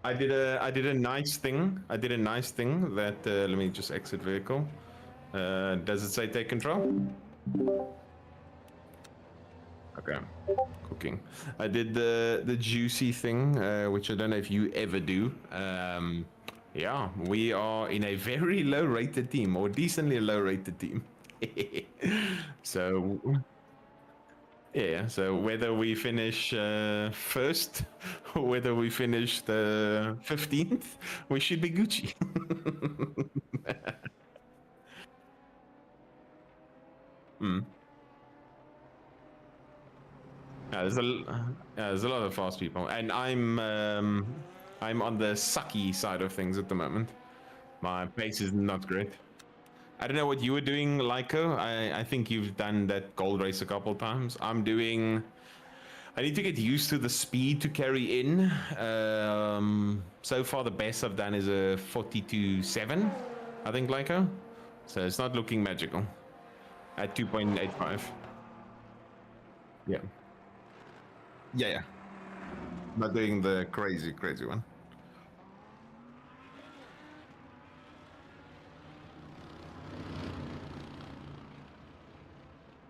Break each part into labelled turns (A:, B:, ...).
A: I did a nice thing. I did a nice thing that let me just exit vehicle. Does it say take control? Okay. Cooking. I did the juicy thing, which I don't know if you ever do. Yeah, we are in a very low rated team, or decently low rated team. So yeah, so whether we finish first or whether we finish the 15th, we should be Gucci. Mm. Yeah, there's a lot of fast people, and I'm on the sucky side of things at the moment. My pace is not great. I don't know what you were doing, Lyco. I think you've done that gold race a couple times. I need to get used to the speed to carry in. So far, the best I've done is a 42.7, I think, Lyco. So it's not looking magical at 2.85. Yeah. Yeah, yeah. Not doing the crazy, crazy one.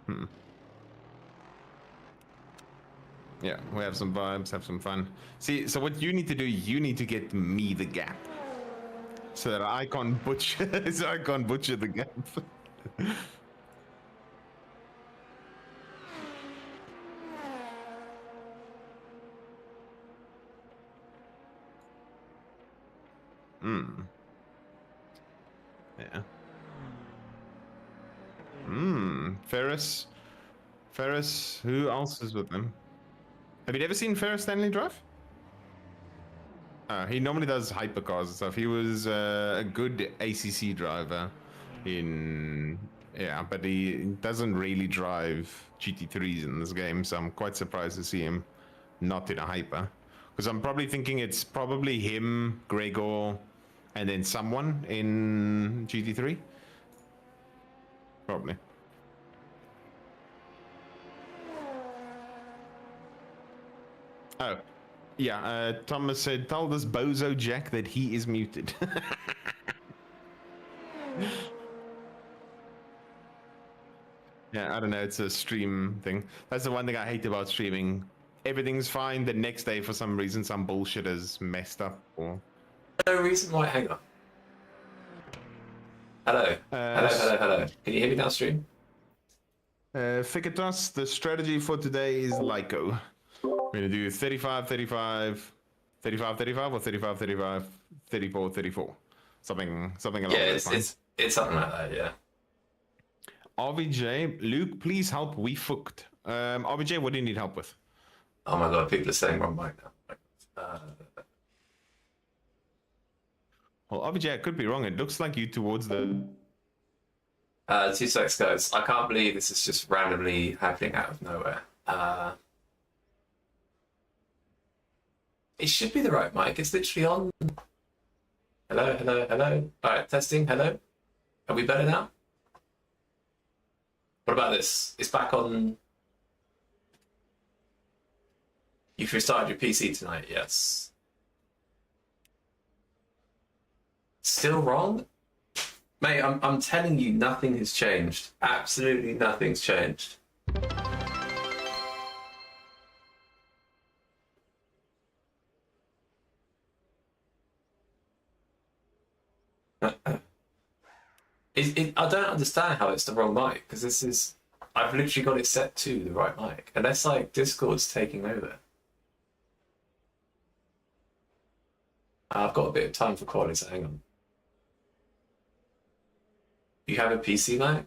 A: Hmm. Yeah, we have some vibes, have some fun. See, so what you need to do, you need to get me the gap. So that I can't butcher, so I can't butcher the gap. Hmm. Yeah. Hmm. Ferris. Who else is with them? Have you ever seen Ferris Stanley drive? He normally does hypercars and stuff. He was a good ACC driver in yeah, but he doesn't really drive GT3s in this game, so I'm quite surprised to see him not in a hyper. Because I'm probably thinking it's probably him, Gregor, and then someone in GT3. Probably. Oh, yeah. Thomas said, "Tell this bozo Jack that he is muted." Yeah, I don't know. It's a stream thing. That's the one thing I hate about streaming. Everything's fine. The next day, for some reason, some bullshit is messed up. Or
B: No reason why. Hang on. Hello.
A: uh,
B: Hello, hello, hello. Can you hear me downstream?
A: Ficatus, the strategy for today is Lyco. We're gonna do 35, 35, 35, 35, or 35, 35, 34, 34. Something
B: Yeah,
A: along those
B: it's
A: lines.
B: it's it's something like that. Yeah.
A: RVJ, Luke, please help. We fucked. RVJ, what do you need help with?
B: Oh my god, people are saying wrong right now.
A: Well, RVJ, I could be wrong. It looks like you towards the
B: 2 seconds, guys. I can't believe this is just randomly happening out of nowhere. It should be the right mic. It's literally on. Hello, hello, hello. All right, testing. Hello. Are we better now? What about this? It's back on. You've restarted your PC tonight. Yes. Still wrong? Mate, I'm telling you, nothing has changed. Absolutely nothing's changed. I don't understand how it's the wrong mic, because this is. I've literally got it set to the right mic. Unless, like, Discord's taking over. I've got a bit of time for quality, so hang on. You have a PC mic?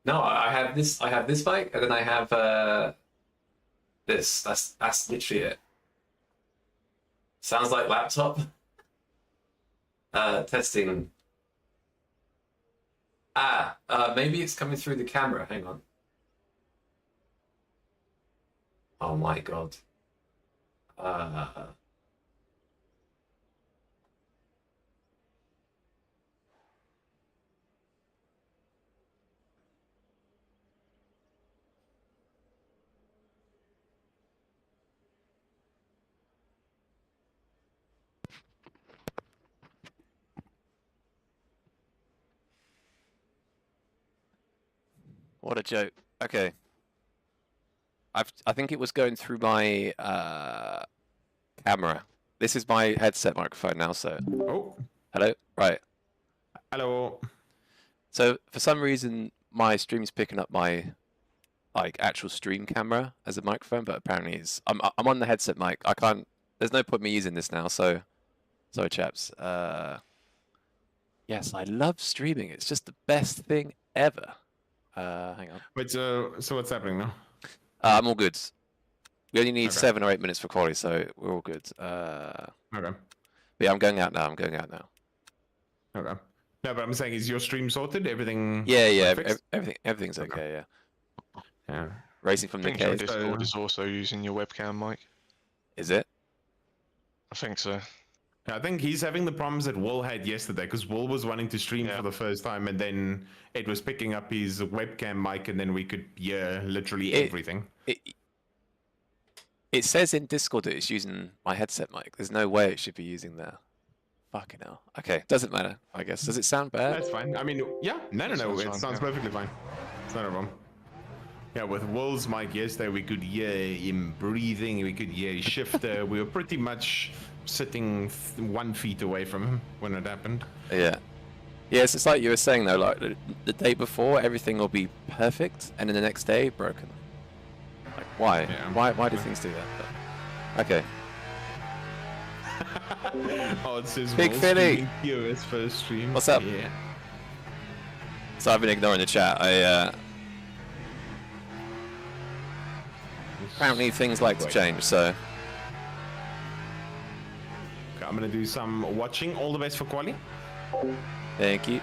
B: No, I have this. I have this mic, and then I have this. That's literally it. Sounds like laptop. Testing. Maybe it's coming through the camera. Hang on. Oh my god. Uh,
C: What a joke. Okay. I think it was going through my camera. This is my headset microphone now, so.
A: Oh,
C: Hello? Right.
A: hello.
C: So for some reason my stream's picking up my like actual stream camera as a microphone, but apparently I'm on the headset mic. I can't. There's no point me using this now. So sorry, chaps. Yes, I love streaming. It's just the best thing ever. Hang on.
A: Wait, so what's happening now?
C: I'm all good. We only need
A: Okay.
C: 7 or 8 minutes for quality, so we're all good.
A: Okay.
C: But yeah, I'm going out now.
A: Okay. No, but I'm saying, is your stream sorted? Everything?
C: Yeah.
A: fixed?
C: Everything's
A: Okay.
C: okay. Yeah.
A: Yeah.
C: Racing from
D: I
C: the
D: think your
C: cave.
D: Discord is also using your webcam mic.
C: Is it?
D: I think so.
A: I think he's having the problems that Will had yesterday, because Will was wanting to stream
D: Yeah.
A: for the first time, and then it was picking up his webcam mic, and then we could hear literally everything.
C: It says in Discord that it's using my headset mic. There's no way it should be using there. Fucking hell. Okay, doesn't matter, I guess. Does it sound bad?
A: That's fine. I mean, yeah, no,
D: It sounds
A: it
D: fine,
A: sounds
D: yeah.
A: perfectly fine. It's not a problem. Yeah, with Will's mic yesterday, we could hear him breathing, we could hear his shifter. We were pretty much sitting 1 feet away from him when it happened.
C: Yeah. Yes, it's like you were saying though, like the day before everything will be perfect, and then the next day broken. Like why?
A: Yeah.
C: Why do things do that? But, okay.
A: Oh, it says
C: Big
A: Will
C: Philly.
A: streaming POS first stream.
C: What's up?
A: Yeah.
C: So I've been ignoring the chat. Apparently things like to change, so
A: Okay, I'm gonna do some watching. All the best for quali.
C: thank you.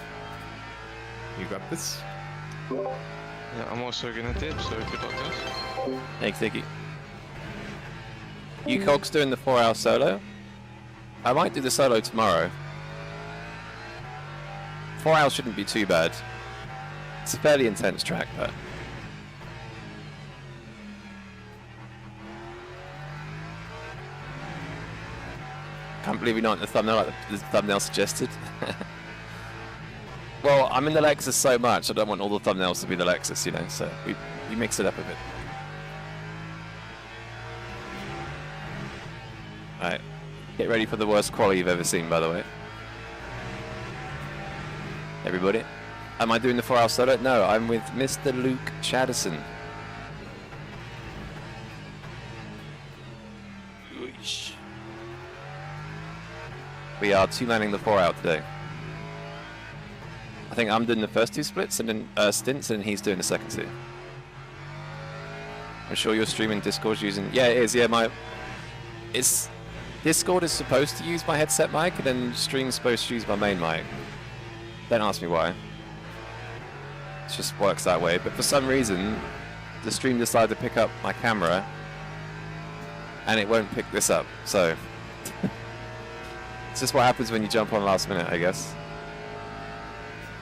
A: You got this.
D: Yeah, I'm also gonna dip, so good luck, guys.
C: Thank you. You Cog's doing the 4-hour solo? I might do the solo tomorrow. 4 hours shouldn't be too bad. It's a fairly intense track, but can't believe you're not in the thumbnail like the thumbnail suggested. Well, I'm in the Lexus so much, I don't want all the thumbnails to be the Lexus, you know, so we mix it up a bit. Alright, get ready for the worst quality you've ever seen, by the way. Everybody. Am I doing the 4-hour solo? No, I'm with Mr. Luke Shaddison. Oosh. We are 2-manning the 4-hour today. I think I'm doing the first 2 splits and then stints, and he's doing the second 2. I'm sure you're streaming Discord using. Yeah, it is. Yeah, it's Discord is supposed to use my headset mic, and then stream's supposed to use my main mic. Don't ask me why. It just works that way. But for some reason, the stream decided to pick up my camera, and it won't pick this up. So it's just what happens when you jump on last minute, I guess.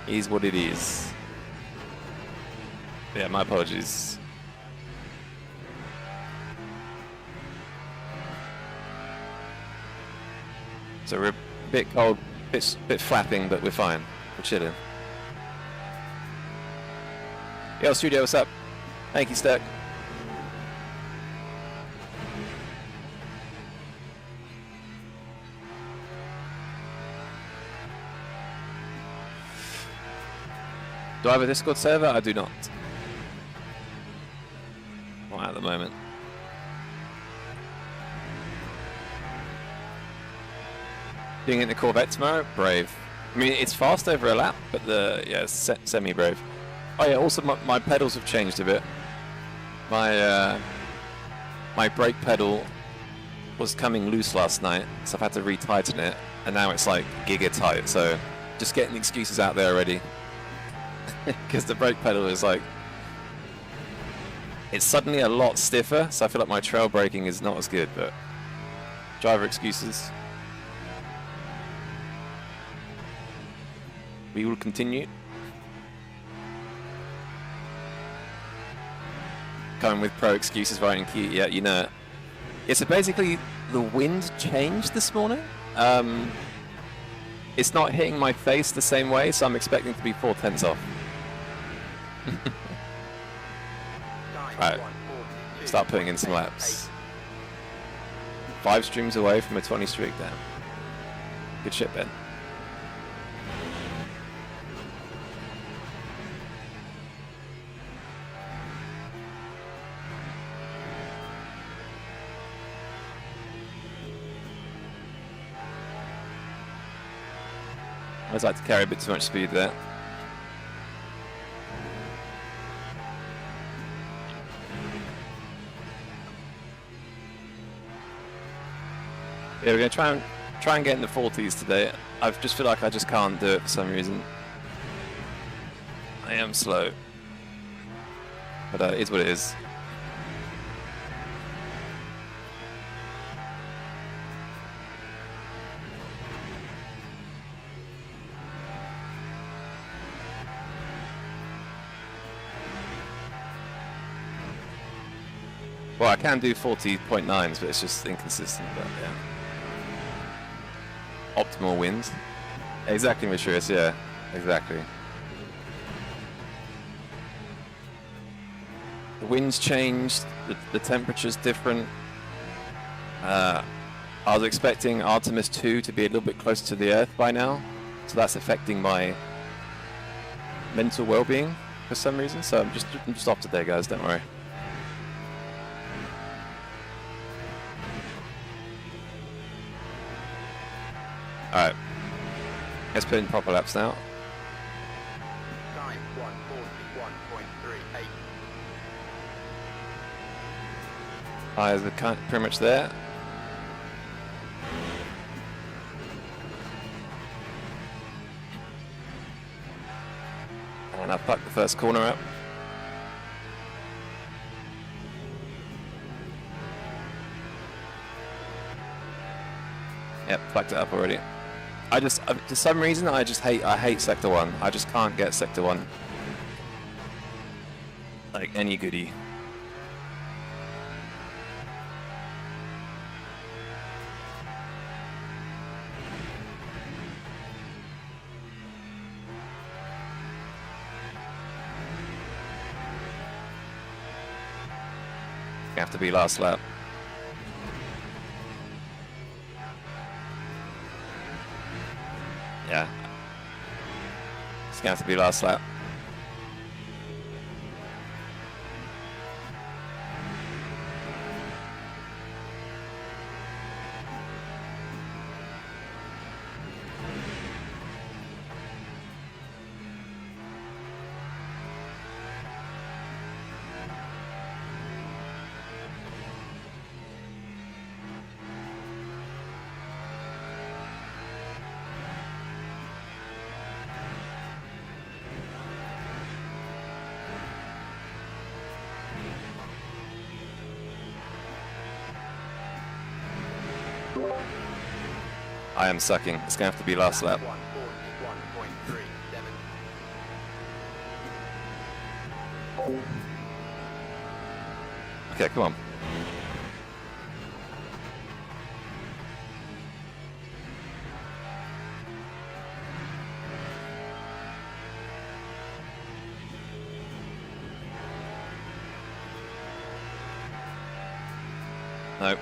C: Is what it is. Yeah, my apologies. So we're a bit cold, bit flapping, but we're fine. We're chilling. Yo, studio, what's up? Thank you, Sturk. Do I have a Discord server? I do not. Not at the moment. Doing it in the Corvette tomorrow? Brave. I mean, it's fast over a lap, but it's semi-brave. Oh yeah, also my pedals have changed a bit. My brake pedal was coming loose last night, so I've had to re-tighten it, and now it's like giga tight, so just getting excuses out there already. Because the brake pedal is like, it's suddenly a lot stiffer, so I feel like my trail braking is not as good, but driver excuses. We will continue. Coming with pro excuses right in queue, yeah, you know it. Yeah, so basically the wind changed this morning. It's not hitting my face the same way, so I'm expecting to be 4/10 off. Right. Start putting in some laps. 5 streams away from a 20 streak down. Good shit, Ben. I always like to carry a bit too much speed there. Yeah, we're gonna try and get in the 40s today. I just feel like I just can't do it for some reason. I am slow, but it is what it is. Well, I can do 40.9s, but it's just inconsistent. But yeah. Optimal wins. Exactly, Matrius, yeah. Exactly. The wind's changed, the temperature's different. I was expecting Artemis 2 to be a little bit closer to the Earth by now, so that's affecting my mental well-being for some reason, so I'm just off today, guys, don't worry. Alright, let's put in proper laps now.
E: Time 1:41.38.
C: Tyres are pretty much there. And I've fucked the first corner up. Yep, fucked it up already. For some reason, I hate Sector 1. I just can't get Sector 1. Like, any goodie. Have to be last lap. Yeah. It's gonna have to be last lap. I am sucking. It's gonna have to be last lap.
E: 1:41.37.
C: Okay, come on. No.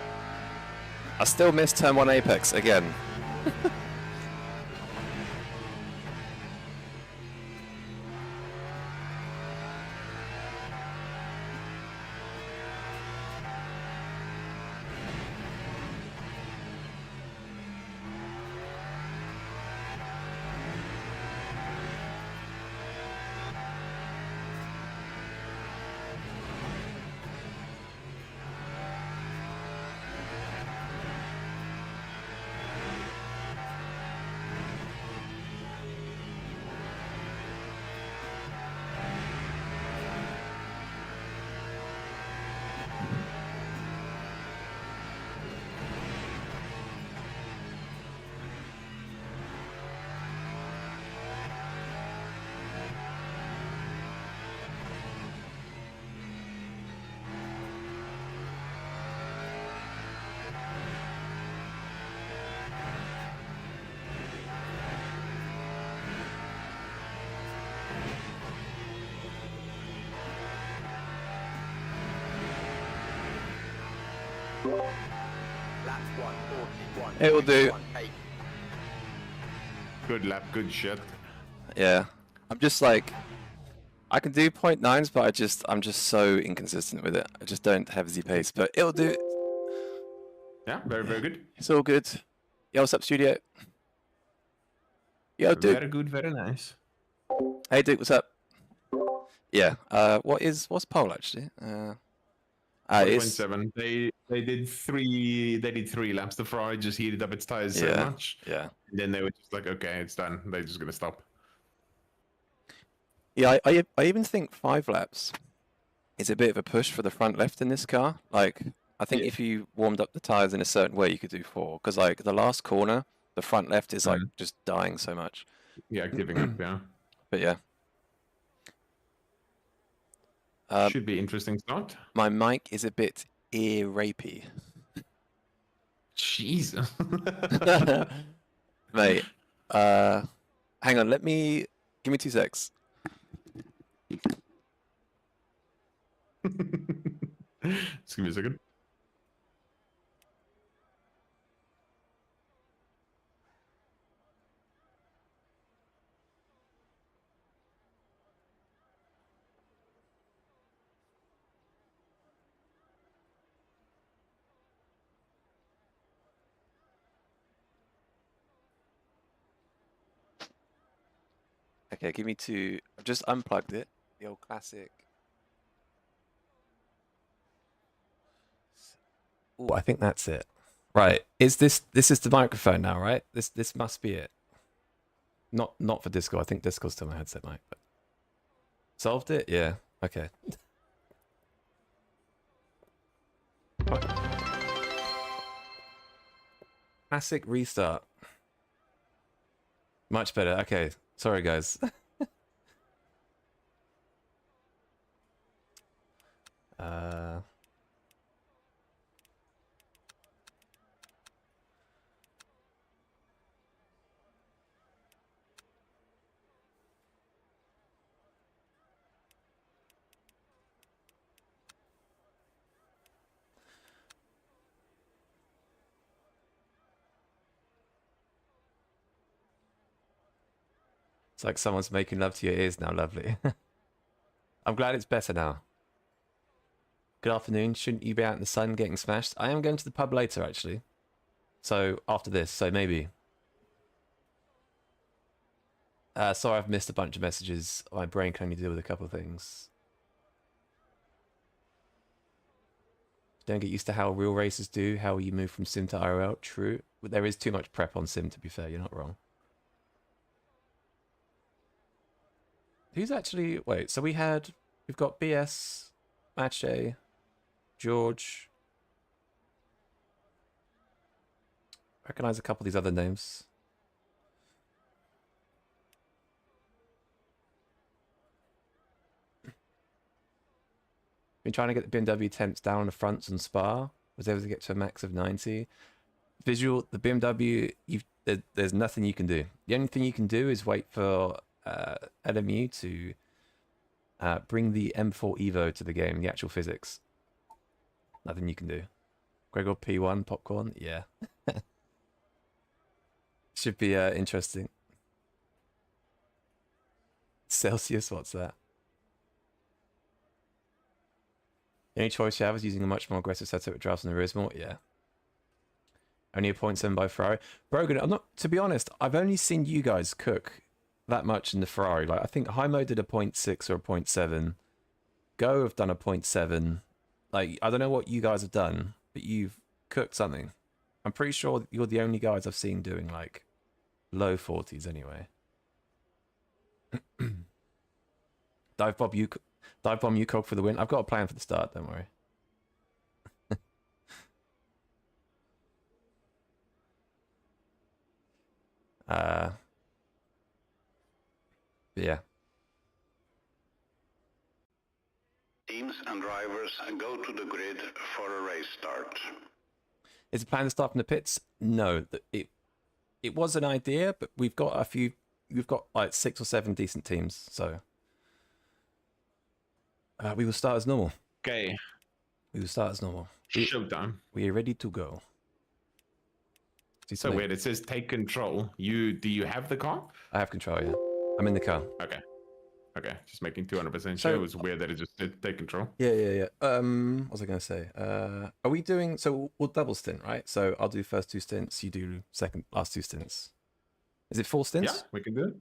C: I still missed turn 1 apex again.
E: Lap 141.
C: It will do.
E: 18.
A: Good lap, good shit.
C: Yeah. I'm just like, I can do 0.9s, but I'm just so inconsistent with it. I just don't have the pace, but it'll do.
A: Yeah, very, very good.
C: It's all good. Yo, what's up, studio? Yo, Duke.
A: Very good, very nice.
C: Hey, Duke, what's up? Yeah. What's pole actually? It's
A: 1.7. They did three laps. The Ferrari just heated up its tires so
C: Yeah.
A: much.
C: yeah.
A: And then they were just like, okay, it's done. They're just gonna stop.
C: Yeah, I even think 5 laps is a bit of a push for the front left in this car. Like, I think if you warmed up the tires in a certain way, you could do 4. Because like the last corner, the front left is like just dying so much.
A: Yeah, giving up. Yeah,
C: But yeah.
A: should be interesting start.
C: My mic is a bit ear rapey.
A: Jesus.
C: Mate, hang on, give me 2 secs.
A: Just give me a second.
C: Okay, give me 2. I've just unplugged it. The old classic. Oh, I think that's it. Right. Is this is the microphone now, right? This must be it. Not for Discord. I think Discord's still my headset mic, but solved it? Yeah. Okay. Classic restart. Much better. Okay. Sorry, guys. It's like someone's making love to your ears now. Lovely. I'm glad it's better now. Good afternoon. Shouldn't you be out in the sun getting smashed? I am going to the pub later, actually. So, after this, so maybe. Sorry, I've missed a bunch of messages. My brain can only deal with a couple of things. Don't get used to how real racers do, how you move from sim to IRL. True. But there is too much prep on sim, to be fair. You're not wrong. Who's actually... Wait, so we've got BS, Matche, George. Recognize a couple of these other names. Been trying to get the BMW temps down on the fronts and Spa. Was able to get to a max of 90. Visual, the BMW, there's nothing you can do. The only thing you can do is wait for LMU to bring the M4 Evo to the game, the actual physics. Nothing you can do. Gregor P1 popcorn, yeah. Should be interesting. Celsius, what's that? The only choice you have is using a much more aggressive setup with drafts on the rears more, yeah. Only a 0.7 by Ferrari. Brogan, I'm not, to be honest, I've only seen you guys cook that much in the Ferrari. Like, I think Hymo did a 0.6 or a 0.7. Go have done a 0.7. Like, I don't know what you guys have done, but you've cooked something. I'm pretty sure you're the only guys I've seen doing, like, low 40s anyway. Dive Bomb, you cog for the win. I've got a plan for the start, don't worry. Yeah.
F: Teams and drivers go to the grid for a race start.
C: Is the plan to start from the pits? No, it was an idea, but we've got like 6 or 7 decent teams, so we will start as normal.
A: Okay.
C: We will start as normal.
A: Showtime.
G: We are ready to go.
A: So weird. It says take control. Do you have the car?
G: I have control, yeah. I'm in the car.
A: Okay. Okay. Just making 200%
G: So-
A: sure. It was weird that it just said take control.
G: Yeah. What was I going to say? Are we doing... So we'll double stint, right? So I'll do first 2 stints, you do last 2 stints. Is it 4 stints?
A: Yeah, we can do it.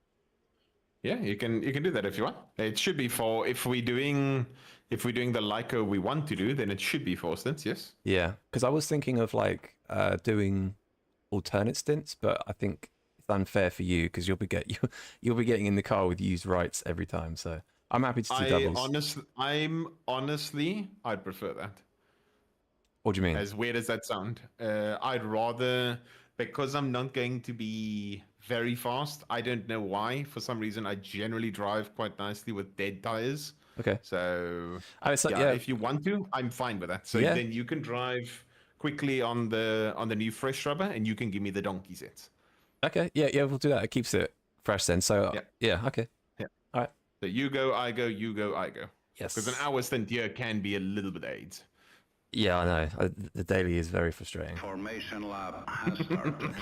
A: Yeah, you can do that if you want. It should be for if we're doing the Lyco we want to do, then it should be 4 stints, yes.
G: Yeah, because I was thinking of like doing alternate stints, but I think it's unfair for you because you'll be getting in the car with used rights every time. So I'm happy to do doubles.
A: Honestly, I'd prefer that.
G: What do you mean?
A: As weird as that sound, I'd rather, because I'm not going to be very fast. I don't know why. For some reason, I generally drive quite nicely with dead tires.
G: Okay.
A: So
G: It's like,
A: yeah, if you want to, I'm fine with that. So
G: Yeah.
A: then you can drive quickly on the new fresh rubber, and you can give me the donkey sets.
G: Okay. Yeah, we'll do that. It keeps it fresh then. So yeah. Okay.
A: Yeah.
G: All right.
A: So you go, I go, you go, I go.
G: Yes.
A: Because an hour stint here can be a little bit AIDS.
G: Yeah, I know. The daily is very frustrating.
F: Formation lap has started.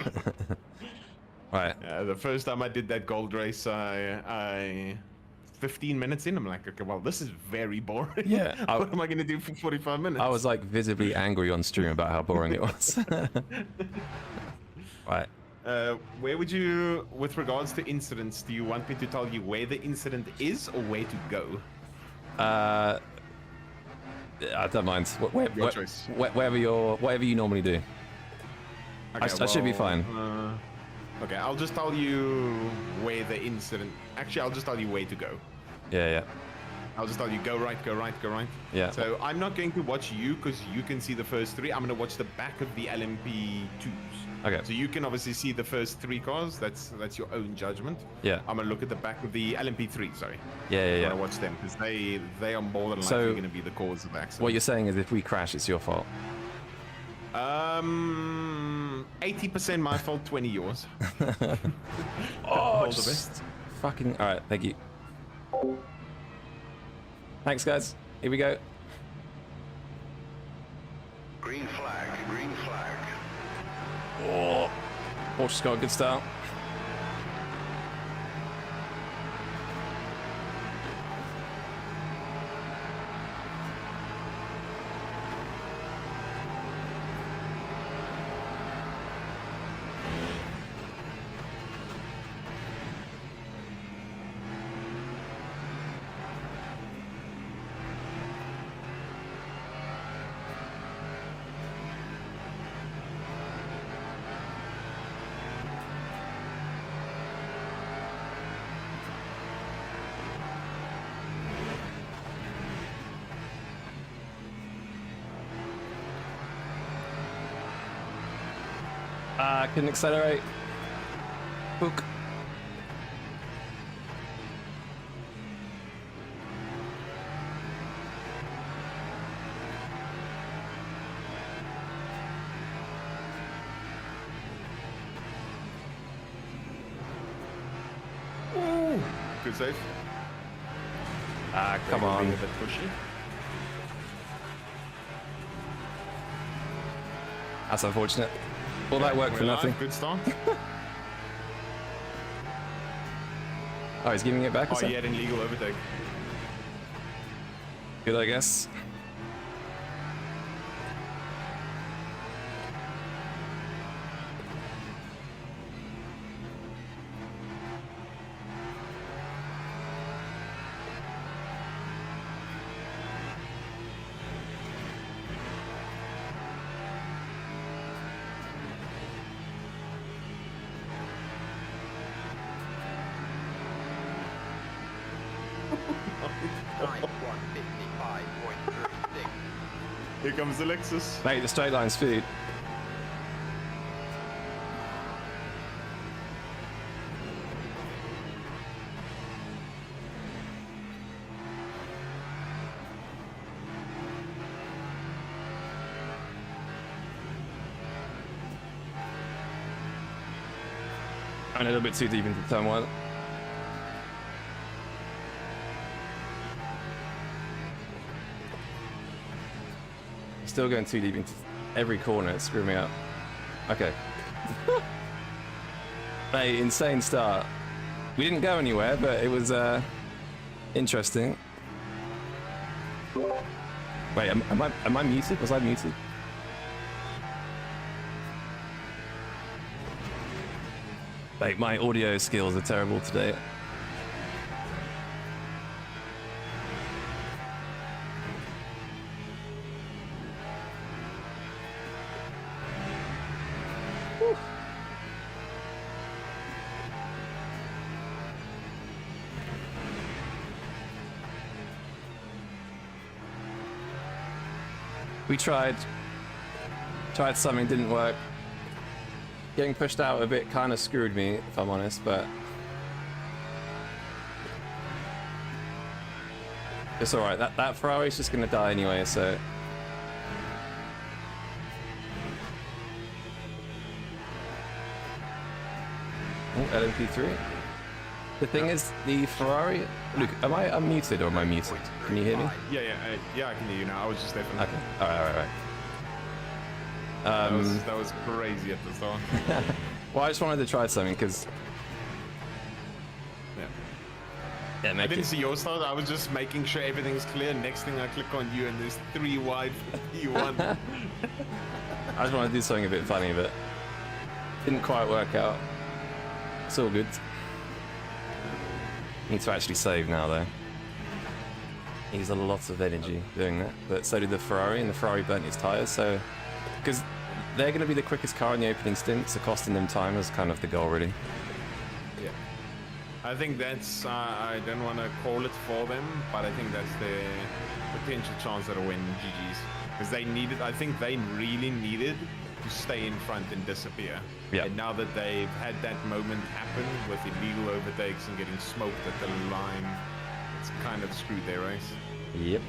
G: Right.
A: The first time I did that gold race, I 15 minutes in, I'm like, okay, well, this is very boring.
G: Yeah.
A: What am I going to do for 45 minutes?
G: I was like visibly angry on stream about how boring it was. Right.
A: Where would you, with regards to incidents, do you want me to tell you where the incident is or where to go?
G: I don't mind.
A: Your choice.
G: Whatever you normally do.
A: Okay,
G: I should be fine.
A: Okay, I'll just tell you where the incident... Actually, I'll just tell you where to go.
G: Yeah.
A: I'll just tell you, go right, go right, go right.
G: Yeah.
A: So I'm not going to watch you because you can see the first 3. I'm going to watch the back of the LMP2s.
G: Okay.
A: So you can obviously see the first 3 cars. That's your own judgment.
G: Yeah.
A: I'm going to look at the back of the LMP3, sorry.
G: Yeah.
A: I'm going to watch them because they are more than likely going to be the cause of the accident.
G: What you're saying is if we crash, it's your fault.
A: 80% my fault, 20 yours.
G: All
A: the best.
G: Fucking... All right, thank you. Thanks, guys. Here we go.
F: Green flag, green flag.
G: Oh, Porsche's got a good start. Couldn't accelerate. Book.
A: Good save.
G: Come
A: Being
G: on.
A: a bit pushy.
G: That's unfortunate. All that work for
A: We're
G: nothing.
A: live, good start.
G: Oh, he's giving it back or
A: Oh,
G: something?
A: he had an illegal overtake.
G: Good, I guess.
A: Here comes the Lexus.
G: Mate, the straight line speed. I'm a little bit too deep into turn 1. Still going too deep into every corner. It's screwing me up. Okay. Hey, insane start. We didn't go anywhere, but it was interesting. Wait, am I muted? Was I muted? Like, my audio skills are terrible today. Whew. We tried something, didn't work. Getting pushed out a bit kind of screwed me, if I'm honest, but it's alright. That Ferrari's just gonna die anyway, so. Oh, LMP3. The thing is, the Ferrari. Luke, am I unmuted or am I muted? Can you hear me?
A: Yeah, I can hear you now. I was just deafened.
G: Okay. Alright.
A: That was crazy at the start.
G: Well, I just wanted to try something because.
A: Yeah,
G: Yeah,
A: I didn't see your start. I was just making sure everything's clear. Next thing I click on you and there's 3 wide for P1.
G: I just want to do something a bit funny, but didn't quite work out. It's all good. Need to actually save now, though. He's a lot of energy doing that, but so did the Ferrari, and the Ferrari burnt his tires. So, because they're going to be the quickest car in the opening stint, so costing them time is kind of the goal, really.
A: Yeah, I think that's. I don't want to call it for them, but I think that's the potential chance that'll win GGs because they needed. I think they really needed to stay in front and disappear.
G: Yeah.
A: And now that they've had that moment happen with illegal overtakes and getting smoked at the line, it's kind of screwed their race.
G: Yep.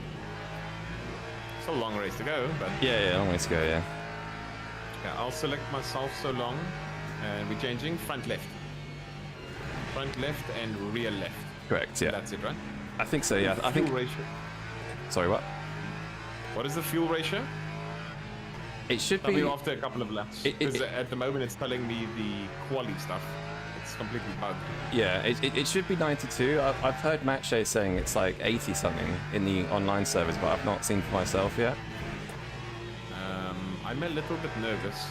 A: It's a long race to go, but
G: Yeah, long way to go. Yeah.
A: yeah, I'll select myself so long, and we're changing front left and rear left.
G: Correct. Yeah.
A: That's it, right?
G: I think so. Yeah. I think.
A: Fuel ratio.
G: Sorry, what?
A: What is the fuel ratio?
G: It should
A: Tell me
G: be.
A: after a couple of laps.
G: It-
A: Because at the moment it's telling me the quali stuff. It's completely bugged.
G: Yeah, it should be 92. I've heard Matchday saying it's like 80 something in the online service, but I've not seen for myself yet.
A: I'm a little bit nervous.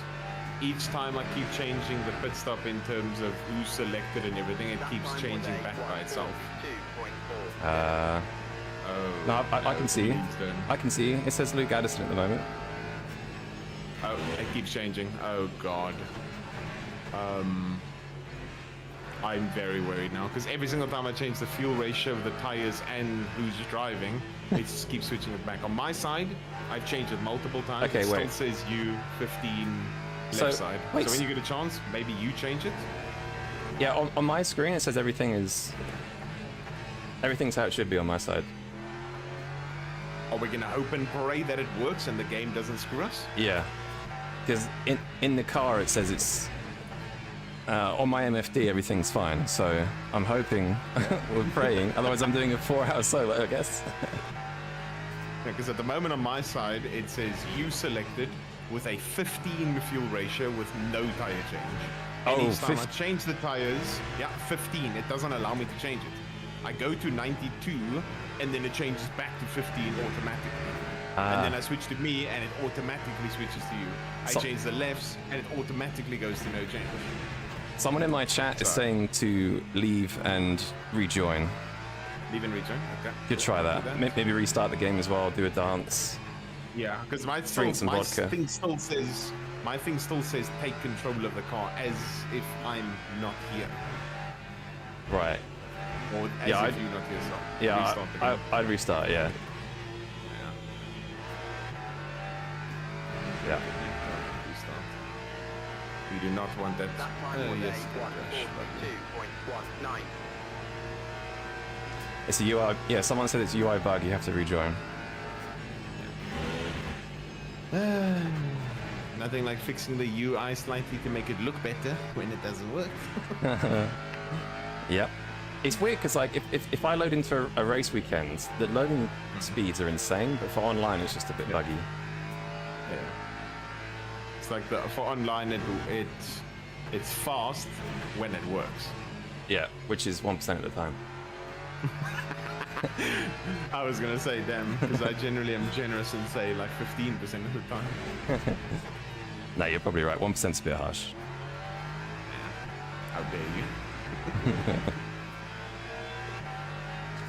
A: Each time I keep changing the pit stop in terms of who's selected and everything, it keeps changing back by itself. Oh,
G: No, I can see.
A: Lee's turn.
G: I can see. It says Luke Addison at the moment.
A: Oh, it keeps changing. Oh god. I'm very worried now because every single time I change the fuel ratio of the tires and who's driving, it just keeps switching it back. On my side, I've changed it multiple times.
G: Okay,
A: it
G: wait.
A: still says U15 left
G: So,
A: side.
G: wait,
A: So when you get a chance, maybe you change it.
G: Yeah, on my screen it says everything's how it should be on my side.
A: Are we gonna hope and pray that it works and the game doesn't screw us?
G: Yeah, because in the car it says it's on my MFD everything's fine. So I'm hoping, we're praying. Otherwise I'm doing a 4-hour solo, I guess.
A: Because at the moment on my side, it says you selected with a 15 fuel ratio with no tire change. And
G: Oh,
A: each time I
G: 50.
A: change the tires, 15, it doesn't allow me to change it. I go to 92, and then it changes back to 15 automatically. And then I switch to me, and it automatically switches to you. I
G: So-
A: change the lefts, and it automatically goes to no change.
G: Someone in my chat is saying to leave and rejoin.
A: Leave and return. Okay.
G: Could try
A: Do
G: that. Maybe restart the game as well. Do a dance.
A: Yeah, because my
G: some vodka.
A: thing still says take control of the car as if I'm not here,
G: Right.
A: or as
G: Yeah,
A: if you're not here. So
G: Yeah,
A: restart the game.
G: I'd restart. Yeah. Yeah.
A: Restart. We do not want that.
E: That line was
A: Yes.
E: A 142.19.
G: It's a UI. Yeah, someone said it's a UI bug. You have to rejoin.
A: Nothing like fixing the UI slightly to make it look better when it doesn't work.
G: Yep. It's weird because like if I load into a race weekend, the loading speeds are insane, but for online it's just a bit buggy.
A: Yeah. It's like for online, it's fast when it works.
G: Yeah, which is 1% at the time.
A: I was gonna say them because I generally am generous and say like 15% of the time.
G: No, you're probably right. 1%'s a bit harsh.
A: How dare you?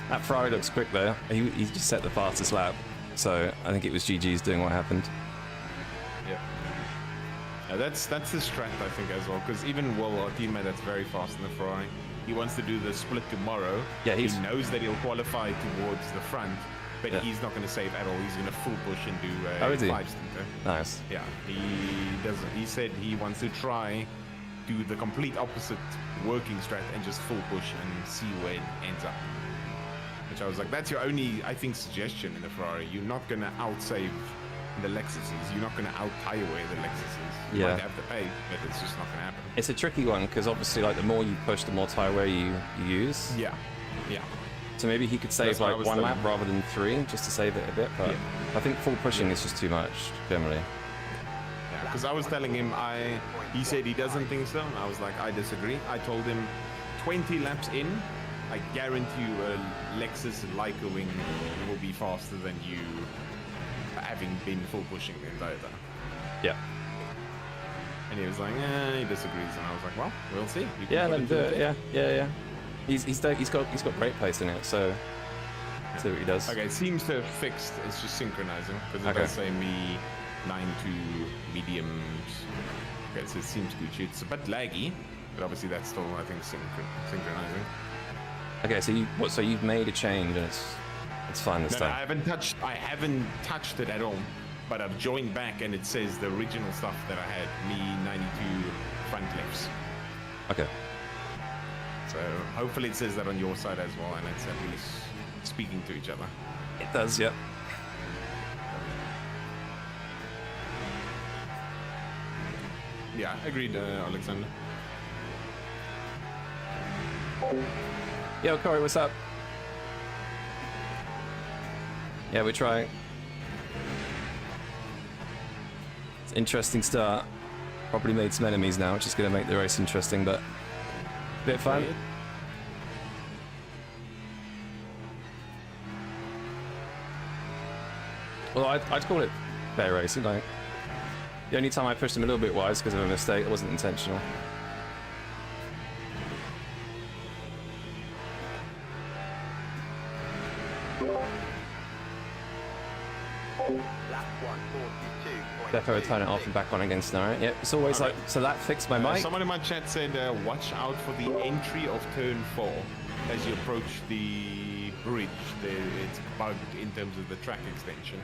G: That Ferrari looks quick though. He just set the fastest lap, so I think it was GG's doing what happened.
A: Yeah. That's the strat I think as well, because even Will, our teammate that's very fast in the Ferrari, he wants to do the split tomorrow.
G: Yeah,
A: he knows that he'll qualify towards the front, but he's not going to save at all. He's going to full push and do a 5 stinter.
G: Nice.
A: Yeah, he doesn't. He said he wants to try do the complete opposite working strat and just full push and see where it ends up. Which I was like, that's your only, I think, suggestion in the Ferrari. You're not going to outsave the Lexuses. You're not going to out-tire away the Lexuses. You might have to pay, but it's just not going to happen.
G: It's a tricky one because obviously, like, the more you push, the more tire wear you use.
A: Yeah.
G: So maybe he could save like 1 lap rather than 3, just to save it a bit. But I think full pushing is just too much generally.
A: Yeah, because I was telling him, he said he doesn't think so, and I was like, I disagree. I told him 20 laps in, I guarantee you a Lexus Leica wing will be faster than you having been full pushing the entire time.
G: Yeah.
A: And he was like, he disagrees, and I was like, well, we'll see.
G: Yeah, let him do it. Yeah. He's got great pace in it, so see what he does.
A: Okay, it seems to have fixed. It's just synchronizing because it does say me 9 to mediums. Okay, so it seems Gucci. It's a bit laggy, but obviously that's still, I think, synchronizing.
G: Okay, so you've made a change and it's fine this time.
A: I haven't touched it at all, but I've joined back and it says the original stuff that I had, me 92 front lefts.
G: Okay.
A: So hopefully it says that on your side as well, and it's at least speaking to each other.
G: It does, yep.
A: Yeah, agreed, Alexander.
G: Yo, Corey, what's up? Yeah, we're trying. It's an interesting start. Probably made some enemies now, which is going to make the race interesting, but a bit fun. Well, I'd call it fair racing. Like, the only time I pushed him a little bit wide is because of a mistake. It wasn't intentional. Defo turn it off and back on again scenario. Yep, it's always like, so that fixed my mic.
A: Someone in my chat said, watch out for the entry of turn 4 as you approach the bridge. It's bugged in terms of the track extension.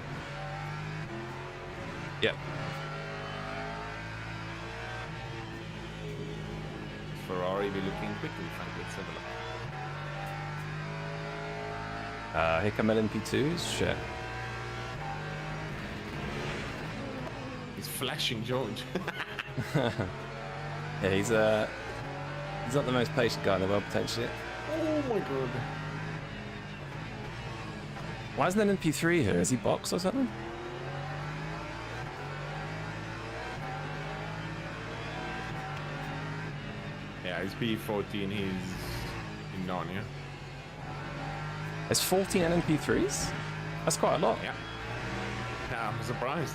G: Yep.
A: Ferrari be looking quick in front. Let's have a look.
G: Here come LMP2s. Shit.
A: He's flashing George.
G: Yeah, he's not the most patient guy in the world potentially.
A: Oh my god.
G: Why isn't there an MP3 here? Is he boxed or something?
A: Yeah, he's P14. He's in Narnia.
G: There's 14 LMP3s? That's quite a lot.
A: Yeah. Yeah, I'm surprised.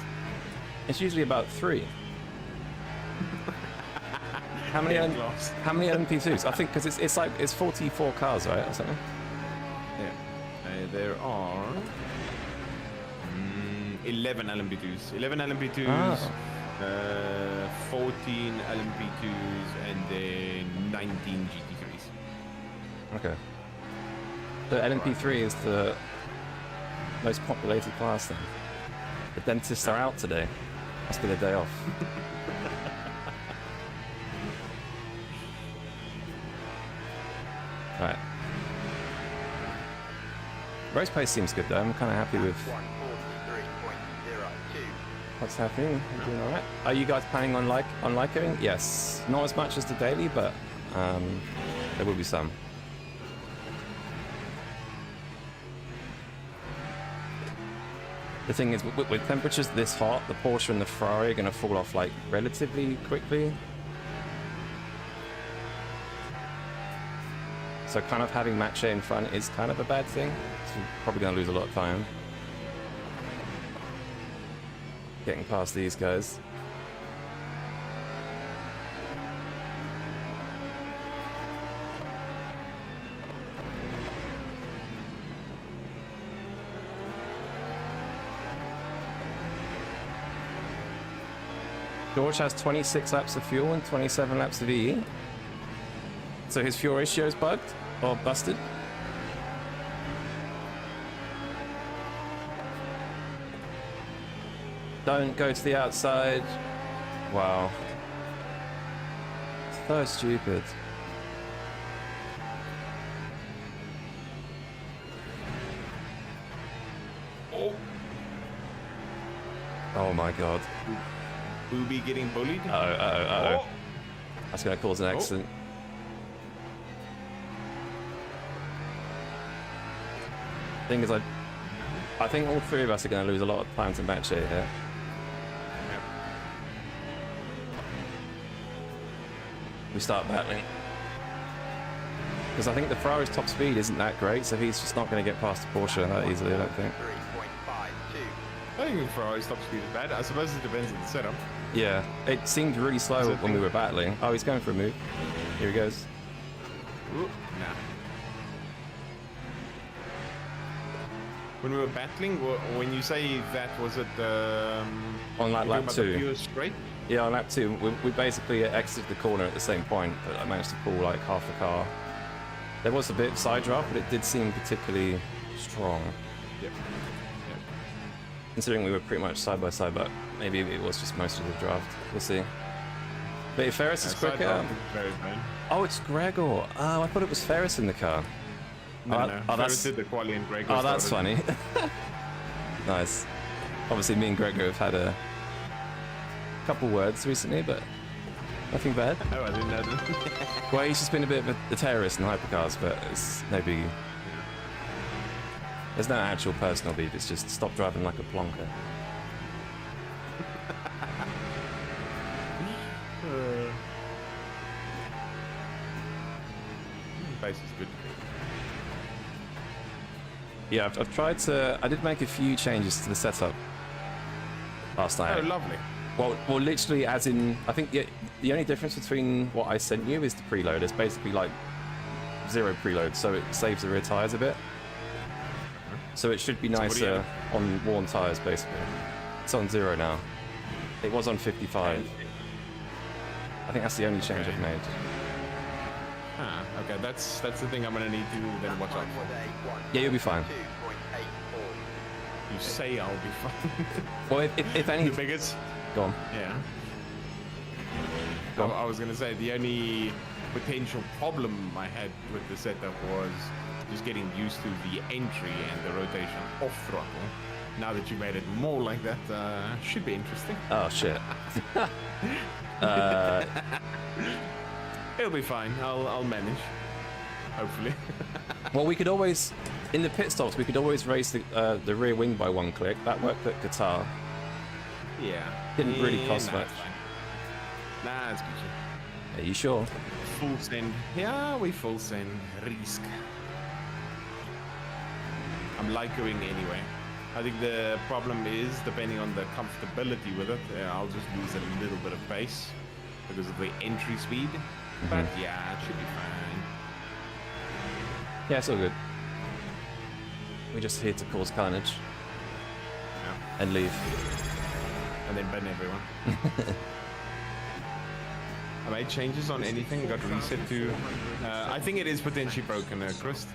G: It's usually about 3. How many LMP2s? I think because it's 44 cars, right, or something.
A: Yeah. There are 11 LMP2s. 11 LMP2s. 14 LMP2s and then 19 GT3s.
G: Okay. The LMP3 is the most populated class then. The dentists are out today. Must be their day off. Right. Race pace seems good though. I'm kind of happy with what's happening. I'm doing alright. Are you guys planning on Lycoing? Yes. Not as much as the daily, but there will be some. The thing is, with temperatures this hot, the Porsche and the Ferrari are going to fall off like relatively quickly. So kind of having Matche in front is kind of a bad thing. So we're probably going to lose a lot of time getting past these guys. George has 26 laps of fuel and 27 laps of EE. So his fuel ratio is bugged or busted. Don't go to the outside. Wow. So stupid. Oh my god.
A: Booby getting bullied.
G: Uh-oh. That's going to cause an accident. Thing is, I think all three of us are going to lose a lot of time to match it here. We start battling. Because I think the Ferrari's top speed isn't that great, so he's just not going to get past the Porsche that easily, I don't think.
F: 3.52.
A: I think the Ferrari's top speed is bad. I suppose it depends on the setup.
G: Yeah, it seemed really slow when we were battling. Oh, he's going for a move. Here he goes.
A: Ooh, nah. When we were battling, when you say that, was it
G: On like lap 2.
A: Straight?
G: Yeah, on lap 2, we basically exited the corner at the same point, but I managed to pull like half the car. There was a bit of side draft, but it did seem particularly strong.
A: Yep.
G: Considering we were pretty much side by side, but maybe it was just most of the draft. We'll see. But if Ferris is quicker... Oh, it's Gregor. Oh, I thought it was Ferris in the car.
A: No,
G: oh,
A: Ferris did the quali and Gregor
G: Oh, that's
A: started.
G: funny. Nice. Obviously, me and Gregor have had a couple words recently, but nothing bad.
A: Oh, I didn't know that.
G: Well, he's just been a bit of a terrorist in hypercars, but it's no biggie. There's no actual personal beef, it's just stop driving like a plonker.
A: Base is good.
G: Yeah, I've tried to... I did make a few changes to the setup last night.
A: Oh, lovely.
G: Well, literally, as in... I think the only difference between what I sent you is the preload. It's basically like 0 preload, so it saves the rear tyres a bit. So it should be nicer on worn tyres, basically. It's on 0 now. It was on 55. I think that's the only change I've made.
A: Ah, okay, that's the thing I'm gonna need to then watch out for.
G: Yeah, you'll be fine.
A: You say I'll be fine.
G: Well, if any...
A: The biggest...
G: Go on.
A: Yeah.
G: Go on.
A: I was gonna say the only potential problem I had with the setup was just getting used to the entry and the rotation off throttle. Now that you made it more like that, should be interesting.
G: Oh, shit.
A: It'll be fine. I'll manage. Hopefully.
G: Well, we could always... In the pit stops, we could always raise the rear wing by 1 click. That worked at Qatar.
A: Yeah.
G: Didn't really cost much.
A: It's fine. Nah, it's good.
G: Are you sure?
A: Full send. Yeah, we full send. Risk. I'm Lycoing anyway. I think the problem is, depending on the comfortability with it, I'll just lose a little bit of pace because of the entry speed. But yeah, it should be fine.
G: Yeah, it's all good. We're just here to cause carnage.
A: Yeah.
G: And leave.
A: And then ban everyone. I made changes on anything, got reset to... I think it is potentially broken, Chris.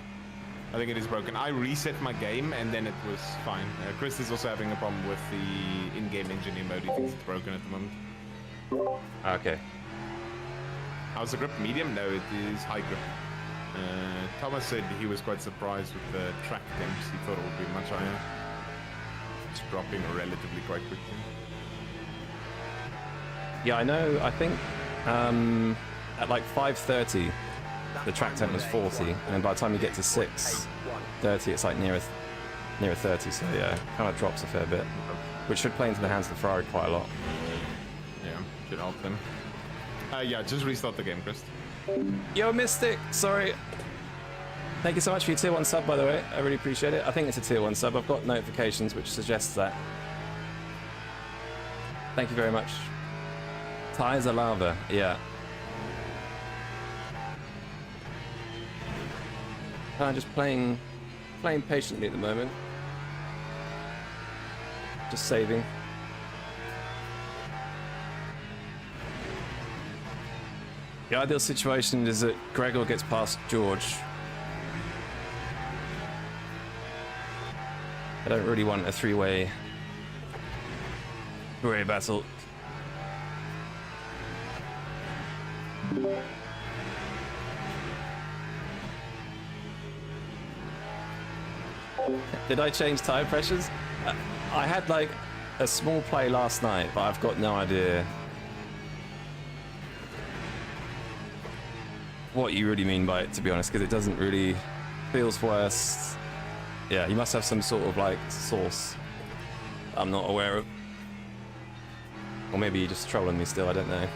A: I think it is broken. I reset my game and then it was fine. Chris is also having a problem with the in-game engineer mode. He thinks it's broken at the moment.
G: Okay.
A: How's the grip? Medium? No, it is high grip. Thomas said he was quite surprised with the track temps. He thought it would be much higher. It's dropping relatively quite quickly.
G: Yeah, I know. I think at like 5:30, the track temp was 40, and then by the time you get to 6:30, it's like near near a 30, so yeah, kind of drops a fair bit, which should play into the hands of the Ferrari quite a lot.
A: Yeah, should help them. Yeah, just restart the game, Chris.
G: Yo, Mystic, sorry. Thank you so much for your tier 1 sub, by the way. I really appreciate it. I think it's a tier 1 sub. I've got notifications which suggests that. Thank you very much. Tires are lava, yeah. I'm just playing patiently at the moment. Just saving. The ideal situation is that Gregor gets past George. I don't really want a three-way battle. Did I change tire pressures? I had like a small play last night, but I've got no idea what you really mean by it, to be honest, because it doesn't really feels worse. Yeah, you must have some sort of like source I'm not aware of. Or maybe you're just trolling me still, I don't know.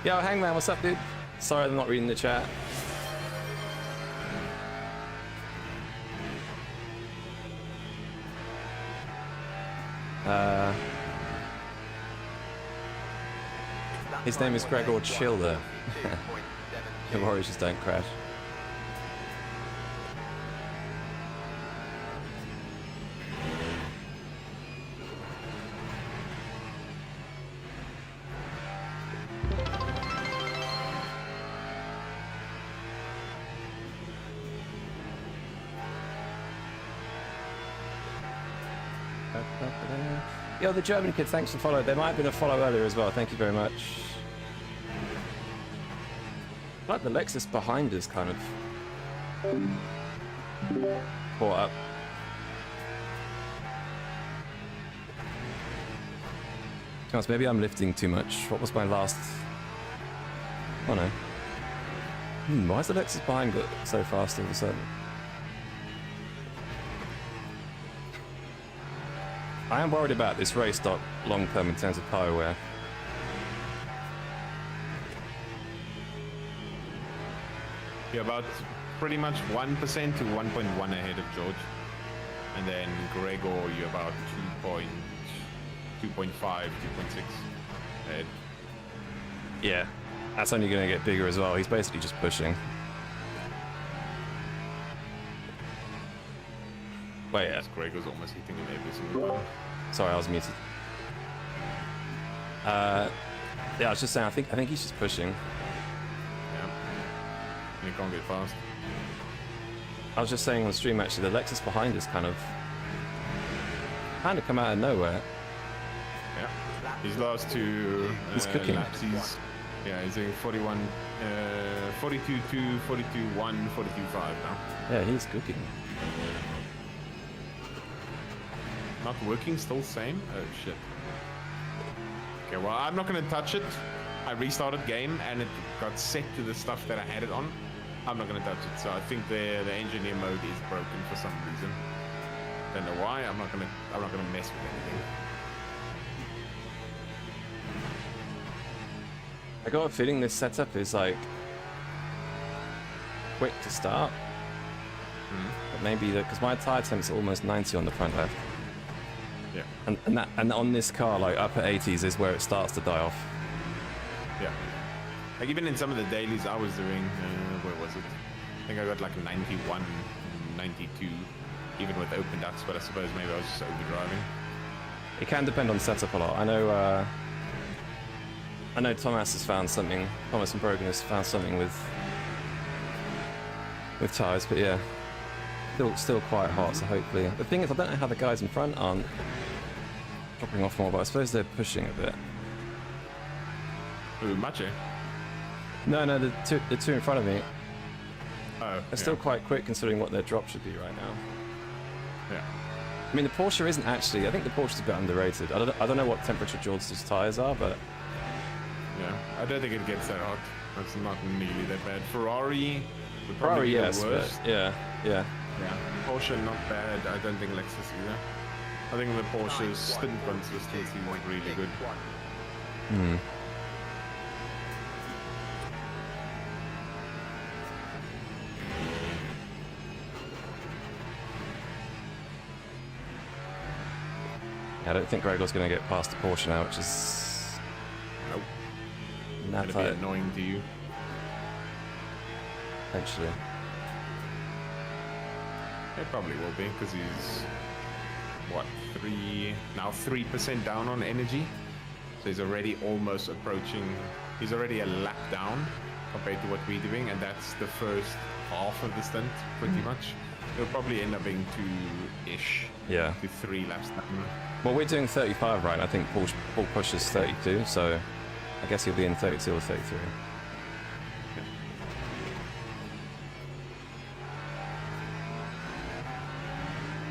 G: Yo, Hangman, what's up, dude? Sorry I'm not reading the chat. His name is Gregor Childer. The Warriors just don't crash. Yo, the German kid, thanks for follow. There might have been a follow earlier as well. Thank you very much. I like the Lexus behind us kind of caught up. Gosh, maybe I'm lifting too much. What was my last? Oh no. Why is the Lexus behind got so fast all of a sudden? I am worried about this race stock long term in terms of tyre wear.
A: You're about pretty much 1% to 1.1 ahead of George. And then Gregor, you're about 2.5, 2.6 ahead.
G: Yeah, that's only going to get bigger as well. He's basically just pushing. Wait, yeah.
A: Gregor's almost hitting him every single time.
G: Sorry, I was muted. Yeah, I was just saying, I think he's just pushing.
A: Yeah. And he can't get fast.
G: I was just saying on the stream, actually, the Lexus behind us kind of come out of nowhere.
A: Yeah. His last two
G: He's cooking.
A: laps, he's doing 41, 42.2, 42.1, 42.5 now.
G: Yeah, he's cooking.
A: Not working, still same? Oh shit. Okay, well, I'm not gonna touch it. I restarted game and it got set to the stuff that I had it on. I'm not gonna touch it, so I think the engineer mode is broken for some reason. Don't know why. I'm not gonna mess with anything.
G: I got a feeling this setup is like quick to start, but maybe because my tire temp's almost 90 on the front left.
A: Yeah.
G: And on this car, like upper 80s is where it starts to die off.
A: Yeah. Like even in some of the dailies I was doing, where was it? I think I got like 91, 92, even with open ducts, but I suppose maybe I was just overdriving.
G: It can depend on setup a lot. I know Thomas has found something. Thomas and Brogan has found something with tires, but yeah, still quite hot. So hopefully, the thing is, I don't know how the guys in front aren't dropping off more, but I suppose they're pushing a bit.
A: Ooh, Mache.
G: No, the two in front of me.
A: Oh,
G: They're still quite quick considering what their drop should be right now.
A: Yeah.
G: I mean, the Porsche isn't actually. I think the Porsche's a bit underrated. I don't know what temperature George's tires are, but
A: Yeah, I don't think it gets that hot. It's not nearly that bad. Ferrari would probably
G: Ferrari,
A: be
G: yes,
A: the worst.
G: but yeah.
A: Yeah, Porsche not bad. I don't think Lexus either. I think the Porsche's stint consistency is really good.
G: Hmm. I don't think Gregor's going to get past the Porsche now, which is
A: Nope.
G: not
A: Gonna be annoying to you.
G: potentially.
A: It probably will be because he's what 3% down on energy, so he's already almost approaching. He's already a lap down compared to what we're doing, and that's the first half of the stint, pretty much. It'll probably end up being 2-ish.
G: Yeah.
A: To 3 laps down.
G: Well, we're doing 35 right. I think Paul pushes 32, so I guess he'll be in 32 or 33.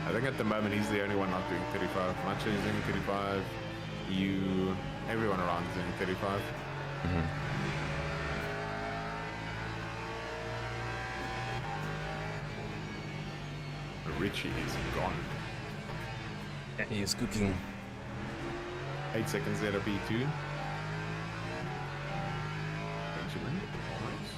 A: I think at the moment he's the only one not doing 35. Macho is doing 35. Everyone around is doing 35. Richie is gone.
G: He is cooking.
A: 8 seconds there to B2. Benjamin. Nice.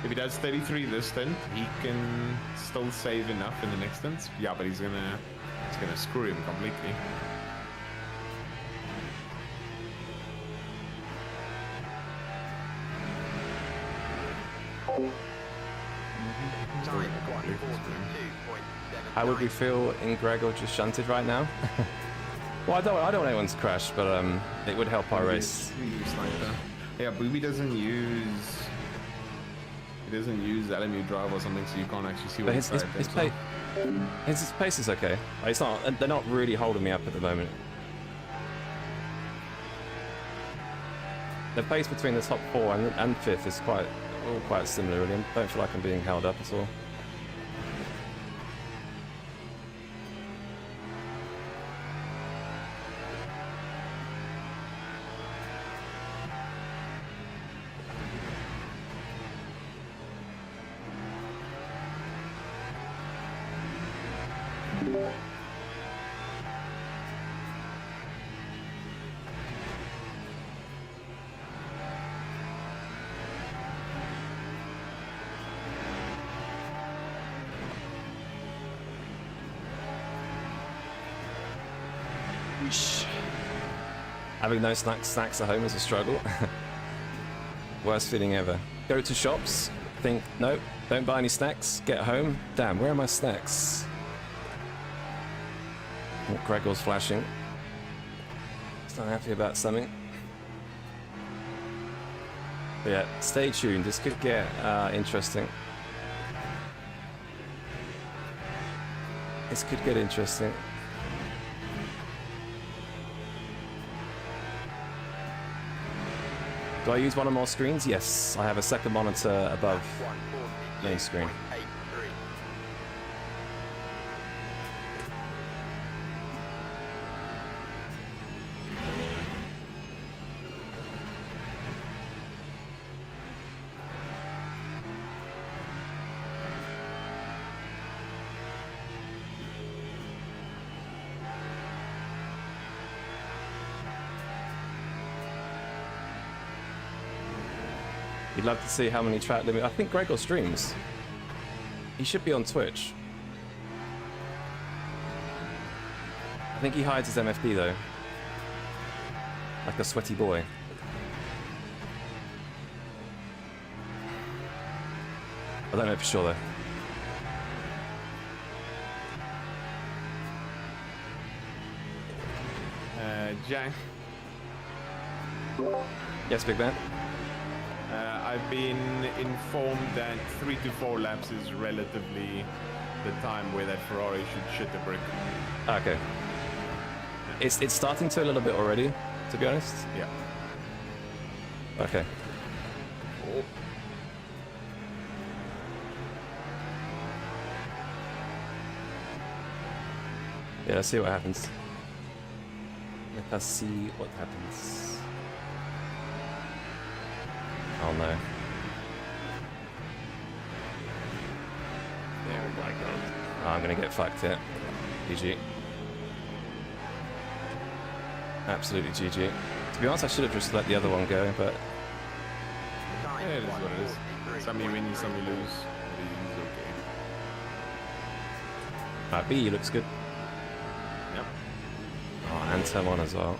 A: If he does 33 this stint, he can still save enough in the next stint. Yeah, but it's gonna screw him completely.
G: How would we feel in Gregor just shunted right now? Well, I don't want anyone to crash, but it would help our race.
A: Yeah, Booby doesn't use LMU drive or something, so you can't actually see what
G: his pace is okay. It's not. They're not really holding me up at the moment. The pace between the top 4 and 5th is all quite similar. Really, I don't feel like I'm being held up at all. Having no snacks at home is a struggle. Worst feeling ever. Go to shops, think, nope, don't buy any snacks, get home, damn, where are my snacks? Oh, Gregor's flashing. He's not happy about something. But yeah, stay tuned, this could get interesting. This could get interesting. Do I use one or more screens? Yes, I have a second monitor above main screen. You'd love to see how many track limit. I think Gregor streams. He should be on Twitch. I think he hides his MFD though. Like a sweaty boy. I don't know for sure though.
A: Jack.
G: Yes, Big Ben.
A: I've been informed that 3 to 4 laps is relatively the time where that Ferrari should shit the brick.
G: Okay. It's starting to a little bit already, to be honest.
A: Yeah.
G: Okay.
A: Oh.
G: Yeah, let's see what happens. Let us see what happens. Oh no. my god. Oh, I'm gonna get fucked here. GG. Absolutely GG. To be honest, I should have just let the other one go, but
A: Yeah, it is what it is. Some you win, some you lose. It's okay.
G: B looks good.
A: Yep.
G: Oh, and turn one as well.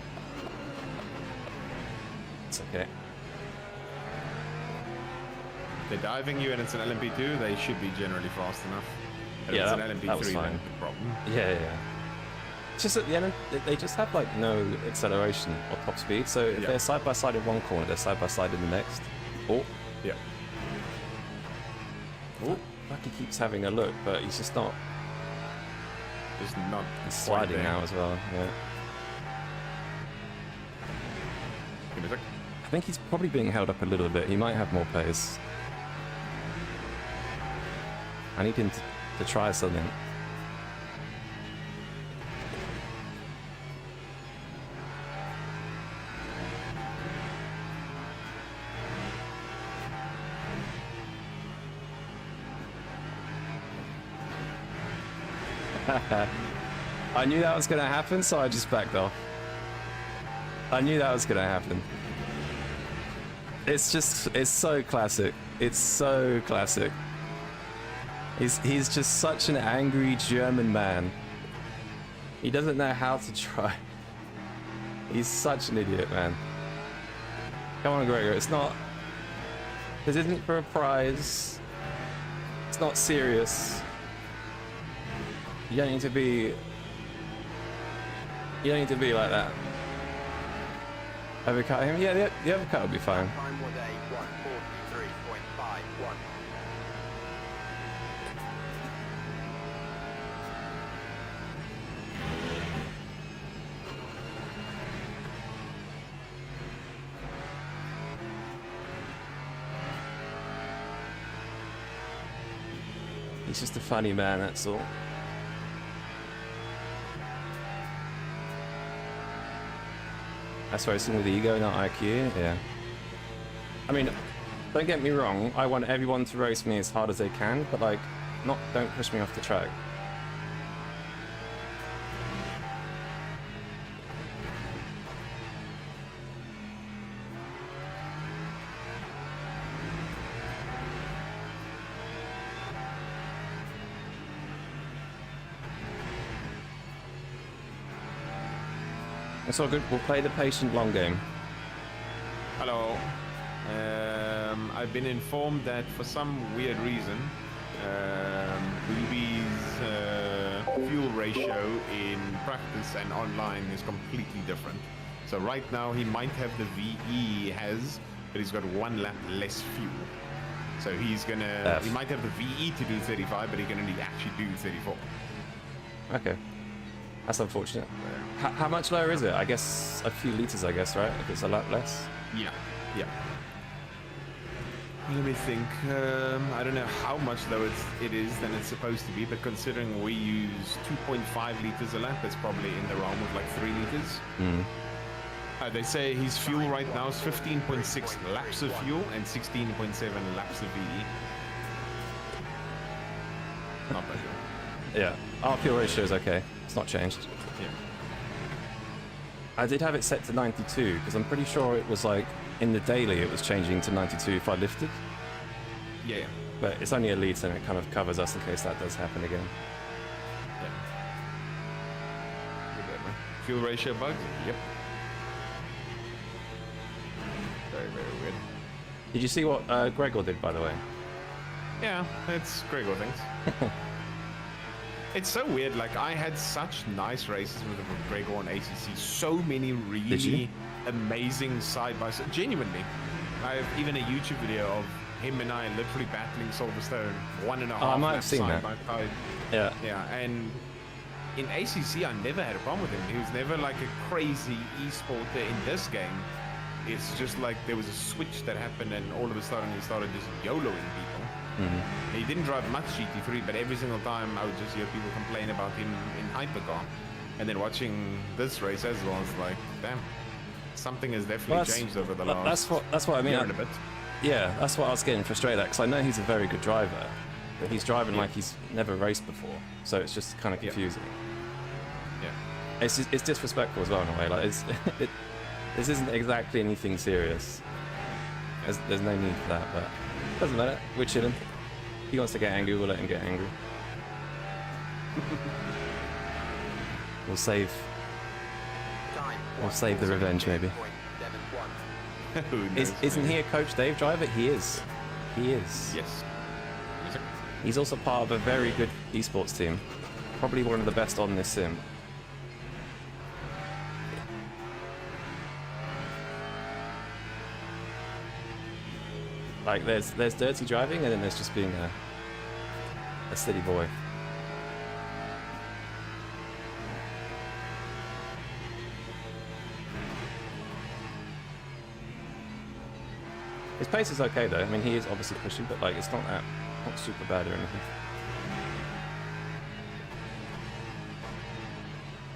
G: It's okay.
A: If they're diving you and it's an LMP2, they should be generally fast enough. And
G: Yeah,
A: if it's an
G: that was
A: LMP3,
G: fine.
A: then the problem.
G: Yeah. It's just at the end, they just have like no acceleration or top speed. So if
A: Yeah.
G: they're side by side in one corner, they're side by side in the next. Oh,
A: Yeah.
G: oh, like he keeps having a look, but he's just not.
A: Just not
G: He's
A: quite
G: sliding
A: there.
G: now as well. Yeah.
A: Give me a sec.
G: I think he's probably being held up a little bit. He might have more pace. I need him to try something. I knew that was going to happen, so I just backed off. I knew that was going to happen. It's so classic. It's so classic. He's just such an angry German man. He doesn't know how to try. He's such an idiot, man. Come on, Gregor. It's not. This isn't for a prize. It's not serious. You don't need to be. You don't need to be like that. Overcut him? Yeah, the overcut will be fine.
E: Time was a 143.51.
G: He's just a funny man, that's all. That's racing with ego, not IQ, yeah. I mean, don't get me wrong, I want everyone to race me as hard as they can, but like, don't push me off the track. It's all good. We'll play the patient long game.
A: Hello. I've been informed that for some weird reason, Booby's fuel ratio in practice and online is completely different. So right now he might have the VE he has, but he's got 1 lap less fuel. So he might have the VE to do 35, but he's gonna need to actually do 34.
G: Okay. That's unfortunate. How much lower is it? I guess a few liters, I guess, right? If it's a lot less.
A: Yeah. Let me think. I don't know how much lower it is than it's supposed to be, but considering we use 2.5 liters a lap, it's probably in the realm of like 3 liters. They say his fuel right now is 15.6 laps of fuel and 16.7 laps of VE. Not bad.
G: Yeah. Our fuel ratio is okay. It's not changed.
A: Yeah.
G: I did have it set to 92 because I'm pretty sure it was like in the daily it was changing to 92 if I lifted.
A: Yeah.
G: But it's only a litre and it kind of covers us in case that does happen again.
A: Fuel ratio bugs? Yep. Very, very weird.
G: Did you see what Gregor did, by the way?
A: Yeah, it's Gregor things. It's so weird, like I had such nice races with Gregor on ACC, so many really amazing side-by-side, genuinely. I have even a YouTube video of him and I literally battling Silverstone 1.5
G: I might have
A: laps
G: seen
A: side
G: that.
A: by side.
G: Yeah.
A: Yeah, and in ACC I never had a problem with him. He was never like a crazy e-sporter in this game. It's just like there was a switch that happened and all of a sudden he started just YOLOing people. He didn't drive much GT3, but every single time I would just hear people complain about him in hypercar. And then watching this race as well, it's like, damn, something has definitely changed over the last
G: that's what I mean.
A: year and a bit.
G: Yeah, that's what I was getting frustrated at because I know he's a very good driver, but he's driving like he's never raced before, so it's just kind of confusing.
A: Yeah.
G: It's disrespectful as well in a way. Like this isn't exactly anything serious. There's no need for that, but doesn't matter. We're chilling. He wants to get angry, we'll let him get angry. We'll save the revenge, maybe.
A: Who knows,
G: Isn't
A: maybe.
G: he a Coach Dave driver? He is. He is.
A: Yes.
G: He's also part of a very good esports team. Probably one of the best on this sim. Like there's dirty driving, and then there's just being a steady boy. His pace is okay though. I mean, he is obviously pushing, but like it's not super bad or anything.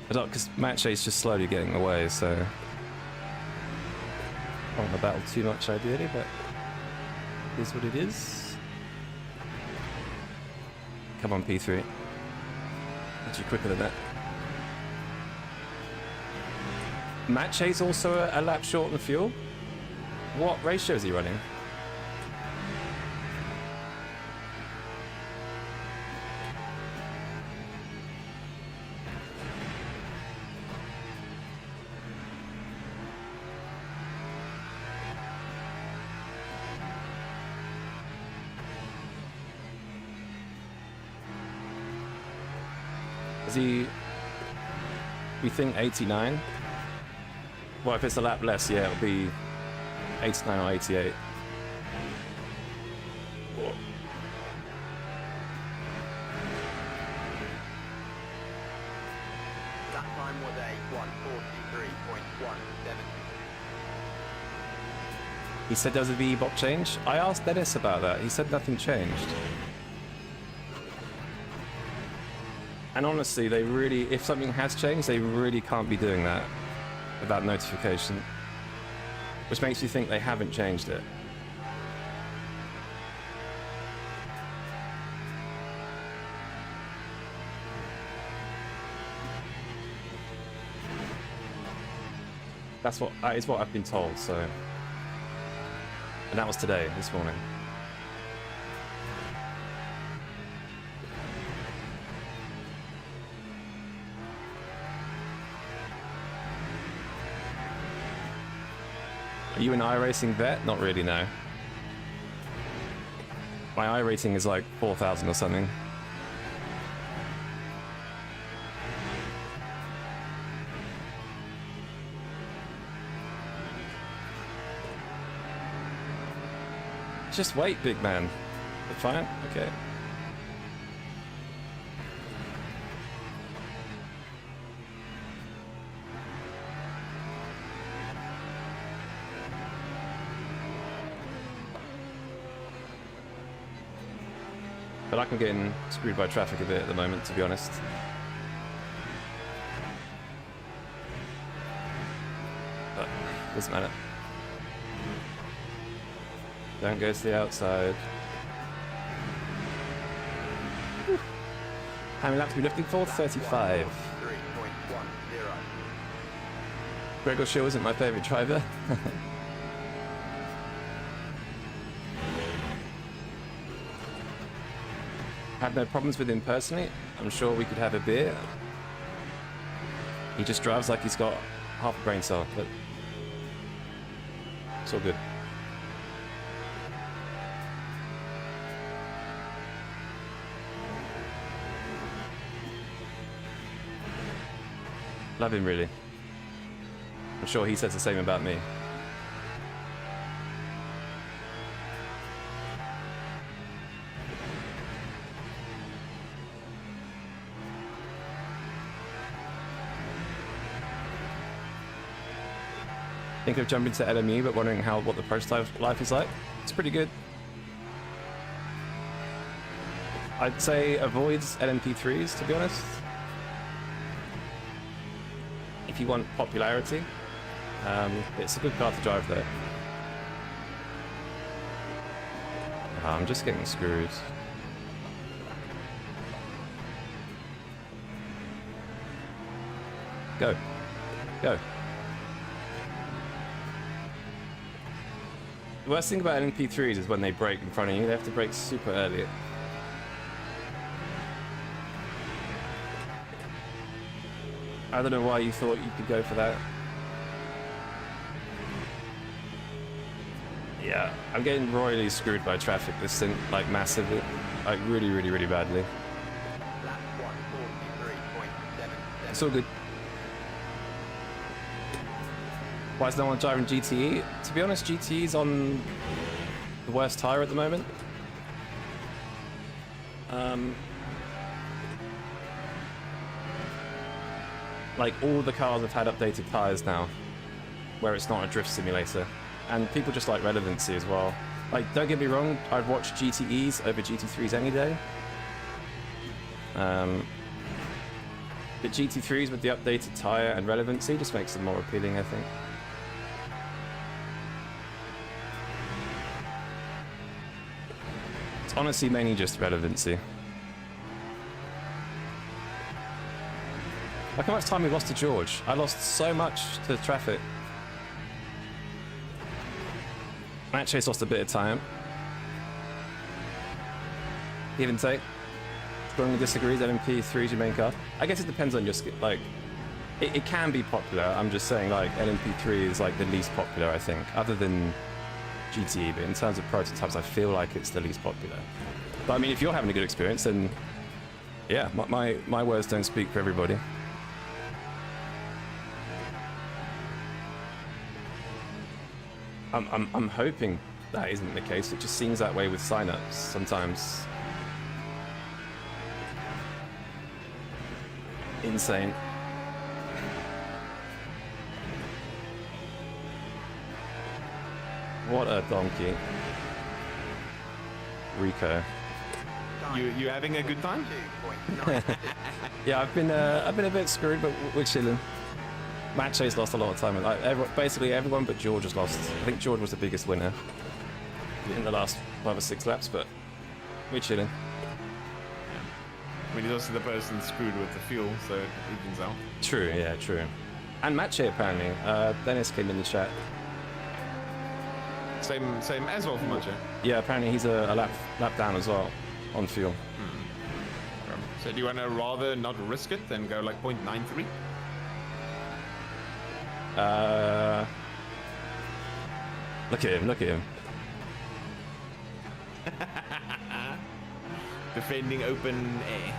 G: But because Match is just slowly getting away, so I don't want to battle too much ideally, but it is what it is. Come on, P3. Actually quicker than that. Match is also a lap short on fuel. What ratio is he running? Is he... We think 89? Well, if it's a lap less, yeah, it'll be 89 or 88.
E: That time was a 1:43.17.
G: He said there was a VE-bot change. I asked Dennis about that. He said nothing changed. And honestly, they really, if something has changed, they really can't be doing that without notification. Which makes you think they haven't changed it. That is what I've been told, so. And that was today, this morning. Are you an iRacing vet? Not really, no. My iRating is like 4,000 or something. Just wait, big man. Fine? Okay. But I'm getting screwed by traffic a bit at the moment, to be honest. But doesn't matter. Don't go to the outside. Whew. How many laps are we lifting for? 35.
E: 3.10.
G: Gregor Shaw isn't my favourite driver. Had no problems with him personally. I'm sure we could have a beer. He just drives like he's got half a brain cell, but it's all good. Love him, really. I'm sure he says the same about me. Think of jumping to LMU, but wondering what the pro life is like. It's pretty good. I'd say avoids LMP3s, to be honest. If you want popularity, it's a good car to drive though. I'm just getting screwed. Go. Go. The worst thing about LMP3s is when they brake in front of you, they have to brake super early. I don't know why you thought you could go for that. Yeah, I'm getting royally screwed by traffic this thing, like massively. Like really, really, really badly.
E: Lap 143.77.
G: It's all good. Why is no one driving GTE? To be honest, GTE's on the worst tyre at the moment. Like all the cars have had updated tyres now, where it's not a drift simulator. And people just like relevancy as well. Like, don't get me wrong, I'd watch GTEs over GT3s any day. But GT3s with the updated tyre and relevancy just makes them more appealing, I think. It's honestly mainly just relevancy. Look how much time we lost to George. I lost so much to traffic. Matt Chase lost a bit of time. Give and take. Strongly disagrees. LMP3 is your main car. I guess it depends on your skill. Like, it can be popular. I'm just saying, like, LMP3 is like the least popular, I think, other than GTE. But in terms of prototypes, I feel like it's the least popular. But I mean, if you're having a good experience, then yeah, my words don't speak for everybody. I'm hoping that isn't the case. It just seems that way with signups sometimes. Insane. What a donkey. Rico.
A: You having a good time?
E: 2.96.
G: Yeah, I've been a bit screwed, but we're chilling. Matt Chase lost a lot of time. Like, basically everyone but George has lost. I think George was the biggest winner in the last 5 or 6 laps, but we're chilling.
A: I mean, he's also the person screwed with the fuel, so it evens out.
G: True, yeah, true. And Matt Chase apparently. Dennis came in the chat.
A: Same as well for Macho.
G: Yeah, apparently he's a lap down as well on fuel.
A: So do you want to rather not risk it than go like 0.93?
G: Look at him, look at him.
A: Defending open air.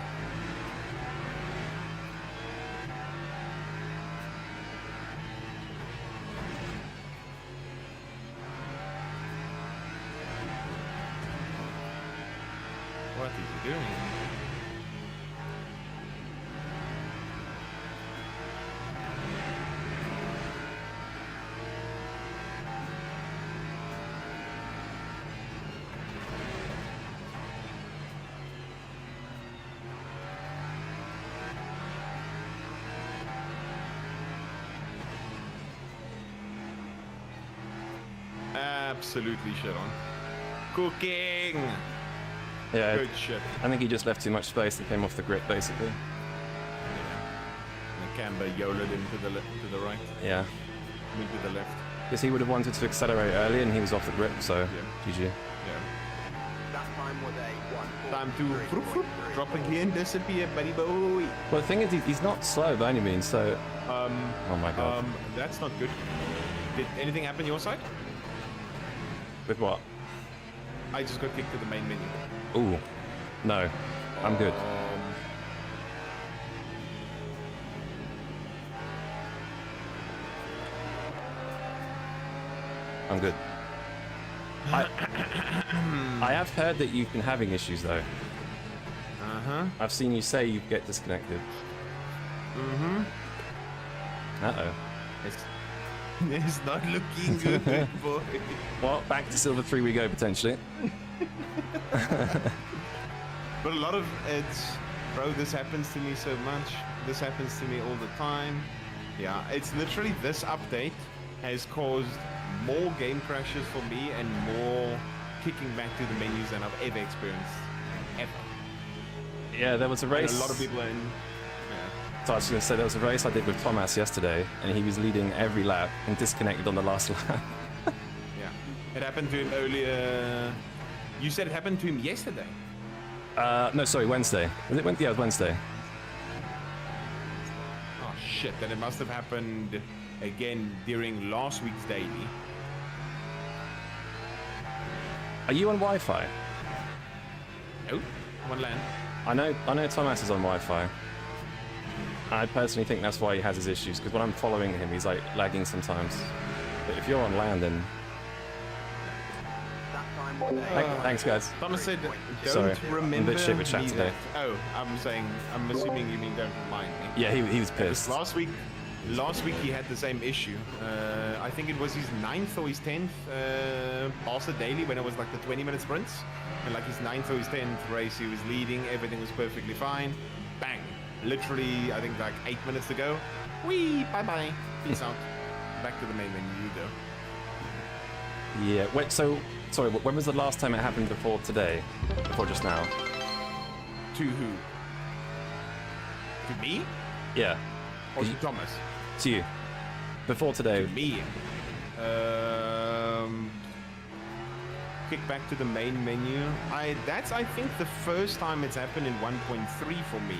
A: What is he doing? Absolutely shit on. Cooking!
G: Yeah,
A: Good shit.
G: I think he just left too much space and came off the grip, basically.
A: And the camber yolered him to the right.
G: Yeah,
A: Me to the left.
G: because he would have wanted to accelerate early and he was off the grip, so
A: Yeah.
G: GG.
A: Yeah.
E: That time was a
A: Time to vroom, vroom, drop again, disappear, buddy boy.
G: Well, the thing is, he's not slow by any means, so... oh my god.
A: That's not good. Did anything happen your side?
G: With what?
A: I just got kicked to the main menu.
G: Ooh. No. I'm good. I'm good. I have heard that you've been having issues, though.
A: Uh-huh.
G: I've seen you say you get disconnected.
A: Mm-hmm.
G: Uh-oh.
A: It's not looking good, boy.
G: Well, back to Silver 3 we go, potentially.
A: But a lot of it's... Bro, this happens to me so much. This happens to me all the time. Yeah, it's literally this update has caused more game crashes for me and more kicking back to the menus than I've ever experienced. Ever.
G: Yeah, there was a
A: And
G: race...
A: a lot of people are in... Yeah.
G: I was going to say there was a race I did with Thomas yesterday, and he was leading every lap and disconnected on the last lap.
A: Yeah. It happened to him earlier. You said it happened to him yesterday.
G: No, sorry, Wednesday. Was it Wednesday? Yeah, it was Wednesday.
A: Oh shit! Then it must have happened again during last week's daily.
G: Are you on Wi-Fi?
A: Nope. I'm on land.
G: I know Thomas is on Wi-Fi. I personally think that's why he has his issues, because when I'm following him, he's like lagging sometimes. But if you're on land, then...
E: That time will they
G: Thanks, guys.
A: Thomas said, don't
G: Sorry, I'm a
A: remember
G: bit shit with chat
A: me
G: today.
A: that- Oh, I'm assuming you mean don't remind me.
G: Yeah, he was pissed.
A: Last week he had the same issue. I think it was his 9th or his 10th Barca daily when it was like the 20-minute sprints. And like his 9th or his 10th race, he was leading, everything was perfectly fine. Bang! Literally, I think like 8 minutes to go. Whee! Bye-bye. Peace out. Back to the main menu you go.
G: Yeah, wait, so... Sorry, when was the last time it happened before today? Before just now?
A: To who? To me?
G: Yeah,
A: Or to Thomas?
G: to you. Before today.
A: Me. Kick back to the main menu. That's I think the first time it's happened in 1.3 for me.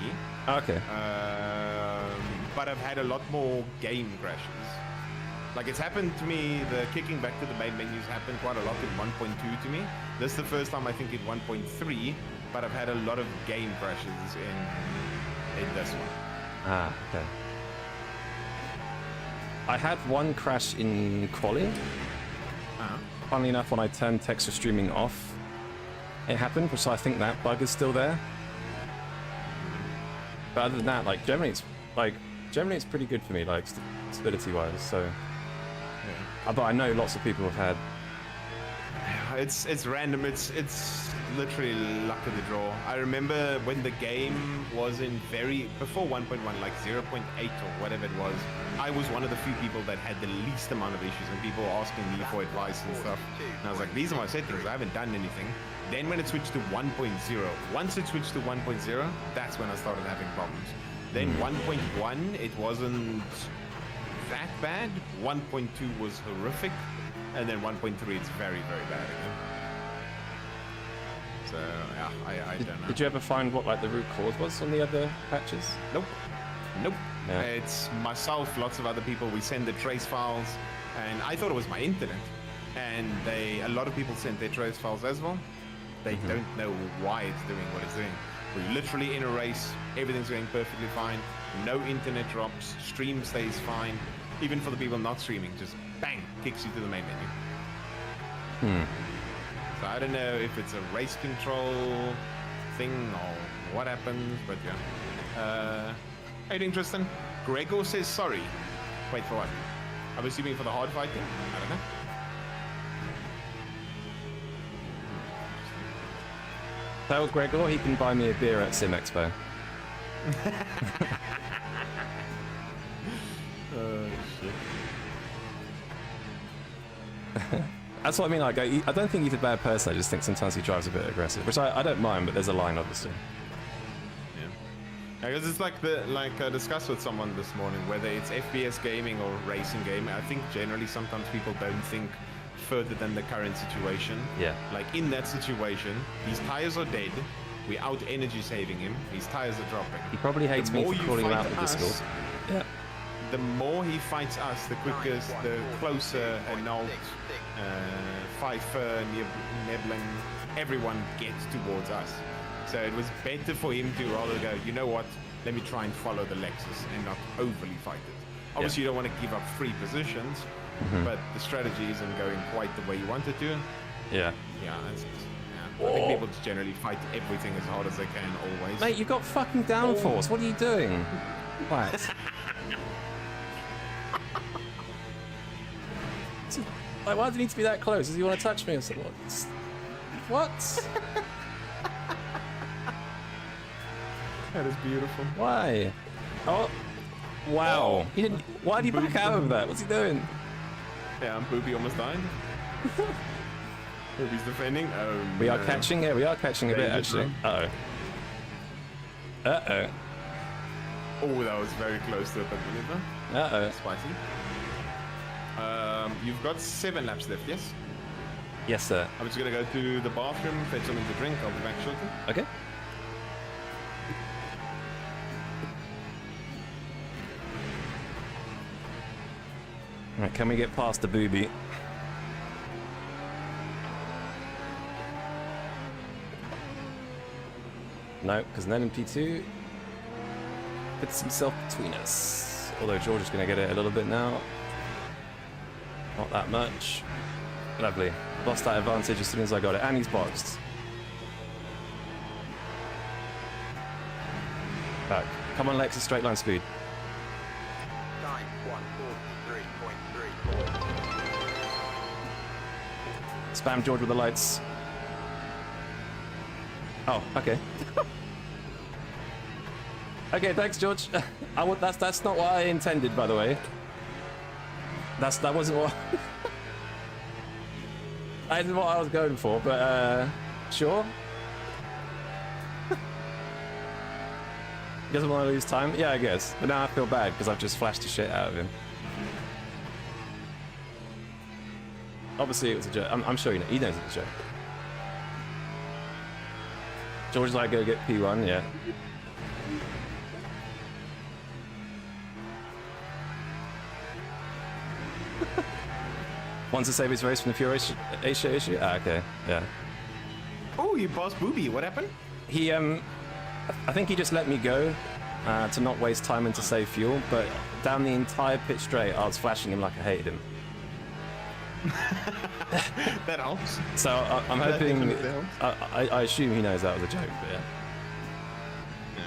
G: Okay.
A: But I've had a lot more game crashes. Like it's happened to me, the kicking back to the main menus happened quite a lot in 1.2 to me. This is the first time I think in 1.3, but I've had a lot of game crashes in this one.
G: Ah, okay. I had one crash in quali. Funnily enough, when I turned texture streaming off, it happened, so I think that bug is still there. But other than that, like generally it's pretty good for me, like stability-wise. So, but I know lots of people have had.
A: It's random. It's literally luck of the draw. I remember when the game was in before 1.1, like 0.8 or whatever it was. I was one of the few people that had the least amount of issues, and people were asking me for advice and stuff. And I was like, these are my settings. I haven't done anything. Then when it switched to 1.0, once it switched to 1.0, that's when I started having problems. Then 1.1, it wasn't that bad. 1.2 was horrific. And then 1.3, it's very, very bad again. So, yeah, I don't know.
G: Did you ever find what like the root cause was on the other patches?
A: Nope. Nope.
G: Yeah.
A: It's myself, lots of other people. We send the trace files, and I thought it was my internet. And a lot of people sent their trace files as well. They don't know why it's doing what it's doing. We're literally in a race. Everything's going perfectly fine. No internet drops. Stream stays fine. Even for the people not streaming, just bang, kicks you to the main menu. So I don't know if it's a race control thing or what happens, but yeah. How you doing, Tristan? Gregor says sorry. Wait, for what? I'm assuming for the hard fighting? I don't know.
G: Tell Gregor he can buy me a beer at Sim Expo.
A: Shit.
G: That's what I mean. Like, I don't think he's a bad person. I just think sometimes he drives a bit aggressive, which I don't mind. But there's a line, obviously.
A: Yeah, because it's like I discussed with someone this morning whether it's FPS gaming or racing gaming. I think generally sometimes people don't think further than the current situation.
G: Yeah.
A: Like in that situation, his tires are dead. We're out energy saving him. His tires are dropping.
G: He probably hates
A: The
G: me
A: more
G: for
A: you
G: calling him
A: fight
G: out the
A: us,
G: Discord. Yeah.
A: The more he fights us, the closer Arnold, Pfeiffer, Nebling, everyone gets towards us. So it was better for him to rather go, you know what, let me try and follow the Lexus and not overly fight it. Obviously, you don't want to give up free positions, but the strategy isn't going quite the way you want it to.
G: Yeah.
A: Yeah, I think people just generally fight everything as hard as they can always.
G: Mate, you got fucking downforce. What are you doing? What? Like, why does he need to be that close? Does he want to touch me or something? What?
A: That is beautiful.
G: Why? Oh, wow. He didn't. Why did he back out of that? What's he doing?
A: Yeah, and Booby almost died. Booby's defending. Oh,
G: We are
A: no.
G: catching. Yeah, we are catching a bit
A: Dangerous,
G: actually. Uh oh. Uh oh.
A: Oh, that was very close to a pit maneuver.
G: Uh-oh.
A: Spicy. You've got 7 laps left, yes?
G: Yes, sir.
A: I'm just gonna go to the bathroom, fetch something to drink. I'll be back shortly.
G: Okay. Right, can we get past the booby? No, because an LMP2 puts himself between us. Although George is going to get it a little bit now. Not that much. Lovely. Lost that advantage as soon as I got it. And he's boxed. Back. Come on, Lex, a straight line speed.
E: Time 1:43.34.
G: Spam George with the lights. Oh, okay. Okay, thanks, George. That's not what I intended, by the way. That wasn't what. That isn't what I was going for, but sure. He doesn't want to lose time. Yeah, I guess. But now I feel bad because I've just flashed the shit out of him. Obviously, it was a joke. I'm sure he knows it's a joke. George is like, go get P1, yeah. Wants to save his race from the pure Asia issue? Ah, okay, yeah.
A: Oh, you passed Booby. What happened?
G: He, I think he just let me go to not waste time and to save fuel, but down the entire pit straight, I was flashing him like I hated him.
A: That helps.
G: So I'm hoping,
A: definitely helps.
G: I assume he knows that was a joke, but yeah.
A: Yeah.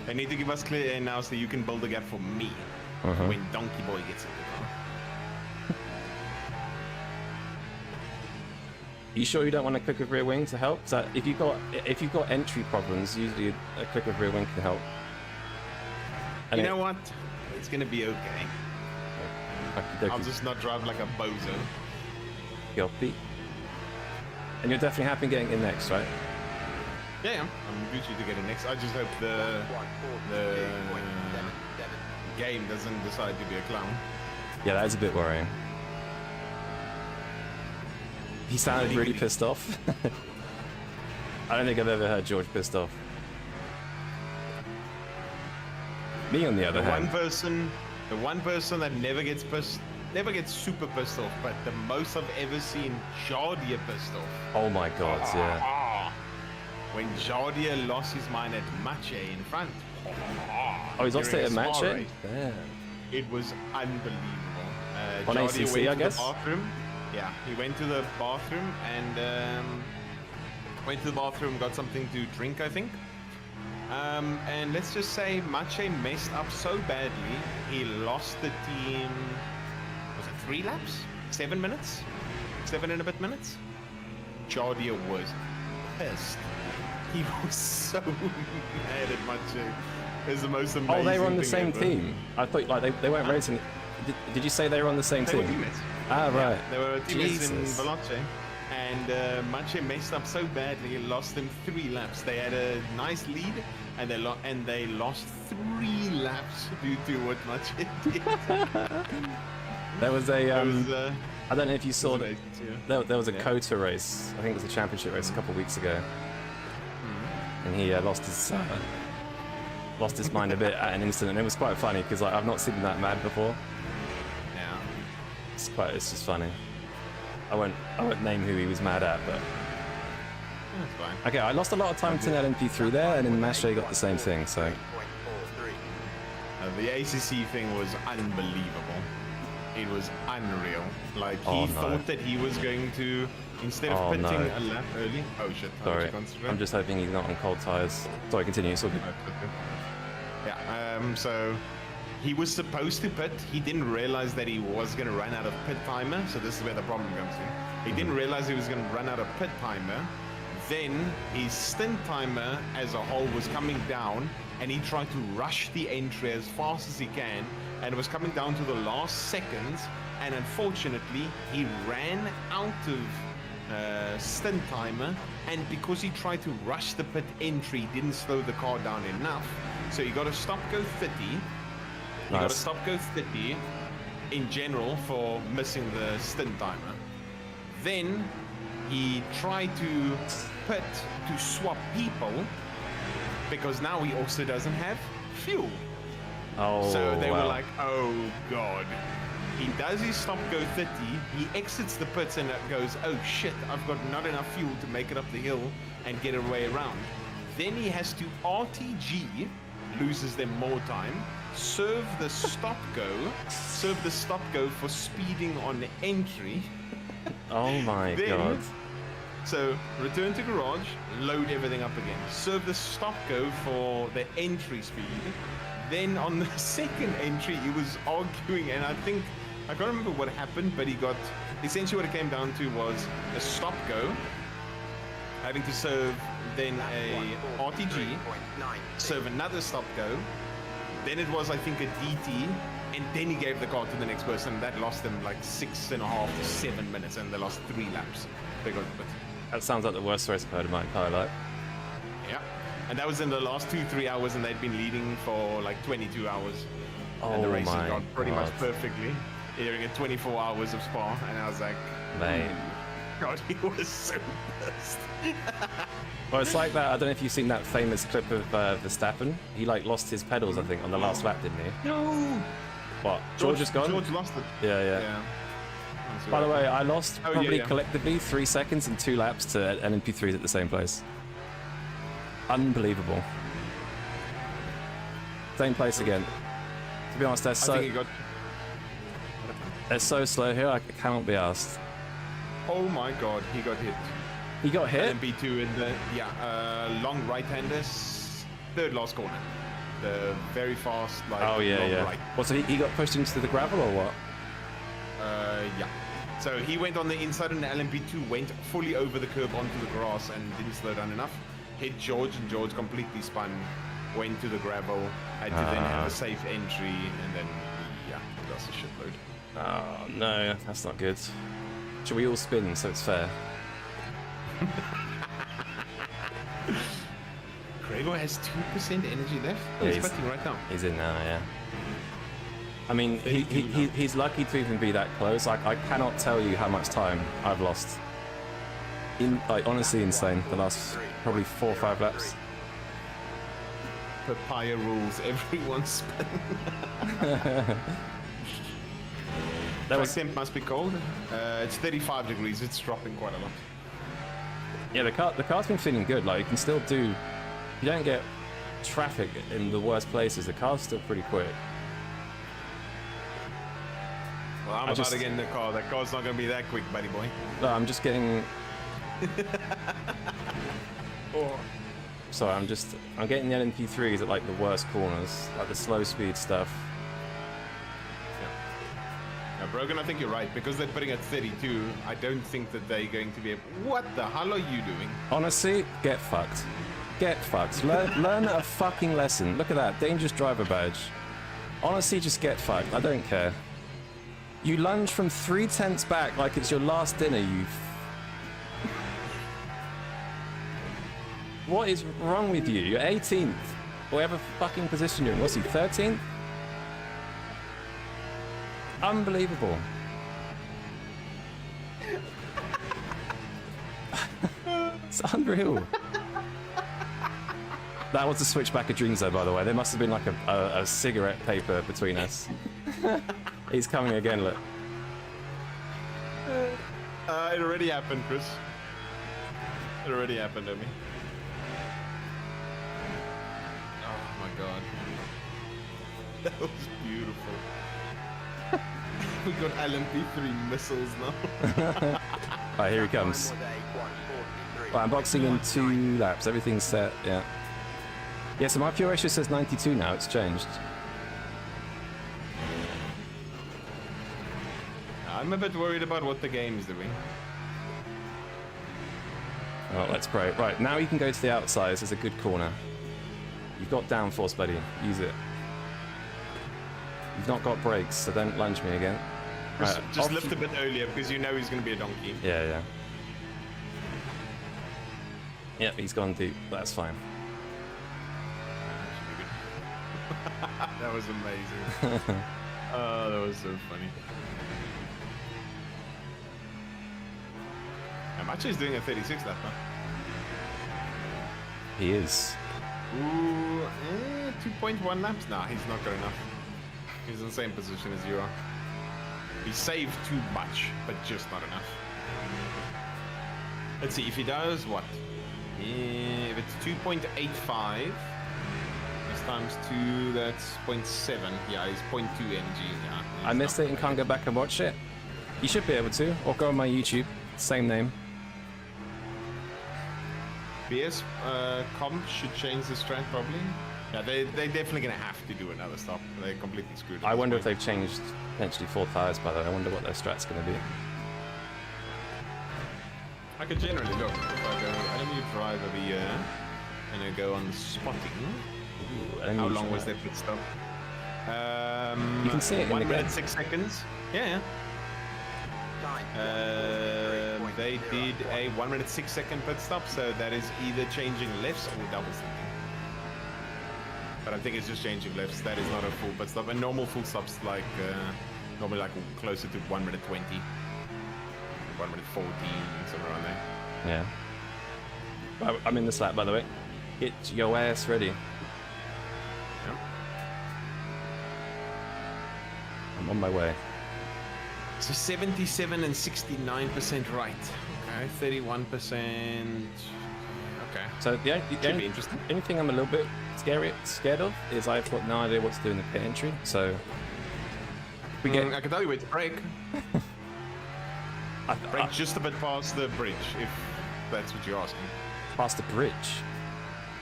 A: They need to give us clear air now so you can build a gap for me when Donkey Boy gets in the car.
G: You sure you don't want a click of rear wing to help? So if you've got entry problems, usually a click of rear wing can help. And
A: You know what? It's gonna be okay. I'll
G: Okey-dokey.
A: just not drive like a bozo.
G: Guilty. And you're definitely happy getting in next, right?
A: Yeah, I'm Gucci to get it next. I just hope the
E: 1:48.77.
A: game doesn't decide to be a clown.
G: Yeah, that is a bit worrying. He sounded really pissed off. I don't think I've ever heard George pissed off. Me, on the other hand.
A: The one person that never gets super pissed off, but the most I've ever seen Jardia pissed off.
G: Oh my god, yeah.
A: When Jardia lost his mind at Mache in front.
G: Oh, he's lost it
A: during
G: at
A: a spa
G: Mache?
A: race.
G: Damn.
A: It was unbelievable.
G: On
A: Jardia
G: ACC,
A: went
G: I
A: to
G: guess?
A: The bathroom. Yeah, he went to the bathroom and got something to drink, I think. And let's just say Mache messed up so badly, he lost the team, was it 3 laps? 7 minutes? 7 and a bit minutes? Jardia was pissed. He was so mad at Mache. It was the most amazing
G: Oh, they were on the
A: thing
G: same
A: ever.
G: team. I thought like they weren't racing. Did you say they were on the same
A: They were
G: team?
A: teammates.
G: Ah, right.
A: They were teammates in
G: Jesus.
A: Veloce. And Mache messed up so badly, he lost them 3 laps. They had a nice lead, and they lost 3 laps due to what Mache did.
G: There was a
A: It was,
G: I don't know if you saw that.
A: amazing too.
G: There was a
A: Yeah.
G: Kota race. I think it was a championship race a couple of weeks ago, and he lost his mind a bit at an instant, and it was quite funny because like I've not seen him that mad before.
A: Yeah.
G: It's just funny. I won't name who he was mad at, but
A: That's fine.
G: okay. I lost a lot of time to an LMP3 there, and then Mache got the same thing. So
E: 3.43.
A: The ACC thing was unbelievable. It was unreal. Like, he
G: Oh, no.
A: thought that he was going to, instead of
G: Oh,
A: pitting
G: no.
A: a lap early. Oh shit, how
G: sorry.
A: did you concentrate?
G: I'm just hoping he's not on cold tires. Sorry, continue. It's all good.
A: Yeah, so he was supposed to pit. He didn't realize that he was going to run out of pit timer. So this is where the problem comes in. He didn't realize he was going to run out of pit timer. Then his stint timer as a whole was coming down, and he tried to rush the entry as fast as he can, and it was coming down to the last seconds. And unfortunately, he ran out of stint timer, and because he tried to rush the pit entry, didn't slow the car down enough. So you got to stop go 30. You got to
G: Nice.
A: stop go 30 in general for missing the stint timer. Then he tried to pit to swap people because now he also doesn't have fuel.
G: Oh,
A: So they were
G: wow.
A: like, oh god. He does his stop go 30, he exits the pits and goes, oh shit, I've got not enough fuel to make it up the hill and get a way around. Then he has to RTG, loses them more time, serve the stop go for speeding on the entry.
G: Oh my
A: Then-
G: god.
A: So return to garage, load everything up again. Serve the stop go for the entry speed. Then on the second entry, he was arguing, and I can't remember what happened, but he got, essentially what it came down to was a stop go, having to serve then a RTG, serve another stop go, then it was, I think, a DT, and then he gave the car to the next person. That lost them like 6.5 to 7 minutes, and they lost 3 laps. They got the pit.
G: That sounds like the worst race I've heard in my entire life.
A: Yeah. And that was in the last 2-3 hours, and they'd been leading for like 22 hours. And the
G: Oh
A: race had
G: my
A: gone pretty much
G: God.
A: perfectly during a 24 hours of Spa. And I was like,
G: Mate.
A: God, he was so pissed.
G: Well, it's like that. I don't know if you've seen that famous clip of Verstappen. He like lost his pedals, I think, on the last lap, didn't he?
A: No.
G: What? George is gone.
A: George lost it.
G: Yeah.
A: That's
G: By the
A: right.
G: way, I lost
A: Oh, yeah,
G: probably
A: yeah.
G: collectively 3 seconds in 2 laps to LMP3s at the same place. Unbelievable. Same place again. To be honest,
A: I think he got.
G: they're so slow here. I cannot be asked.
A: Oh my God, he got hit.
G: He got hit.
A: LMP2 in the long right-handers, third last corner. The very fast, like
G: Oh yeah,
A: long
G: yeah.
A: right.
G: Well, so he got pushed into the gravel or what?
A: Yeah. So he went on the inside and the LMP2 went fully over the curb onto the grass and didn't slow down enough. Hit George and George completely spun, went to the gravel, had to then have a safe entry, and then, yeah, lost a shitload.
G: Oh no, that's not good. Should we all spin so it's fair?
A: Gregor has 2% energy left. Oh,
G: Yeah,
A: he's
G: he's-
A: fighting right now.
G: He's in now, yeah. I mean,
A: 32 now.
G: he's lucky to even be that close. I cannot tell you how much time I've lost. Like, honestly insane. The last probably 4 or 5 laps.
A: Papaya rules, everyone spin.
G: That was
A: Temp must be cold. It's 35 degrees, it's dropping quite a lot.
G: yeah. The car's been feeling good. Like you can still do. You don't get traffic in the worst places. The car's still pretty quick.
A: Well, I'm
G: I
A: about
G: just-
A: to get in the car. That car's not going to be that quick, buddy boy.
G: No, I'm just getting. Sorry, I'm getting the LMP3s at like the worst corners, like the slow speed stuff.
A: Now, Brogan, I think you're right. Because they're putting at 32, I don't think that they're going to be... What the hell are you doing?
G: Honestly, get fucked. Get fucked. Learn a fucking lesson. Look at that, dangerous driver badge. Honestly, just get fucked. I don't care. You lunge from 3/10 back like it's your last dinner, you... What is wrong with you? You're 18th. Whatever fucking position you're in. What's he, 13th? Unbelievable. It's unreal. That was the switchback of dreams, though, by the way. There must have been like a cigarette paper between us. He's coming again, look.
A: It already happened, Chris. It already happened to me. Oh my god. That was beautiful. We got LMP3 missiles now.
G: Alright, here he comes. Right, I'm boxing in 2 laps. Everything's set, yeah. Yeah, so my fuel ratio says 92 now. It's changed.
A: I'm a bit worried about what the game's doing.
G: Oh, let's pray. Right, now you can go to the outsides. There's a good corner. You've got downforce, buddy. Use it. You've not got brakes, so don't lunge me again.
A: Just,
G: Right,
A: just
G: off
A: lift
G: you-
A: a bit earlier because you know he's going to be a donkey.
G: Yeah, yeah. Yep, he's gone deep. That's fine.
A: That was amazing. Oh, that was so funny. I'm actually doing a 36 lap, huh?
G: He is.
A: Ooh, 2.1 laps? Nah, he's not good enough. He's in the same position as you are. He saved too much, but just not enough. Let's see, if he does what? If it's 2.85, this times 2, that's 0.7. Yeah, he's 0.2 energy. Yeah,
G: I missed it and can't go back and watch it. You should be able to, or go on my YouTube, same name.
A: BS comp should change the strat probably. Yeah, they're definitely gonna have to do another stop. They're completely screwed.
G: I wonder if they've changed potentially 4 tires, by the way. I wonder what their strat's going to be.
A: I could generally look. If I go enemy driver of the year, and I go on the spotting.
G: Ooh,
A: How long was their pit stop?
G: You can see it in
A: 1
G: the
A: minute
G: game.
A: 6 seconds. Yeah.
E: Time.
A: They did a 1 minute 6 second pit stop, so that is either changing lefts or double something. But I think it's just changing lefts. That is not a full pit stop. A normal full stop's like normally like closer to 1 minute 20, 1 minute 14, somewhere around there.
G: Yeah. I'm in the slap, by the way. Get your ass ready.
A: Yeah.
G: I'm on my way.
A: So 77 and 69% right. Okay, 31%. Okay.
G: So the
A: Should be interesting.
G: only thing I'm a little bit scared of is I've got no idea what to do in the pit entry. So we get.
A: I can tell you where to brake. Brake just a bit past the bridge, if that's what you're asking.
G: Past the bridge.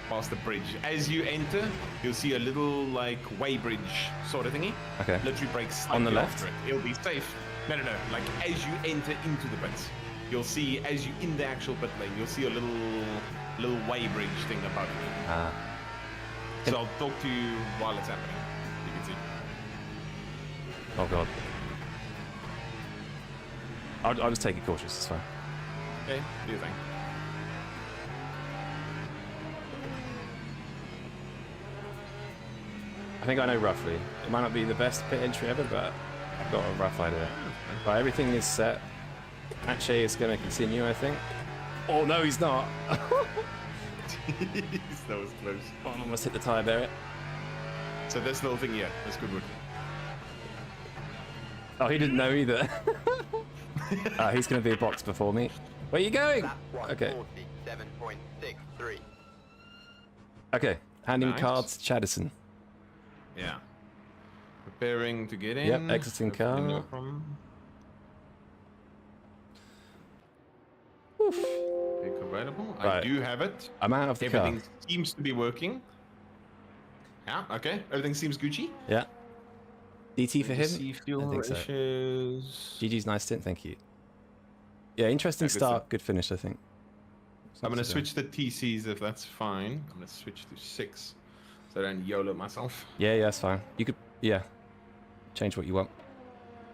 A: Past the bridge. As you enter, you'll see a little like way bridge sort of thingy.
G: Okay.
A: Literally brake slightly
G: On the left?
A: after it. It'll be safe. No. Like as you enter into the pits, you'll see as you in the actual pit lane, you'll see a little way bridge thing above you.
G: Ah.
A: So I'll talk to you while it's happening. You can see.
G: Oh god. I'll just take it cautious. It's fine.
A: Okay, do your thing.
G: I think I know roughly. It might not be the best pit entry ever, but I've got a rough idea. But everything is set. Ache is going to continue, I think. Oh no, he's not.
A: That was close.
G: Oh, I almost hit the tyre barrier.
A: So this little thing, yeah, that's good work.
G: Oh, he didn't know either. He's going to be a box before me. Where are you going? Okay.
E: 147.63.
G: Okay. Handing
A: Nice.
G: cards to Chaddison.
A: Yeah. Preparing to get in.
G: Yep, exiting car.
A: Hopefully no problem. Pick available. I
G: Right.
A: do have it.
G: I'm out of the car.
A: Everything seems to be working. Yeah, okay. Everything seems Gucci.
G: Yeah. DT for him?
A: See fuel
G: I think so.
A: ratios.
G: GG's nice stint, thank you. Yeah, interesting
A: Yeah, good
G: start,
A: stuff.
G: good finish, I think.
A: I'm going to switch the TCs if that's fine. I'm going to switch to 6 so I don't YOLO myself.
G: Yeah, that's fine. You could, yeah, change what you want.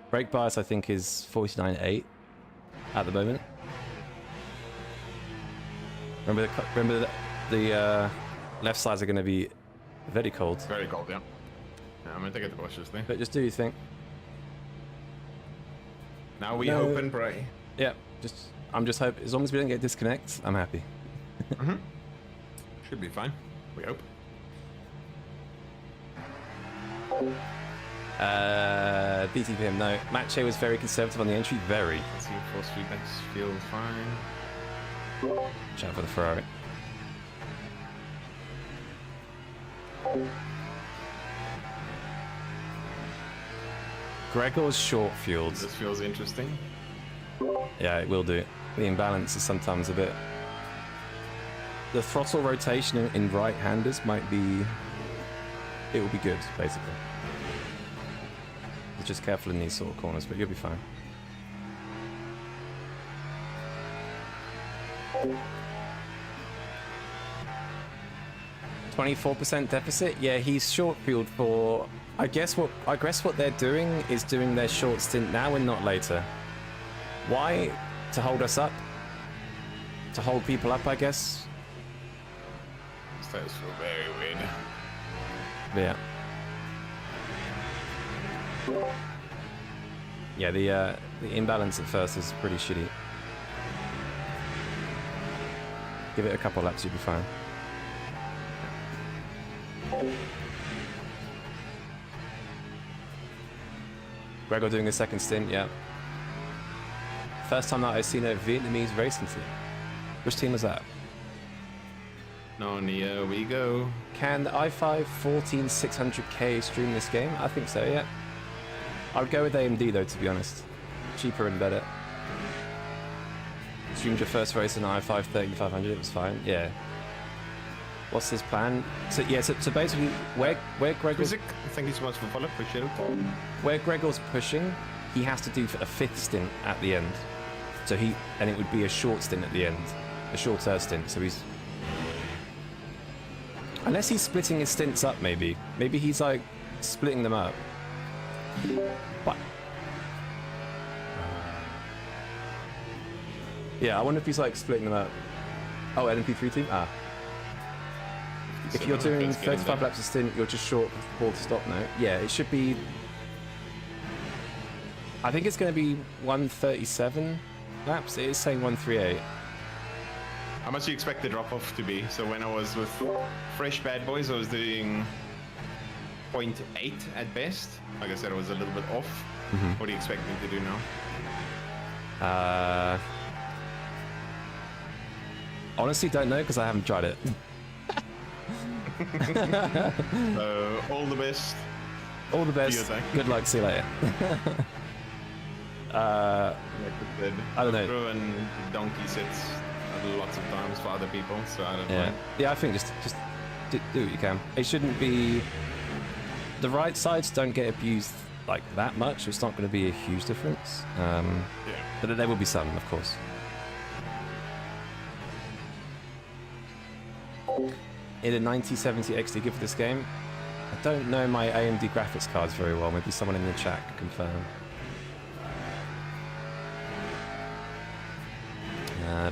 G: Brake bias, I think, is 49.8 at the moment. Remember the left sides are going to be very cold.
A: Very cold, yeah. I'm going to take it cautiously.
G: But just do your thing.
A: Now we
G: No.
A: hope and pray.
G: Yeah, I'm just hoping, as long as we don't get disconnects, I'm happy.
A: Should be fine. We hope.
G: DT for him, no. Matche was very conservative on the entry, very.
A: Let's see if force feedbacks feel fine.
G: Shout out for the Ferrari. Gregor's short fueled.
A: This feels interesting.
G: Yeah, it will do. The imbalance is sometimes a bit. The throttle rotation in right-handers might be. It will be good, basically. Just careful in these sort of corners, but you'll be fine. $24% deficit. Yeah, he's short fueled for. I guess what they're doing is doing their short stint now and not later. Why? To hold us up? To hold people up, I guess.
A: These tires feel very weird.
G: Yeah. Yeah, the imbalance at first is pretty shitty. Give it a couple laps, you'll be fine. Gregor doing a second stint, yeah. First time that I've seen a Vietnamese racing team. Which team was that?
A: No, Neo, we go.
G: Can the i5 14600K stream this game? I think so, yeah. I would go with AMD though, to be honest. Cheaper and better. Streamed your first race on i5 3500, it was fine, yeah. What's his plan? So yeah, so basically where Gregor's...
A: Thank you so much for follow, appreciate it.
G: Where Gregor's pushing, he has to do a 5th stint at the end. So and it would be a short stint at the end. A shorter stint, so he's... Unless he's splitting his stints up, maybe. Maybe he's like splitting them up. But... Yeah, I wonder if he's like splitting them up. Oh, LMP3 team? Ah. If you're doing 35 laps a stint, you're just short before the stop now. Yeah, it should be... I think it's going to be 137 laps. It is saying 138.
A: How much do you expect the drop-off to be? So when I was with Fresh Bad Boys, I was doing 0.8 at best. Like I said, I was a little bit off. What do you expect me to do now?
G: Honestly, don't know because I haven't tried it.
A: All the best.
G: All the best. Good luck. See you later. I don't know.
A: And donkey sits lots of times for other people, so I don't know.
G: Yeah, I think just do what you can. It shouldn't be... The right sides don't get abused like that much. It's not going to be a huge difference. But there will be some, of course. In a 9070 XT gift for this game, I don't know my AMD graphics cards very well. Maybe someone in the chat can confirm.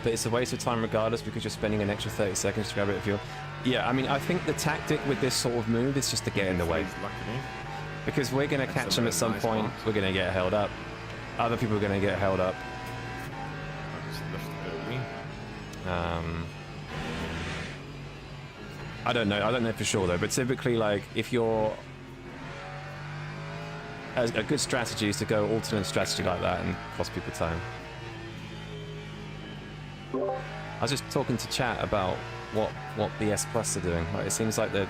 G: But it's a waste of time regardless because you're spending an extra 30 seconds to grab it if you're... Yeah, I mean, I think the tactic with this sort of move is just to get in the way. Because we're going to catch him at some point. We're going to get held up. Other people are going to get held up. I don't know. I don't know for sure though. But typically, like, if you're... A good strategy is to go alternate strategy like that and cost people time. I was just talking to chat about what BS Plus are doing. Like, it seems like they're...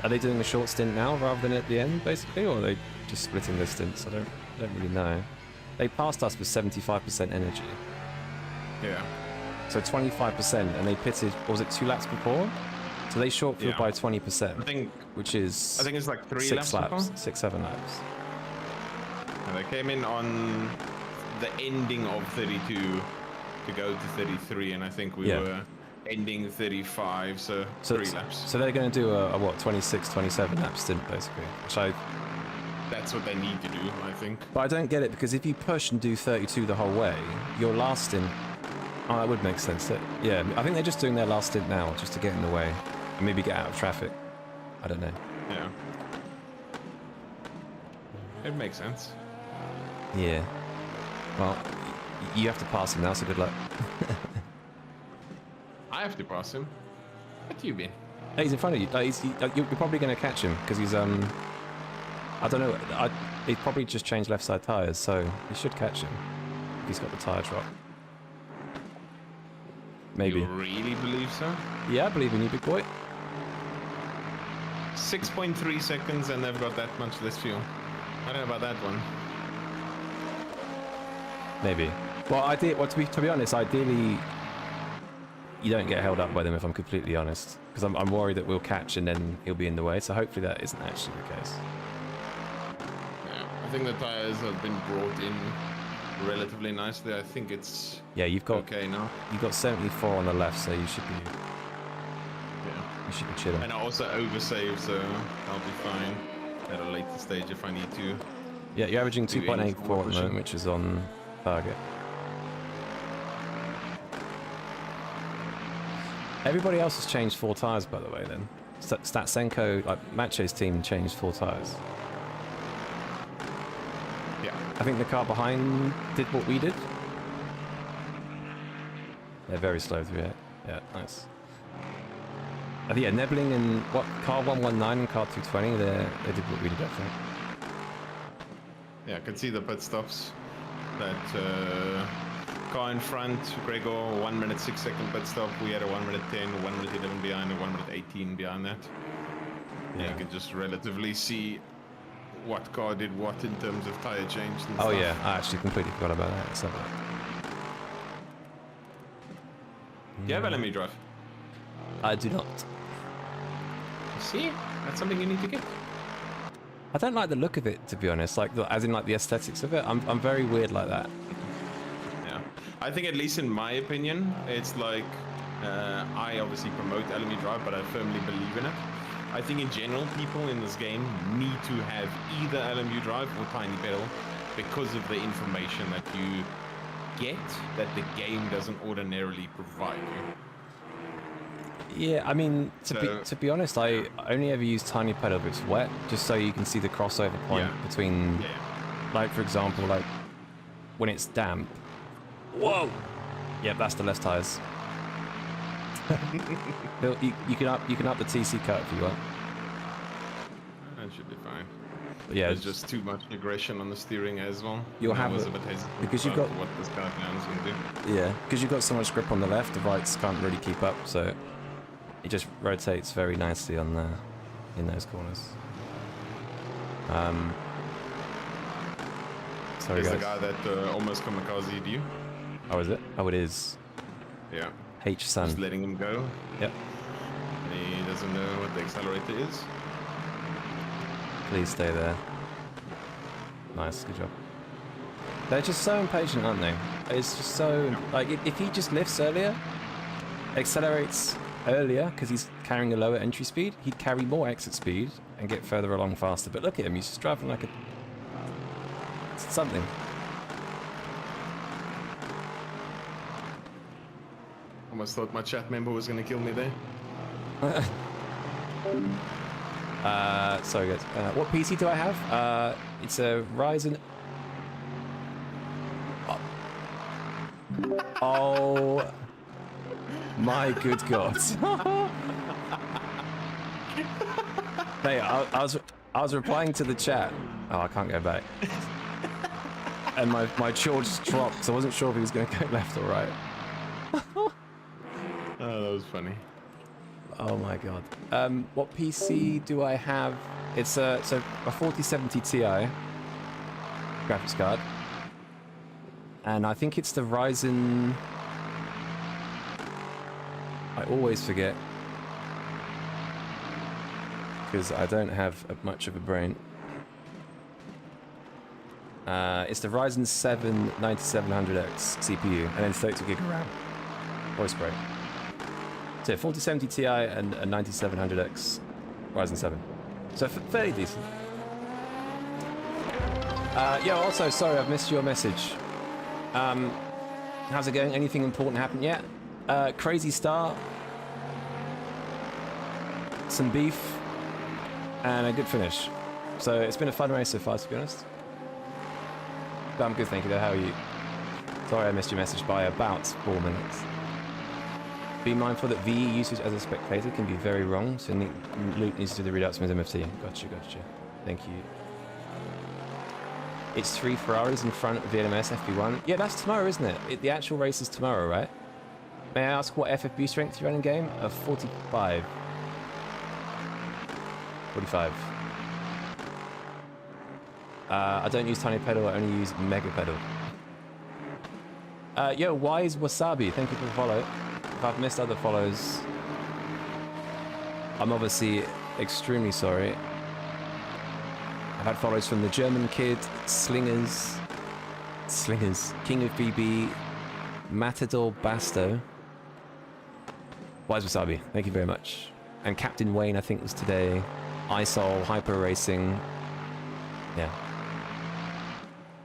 G: Are they doing a short stint now rather than at the end, basically? Or are they just splitting their stints? I don't really know. They passed us with 75% energy.
A: Yeah.
G: So 25%, and they pitted, what was it, 2 laps before? So they short fueled by 20%.
A: I think...
G: Which is...
A: I think it's like 3
G: 6 laps.
A: before?
G: 6, 7 laps.
A: And they came in on the ending of 32 to go to 33, and I think we were ending 35, so 3 laps.
G: So they're going to do a what, 26, 27 lap stint, basically, which
A: That's what they need to do, I think.
G: But I don't get it, because if you push and do 32 the whole way, your last stint... Oh, that would make sense. Yeah, I think they're just doing their last stint now, just to get in the way, and maybe get out of traffic. I don't know.
A: Yeah. It makes sense.
G: Yeah. Well, you have to pass him now, so good luck.
A: I have to pass him. What you been?
G: Hey, he's in front of you. You're probably going to catch him because he's I don't know. He probably just changed left side tires, so you should catch him. If he's got the tire drop. Maybe.
A: You really believe so?
G: Yeah, I believe in you, big boy.
A: 6.3 seconds, and they've got that much less fuel. I don't know about that one.
G: Maybe. Well, to be honest, ideally, you don't get held up by them, if I'm completely honest. Because I'm worried that we'll catch and then he'll be in the way, so hopefully that isn't actually the case.
A: Yeah, I think the tires have been brought in relatively nicely. I think it's
G: you've got
A: okay now.
G: You've got 74 on the left, so you should be chilling.
A: And I also oversave, so I'll be fine at a later stage if I need to.
G: Yeah, you're averaging 2.84 at the moment, which is on target. Everybody else has changed 4 tires, by the way. Then Statsenko, like Macho's team, changed 4 tires.
A: Yeah.
G: I think the car behind did what we did. They're very slow through it. Yeah, nice. I think, yeah, Nebling and what, car 119 and car 220, they did what we did, I think.
A: Yeah, I can see the pit stops. That car in front, Gregor, 1 minute 6 second pit stop. We had a 1 minute 10, 1 minute 11 behind, a 1 minute 18 behind that. Yeah, you can just relatively see what car did what in terms of tire change and
G: Oh
A: stuff.
G: yeah, I actually completely forgot about that. Let's have a look.
A: Do you have LME drive?
G: I do not.
A: See? That's something you need to get.
G: I don't like the look of it, to be honest. Like, as in like the aesthetics of it. I'm very weird like that.
A: Yeah. I think, at least in my opinion, it's like, I obviously promote LME drive, but I firmly believe in it. I think in general, people in this game need to have either LMU drive or tiny pedal because of the information that you get that the game doesn't ordinarily provide you.
G: Yeah, I mean, to be honest, I only ever use tiny pedal if it's wet, just so you can see the crossover point between, like, for example, like when it's damp. Whoa! Yeah, that's the left tires. you can up the TC cut if you want.
A: That should be fine.
G: But yeah,
A: there's just too much aggression on the steering as well.
G: You'll
A: I
G: have
A: was
G: it
A: a bit hesitant
G: because you've
A: about
G: got
A: what this car is going to do.
G: Yeah, because you've got so much grip on the left, the rights can't really keep up, so it just rotates very nicely on the in those corners. Sorry,
A: He's
G: guys.
A: the guy that almost kamikazed you.
G: Oh, is it? Oh, it is.
A: Yeah.
G: H-Sun.
A: Just letting him go.
G: Yep.
A: And he doesn't know what the accelerator is.
G: Please stay there. Nice, good job. They're just so impatient, aren't they? It's just so... Like, if he just lifts earlier, accelerates earlier, because he's carrying a lower entry speed, he'd carry more exit speed and get further along faster. But look at him, he's just driving like a... something.
A: Almost thought my chat member was going to kill me there.
G: Sorry guys. What PC do I have? It's a Ryzen... Oh my good god. Hey, I was replying to the chat. Oh, I can't go back. And my jaw just dropped, so I wasn't sure if he was going to go left or right.
A: Oh, that was funny.
G: Oh my god. What PC do I have? It's a 4070 Ti graphics card. And I think it's the Ryzen... I always forget. Because I don't have much of a brain. It's the Ryzen 7 9700X CPU, and then 32 gig of RAM. Voice break. So 4070 Ti and a 9700X Ryzen 7. So fairly decent. Yeah, also, sorry, I've missed your message. How's it going? Anything important happened yet? Crazy start. Some beef. And a good finish. So it's been a fun race so far, to be honest. But I'm good, thank you, though. How are you? Sorry I missed your message by about 4 minutes. Be mindful that VE usage as a spectator can be very wrong, so Luke needs to do the readouts from his MFT. Gotcha. Thank you. It's 3 Ferraris in front of the ELMS FP1. Yeah, that's tomorrow, isn't it? The actual race is tomorrow, right? May I ask what FFB strength you run in game? 45. 45. I don't use tiny pedal, I only use mega pedal. Yo, Wise Wasabi, thank you for the follow. If I've missed other follows, I'm obviously extremely sorry. I've had follows from the German Kid, Slingers, King of BB, Matador Basto, Wise Wasabi, thank you very much. And Captain Wayne, I think, was today. ISOL, Hyper Racing. Yeah.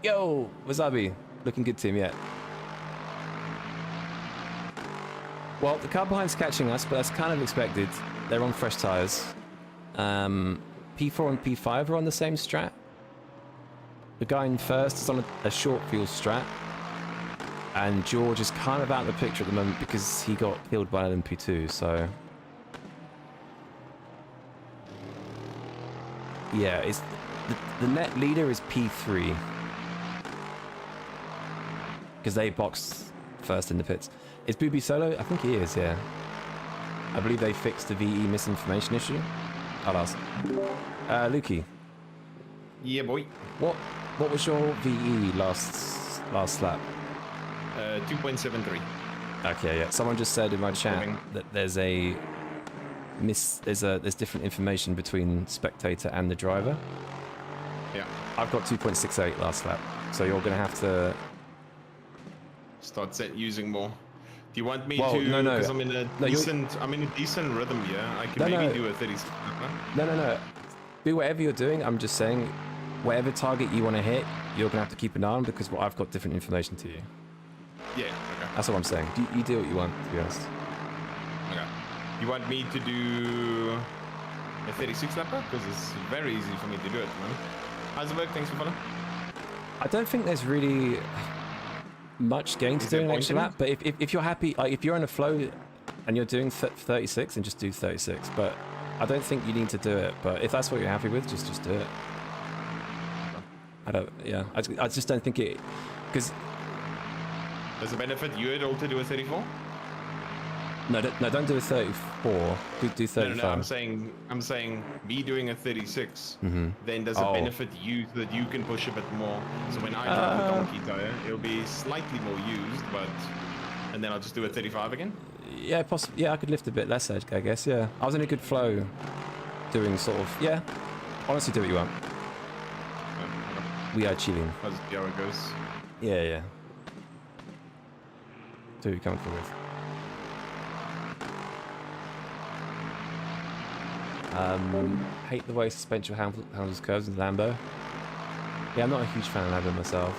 G: Yo, Wasabi, looking good team, yeah. Well, the car behind's catching us, but that's kind of expected. They're on fresh tyres. P4 and P5 are on the same strat. The guy in first is on a short fuel strat. And George is kind of out of the picture at the moment because he got killed by an P2, so... Yeah, it's the net leader is P3. Because they boxed first in the pits. Is Booby solo? I think he is, yeah. I believe they fixed the VE misinformation issue. I'll ask. Lukey.
A: Yeah, boy.
G: What was your VE last lap?
A: 2.73.
G: Okay, yeah. Someone just said in my chat that there's different information between spectator and the driver.
A: Yeah.
G: I've got 2.68 last lap, so you're gonna have to
A: start using more. Do you want me
G: well,
A: to?
G: No.
A: Because I'm in a decent rhythm here. I can maybe do a 36.
G: No. Do whatever you're doing. I'm just saying, whatever target you want to hit, you're gonna have to keep an eye on because I've got different information to you.
A: Yeah. Okay.
G: That's what I'm saying. You do what you want, to be honest.
A: Okay. You want me to do a 36 lapper? Because it's very easy for me to do it, man. How's it work? Thanks for following.
G: I don't think there's really much gain to doing an extra lap, but if you're happy, like if you're in a flow and you're doing 36, then just do 36. But I don't think you need to do it. But if that's what you're happy with, just do it. I just don't think it, because
A: does it benefit you at all to do a 34?
G: No, don't do a 34. Do 35.
A: No, I'm saying me doing a 36. Then does it benefit you so that you can push a bit more? So when I drop the donkey tire, it'll be slightly more used, and then I'll just do a 35 again.
G: Yeah, possibly. Yeah, I could lift a bit less, I guess. Yeah, I was in a good flow, doing sort of. Yeah, honestly, do what you want. We are chilling.
A: I'll just see how it goes.
G: Yeah. Do what you're comfortable with. Hate the way suspension handles curves in Lambo. Yeah, I'm not a huge fan of Lambo myself.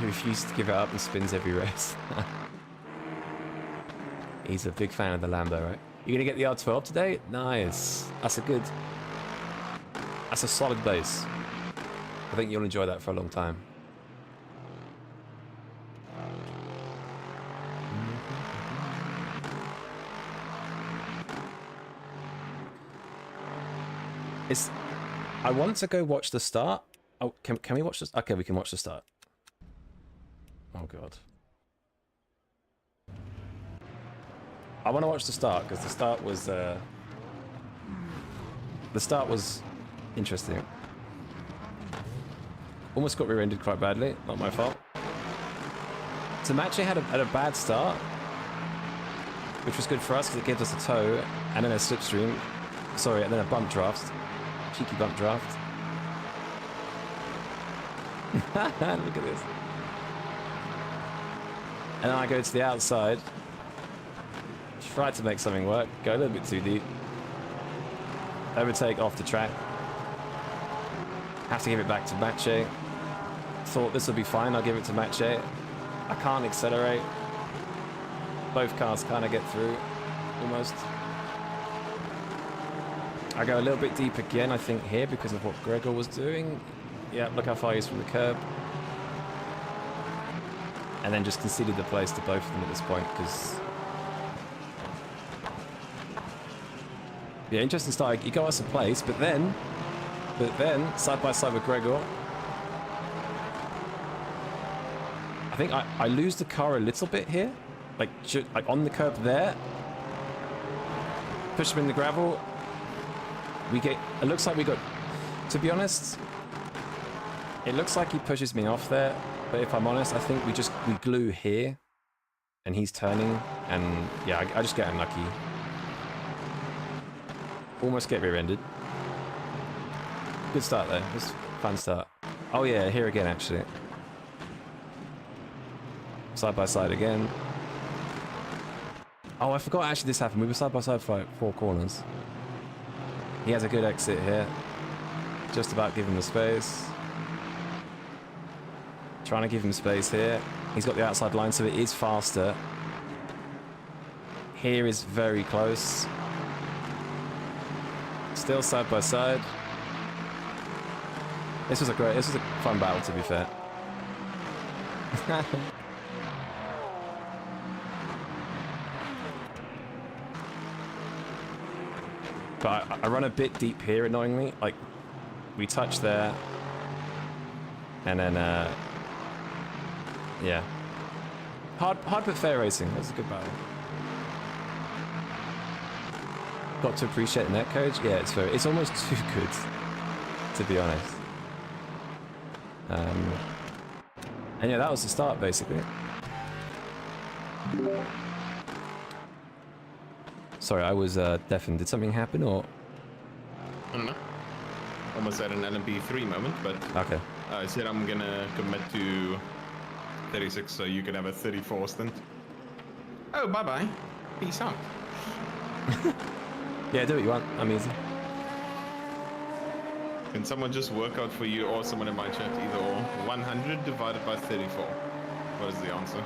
G: He refuses to give it up and spins every race. He's a big fan of the Lambo, right? You're gonna get the R12 today? Nice. That's a solid base. I think you'll enjoy that for a long time. I want to go watch the start. Oh, can we watch this? Okay, we can watch the start. Oh god. I want to watch the start because the start was interesting. Almost got rear-ended quite badly. Not my fault. So Matche had a bad start, which was good for us because it gives us a tow and then a slipstream. Sorry, and then a bump draft. Cheeky bump draft. Look at this. And then I go to the outside. Try to make something work. Go a little bit too deep. Overtake off the track. Have to give it back to Matche. Thought this would be fine. I'll give it to Matche. I can't accelerate. Both cars kind of get through. Almost. I go a little bit deep again, I think, here because of what Gregor was doing. Yeah, look how far he is from the curb. And then just conceded the place to both of them at this point because... Yeah, interesting start. He got us a place, but then, side by side with Gregor, I think I lose the car a little bit here. Like on the curb there. Push him in the gravel. It looks like we got, to be honest, it looks like he pushes me off there, but if I'm honest, I think we glue here, and he's turning, and yeah, I just get unlucky. Almost get rear-ended. Good start there, it was a fun start. Oh yeah, here again actually. Side by side again. Oh, I forgot actually this happened, we were side by side for like 4 corners. He has a good exit here. Just about give him the space. Trying to give him space here. He's got the outside line, so it is faster. Here is very close. Still side by side. This was a fun battle, to be fair. But I run a bit deep here, annoyingly. Like, we touch there. And then, yeah. Hard but fair racing. That was a good battle. Got to appreciate the netcode. Yeah, it's almost too good, to be honest. And yeah, that was the start, basically. Sorry, I was deafened. Did something happen, or?
A: I don't know. Almost at an LMP3 moment, but
G: Okay.
A: I said I'm gonna commit to 36 so you can have a 34 stint. Oh, bye-bye. Peace out.
G: Yeah, do what you want. I'm easy.
A: Can someone just work out for you or someone in my chat either or? 100 divided by 34. What is the answer?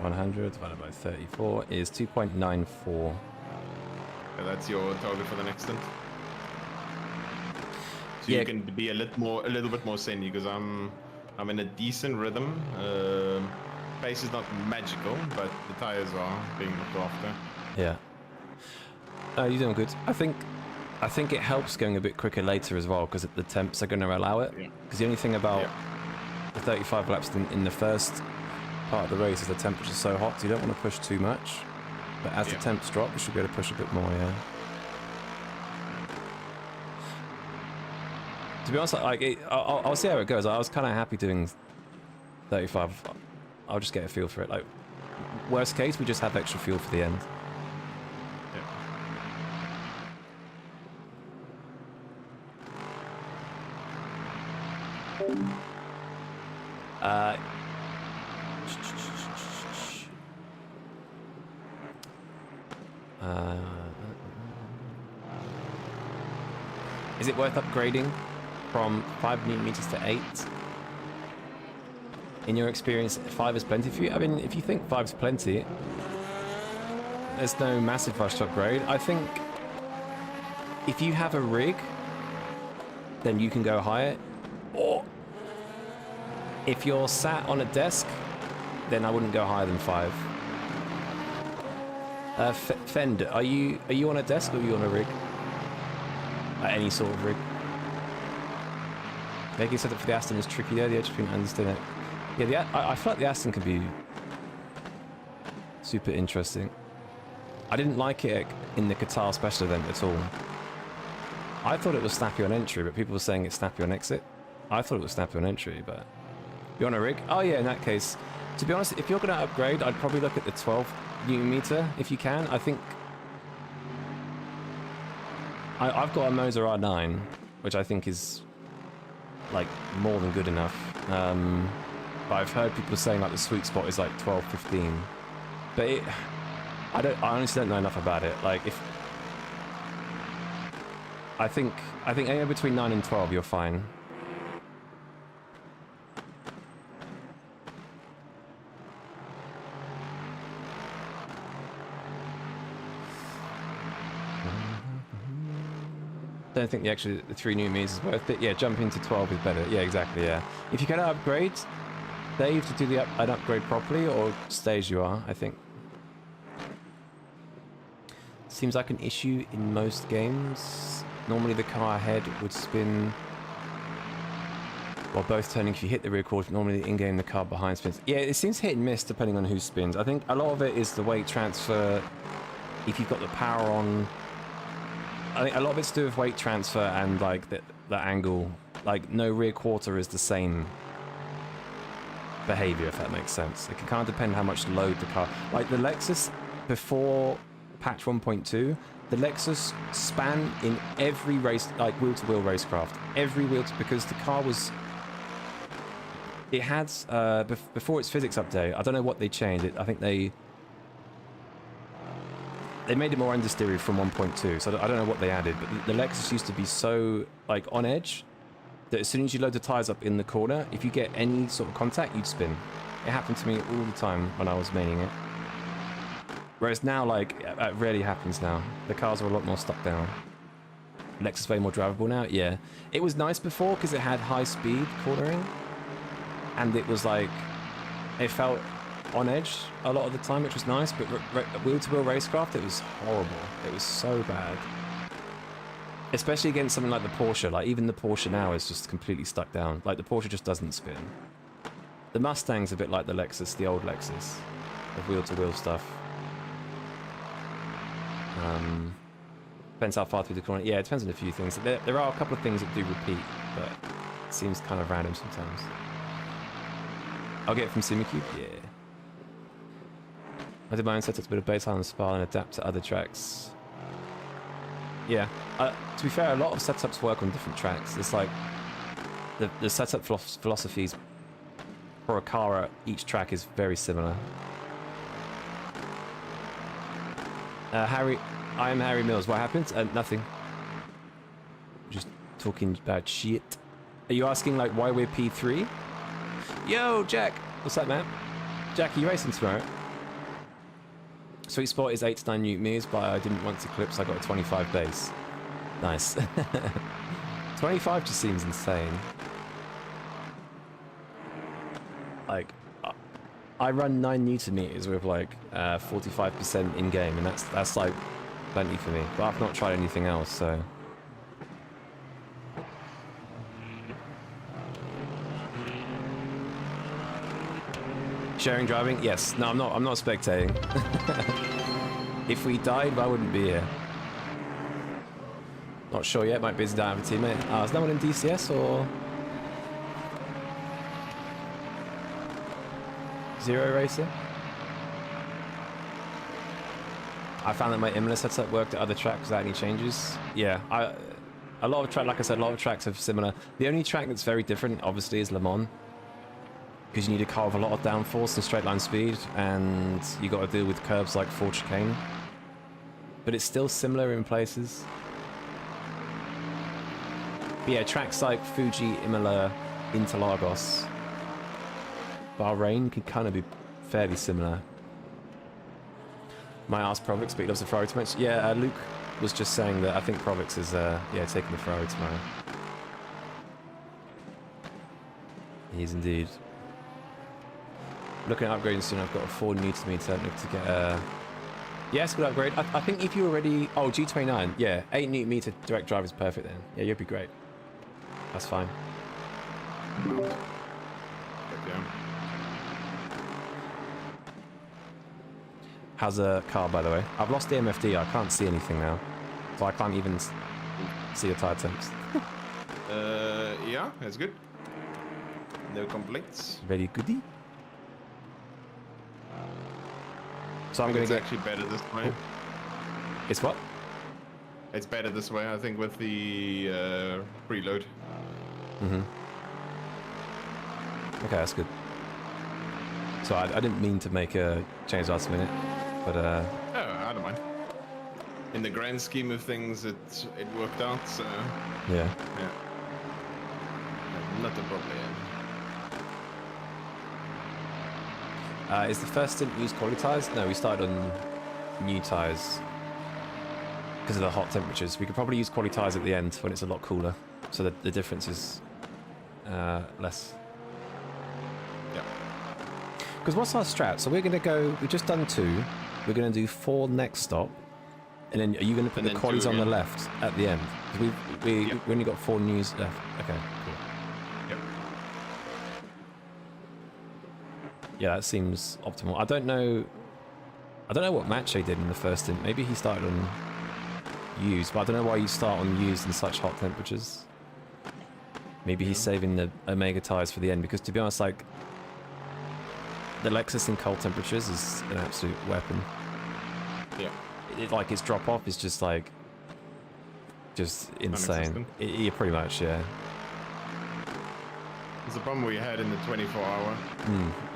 G: 100 divided by 34 is 2.94.
A: Yeah, that's your target for the next stint. So
G: Yeah.
A: you can be a little bit more sane because I'm in a decent rhythm. Pace is not magical, but the tires are being looked after.
G: Yeah. You're doing good. I think it helps going a bit quicker later as well because the temps are going to allow it.
A: Yeah.
G: Because the only thing about
A: Yeah.
G: the 35 laps in the first part of the race is the temperature's so hot, so you don't want to push too much. But as the temps drop, you should be able to push a bit more. Yeah. To be honest, I'll see how it goes. I was kind of happy doing 35. I'll just get a feel for it. Like, worst case, we just have extra fuel for the end. Is it worth upgrading from 5 Newton meters to 8? In your experience, 5 is plenty for you? I mean, if you think 5 is plenty, there's no massive rush to upgrade. I think if you have a rig, then you can go higher. Or if you're sat on a desk, then I wouldn't go higher than 5. Fend, are you on a desk or are you on a rig? Any sort of rig. Making setup for the Aston is tricky there. The edge between understand it. Yeah, I feel like the Aston could be super interesting. I didn't like it in the Qatar Special Event at all. I thought it was snappy on entry, but people were saying it's snappy on exit. I thought it was snappy on entry, but you're on a rig? Oh yeah, in that case. To be honest, if you're going to upgrade, I'd probably look at the 12 Newton meter if you can. I think I've got a Moser R9, which I think is like more than good enough. But I've heard people saying like the sweet spot is like 12, 15. But I honestly don't know enough about it. Like if I think anywhere between 9 and 12 you're fine. Don't think the 3 new meters is worth it. Yeah, jumping to 12 is better. Yeah, exactly. Yeah, if you can upgrade, Dave, to do an upgrade properly, or stay as you are. I think seems like an issue in most games. Normally, the car ahead would spin while both turning. If you hit the rear quarter, normally in-game the car behind spins. Yeah, it seems hit and miss depending on who spins. I think a lot of it is the weight transfer. If you've got the power on. I think a lot of it's to do with weight transfer and like the angle. Like no rear quarter is the same behavior, if that makes sense. It can kind of depend how much load the car. Like the Lexus before patch 1.2, the Lexus span in every race, like wheel-to-wheel racecraft. Every because the car was. It had before its physics update. I don't know what they changed. I think they They made it more understeery from 1.2, so I don't know what they added, but the Lexus used to be so like on edge that as soon as you load the tires up in the corner, if you get any sort of contact, you'd spin. It happened to me all the time when I was maining it. Whereas now, like, it rarely happens now. The cars are a lot more stuck down. Lexus way more drivable now, yeah. It was nice before because it had high speed cornering, and it was like, it felt on edge a lot of the time, which was nice, but wheel-to-wheel racecraft, it was horrible. It was so bad. Especially against something like the Porsche. Like, even the Porsche now is just completely stuck down. Like, the Porsche just doesn't spin. The Mustang's a bit like the Lexus, the old Lexus, of wheel-to-wheel stuff. Depends how far through the corner. Yeah, it depends on a few things. There are a couple of things that do repeat, but it seems kind of random sometimes. I'll get it from Simicube? Yeah. I did my own setup, a bit of baseline and Spa and adapt to other tracks. Yeah. To be fair, a lot of setups work on different tracks. It's like the setup philosophies for a car at each track is very similar. I am Harry Mills. What happened? Nothing. Just talking about shit. Are you asking like why we're P3? Yo, Jack. What's up, man? Jack, are you racing tomorrow? Sweet spot is 8 to 9 Newton-meters, but I didn't want to clip, so I got a 25 base. Nice. 25 just seems insane. Like, I run 9 Newton-meters with like 45% in game, and that's like plenty for me. But I've not tried anything else, so. Sharing driving? Yes. No, I'm not spectating. If we died, I wouldn't be here. Not sure yet. Might be busy down with a teammate. Is no one in DCS or Zero Racing? I found that my IMLA setup worked at other tracks without any changes. Yeah, a lot of tracks, like I said, a lot of tracks are similar. The only track that's very different, obviously, is Le Mans, because you need a car with a lot of downforce and straight line speed, and you got to deal with curbs like Ford Chicane. But it's still similar in places. But yeah, tracks like Fuji, Imola, Interlagos, Bahrain can kind of be fairly similar. My ass Provix, but he loves the Ferrari too much. Yeah, Luke was just saying that I think Provix is yeah, taking the Ferrari tomorrow. He is indeed. Looking at upgrading soon. I've got a 4 Newton-meter to get a. Yes, good upgrade. I think if you already. Oh, G29. Yeah, 8 Newton-meter direct drive is perfect then. Yeah, you'll be great. That's fine. How's a car, by the way? I've lost the MFD. I can't see anything now, so I can't even see the tire temps.
A: Yeah, that's good. No complaints.
G: Very goody. So I'm going to get.
A: It's actually better this way.
G: Oh. It's what?
A: It's better this way, I think, with the preload.
G: Mm-hmm. Okay, that's good. So I didn't mean to make a change last minute, but
A: Oh, I don't mind. In the grand scheme of things, it worked out, so
G: yeah.
A: Yeah. Not a problem.
G: Is the first stint used quality tires? No, we started on new tires because of the hot temperatures. We could probably use quality tires at the end when it's a lot cooler, so that the difference is less.
A: Yeah.
G: Because what's our strat? So we're going to go. We've just done 2. We're going to do 4 next stop, and then are you going to put the qualies on the left at the end? We only got 4 news left. Okay, cool.
A: Yep.
G: Yeah, that seems optimal. I don't know what Mache did in the first stint. Maybe he started on used, but I don't know why you start on used in such hot temperatures. Maybe he's saving the Omega tires for the end, because to be honest, like, the Lexus in cold temperatures is an absolute weapon.
A: Yeah.
G: Like, its drop off is just like, just insane. Yeah, pretty much, yeah.
A: It's the problem we had in the 24-hour,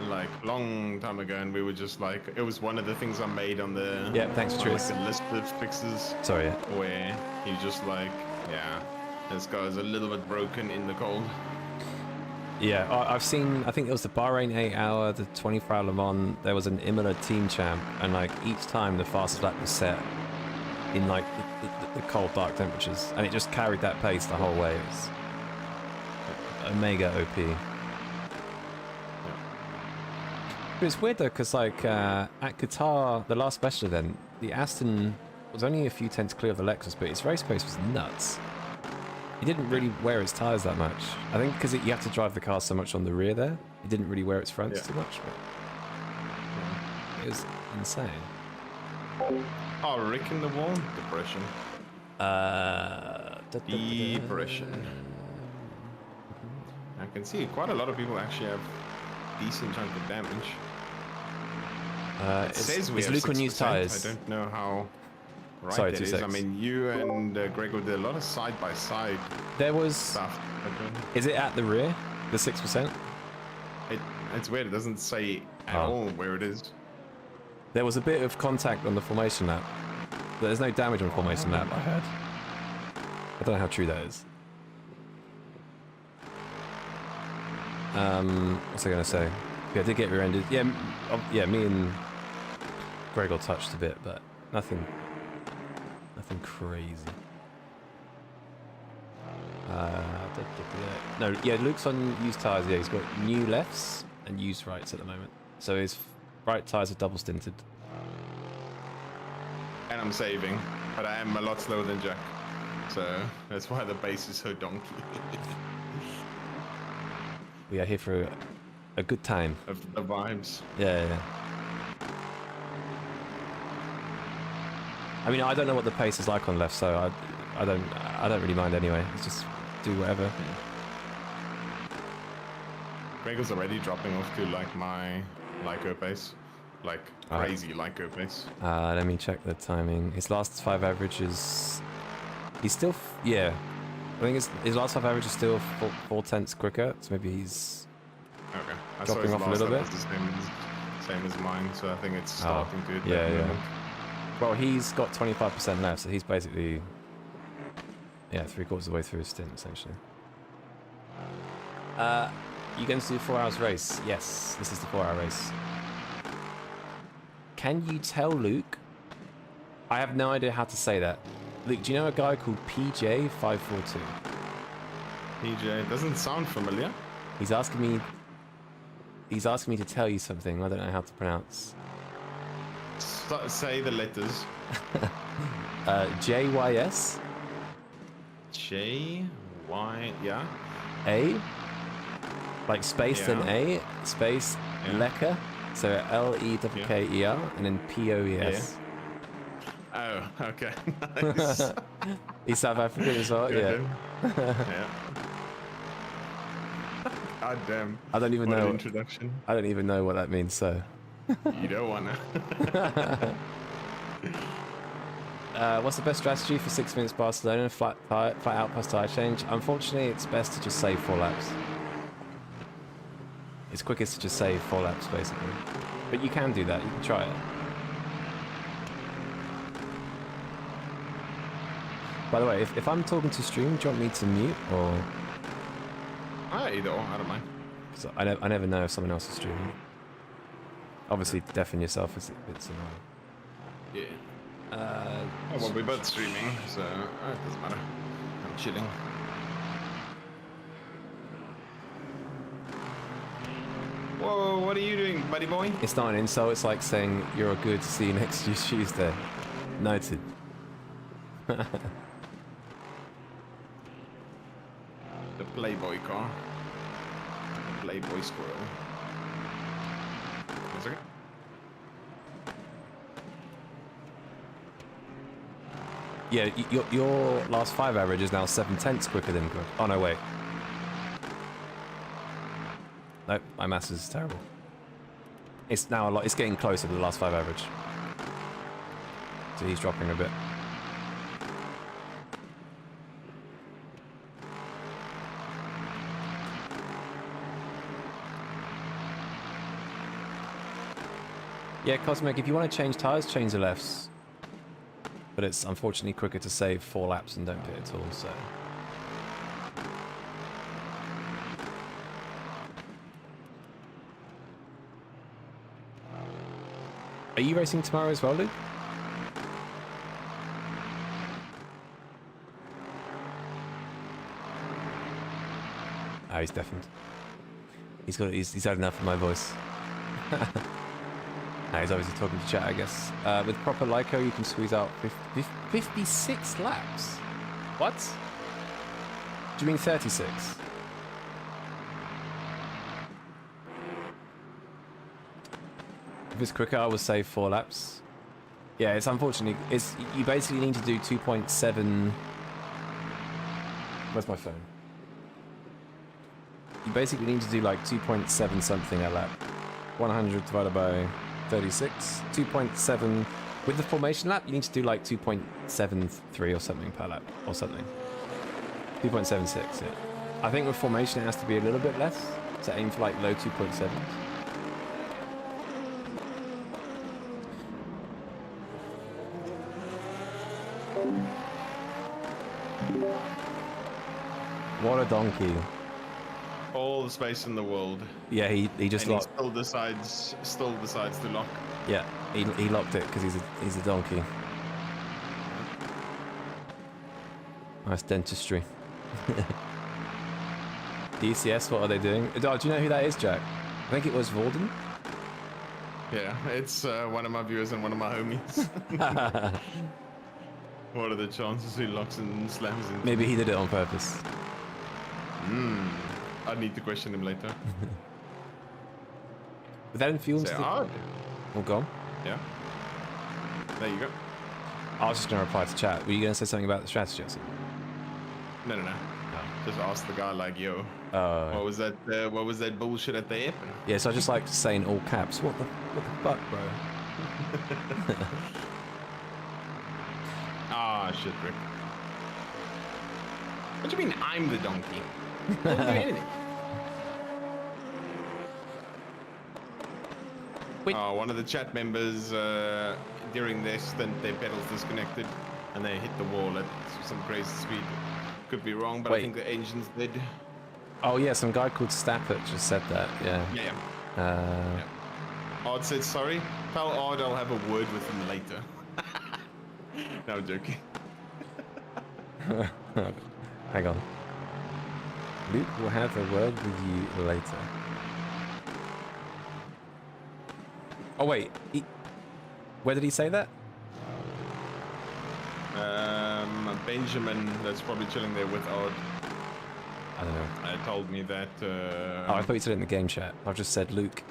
A: like long time ago, and we were just like, it was one of the things I made on the
G: Thanks,
A: on,
G: Tris.
A: like, the list of fixes.
G: Sorry. Yeah.
A: Where you just like, yeah, this guy's a little bit broken in the cold.
G: Yeah, I've seen, I think it was the Bahrain 8 hour, the 24-hour Le Mans, there was an Imola team champ, and like each time the fastest lap was set in like the cold, dark temperatures, and it just carried that pace the whole way. It was a mega OP. But it's weird though, because like at Qatar, the last special event, the Aston was only a few tenths clear of the Lexus, but its race pace was nuts. It didn't really wear its tyres that much. I think because you have to drive the car so much on the rear there, it didn't really wear its fronts too much. But it was insane.
A: Oh, Rick in the wall? Depression. Depression. I can see quite a lot of people actually have decent chunk of damage. It says we have
G: Luke on
A: 6%.
G: used tyres.
A: I don't know how right
G: Sorry,
A: that
G: 2
A: is.
G: secs.
A: I mean, you and Gregor did a lot of side-by-side
G: There was...
A: stuff.
G: Is it at the rear? The 6%?
A: It's weird. It doesn't say at all where it is.
G: There was a bit of contact on the formation lap. There's no damage on formation lap, I heard. I don't know how true that is. What's I going to say? Yeah, I did get rear-ended. Yeah, me and Gregor touched a bit, but nothing crazy. No, yeah, Luke's on used tyres. Yeah, he's got new lefts and used rights at the moment. So his right tyres are double stinted.
A: And I'm saving, but I am a lot slower than Jack. So that's why the base is so donkey.
G: We are here for a good time.
A: Of the vibes.
G: Yeah. I mean, I don't know what the pace is like on left, so I don't really mind anyway. Let's just do whatever.
A: Gregor's already dropping off to like my Lyco pace, like crazy Lyco pace.
G: Let me check the timing. His last 5 averages. He's still, yeah. I think his last 5 average is still 4 tenths quicker, so maybe he's dropping off a little bit.
A: The same as mine, so I think it's starting to.
G: Yeah. Well, he's got 25% left, so he's basically 3/4 of the way through his stint, essentially. You going to do 4 hours race? Yes, this is the 4-hour race. Can you tell Luke? I have no idea how to say that. Luke, do you know a guy called PJ542?
A: PJ doesn't sound familiar.
G: He's asking me to tell you something. I don't know how to pronounce.
A: Say the letters.
G: JYS.
A: JY, yeah.
G: A. Like space then A. Space Lecker. So LEKKER and then POES.
A: Oh, okay. Nice.
G: He's South African as well.
A: Good,
G: Yeah.
A: Yeah. God damn.
G: I don't even
A: What
G: know.
A: an introduction.
G: I don't even know what that means. So.
A: You don't wanna.
G: What's the best strategy for 6 minutes Barcelona? Flat out plus tire change. Unfortunately, it's best to just save 4 laps. It's quickest to just save 4 laps, basically. But you can do that. You can try it. By the way, if I'm talking to stream, do you want me to mute or?
A: Either or, I don't mind.
G: Cause I never know if someone else is streaming. Obviously, deafen yourself is it's annoying.
A: Yeah. Well, we're both streaming, so it doesn't matter. I'm chilling. Whoa, what are you doing, buddy boy?
G: It's not an insult. It's like saying you're good. See you next Tuesday. Noted.
A: The Playboy car. The Playboy squirrel. One second.
G: Yeah, your last 5 average is now 7 tenths quicker than good. Oh no, wait. Nope, my maths is terrible. It's now a lot. It's getting closer to the last 5 average. So he's dropping a bit. Yeah, Cosmic, if you want to change tyres, change the lefts. But it's unfortunately quicker to save 4 laps and don't pit at all, so... Are you racing tomorrow as well, Luke? Oh, he's deafened. He's had enough of my voice. Nah, he's obviously talking to chat, I guess. With proper Lyco, you can squeeze out 56 laps. What? Do you mean 36? If it's quicker, I would say 4 laps. Yeah, it's unfortunately, you basically need to do 2.7. Where's my phone? You basically need to do like 2.7 something a lap. 100 divided by 36. 2.7 with the formation lap. You need to do like 2.73 or something per lap or something. 2.76. Yeah. I think with formation it has to be a little bit less to aim for like low 2.7s. What a donkey.
A: All the space in the world.
G: Yeah, he just
A: And he
G: locked.
A: still decides to lock.
G: Yeah, he locked it because he's a donkey. Nice dentistry. DCS, what are they doing? Oh, do you know who that is, Jack? I think it was Vorden.
A: Yeah, it's one of my viewers and one of my homies. What are the chances he locks and slams in?
G: Maybe he did it on purpose.
A: I need to question him later.
G: But that infused
A: Say,
G: the...
A: oh,
G: Oh, go on.
A: yeah. There you go.
G: I was just going to reply to chat. Were you going to say something about the strategy or something?
A: No. Just ask the guy like, yo,
G: Oh.
A: what was that bullshit at the airport?
G: Yeah, so I just like to say in all caps, what the fuck, bro?
A: Ah, shit, Rick. What do you mean I'm the donkey? I didn't do anything.
G: Wait.
A: One of the chat members during their stint, their pedals disconnected and they hit the wall at some crazy speed. Could be wrong, but
G: Wait.
A: I think the engines did.
G: Oh, yeah, some guy called Stappert just said that, yeah.
A: Yeah. Odd said sorry. Tell Odd I'll have a word with him later. No, I'm joking.
G: Hang on. Luke will have a word with you later. Oh, wait. Where did he say that?
A: Benjamin, that's probably chilling there with Odd,
G: I don't know.
A: told me that.
G: Oh, I thought you said it in the game chat. I've just said, Luke,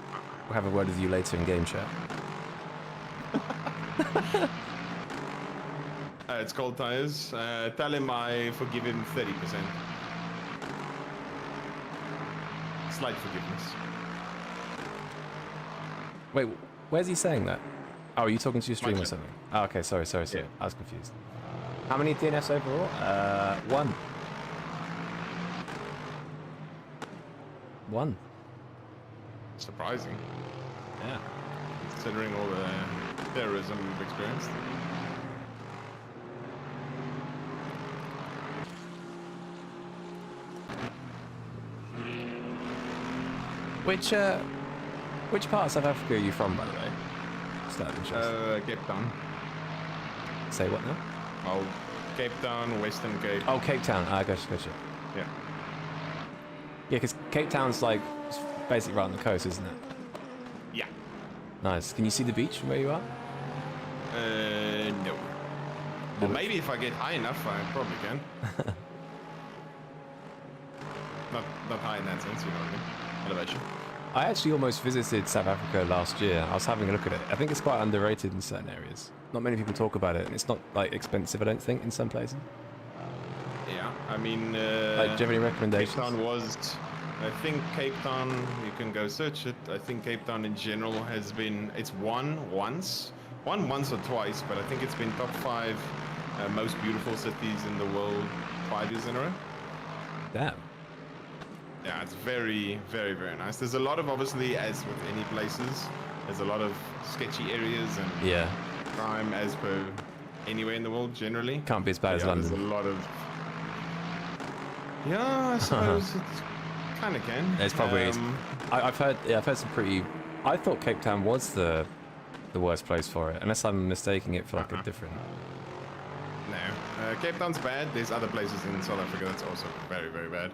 G: we'll have a word with you later in game chat.
A: It's cold tires. Tell him I forgive him 30%. Slight forgiveness.
G: Wait, where's he saying that? Oh, are you talking to your stream or
A: chat.
G: something? Oh, okay, sorry.
A: Yeah.
G: I was confused. How many DNFs overall? 1. 1.
A: Surprising,
G: Yeah.
A: considering all the terrorism we've experienced.
G: Which part of South Africa are you from, by the way? Just out of interest.
A: Cape Town.
G: Say what now?
A: Oh, Cape Town, Western Cape.
G: Oh, Cape Town. Ah, gotcha.
A: Yeah.
G: Yeah, because Cape Town's like it's basically right on the coast, isn't it?
A: Yeah.
G: Nice. Can you see the beach from where you are?
A: No. Well, maybe if I get high enough, I probably can. not high in that sense, you know what I mean? Elevation.
G: I actually almost visited South Africa last year. I was having a look at it. I think it's quite underrated in certain areas. Not many people talk about it, and it's not like expensive, I don't think, in some places.
A: Yeah, I mean,
G: Like, do you have any recommendations?
A: Cape Town was, I think Cape Town, you can go search it. I think Cape Town in general has been, it's won once or twice, but I think it's been top 5 most beautiful cities in the world 5 years in a row.
G: Damn.
A: Yeah, it's very, very, very nice. There's a lot of, obviously, as with any places, There's a lot of sketchy areas and
G: Yeah,
A: crime as per anywhere in the world generally.
G: can't be as bad as
A: There's
G: London.
A: a lot of... Yeah, I suppose it kind of can.
G: It's probably. I've heard some pretty. I thought Cape Town was the worst place for it, unless I'm mistaking it for like a different.
A: No, Cape Town's bad. There's other places in South Africa that's also very, very bad.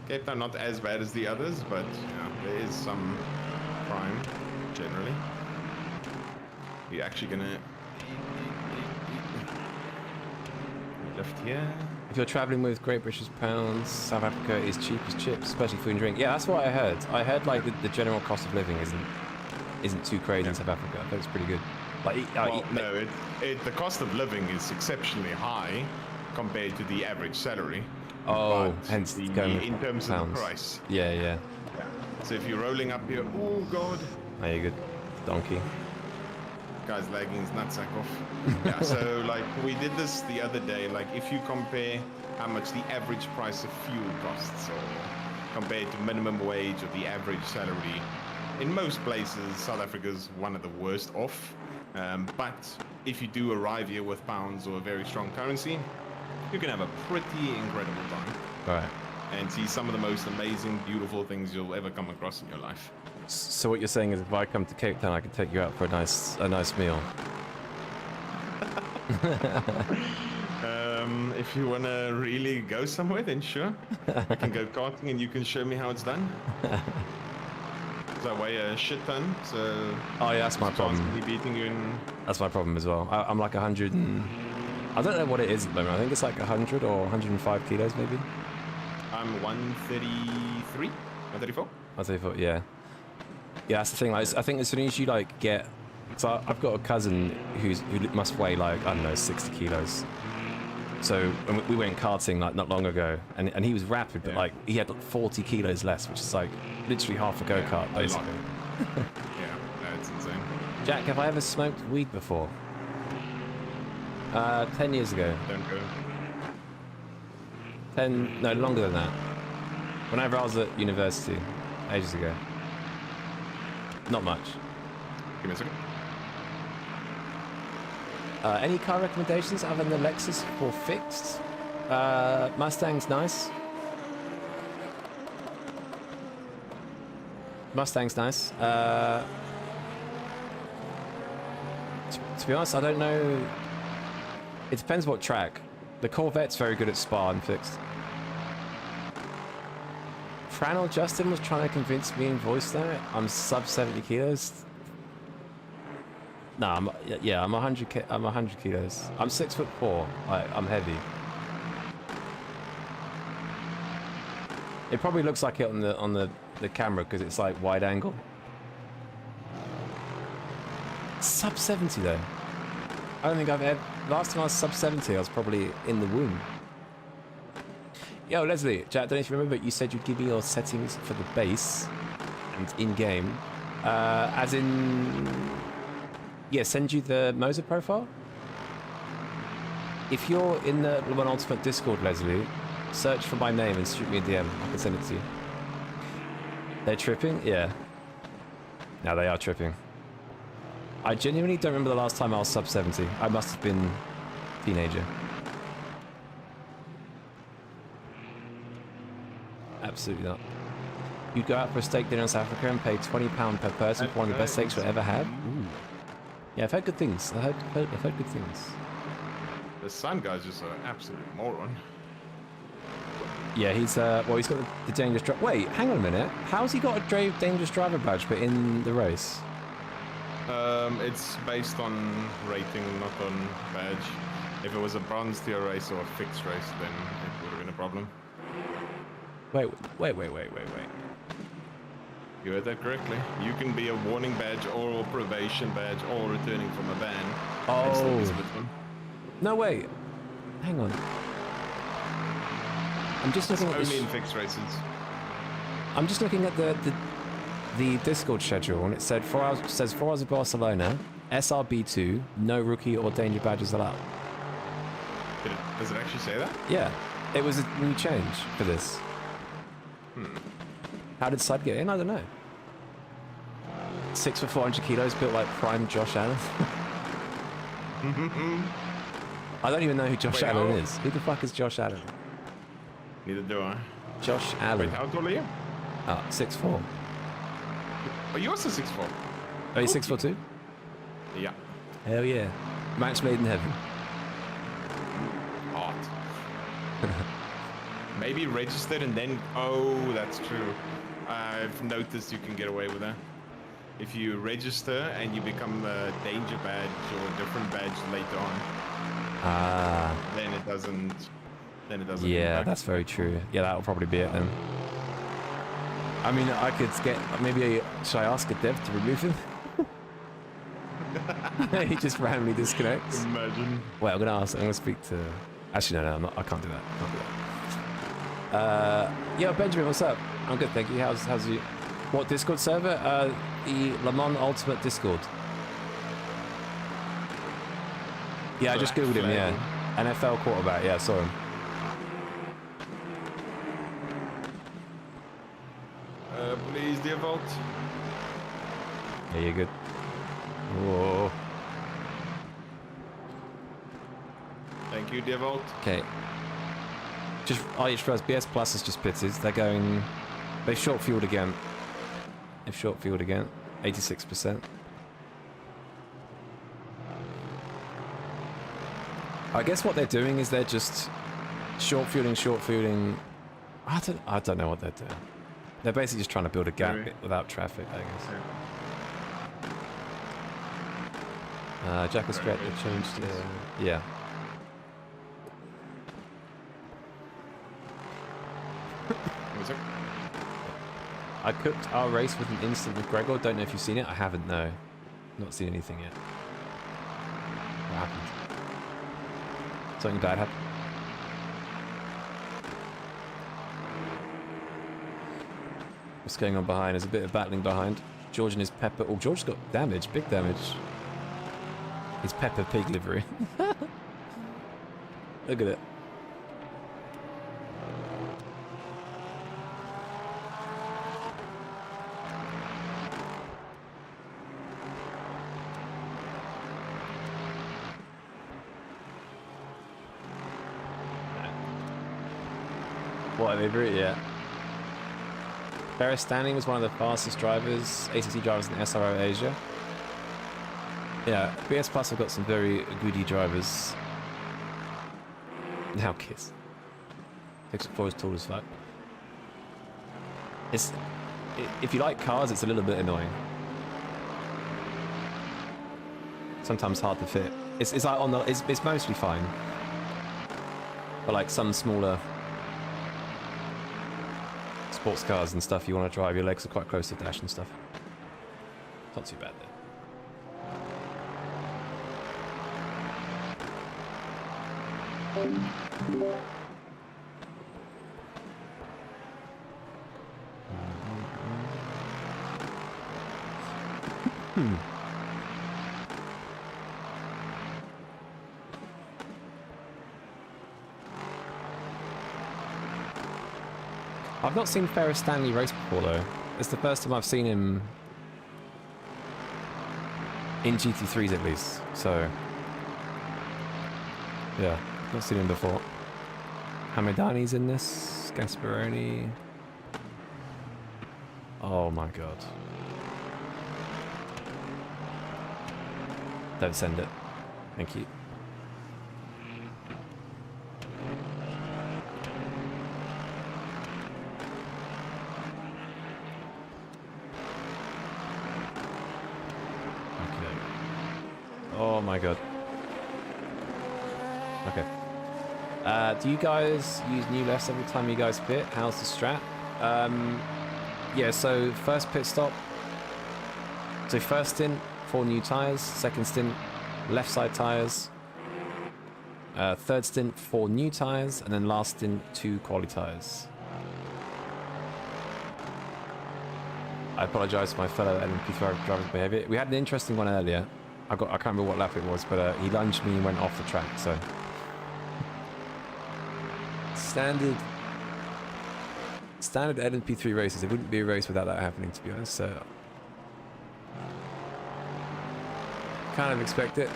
A: Cape Town not as bad as the others, but there is some crime generally. You're actually gonna lift here.
G: If you're traveling with Great British pounds, South Africa is cheap as chips, especially food and drink. Yeah, that's what I heard. I heard like the general cost of living isn't too crazy in South Africa. I thought it's pretty good. Like,
A: No, the cost of living is exceptionally high compared to the average salary.
G: oh,
A: but
G: hence
A: in terms of
G: pounds.
A: the price.
G: Yeah.
A: So if you're rolling up here, oh god,
G: There you go, donkey.
A: guy's lagging his nutsack off. Yeah, so like we did this the other day. Like if you compare how much the average price of fuel costs, or compared to minimum wage or the average salary, in most places South Africa's one of the worst off. But if you do arrive here with pounds or a very strong currency, you can have a pretty incredible time
G: Right.
A: and see some of the most amazing, beautiful things you'll ever come across in your life.
G: So what you're saying is, if I come to Cape Town, I can take you out for a nice meal.
A: If you want to really go somewhere, then sure. I can go karting and you can show me how it's done. So I weigh a shit ton, so...
G: Oh yeah, that's my problem.
A: Me beating you in...
G: That's my problem as well. I'm like 100 and... I don't know what it is at the moment. I think it's like 100 or 105 kilos maybe.
A: I'm 133, 134.
G: I'll say for, yeah. Yeah, that's the thing. Like, I think as soon as you like get... So I've got a cousin who must weigh like, I don't know, 60 kilos. So when we went karting like not long ago, and he was rapid, but like he had like 40 kilos less, which is like literally half a go-kart basically.
A: Yeah, no, it's insane.
G: Jack, have I ever smoked weed before? 10 years ago.
A: Don't go.
G: 10, no, longer than that. Whenever I was at university, ages ago. Not much.
A: Give me a second.
G: Any car recommendations other than the Lexus for fixed? Mustang's nice. Mustang's nice. To be honest, I don't know. It depends what track. The Corvette's very good at Spa and fixed. Fran or Justin was trying to convince me in voice note I'm sub 70 kilos. No, I'm 100. I'm 100 kilos. I'm 6'4". I'm heavy. It probably looks like it on the camera because it's like wide angle. Sub 70 though. I don't think I've ever. Last time I was sub 70, I was probably in the womb. Yo, Leslie, Jack, I don't know if you remember, you said you'd give me your settings for the base and in game, as in. Yeah, send you the Moser profile. If you're in the One Ultimate Discord, Leslie, search for my name and shoot me a DM. I can send it to you. They're tripping? Yeah. Now they are tripping. I genuinely don't remember the last time I was sub 70. I must have been a teenager. Absolutely not. You'd go out for a steak dinner in South Africa and pay £20 per person for one of the best steaks you'll ever have? Ooh. Yeah, I've heard good things. I've heard good things.
A: The Sun guy's just an absolute moron.
G: Yeah, he's got the dangerous driver. Wait, hang on a minute. How's he got a dangerous driver badge but in the race?
A: It's based on rating, not on badge. If it was a bronze tier race or a fixed race, then it would have been a problem.
G: Wait.
A: You heard that correctly. You can be a warning badge or a probation badge or returning from a ban. And still be split one.
G: No, wait. Hang on. I'm just looking at
A: only in fixed races.
G: I'm just looking at the Discord schedule, and it said 4 hours of Barcelona, SRB2, no rookie or danger badges allowed.
A: Does it actually say that?
G: Yeah, it was a new change for this. How did Side get in? I don't know. 6 foot 400 kilos, built like prime Josh Allen. I don't even know who Josh
A: Wait,
G: Allen
A: how-
G: is. Who the fuck is Josh Allen?
A: Neither do I.
G: Josh Allen.
A: Wait, how tall are you?
G: 6'4".
A: Oh, you're also 6'4".
G: Are you 6'2"?
A: Yeah.
G: Hell yeah. Match made in heaven.
A: Hot. Maybe registered and then... Oh, that's true. I've noticed you can get away with that. If you register and you become a danger badge or a different badge later on,
G: Ah.
A: then it doesn't...
G: Yeah,
A: impact.
G: that's very true. Yeah, that'll probably be it then. I mean, I could get... Maybe... Should I ask a dev to remove him? He just randomly disconnects.
A: Imagine.
G: Wait, I'm gonna speak to... Actually, no, I'm not, I can't do that. I can't do that. Yo, Benjamin, what's up? I'm good, thank you. How's you? What Discord server? The Le Mans Ultimate Discord. Yeah, I just googled him. Yeah, NFL quarterback. Yeah, I saw him.
A: Please, dear Vault.
G: Yeah, you're good. Whoa.
A: Thank you, dear Vault.
G: Okay. Just IH Plus, BS Plus is just pitted. They're going... They've short fueled again. 86%. I guess what they're doing is they're just short fueling. I don't know what they're doing. They're basically just trying to build a gap
A: Maybe.
G: without traffic, I guess. Jack has correct, they changed yeah.
A: What's up?
G: I cooked our race with an instant with Gregor. Don't know if you've seen it. I haven't, no. Not seen anything yet. What happened? Something bad happened? What's going on behind? There's a bit of battling behind. George and his Pepper. Oh, George's got damage. Big damage. His Pepper Pig livery. Look at it. What, livery? Yeah. Ferris Stanley was one of the fastest drivers, ACC drivers in SRO Asia. Yeah, BS Plus have got some very goody drivers. Now Kiss. 6'4" is tall as fuck. If you like cars, it's a little bit annoying. Sometimes hard to fit. It's like on the it's mostly fine. But like some smaller sports cars and stuff you want to drive, your legs are quite close to the dash and stuff. It's not too bad there. I've not seen Ferris Stanley race before though. It's the first time I've seen him in GT3s at least, so yeah, not seen him before. Hamidani's in this, Gasparoni. Oh my god. Don't send it. Thank you. Oh my god. Okay. Do you guys use new lefts every time you guys pit? How's the strat? Yeah, so first pit stop. So first stint, 4 new tyres. Second stint, left side tyres. Third stint, 4 new tyres. And then last stint, 2 quali tyres. I apologise for my fellow LMP3 driver's behaviour. We had an interesting one earlier. I can't remember what lap it was, but he lunged me and went off the track, so. Standard LMP3 races. It wouldn't be a race without that happening, to be honest, so. kind of expect it.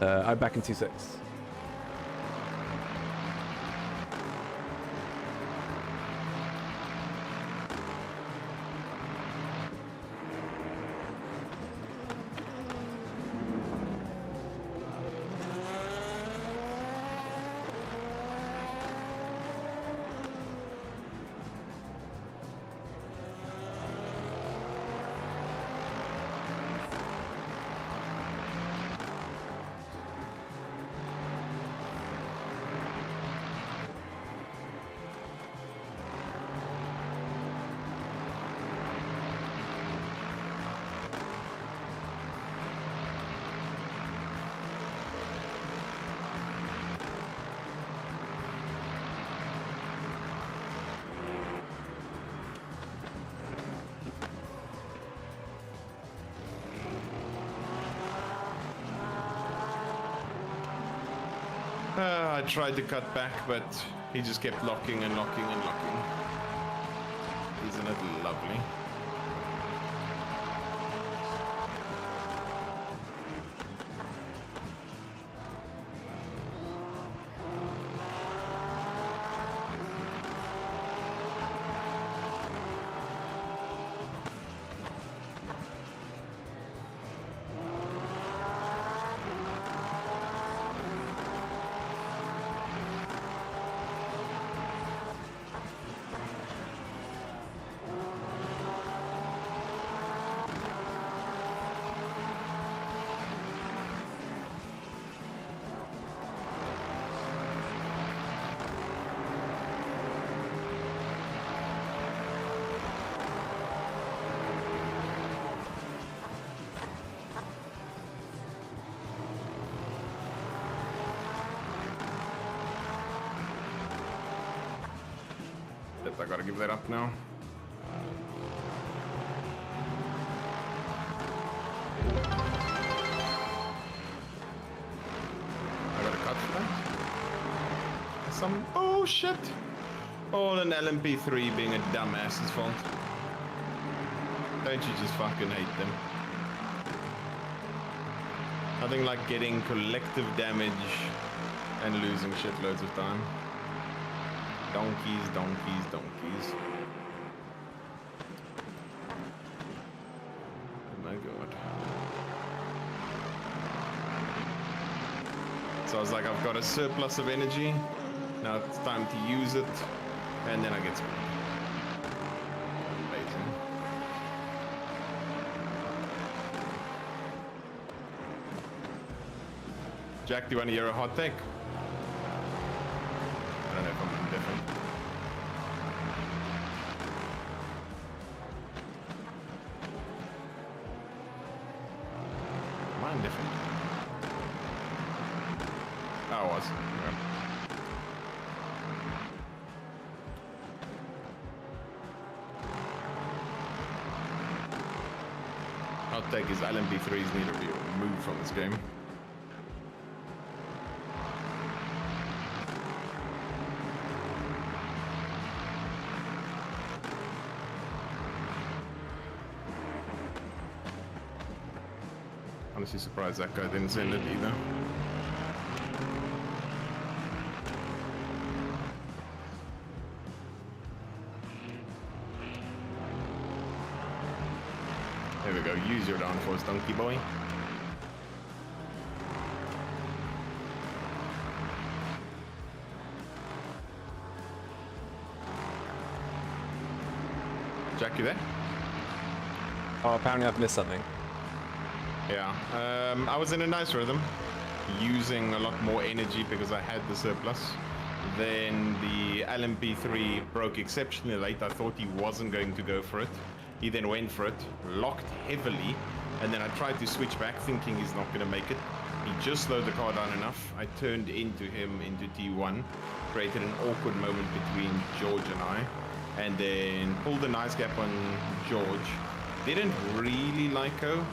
G: I'm back in 2.6.
A: I tried to cut back, but he just kept locking and locking and locking. Isn't it lovely? I gotta give that up now. I gotta cut for that. Some. Oh shit! All an LMP3 being a dumbass's fault. Don't you just fucking hate them? Nothing like getting collective damage and losing shitloads of time. Donkeys, donkeys, donkeys. Oh my god. So I was like, I've got a surplus of energy. Now it's time to use it. And then I get screwed. Amazing. Jack, do you want to hear a hot take? I don't know if I'm indifferent. Am I indifferent? Oh, I was. Okay. I'll take his LMP3s need to be removed from this game. Honestly surprised that guy didn't send it either. There we go, use your downforce, donkey boy. Jack, you there?
G: Oh, apparently I've missed something.
A: Yeah, I was in a nice rhythm, using a lot more energy because I had the surplus. Then the LMP3 broke exceptionally late. I thought he wasn't going to go for it. He then went for it, locked heavily, and then I tried to switch back thinking he's not going to make it. He just slowed the car down enough. I turned into him into T1, created an awkward moment between George and I, and then pulled a nice gap on George. Didn't really like her.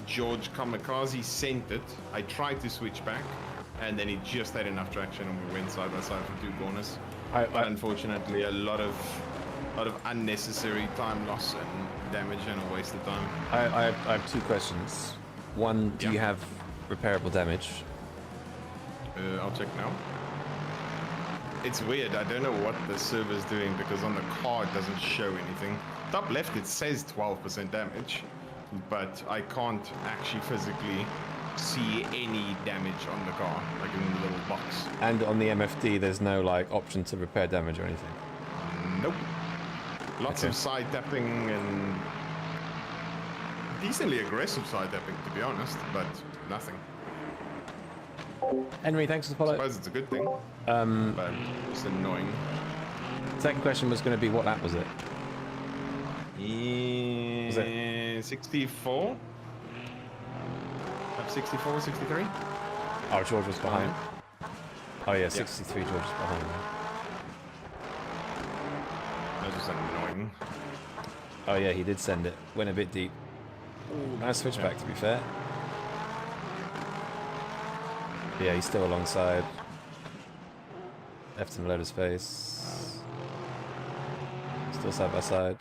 A: George Kamikaze sent it. I tried to switch back, and then he just had enough traction, and we went side by side for 2 corners. But unfortunately, a lot of unnecessary time loss and damage and a waste of time.
G: I have 2 questions. One, do you have repairable damage?
A: I'll check now. It's weird. I don't know what the server's doing because on the car it doesn't show anything. Top left it says 12% damage, but I can't actually physically see any damage on the car, like in the little box.
G: And on the MFD, there's no like option to repair damage or anything.
A: Nope. Lots of side tapping and decently aggressive side tapping, to be honest, but nothing.
G: Henry, thanks for the follow.
A: I suppose it's a good thing, but it's annoying.
G: Second question was going to be, what lap was it?
A: Was it 64? Lap 64, 63?
G: Oh, George was behind. Oh yeah, 63. George was behind.
A: That was just annoying.
G: Oh yeah, he did send it. Went a bit deep. Ooh, nice switchback, to be fair. Yeah, he's still alongside. Left him a load of space. Still side by side.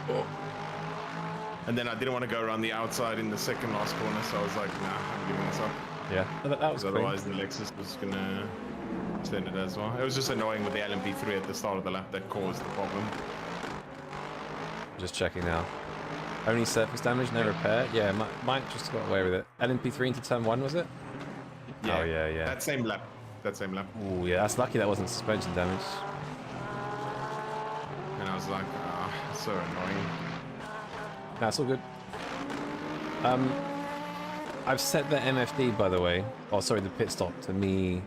A: Oh. And then I didn't want to go around the outside in the second last corner, so I was like, nah, I'm giving this up.
G: Yeah, that was
A: otherwise the Lexus was gonna send it as well. It was just annoying with the LMP3 at the start of the lap that caused the problem.
G: Just checking now. Only surface damage, no repair. Yeah, Mike just got away with it. LMP3 into turn 1, was it?
A: Yeah.
G: Oh yeah.
A: That same lap.
G: Oh yeah, that's lucky that wasn't suspension damage.
A: And I was like, so annoying.
G: Nah, it's all good. I've set the MFD, by the way. Oh, sorry, the pit stop to me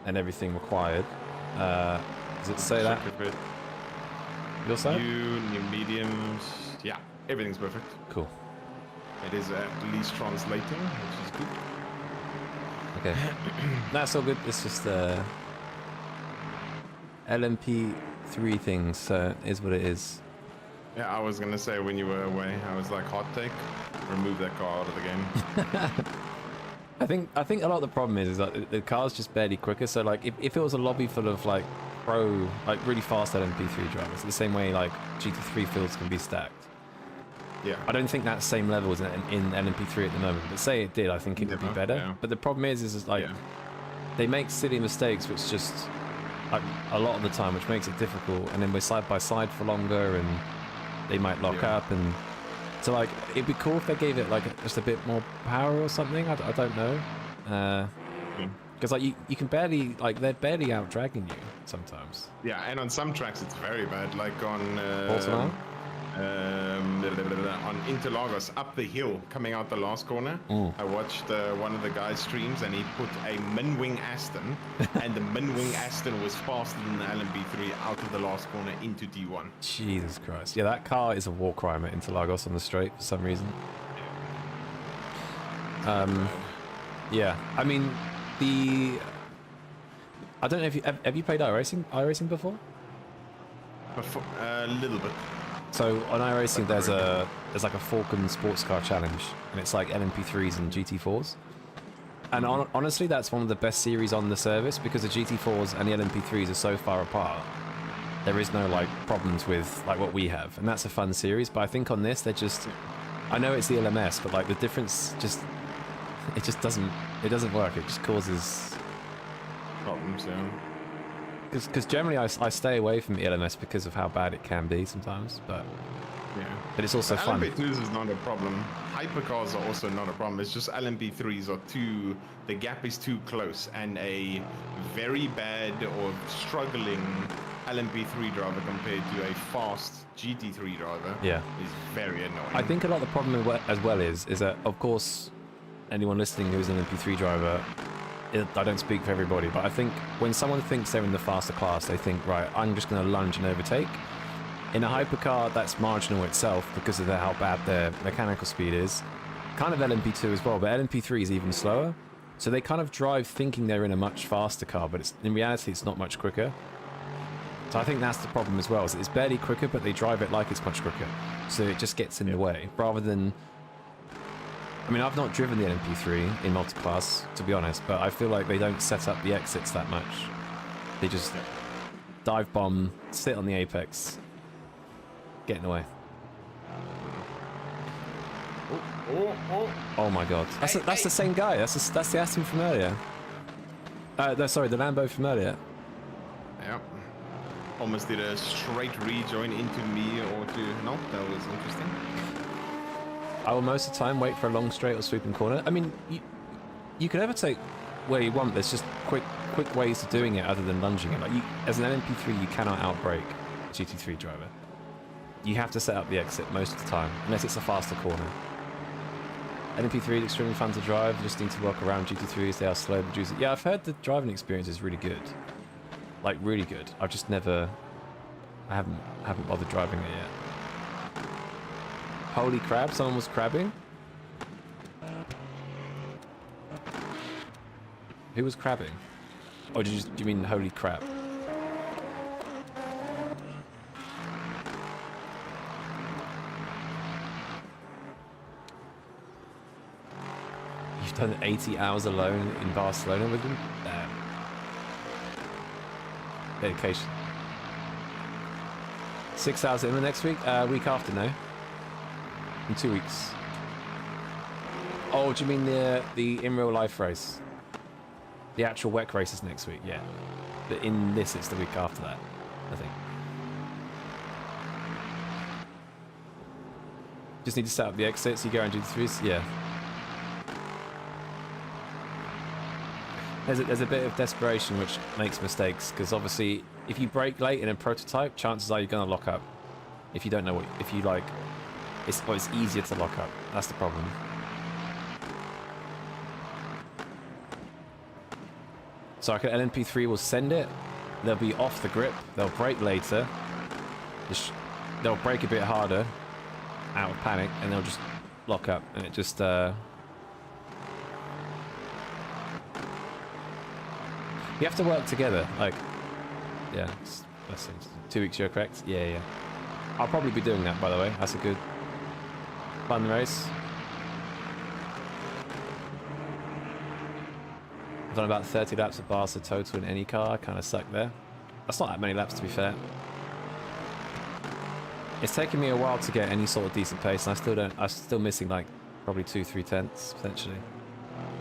G: and everything required. Does it say that? Your side?
A: New mediums. Yeah, everything's perfect.
G: Cool.
A: It is at least translating, which is good.
G: Okay. That's all good. It's just LMP3 things, so it is what it is.
A: Yeah, I was gonna say when you were away, I was like, hot take, remove that car out of the game.
G: I think a lot of the problem is that the car's just barely quicker. So like, if it was a lobby full of like pro, like really fast LMP3 drivers, the same way like GT3 fields can be stacked.
A: Yeah.
G: I don't think that same level is in LMP3 at the moment. But say it did, I think it would be better.
A: Yeah.
G: But the problem is like they make silly mistakes, which just like a lot of the time, which makes it difficult. And then we're side by side for longer, and they might lock up. And so like it'd be cool if they gave it like just a bit more power or something. I don't know. Because like you can barely, like they're barely out dragging you sometimes.
A: Yeah, and on some tracks it's very bad, like on on Interlagos up the hill coming out the last corner. I watched one of the guys' streams and he put a min-wing Aston and the min-wing Aston was faster than the LMP3 out of the last corner into T1.
G: Jesus Christ. Yeah, that car is a war crime at Interlagos on the straight for some reason. Yeah, I mean I don't know if you have you played iRacing before?
A: A little bit.
G: So on iRacing, there's like a Falcon sports car challenge, and it's like LMP3s and GT4s. And honestly, that's one of the best series on the service because the GT4s and the LMP3s are so far apart. There is no like problems with like what we have, and that's a fun series. But I think on this, they're just, I know it's the ELMS, but like the difference doesn't work. It just causes
A: problems. Yeah.
G: Because generally I stay away from the ELMS because of how bad it can be sometimes, but it's also fun.
A: LMP2s is not a problem. Hypercars are also not a problem. It's just LMP3s are the gap is too close, and a very bad or struggling LMP3 driver compared to a fast GT3 driver is very annoying.
G: I think a lot of the problem as well is that, of course, anyone listening who's an LMP3 driver, I don't speak for everybody, but I think when someone thinks they're in the faster class, they think, right, I'm just going to lunge and overtake. In a hypercar, that's marginal itself because of how bad their mechanical speed is. kind of LMP2 as well, but LMP3 is even slower. So they kind of drive thinking they're in a much faster car, but in reality it's not much quicker. So I think that's the problem as well, is it's barely quicker, but they drive it like it's much quicker. So it just gets in the way, rather than... I mean, I've not driven the LMP3 in multi-class, to be honest, but I feel like they don't set up the exits that much. They just dive bomb, sit on the apex, get in the way. Oh my god. That's the same guy. That's the Aston from earlier. No, sorry, the Lambo from earlier.
A: Yeah. Almost did a straight rejoin into me or to... No, that was interesting.
G: I will most of the time wait for a long straight or sweeping corner. I mean, you can never take where you want. There's just quick ways of doing it other than lunging it. Like as an LMP3, you cannot outbrake a GT3 driver. You have to set up the exit most of the time, unless it's a faster corner. LMP3 is extremely fun to drive. You just need to work around GT3s. They are slow producing. Yeah, I've heard the driving experience is really good. Like really good. I've just never... I haven't bothered driving it yet. Holy crap, someone was crabbing? Who was crabbing? Or do you mean holy crap? You've done 80 hours alone in Barcelona with him? Damn. Dedication. 6 hours in the next week? Week after, no. In 2 weeks. Oh, do you mean the in real life race? The actual WEC race is next week, yeah. But in this, it's the week after that, I think. Just need to set up the exits, you go and do the threes, yeah. There's a bit of desperation which makes mistakes, because obviously, if you brake late in a prototype, chances are you're going to lock up. If you don't know what, if you like, it's easier to lock up. That's the problem. So like an LMP3 will send it, they'll be off the grip, they'll brake later, they'll brake a bit harder, out of panic, and they'll just lock up, and it just... You have to work together, like... Yeah, that's 2 weeks, you're correct? Yeah. I'll probably be doing that, by the way. That's a good fun race. I've done about 30 laps of Barca total in any car. I kind of suck there. That's not that many laps, to be fair. It's taken me a while to get any sort of decent pace, and I'm still missing like probably 2-3 tenths potentially.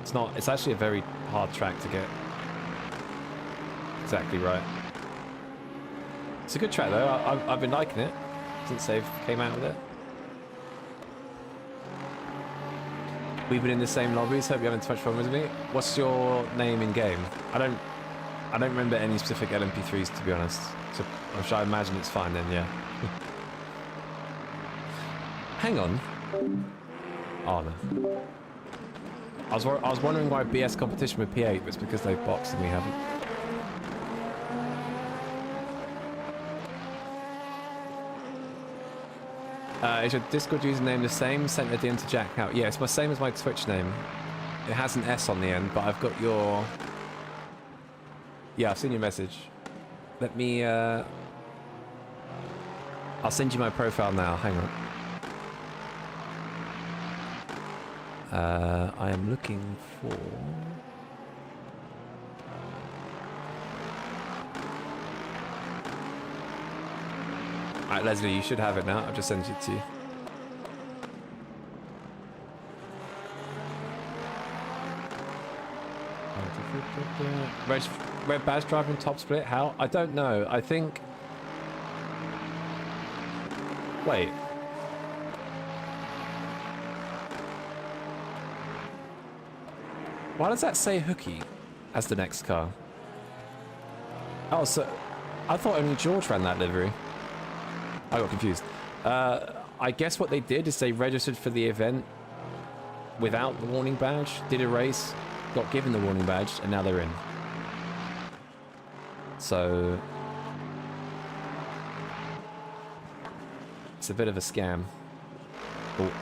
G: It's actually a very hard track to get exactly right. It's a good track though. I've been liking it since they've came out with it. We've been in the same lobbies. Hope you haven't too much fun with me. What's your name in game? I don't remember any specific LMP3s, to be honest. So I'm sure I imagine it's fine then. Yeah. Hang on. Oh no. I was wondering why BS competition with P8, but it's because they've boxed and we haven't. Is your Discord username the same? Sent at the end to Jack out. Yeah, it's the same as my Twitch name. It has an S on the end, but I've got your... Yeah, I've seen your message. Let me... I'll send you my profile now. Hang on. I am looking for... Alright, Leslie, you should have it now. I've just sent it to you. Red badge driving top split? How? I don't know. I think... Wait. Why does that say Hooky as the next car? Oh, so... I thought only George ran that livery. I got confused. I guess what they did is they registered for the event without the warning badge, did a race, got given the warning badge, and now they're in. So... It's a bit of a scam. Oh.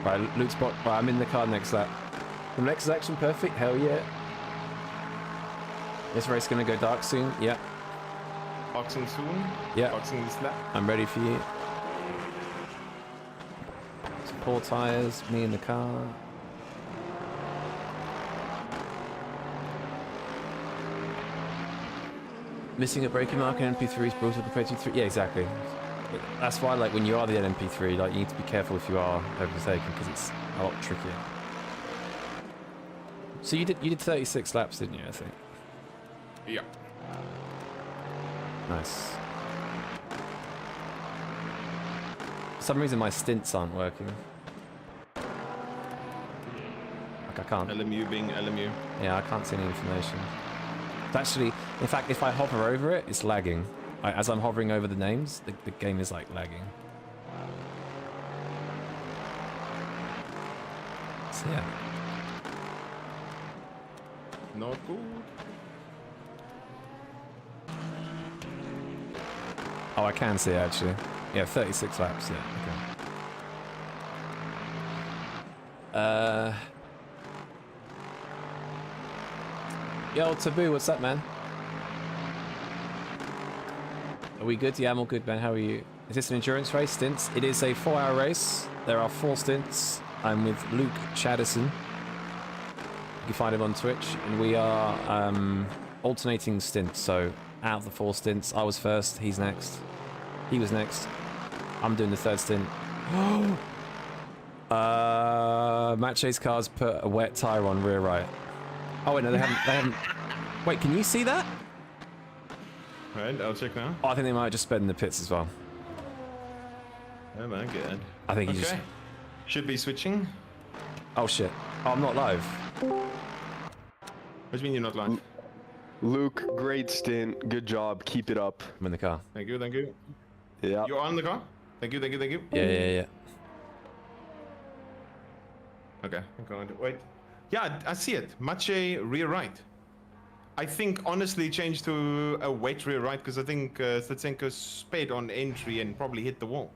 G: Right, Luke's spot. Right, I'm in the car next lap. The next action perfect. Hell yeah. This race gonna go dark soon. Yeah.
A: Boxing soon.
G: Yeah.
A: Boxing this lap.
G: I'm ready for you. Some poor tires. Me in the car. Missing a braking mark in MP3 is brutal compared to 3. Yeah, exactly. That's why, like, when you are the LMP3, like, you need to be careful if you are overtaken because it's a lot trickier. So you did 36 laps, didn't you? I think.
A: Yeah.
G: Nice. For some reason, my stints aren't working. Like, I can't.
A: LMU being LMU.
G: Yeah, I can't see any information. It's actually, in fact, if I hover over it, it's lagging. As I'm hovering over the names, the game is like lagging. So yeah.
A: Not good.
G: Oh, I can see it actually. Yeah, 36 laps. Yeah. Okay. Yo, Taboo, what's up, man? Are we good? Yeah, I'm all good, man. How are you? Is this an endurance race? Stints? It is a 4-hour race. There are 4 stints. I'm with Luke Chaddison. You can find him on Twitch. And we are alternating stints. So out of the 4 stints, I was first. He's next. He was next. I'm doing the 3rd stint. Matt Chase cars put a wet tire on rear right. Oh wait, no, they haven't. Wait, can you see that?
A: Right, I'll check now.
G: Oh, I think they might have just sped in the pits as well.
A: Oh my god.
G: I think he
A: Okay.
G: just.
A: Should be switching.
G: Oh shit! Oh, I'm not live.
A: What do you mean you're not live?
H: Luke, great stint. Good job. Keep it up.
G: I'm in the car.
A: Thank you, thank you.
H: Yeah.
A: You're on the car? Thank you, thank you, thank you.
G: Yeah.
A: Okay, I'm going to wait. Yeah, I see it. Mache rear right. I think honestly changed to a wet rear right because I think Stutsenko sped on entry and probably hit the wall.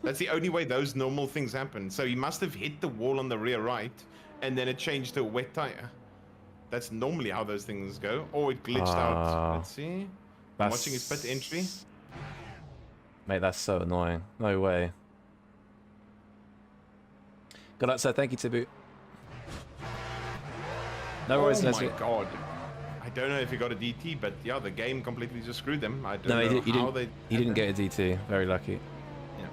A: That's the only way those normal things happen. So he must have hit the wall on the rear right and then it changed to a wet tire. That's normally how those things go. Or it glitched out. Let's see. I'm watching his pit entry.
G: Mate, that's so annoying. No way. Good luck, sir. Thank you, Tibu. No worries,
A: Oh
G: Leslie.
A: my god. I don't know if he got a DT, but yeah, the game completely just screwed them. I don't
G: No,
A: know
G: he
A: how
G: didn't.
A: they...
G: He didn't get a DT. Very lucky.
A: Yeah.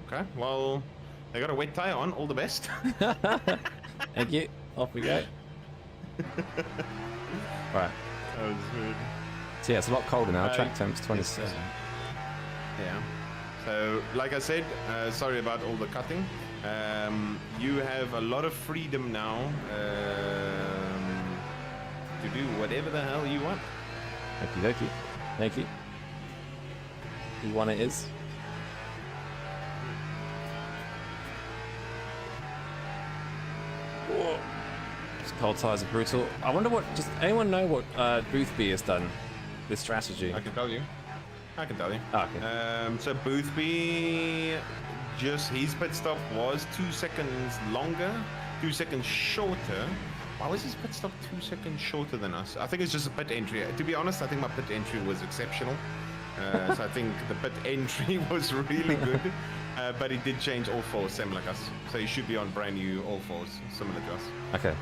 A: Okay, well, they got a wet tire on. All the best.
G: Thank you. Off we go. Right.
A: That was weird.
G: So yeah, it's a lot colder now. Track temp's 27.
A: Yeah. So, like I said, sorry about all the cutting. You have a lot of freedom now to do whatever the hell you want.
G: Okie dokie. Thank you. E1 it is. Whoa. These cold tires are brutal. I wonder what. Does anyone know what Boothby has done? This strategy.
A: I can tell you. I can tell you.
G: Oh, okay.
A: So Boothby, just his pit stop was 2 seconds longer, 2 seconds shorter. Why was his pit stop 2 seconds shorter than us? I think it's just a pit entry. To be honest, I think my pit entry was exceptional. So I think the pit entry was really good. But he did change all fours, same like us. So he should be on brand new all fours, similar to us.
G: Okay.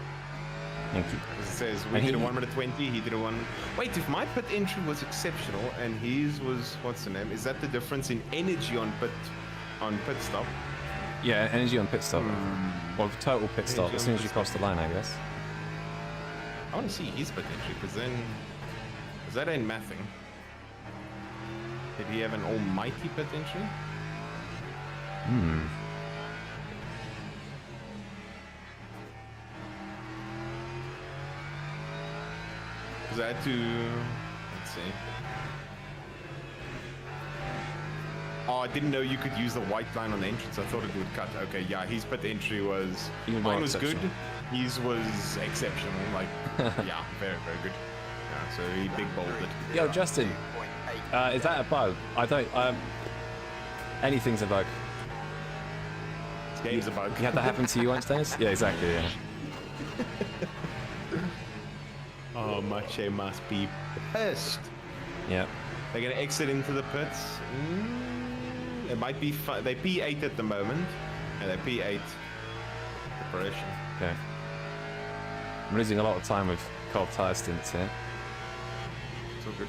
G: Thank you.
A: As it says, we did a 1 minute 20, he did a 1. Wait, if my pit entry was exceptional and his was, what's the name? Is that the difference in energy on pit stop?
G: Yeah, energy on pit stop. Well, total pit stop
A: Energy
G: as
A: on
G: soon as
A: pit
G: you cross the line, I guess.
A: I want to see his pit entry because then, because that ain't mathing. Did he have an almighty pit entry? Because I had to, let's see. Oh, I didn't know you could use the white line on the entrance. I thought it would cut. Okay, yeah, his pit entry was,
G: Even more
A: mine was good.
G: exceptional.
A: His was exceptional. Like, yeah, very, very good. Yeah, so he big bowled it.
G: Yo, Justin, is that a bug? I don't. Anything's a bug.
A: Game's a bug.
G: You had that happen to you once, Dennis? Yeah, exactly. Yeah.
A: Oh, Mache must be pissed.
G: Yeah.
A: They're gonna exit into the pits. It might be they P8 at the moment. Yeah, they're P8 preparation.
G: Okay. I'm losing a lot of time with cold tire stints here.
A: It's all good.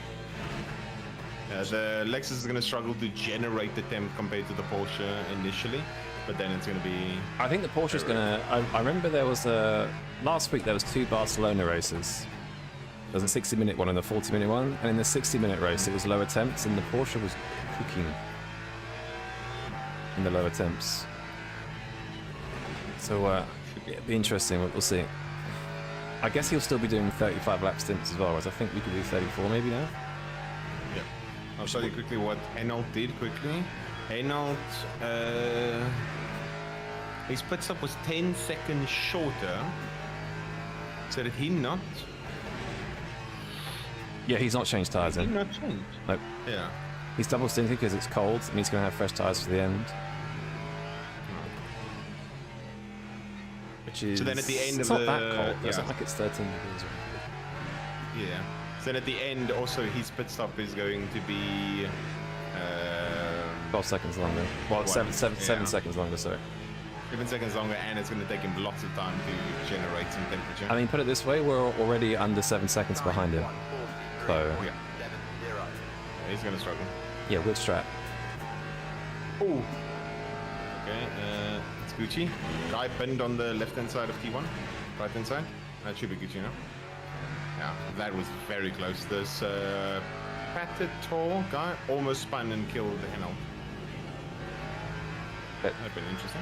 A: The Lexus is gonna struggle to generate the temp compared to the Porsche initially, but then it's gonna be.
G: I think the Porsche's gonna. I remember there was last week there was 2 Barcelona races. There was a 60-minute one and a 40-minute one, and in the 60-minute race it was lower temps, and the Porsche was cooking in the lower temps. So it'll be interesting. We'll see. I guess he'll still be doing 35 lap stints as well, whereas I think we could do 34 maybe now.
A: Yeah. I'll show you quickly what Henault did quickly. Henault, his pit stop was 10 seconds shorter, so that he not.
G: Yeah, he's not changed tyres
A: He
G: in.
A: not changed.
G: Nope.
A: Yeah.
G: He's double stinting because it's cold and he's going to have fresh tyres for the end. Which is...
A: So then at the end
G: it's
A: of
G: not that cold.
A: yeah.
G: It's not like it's 13 degrees. Or
A: Yeah. So then at the end, also his pit stop is going to be
G: 12 seconds longer. Well, seven
A: Yeah.
G: seconds longer, sorry.
A: 7 seconds longer, and it's going to take him lots of time to generate some temperature.
G: I mean, put it this way, we're already under 7 seconds behind him. So,
A: yeah. He's going to struggle.
G: yeah, good strat.
A: Oh. Okay, it's Gucci. Guy pinned on the left-hand side of T1. Right-hand side. That should be Gucci now. Yeah, that was very close. This Patetol guy almost spun and killed the Henault. That'd been interesting.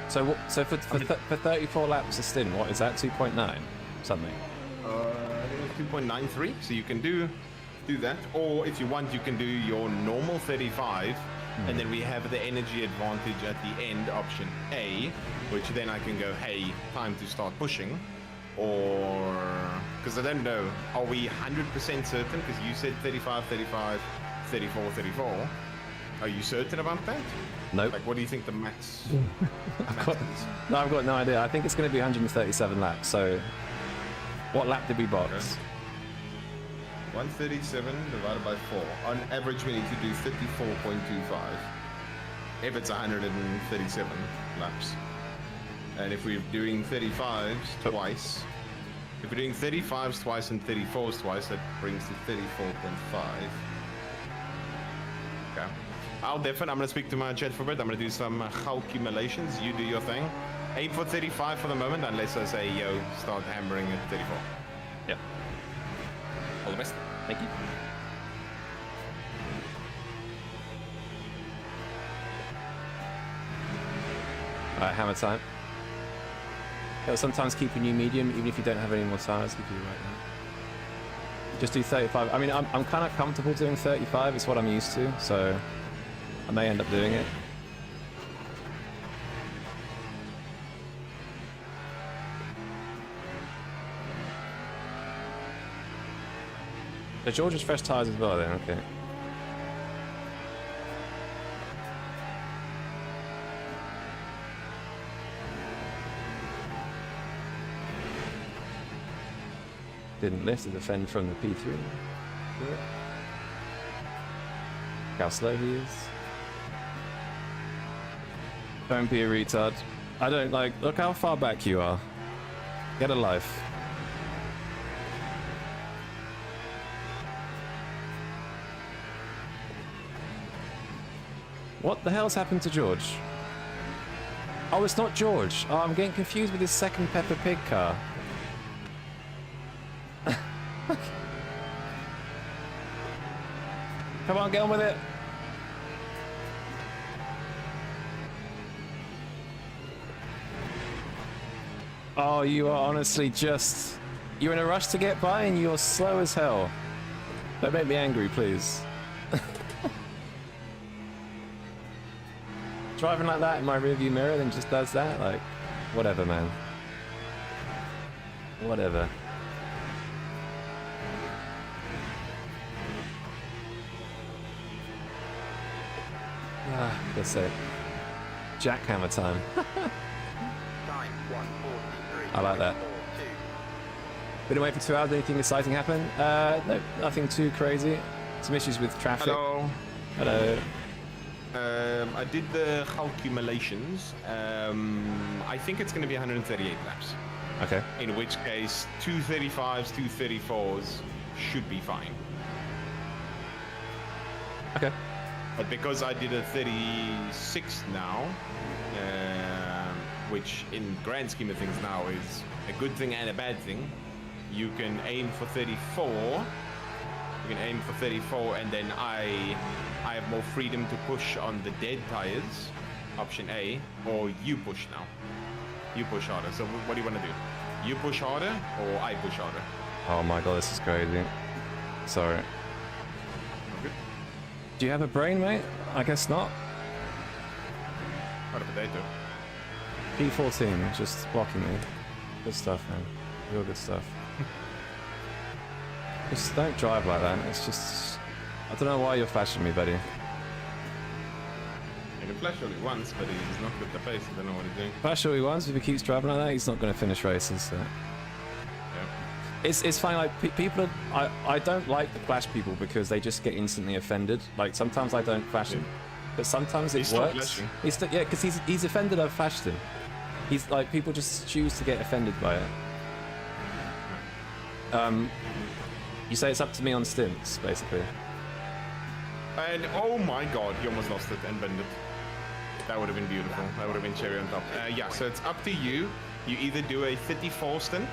G: So for 34 laps a stint, what is that? 2.9 something.
A: I think it's 2.93. So you can do that, or if you want, you can do your normal 35, and then we have the energy advantage at the end, option A, which then I can go, hey, time to start pushing, or because I don't know, are we 100% certain? Because you said 35, 35, 34, 34. Are you certain about that?
G: Nope.
A: Like, what do you think the max?
G: No, I've got no idea. I think it's going to be 137 laps. So, what lap did we box?
A: Okay. 137 divided by 4. On average, we need to do 54.25. If it's 137 laps. And if we're doing 35s twice, if we're doing 35s twice and 34s twice, that brings to 34.5. Okay. I'm going to speak to my chat for a bit. I'm going to do some calculations. You do your thing. Aim for 35 for the moment, unless I say, yo, start hammering at 34.
G: Yeah.
A: All the best.
G: Thank you. Alright, hammer time. It'll sometimes keep a new medium, even if you don't have any more tires. If you do right now. Just do 35. I mean, I'm kind of comfortable doing 35. It's what I'm used to, so I may end up doing it. So George's fresh tires as well then, okay. Didn't lift to defend from the P3. Good. Look how slow he is. Don't be a retard. I don't like, look how far back you are. Get a life. What the hell's happened to George? Oh, it's not George. Oh, I'm getting confused with his second Peppa Pig car. Come on, get on with it. Oh, you are honestly just... You're in a rush to get by and you're slow as hell. Don't make me angry, please. Driving like that in my rearview mirror then just does that? Like, whatever, man. Whatever. Ah, that's it. jackhammer time.
E: Time 1:43.
G: I like that. Been away for 2 hours. Anything exciting happen? No, nothing too crazy. Some issues with traffic.
A: Hello.
G: Hello.
A: I did the calculations. I think it's going to be 138 laps.
G: Okay.
A: In which case, 235s, 234s should be fine.
G: Okay.
A: But because I did a 36 now, which in grand scheme of things now is a good thing and a bad thing, you can aim for 34. You can aim for 34, and then I have more freedom to push on the dead tires, option A, or you push now. You push harder. So what do you want to do? You push harder, or I push harder?
G: Oh my god, this is crazy. Sorry.
A: Good.
G: Do you have a brain, mate? I guess not.
A: What a potato.
G: P14, just blocking me. Good stuff, man. Real good stuff. Just don't drive like that. It's just... I don't know why you're flashing me, buddy.
A: You can flash only once, but he's not with the pace. I don't know what he's doing.
G: Flash all he wants. If he keeps driving like that, he's not going to finish races. So.
A: Yeah.
G: It's funny, like, people are... I don't like to flash people because they just get instantly offended. Like, sometimes I don't flash him. But sometimes it
A: He's
G: works.
A: flashing.
G: Yeah, because he's offended I've flashed him. He's like, people just choose to get offended by it. You say it's up to me on stints, basically.
A: And oh my god, he almost lost it and bended. That would have been beautiful. That would have been cherry on top. Yeah, so it's up to you. You either do a 34 stint,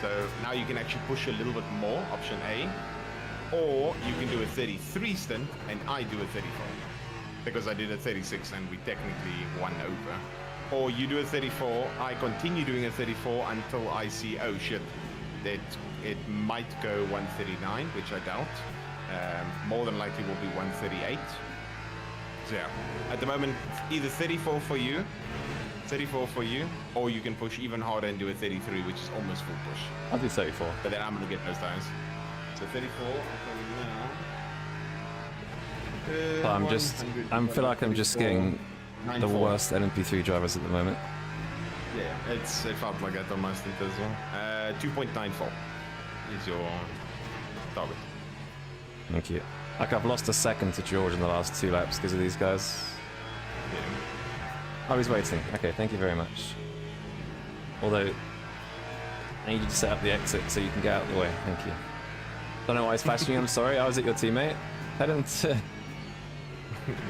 A: so now you can actually push a little bit more, option A, or you can do a 33 stint and I do a 34. Because I did a 36 and we technically won over. Or you do a 34, I continue doing a 34 until I see, oh shit, that it might go 139, which I doubt. More than likely will be 138. So yeah, at the moment, either 34 for you, or you can push even harder and do a 33, which is almost full push.
G: I'll do 34.
A: But then I'm gonna get those tires. So 34, now.
G: I feel like I'm just getting the worst LMP3 drivers at the moment.
A: Yeah, it felt like that on my stint as well. 2.94 is your target.
G: Thank you. Like, I've lost a second to George in the last 2 laps because of these guys.
A: Yeah.
G: Oh, he's waiting. Okay, thank you very much. Although, I need you to set up the exit so you can get out of the way. Thank you. Don't know why he's flashing you. I'm sorry. I was at your teammate. Tell him to...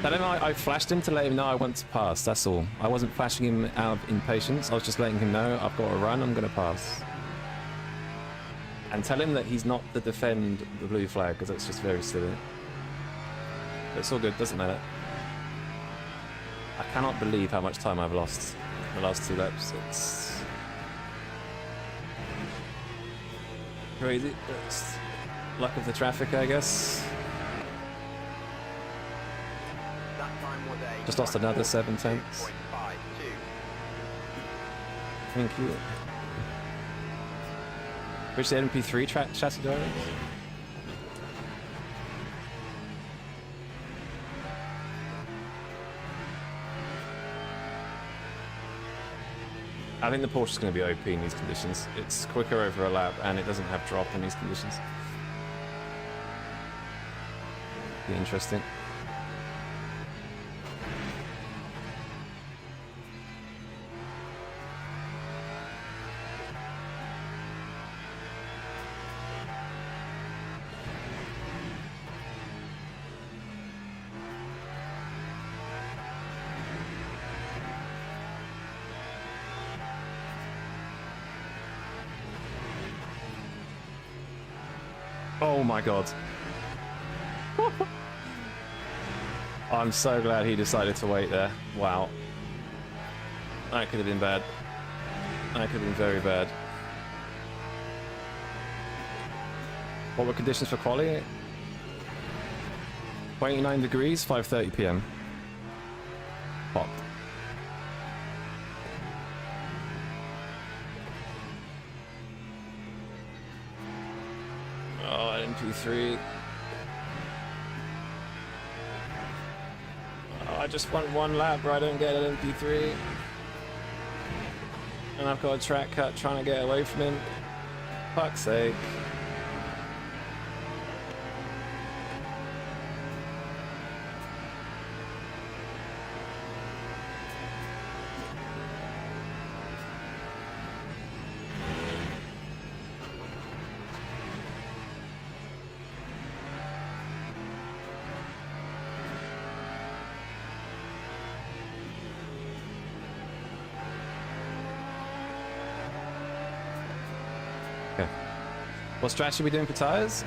G: Tell him I flashed him to let him know I want to pass. That's all. I wasn't flashing him out of impatience. I was just letting him know I've got to run. I'm going to pass. And tell him that he's not to defend the blue flag because that's just very silly. But it's all good. Doesn't matter. I cannot believe how much time I've lost in the last 2 laps. It's crazy. It's luck of the traffic, I guess.
E: That time was a
G: Just lost another 7 tenths.
E: 2.52.
G: Thank you. Which the MP3 chassis drivers? I think the Porsche's going to be OP in these conditions. It's quicker over a lap and it doesn't have drop in these conditions. Be interesting. Oh my god. I'm so glad he decided to wait there. Wow. That could have been bad. That could have been very bad. What were conditions for quali? 29 degrees, 5:30 p.m. Hot. Oh, MP3. just want one lap where I don't get an MP3. And I've got a track cut trying to get away from him. Fuck's sake. What strategy are we doing for tyres?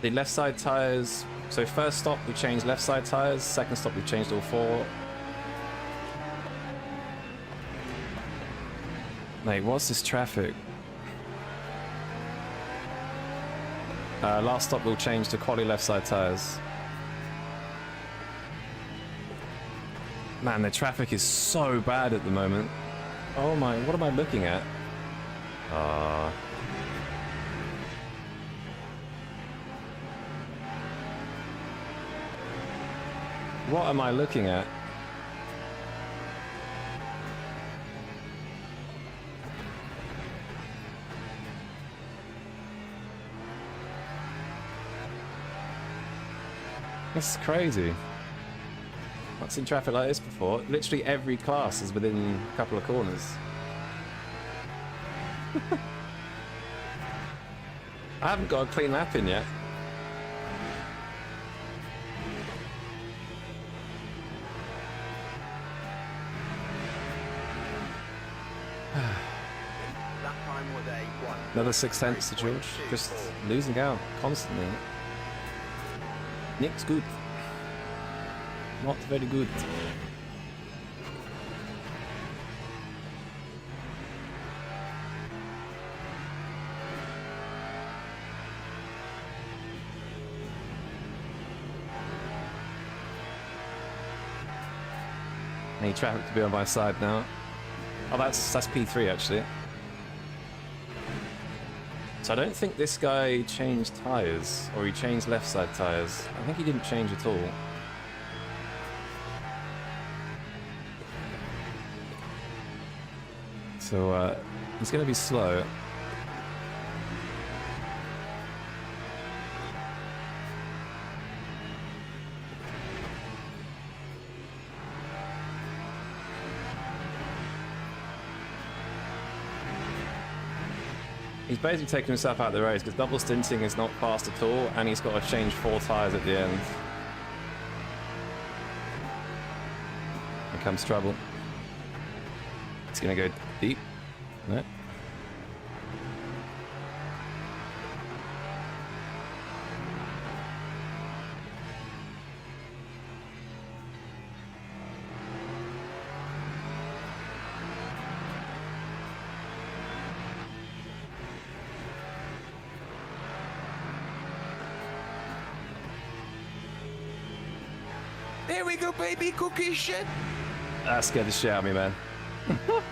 G: The left side tyres. So first stop we changed left side tyres. Second stop we changed all 4. Mate, what's this traffic? Last stop we'll change to quality left side tyres. Man, the traffic is so bad at the moment. Oh my, what am I looking at? What am I looking at? This is crazy. I've seen traffic like this before. Literally every class is within a couple of corners. I haven't got a clean lap in yet.
E: That time was a 1.
G: Another 6 tenths to George. Just losing out constantly. Nick's good. Not very good. I need traffic to be on my side now. Oh, that's P3 actually. So I don't think this guy changed tyres, or he changed left side tyres. I think he didn't change at all. So he's going to be slow. He's basically taken himself out of the race because double stinting is not fast at all, and he's got to change 4 tyres at the end. Here comes trouble. It's going to go deep. No.
A: There we go, baby, cookie shit.
G: That scared the shit out of me, man.
E: Time 1.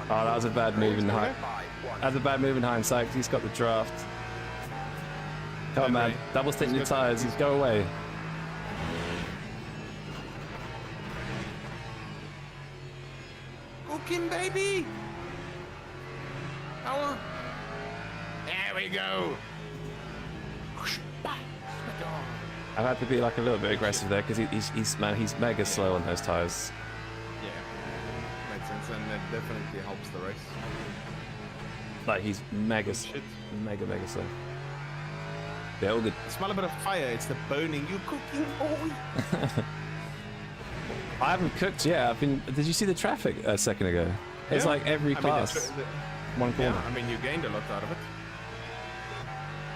G: Oh, that was a bad move in hindsight.
E: 5.
G: That's a bad move in hindsight 'cause he's got the draft. Come on, man. Double stint your tyres. Just go away.
A: Cooking, baby. Power. There we go.
G: I've had to be like a little bit aggressive there because he's mega slow on those tyres.
A: Yeah, makes sense, and it definitely helps the race.
G: Like he's mega slow. They're all good.
A: Smell a bit of fire. It's the boning. You cooking, boy.
G: I haven't cooked yet. Did you see the traffic a second ago? It's like every class. One corner.
A: Yeah, I mean, you gained a lot out of it.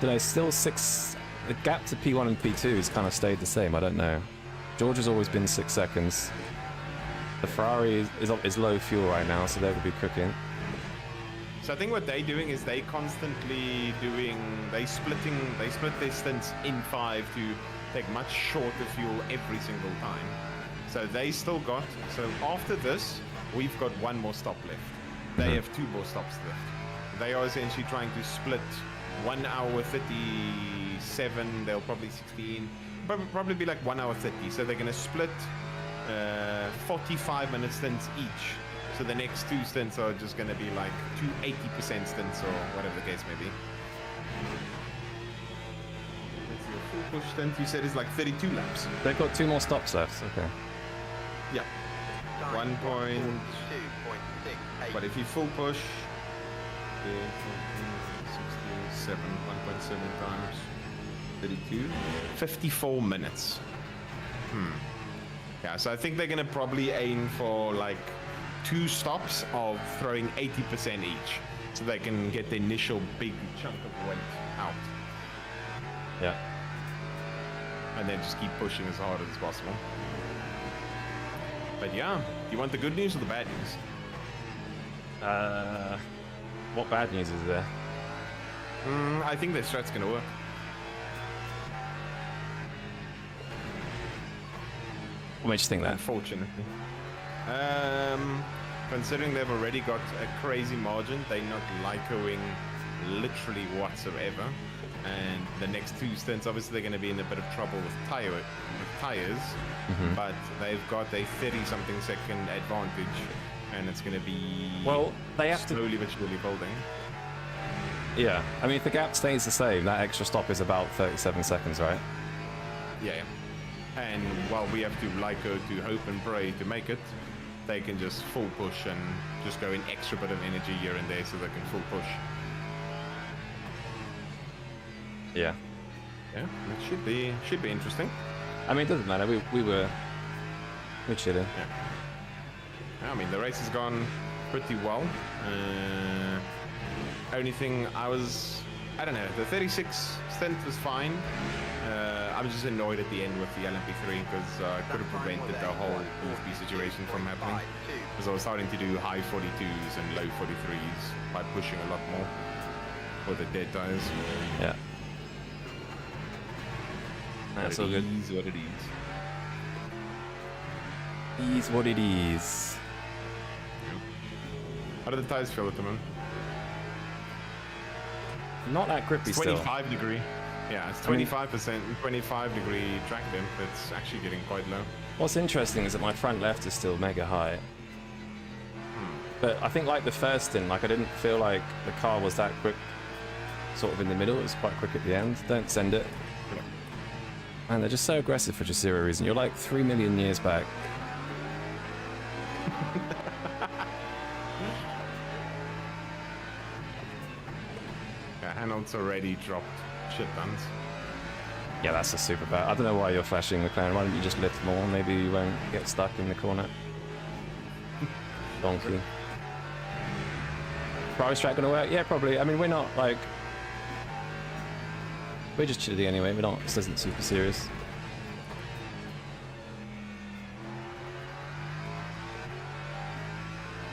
G: Did I still 6? The gap to P1 and P2 has kind of stayed the same. I don't know. George has always been 6 seconds. The Ferrari is low fuel right now, so they will be cooking.
A: So I think what they're doing is they constantly they split their stints in 5 to take much shorter fuel every single time. So they still got, so after this, we've got 1 more stop left. They have 2 more stops left. They are essentially trying to split 1 hour 30 7. They'll probably 16. Probably be like 1 hour 30. So they're going to split 45-minute stints each. So the next 2 stints are just going to be like 2 80% stints or whatever the case may be. Let's see, a full push stint you said is like 32 laps.
G: They've got 2 more stops left. Okay.
A: Yeah. 1 point.
E: 2.68.
A: But if you full push, 67, 1.7 times 32, 54 minutes. Yeah, so I think they're gonna probably aim for like 2 stops of throwing 80% each, so they can get the initial big chunk of weight out,
G: Yeah.
A: and then just keep pushing as hard as possible. But yeah, do you want the good news or the bad news?
G: What bad news is there?
A: I think their strat's gonna work.
G: What makes you think that?
A: Unfortunately. Considering they've already got a crazy margin, they're not lycoing literally whatsoever. And the next 2 stints, obviously they're going to be in a bit of trouble with tires, but they've got a 30-something second advantage, and it's going to be
G: Well, they have
A: slowly but surely building.
G: Yeah. I mean, if the gap stays the same, that extra stop is about 37 seconds, right?
A: Yeah. And while we have to lyco to hope and pray to make it, they can just full push and just go in extra bit of energy here and there so they can full push.
G: Yeah.
A: Yeah, it should be interesting.
G: I mean, it doesn't matter. We're chilling.
A: I mean, the race has gone pretty well. Only thing I don't know, the 36 stint was fine. I was just annoyed at the end with the LMP3 because I could have prevented the whole Wolfby situation from happening. Because I was starting to do high 42s and low 43s by pushing a lot more for the dead tires.
G: Yeah. That's all good.
A: It is what it is.
G: Is what it is.
A: How do the tires feel at the moment?
G: Not that grippy still.
A: 25 degree. Yeah, it's 25%, 25 degree track temp. It's actually getting quite low.
G: What's interesting is that my front left is still mega high. But I think like the first stint, like I didn't feel like the car was that quick sort of in the middle. It was quite quick at the end. Don't send it. Man, they're just so aggressive for just zero reason. You're like 3 million years back.
A: Yeah, Hannold's already dropped shit tons.
G: Yeah, that's a super bad. I don't know why you're flashing McLaren. Why don't you just lift more? Maybe you won't get stuck in the corner. Donkey. Price track gonna work? Yeah, probably. I mean, we're not like... We're just chilly anyway. We're not... This isn't super serious.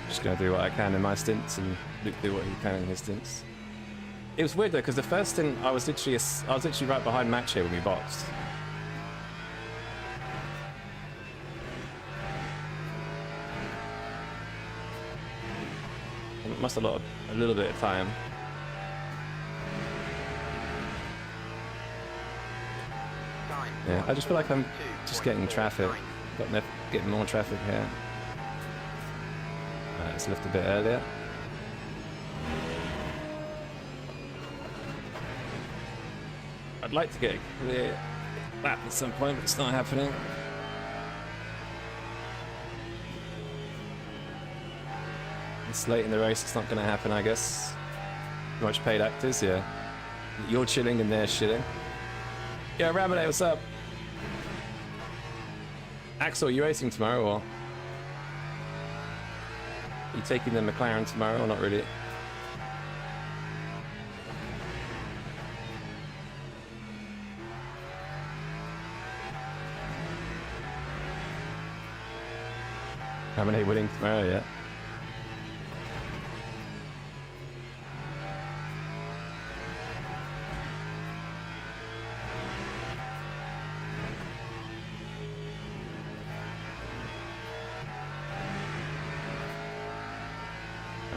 G: Just gonna do what I can in my stints and Luke do what he can in his stints. It was weird though, because the first stint I was literally right behind Match here when we boxed. It must have lost a little bit of time. Yeah, I just feel like I'm just getting traffic. Getting more traffic here. Let's lift a bit earlier. I'd like to get a clear lap at some point, but it's not happening. It's late in the race, it's not going to happen, I guess. Much paid actors, yeah. You're chilling and they're chilling. Yo, Rabbit, what's up? Axel, you racing tomorrow or? You taking the McLaren tomorrow or not really? Rabbit winning tomorrow, yeah.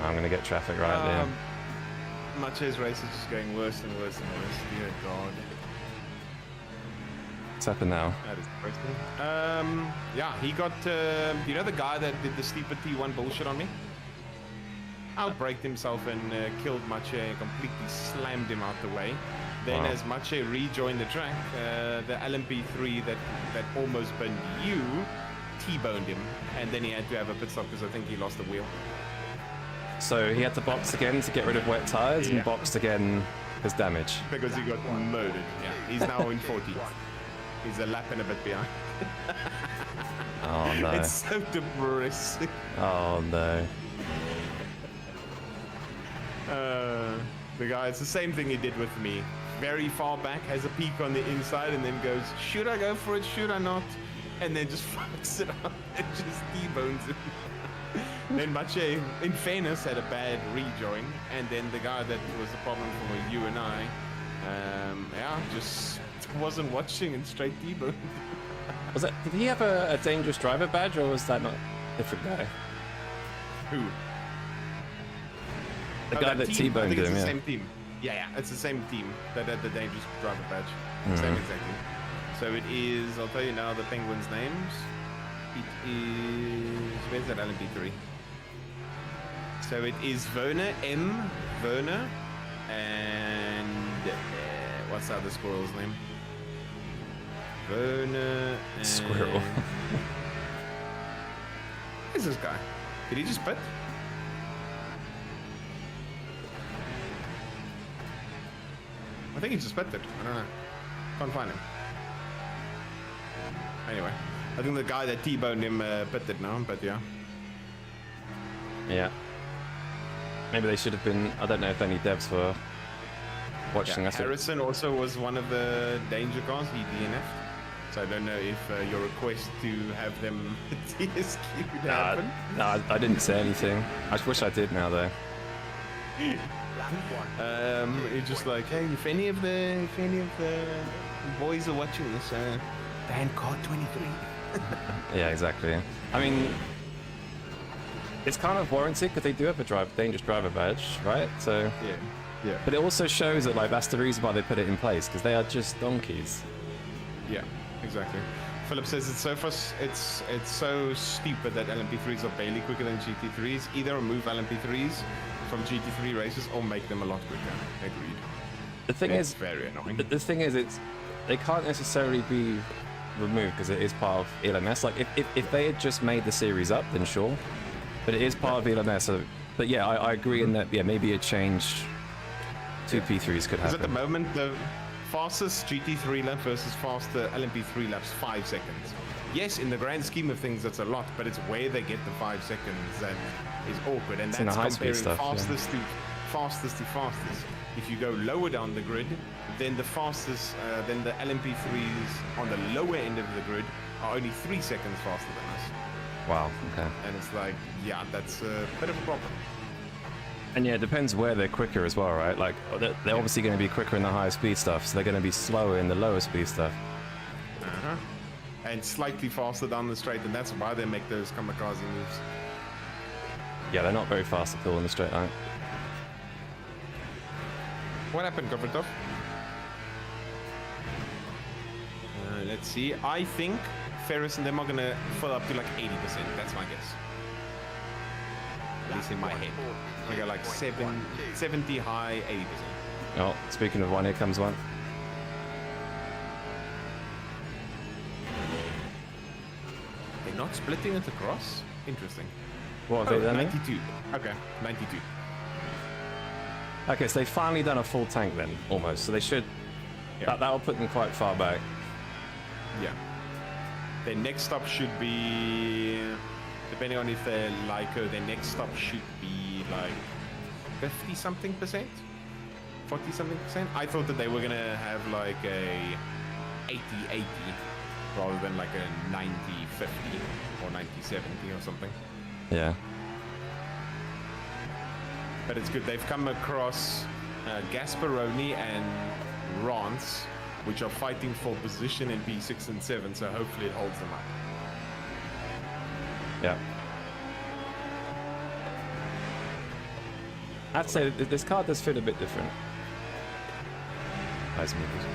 G: I'm gonna get traffic right there.
A: Mathieu's race is just going worse and worse and worse. Dear God.
G: What's happened now?
A: That is depressing. Yeah, he got, you know the guy that did the stupid T1 bullshit on me? Outbraked himself and killed Mache and completely slammed him out the way. Then as Mache rejoined the track, the LMP3 that almost burned you T-boned him, and then he had to have a pit stop because I think he lost the wheel.
G: So he had to box again to get rid of wet tires, and boxed again because damage.
A: Because he got murdered. Yeah, he's now in 40th. He's a lap and a bit behind.
G: Oh no.
A: It's so depressing.
G: Oh no.
A: The guy, it's the same thing he did with me. Very far back, has a peak on the inside, and then goes, should I go for it, should I not? And then just fucks it up and just T-bones him. Then Mache, in fairness, had a bad rejoin, and then the guy that was the problem for you and I, just wasn't watching and straight T-boned.
G: Was that? Did he have a dangerous driver badge, or was that not a different guy?
A: Who?
G: The guy that T-boned him,
A: it's the
G: yeah.
A: same team. Yeah, it's the same team that had the dangerous driver badge. Same exactly. So it is, I'll tell you now the Penguins' names. It is, where's that LMP3? So it is Werner, M. Werner, and what's the other squirrel's name? Werner and...
G: Squirrel.
A: Who's this guy? Did he just pit? I think he just pitted. I don't know. Can't find him. Anyway, I think the guy that T-boned him pitted now, but yeah.
G: Yeah. Maybe they should have been. I don't know if any devs were watching us.
A: Harrison also was one of the danger cars. He DNF'd. So I don't know if your request to have them TSQ'd happened.
G: No, I didn't say anything. I wish I did now, though.
A: It's just like, hey, if any of the boys are watching this, ban car 23.
G: Yeah, exactly. I mean, it's kind of warranted because they do have a dangerous driver badge, right? So
A: Yeah.
G: but it also shows that like that's the reason why they put it in place, because they are just donkeys.
A: Yeah, exactly. Philip says it's so stupid that LMP3s are barely quicker than GT3s. Either remove LMP3s from GT3 races or make them a lot quicker. Agreed.
G: The thing
A: It's
G: is,
A: very annoying.
G: the thing is, they can't necessarily be removed because it is part of ELMS. Like if they had just made the series up, then sure. But it is part of ELMS. So, but yeah, I agree in that. Yeah, maybe a change to P3s could happen.
A: Because at the moment, the fastest GT3 lap versus faster LMP3 laps 5 seconds. Yes, in the grand scheme of things, that's a lot, but it's where they get the 5 seconds that is awkward, and
G: It's in the
A: that's
G: high-speed
A: comparing
G: stuff,
A: fastest to fastest. If you go lower down the grid, then the fastest, then the LMP3s on the lower end of the grid are only 3 seconds faster than us.
G: Wow. Okay.
A: And it's like, yeah, that's a bit of a problem.
G: And yeah, it depends where they're quicker as well, right? Like they're obviously going to be quicker in the higher speed stuff, so they're going to be slower in the lower speed stuff.
A: And slightly faster down the straight, and that's why they make those kamikaze moves.
G: Yeah, they're not very fast at all in the straight line.
A: What happened, Governor? Let's see. I think Ferris and them are gonna fill up to like 80%. That's my guess. At least in my head. I go like 70 high, 80%.
G: Oh, speaking of one, here comes one.
A: They're not splitting it across? Interesting.
G: What have they done?
A: 92. Okay, 92.
G: Okay, so they've finally done a full tank then, almost. So they should.
A: Yeah.
G: That'll put them quite far back.
A: Yeah. Their next stop should be, depending on if they're Lyco, their next stop should be like 50 something percent, 40 something percent. I thought that they were gonna have like a 80-80 rather than like a 90-50 or 90-70 or something.
G: Yeah.
A: But it's good. They've come across Gasparoni and Rance, which are fighting for position in P6 and 7, so hopefully it holds them up.
G: Yeah. I'd say that this car does feel a bit different. Nice movies.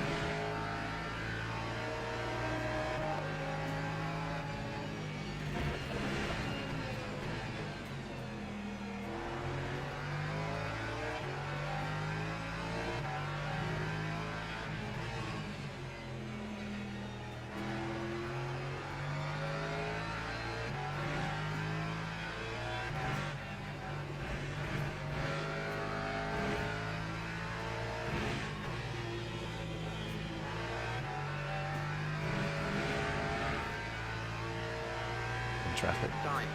G: traffic.
E: Time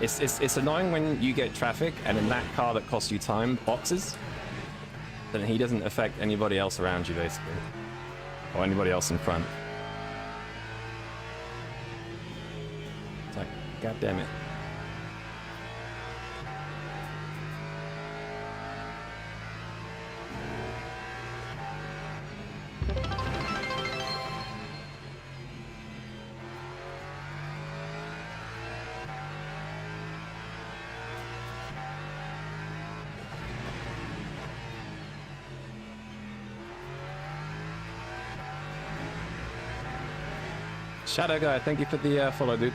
E: 142.4.
G: It's annoying when you get traffic and in that car that costs you time boxes, then he doesn't affect anybody else around you basically, or anybody else in front. It's like, god damn it. Shadow Guy, thank you for the follow, dude.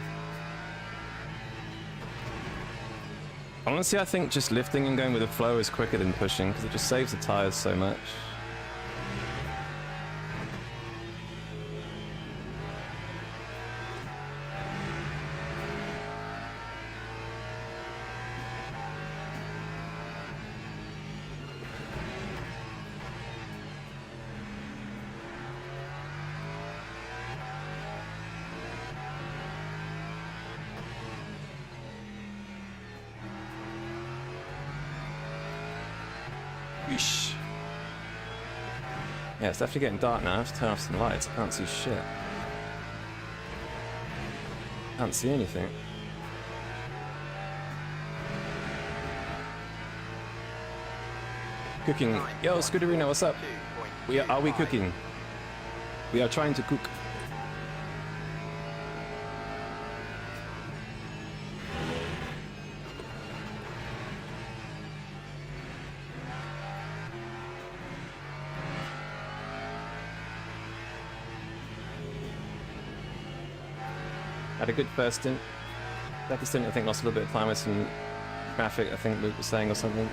G: Honestly, I think just lifting and going with the flow is quicker than pushing because it just saves the tires so much. Yeesh. Yeah, it's definitely getting dark now. I have to turn off some lights. I can't see shit. Can't see anything. Cooking. Yo, Scooterino, what's up? Are we cooking? We are trying to cook. Had a good first stint. Second stint, I think, lost a little bit of time with some traffic, I think Luke was saying, or something.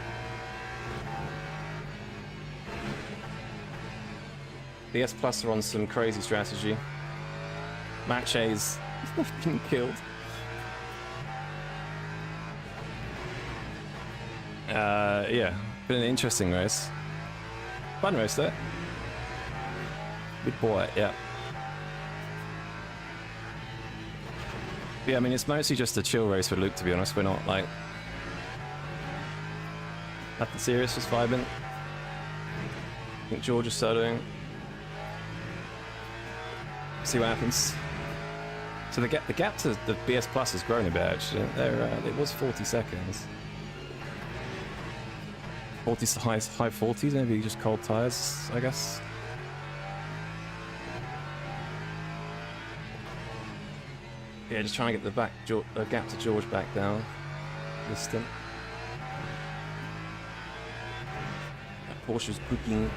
G: BS Plus are on some crazy strategy. Mache's been killed. Yeah, been an interesting race. Fun race, though. Good boy, yeah. Yeah, I mean, it's mostly just a chill race for Luke, to be honest. We're not, like, nothing serious, just vibing. I think George is soloing. See what happens. So the gap to the BS Plus has grown a bit, actually. It was 40 seconds. 40s, high 40s, maybe just cold tires, I guess. Yeah, just trying to get the gap to George back down. This stint. That Porsche's cooking.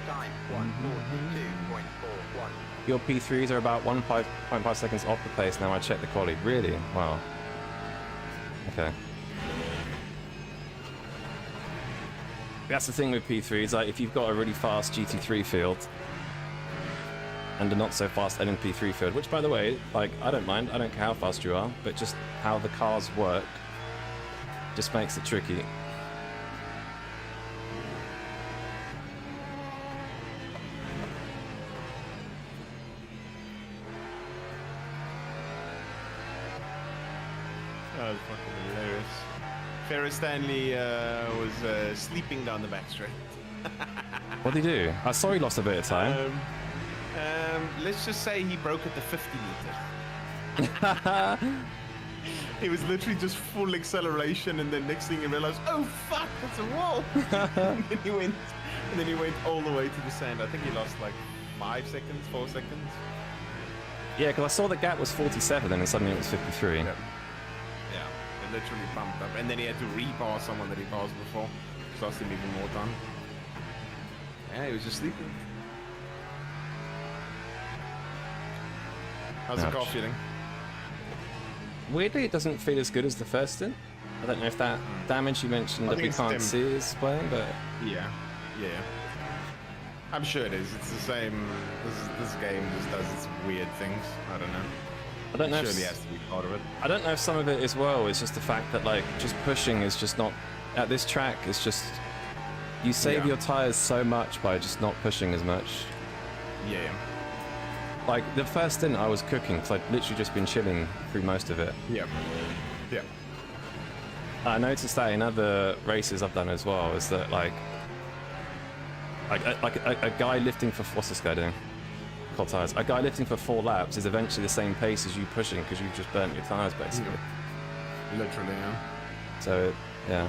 E: Time 142.41.
G: Your P3s are about 1.5 seconds off the pace now. I checked the quality. Really? Wow. Okay. That's the thing with P3s, like if you've got a really fast GT3 field and a not so fast LMP3 field, which by the way, like I don't mind, I don't care how fast you are, but just how the cars work just makes it tricky.
A: That was fucking hilarious. Ferris Stanley was sleeping down the back straight.
G: What did he do? I saw he lost a bit of time.
A: Let's just say he broke at the 50 meter. He was literally just full acceleration, and then next thing he realized, oh fuck, that's a wall. and then he went all the way to the sand. I think he lost like 5 seconds, 4 seconds.
G: Yeah, because I saw the gap was 47 and then suddenly it was 53.
A: Yep. Yeah, it literally bumped up, and then he had to repass someone that he passed before, which lost him even more time. Yeah, he was just sleeping. How's the car feeling?
G: Weirdly, it doesn't feel as good as the first stint. I don't know if that damage you mentioned that we can't see is playing, but...
A: Yeah. I'm sure it is. It's the same. This game just does its weird things. I don't know.
G: I don't know.
A: Surely has to be part of it.
G: I don't know if some of it as well is just the fact that like just pushing is just not at this track. It's just you save your tires so much by just not pushing as much.
A: Yeah.
G: Like the first stint I was cooking because I'd literally just been chilling through most of it.
A: Yeah. Yeah.
G: I noticed that in other races I've done as well is that like a guy lifting for what's this guy doing? Cold tires. A guy lifting for 4 laps is eventually the same pace as you pushing because you've just burnt your tires basically.
A: Literally, yeah.
G: So yeah,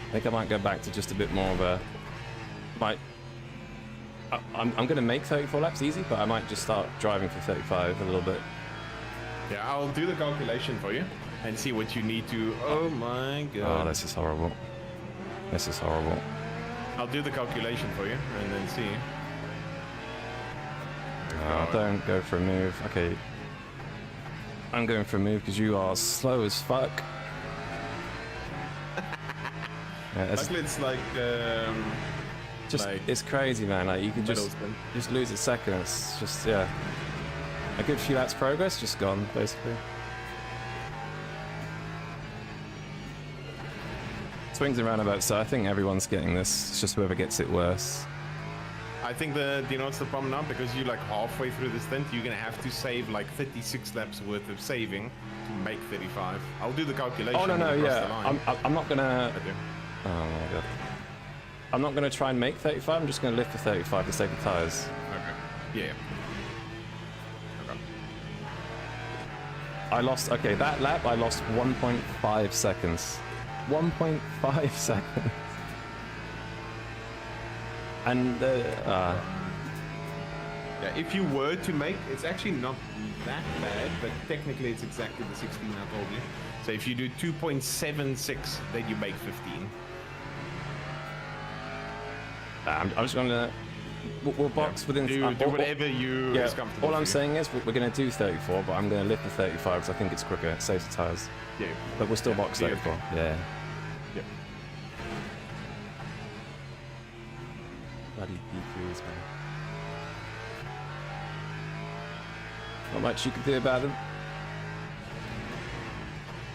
G: I think I might go back to just a bit more of a. I'm going to make 34 laps easy, but I might just start driving for 35 a little bit.
A: Yeah, I'll do the calculation for you and see what you need to. Oh my god.
G: Oh, this is horrible. This is horrible.
A: I'll do the calculation for you and then see.
G: Don't go for a move. Okay. I'm going for a move because you are slow as fuck. Yeah,
A: Luckily, it's like
G: just
A: like
G: it's crazy, man. Like you can just lose a second. It's just a good few laps progress just gone basically. Swings and roundabouts. So I think everyone's getting this. It's just whoever gets it worse.
A: I think you know what's the problem now? Because you're like halfway through the stint, you're gonna have to save like 36 laps worth of saving to make 35. I'll do the calculation.
G: Oh no,
A: yeah.
G: I'm not gonna. Oh my god. I'm not gonna try and make 35. I'm just gonna lift for 35 to save the tires.
A: Okay. Yeah. Okay.
G: I lost. Okay, that lap I lost 1.5 seconds. 1.5 seconds. And
A: yeah, if you were to make, it's actually not that bad, but technically it's exactly the 16 I told you. So if you do 2.76, then you make 15.
G: I'm just gonna. We'll box within.
A: Do whatever you is comfortable.
G: All I'm saying is we're gonna do 34, but I'm gonna lift the 35 because I think it's quicker. It saves the tires.
A: Yeah.
G: But we'll still box 34.
A: Okay.
G: Yeah.
A: Yep.
G: Bloody P3s, man. Not much you can do about them.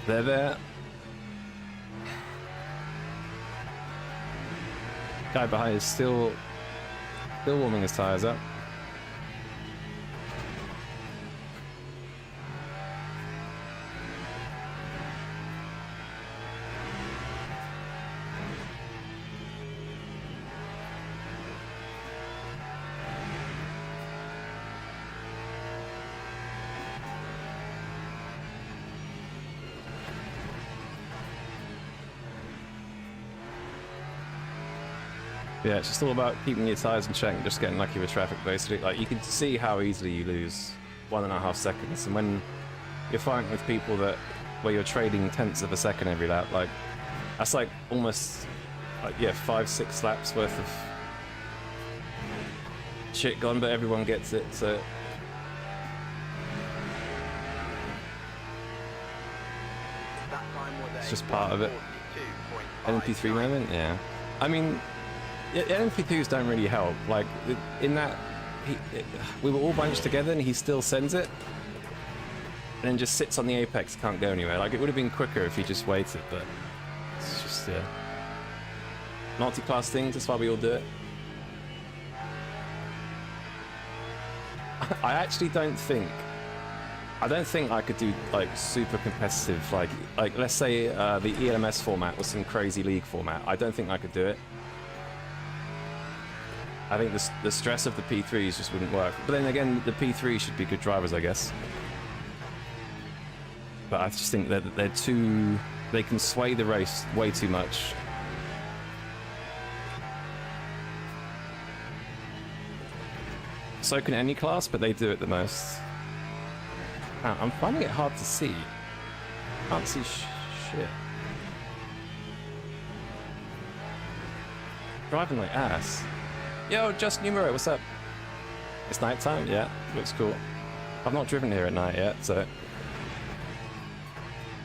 G: They're there. Guy behind is still warming his tires up. Yeah, it's just all about keeping your tires in check and just getting lucky with traffic, basically. Like, you can see how easily you lose 1.5 seconds. And when you're fighting with people where you're trading tenths of a second every lap, like, that's like almost, 5-6 laps worth of shit gone, but everyone gets it, so. It's just part of it. LMP3 moment, yeah. I mean, LMP2s don't really help. Like, in that, we were all bunched together and he still sends it. And then just sits on the apex, can't go anywhere. Like, it would have been quicker if he just waited, but it's just, yeah. Multi-class things, that's why we all do it. I actually don't think I could do, like, super competitive, like let's say the ELMS format was some crazy league format. I don't think I could do it. I think the stress of the P3s just wouldn't work. But then again, the P3s should be good drivers, I guess. But I just think that they're too... They can sway the race way too much. So can any class, but they do it the most. I'm finding it hard to see. Can't see shit. Driving like ass. Yo, Just Numero, what's up? It's night time? Yeah, looks cool. I've not driven here at night yet, so it's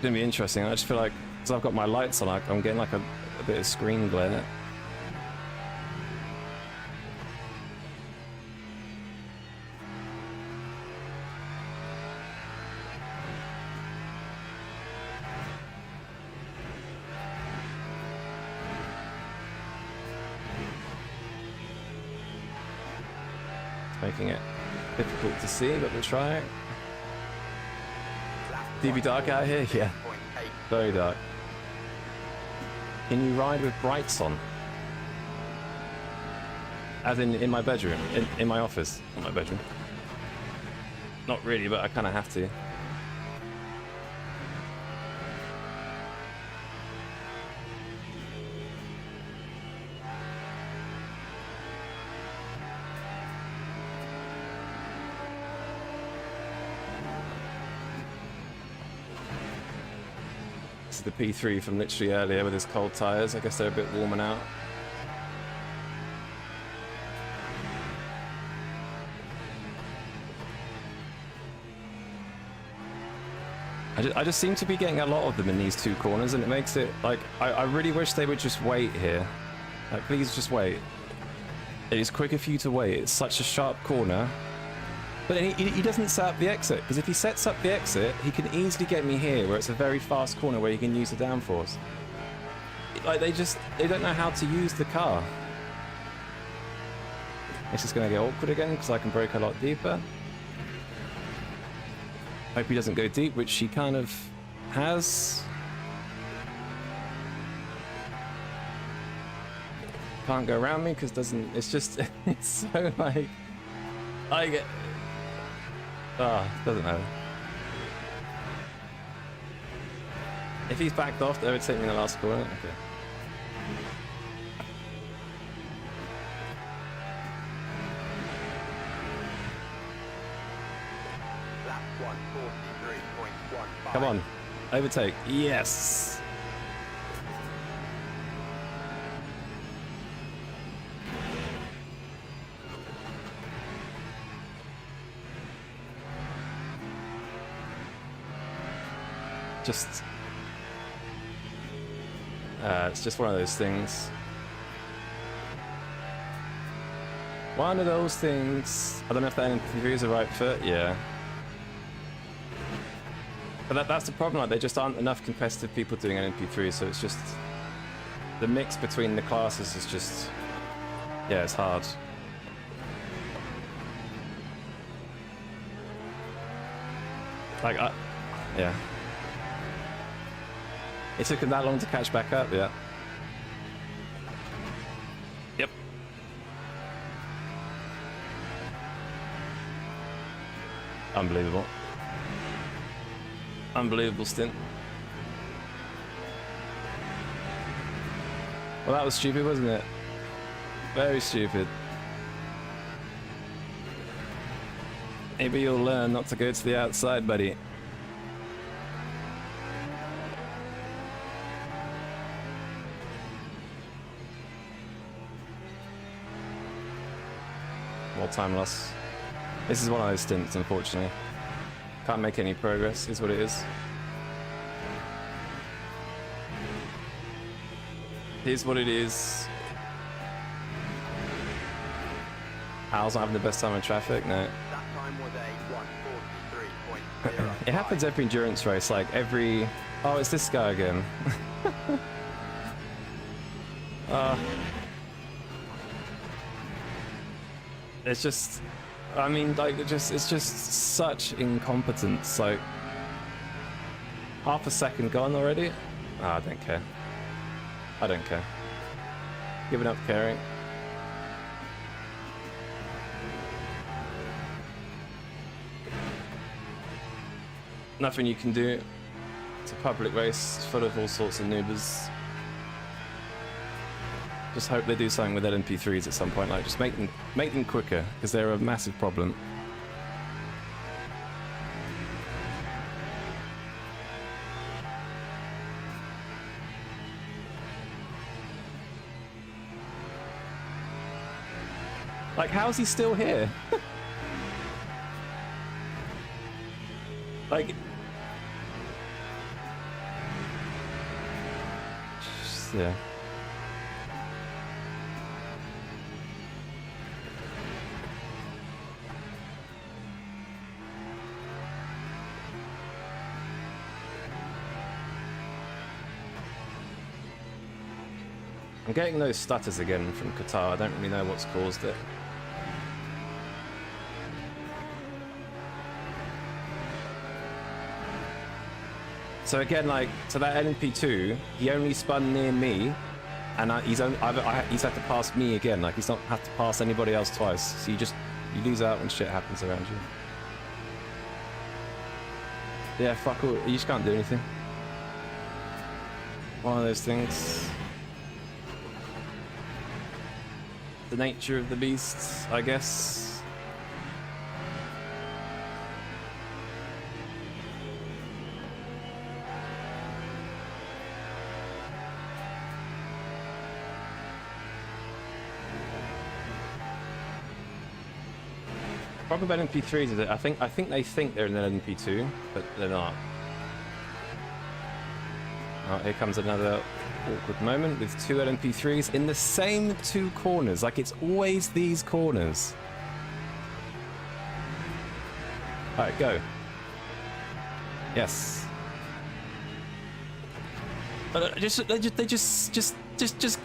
G: gonna be interesting. I just feel like, because I've got my lights on, I'm getting like a bit of screen glare. making it difficult to see, but we'll try. DB dark out here? Yeah, very dark. Can you ride with brights on? As in my bedroom, in my office, not my bedroom. Not really, but I kind of have to. This is the P3 from literally earlier with his cold tires. I guess they're a bit warming out. I just seem to be getting a lot of them in these two corners, and it makes it like I really wish they would just wait here. Like, please just wait. It is quicker for you to wait. It's such a sharp corner. But he doesn't set up the exit, because if he sets up the exit, he can easily get me here, where it's a very fast corner where you can use the downforce. Like, they don't know how to use the car. It's just going to get awkward again, because I can brake a lot deeper. Hope he doesn't go deep, which he kind of has. Can't go around me, because it's just, it's so like, I get... doesn't matter. If he's backed off, they would take me in the last corner. Okay.
E: Lap 143.15.
G: Come on. Overtake. Yes! It's just one of those things. One of those things. I don't know if that MP3 is the right foot. Yeah. But that's the problem. Like, there just aren't enough competitive people doing an MP3, so it's just the mix between the classes is just, yeah, it's hard. Like, yeah. It took him that long to catch back up, yeah. Yep. Unbelievable. Unbelievable stint. Well, that was stupid, wasn't it? Very stupid. Maybe you'll learn not to go to the outside, buddy. More time loss. This is one of those stints, unfortunately. Can't make any progress, is what it is. Here's what it is. Al's not having the best time in traffic, no.
E: That time was a 143.0.
G: It happens every endurance race, like every... Oh, it's this guy again. It's just... I mean, like, it's just such incompetence, like... Half a second gone already? Oh, I don't care. I don't care. Giving up caring. Nothing you can do. It's a public race, it's full of all sorts of noobers. Just hope they do something with LMP3s at some point, like just make them quicker, because they're a massive problem. Like, how's he still here? Like... Yeah. I'm getting those stutters again from Qatar. I don't really know what's caused it. So again, like, so that LMP2, he only spun near me, and he's had to pass me again. Like, he's not had to pass anybody else twice. So you lose out when shit happens around you. Yeah, fuck all. You just can't do anything. One of those things. The nature of the beast, I guess. Problem about LMP3s is that I think they think they're in an LMP2, but they're not. Oh, here comes another awkward moment with two LMP3s in the same two corners. Like, it's always these corners. All right, go. Yes. They just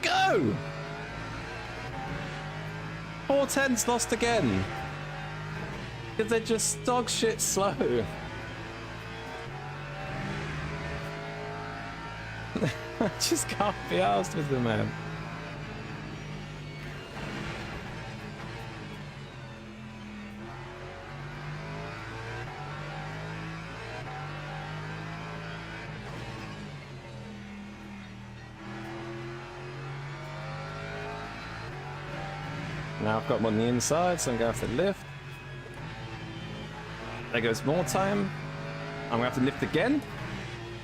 G: go. 410's lost again. Because they're just dog shit slow. I just can't be arsed with them, man. Now I've got them on the inside, so I'm going to have to lift. There goes more time. I'm gonna have to lift again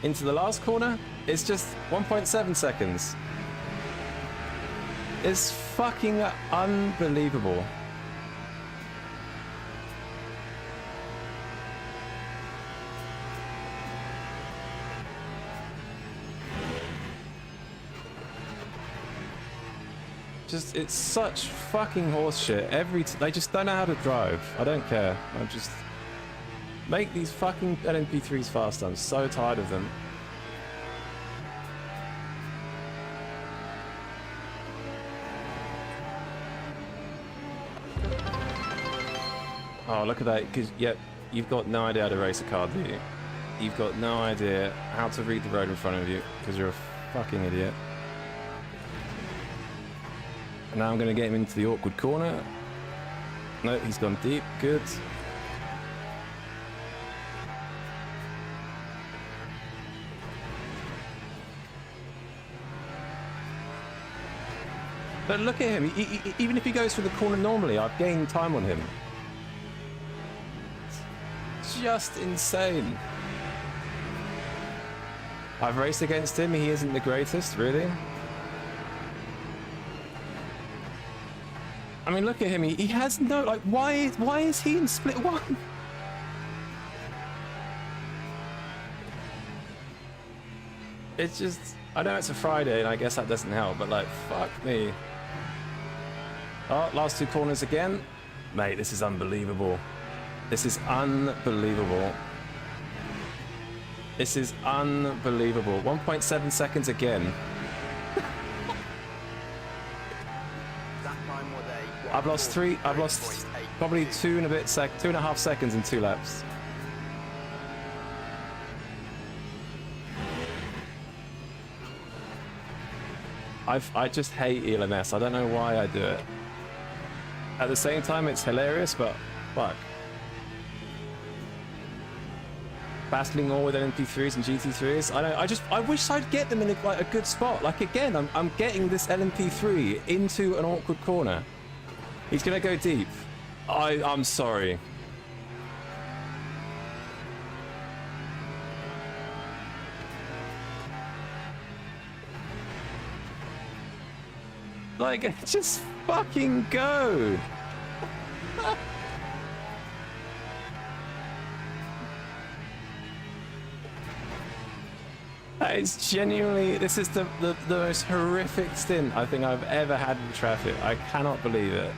G: into the last corner. It's just 1.7 seconds. It's fucking unbelievable. Just, it's such fucking horse shit. They just don't know how to drive. I don't care. I'm just... Make these fucking LMP3s faster. I'm so tired of them. Oh, look at that. Because, yep, you've got no idea how to race a car, do you? You've got no idea how to read the road in front of you, because you're a fucking idiot. And now I'm going to get him into the awkward corner. No, he's gone deep. Good. But look at him, even if he goes through the corner normally, I've gained time on him. It's just insane. I've raced against him, he isn't the greatest, really. I mean, look at him, he has no, like, why is he in split one? It's just, I know it's a Friday and I guess that doesn't help, but like, fuck me. Oh, last two corners again. Mate, this is unbelievable. This is unbelievable. This is unbelievable. 1.7 seconds again. I've lost probably 2.5 seconds in 2 laps. I just hate ELMS. I don't know why I do it. At the same time, it's hilarious, but fuck. Battling all with LMP3s and GT3s. I wish I'd get them in a good spot. Like, again, I'm getting this LMP3 into an awkward corner. He's gonna go deep. I'm sorry. Like, just fucking go. That is genuinely, this is the most horrific stint I think I've ever had in traffic. I cannot believe it.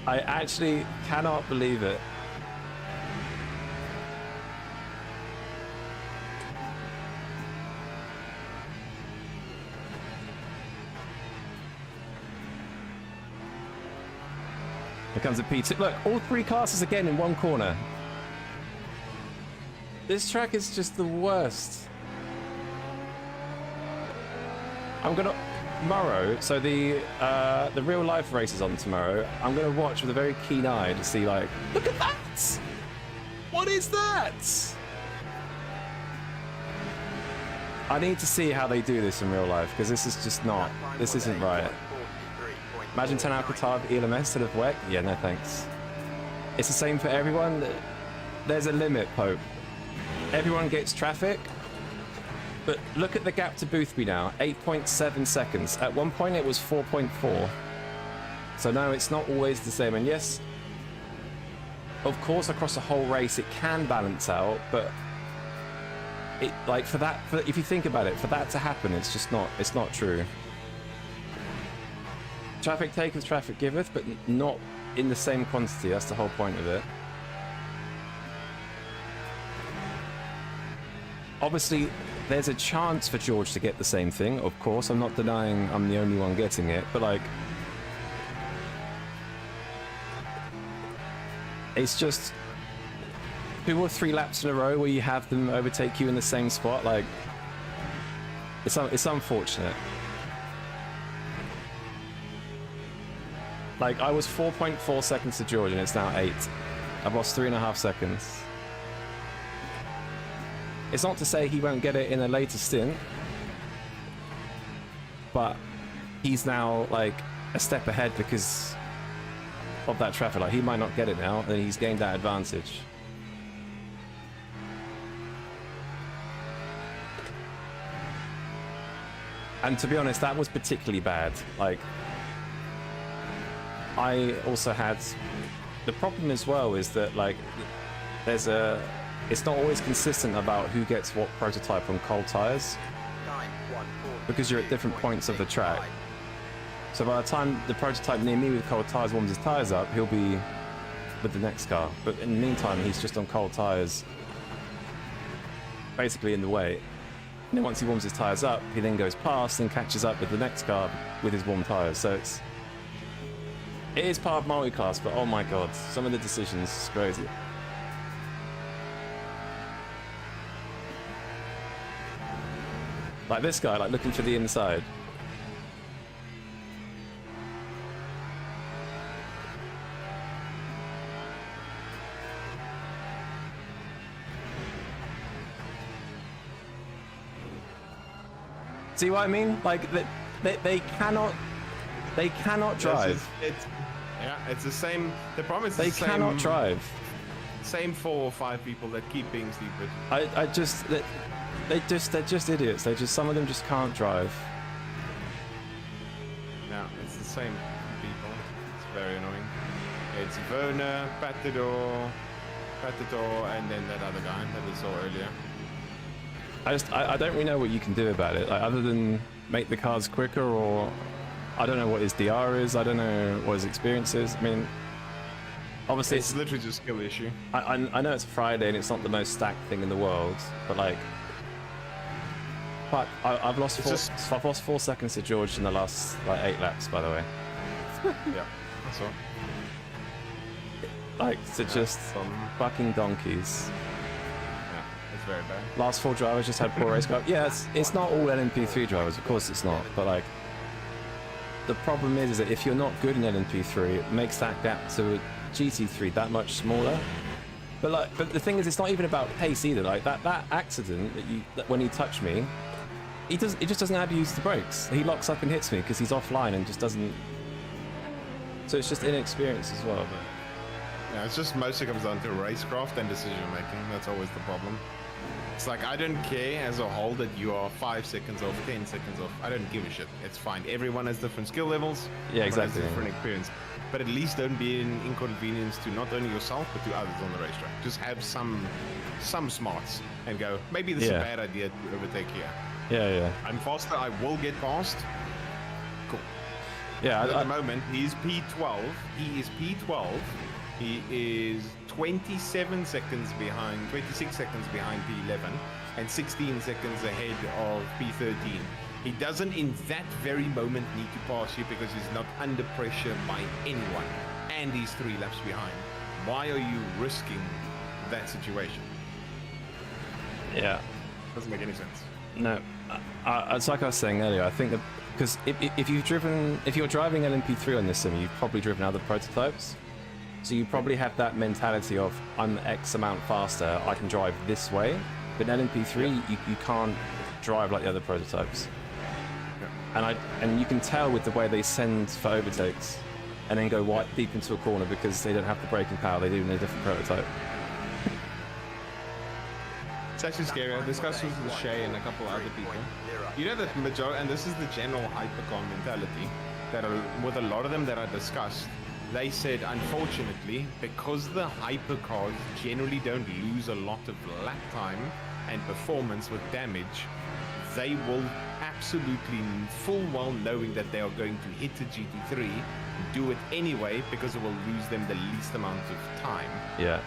G: I actually cannot believe it. Here comes a P2. Look, all 3 classes again in one corner. This track is just the worst. I'm gonna tomorrow. So the real life race is on tomorrow. I'm gonna watch with a very keen eye to see like, look at that! What is that? I need to see how they do this in real life because this is just not. This isn't right. Imagine 10 hour Qatar of ELMS instead of WEC. Yeah, no thanks. It's the same for everyone. There's a limit, Pope. Everyone gets traffic. But look at the gap to Boothby now, 8.7 seconds. At one point it was 4.4. So no, it's not always the same. And yes, of course, across the whole race, it can balance out, but it, like if you think about it, for that to happen, it's just not, it's not true. Traffic taketh, traffic giveth, but not in the same quantity. That's the whole point of it. Obviously, there's a chance for George to get the same thing, of course. I'm not denying I'm the only one getting it, but like, it's just 2 or 3 laps in a row where you have them overtake you in the same spot. Like, it's unfortunate. Like, I was 4.4 seconds to George and it's now 8. I've lost 3.5 seconds. It's not to say he won't get it in a later stint, but he's now like a step ahead because of that traffic. Like, he might not get it now, and he's gained that advantage. And to be honest, that was particularly bad. Like, I also had the problem as well is that like there's a. It's not always consistent about who gets what prototype on cold tires because you're at different points of the track. So by the time the prototype near me with cold tires warms his tires up, he'll be with the next car. But in the meantime, he's just on cold tires, basically in the way. And then once he warms his tires up, he then goes past and catches up with the next car with his warm tires. So it is part of multi-class, but oh my god, some of the decisions is crazy. Like this guy, like looking for the inside. See what I mean? Like they cannot drive.
A: It's the same. The problem is
G: they cannot drive.
A: Same 4 or 5 people that keep being stupid.
G: They're just idiots. Some of them just can't drive.
A: No, it's the same people. It's very annoying. It's Werner, Patador, and then that other guy that we saw earlier.
G: I don't really know what you can do about it, like, other than make the cars quicker, or I don't know what his DR is. I don't know what his experience is. I mean, obviously
A: it's literally just a skill issue.
G: I know it's a Friday and it's not the most stacked thing in the world, but like. But I've lost 4 seconds to George in the last like 8 laps, by the way.
A: Yeah, that's all.
G: Like, to just fucking donkeys.
A: Yeah, it's very bad.
G: Last 4 drivers just had poor race car. Yeah, it's not all LMP3 drivers, of course it's not. But like, the problem is that if you're not good in LMP3, it makes that gap to GT3 that much smaller. But the thing is, it's not even about pace either. Like that accident that when he touched me. He just doesn't know how to use the brakes. He locks up and hits me because he's offline and just doesn't. So it's just inexperience as well. But
A: yeah, it's just mostly comes down to racecraft and decision making. That's always the problem. It's like, I don't care as a whole that you are 5 seconds off, 10 seconds off. I don't give a shit. It's fine. Everyone has different skill levels.
G: Yeah, exactly.
A: Has different experience. But at least don't be an inconvenience to not only yourself but to others on the racetrack. Just have some smarts and go, maybe this is a bad idea to overtake here.
G: Yeah.
A: I'm faster. I will get past. Cool.
G: Yeah.
A: At the moment, he's P12. He is P12. He is 27 seconds behind, 26 seconds behind P11, and 16 seconds ahead of P13. He doesn't, in that very moment, need to pass you because he's not under pressure by anyone, and he's 3 laps behind. Why are you risking that situation?
G: Yeah.
A: Doesn't make any sense.
G: No, it's like I was saying earlier. I think that because if you're driving LMP3 on this sim, you've probably driven other prototypes, so you probably have that mentality of I'm X amount faster, I can drive this way. But in LMP3, you can't drive like the other prototypes. And you can tell with the way they send for overtakes, and then go wide deep into a corner because they don't have the braking power they do in a different prototype.
A: It's actually scary. I discussed this with Shay and a couple other people. You know that majority, and this is the general hypercar mentality, that with a lot of them that I discussed, they said, unfortunately, because the hypercars generally don't lose a lot of lap time and performance with damage, they will absolutely full well knowing that they are going to hit a GT3, do it anyway because it will lose them the least amount of time.
G: Yeah.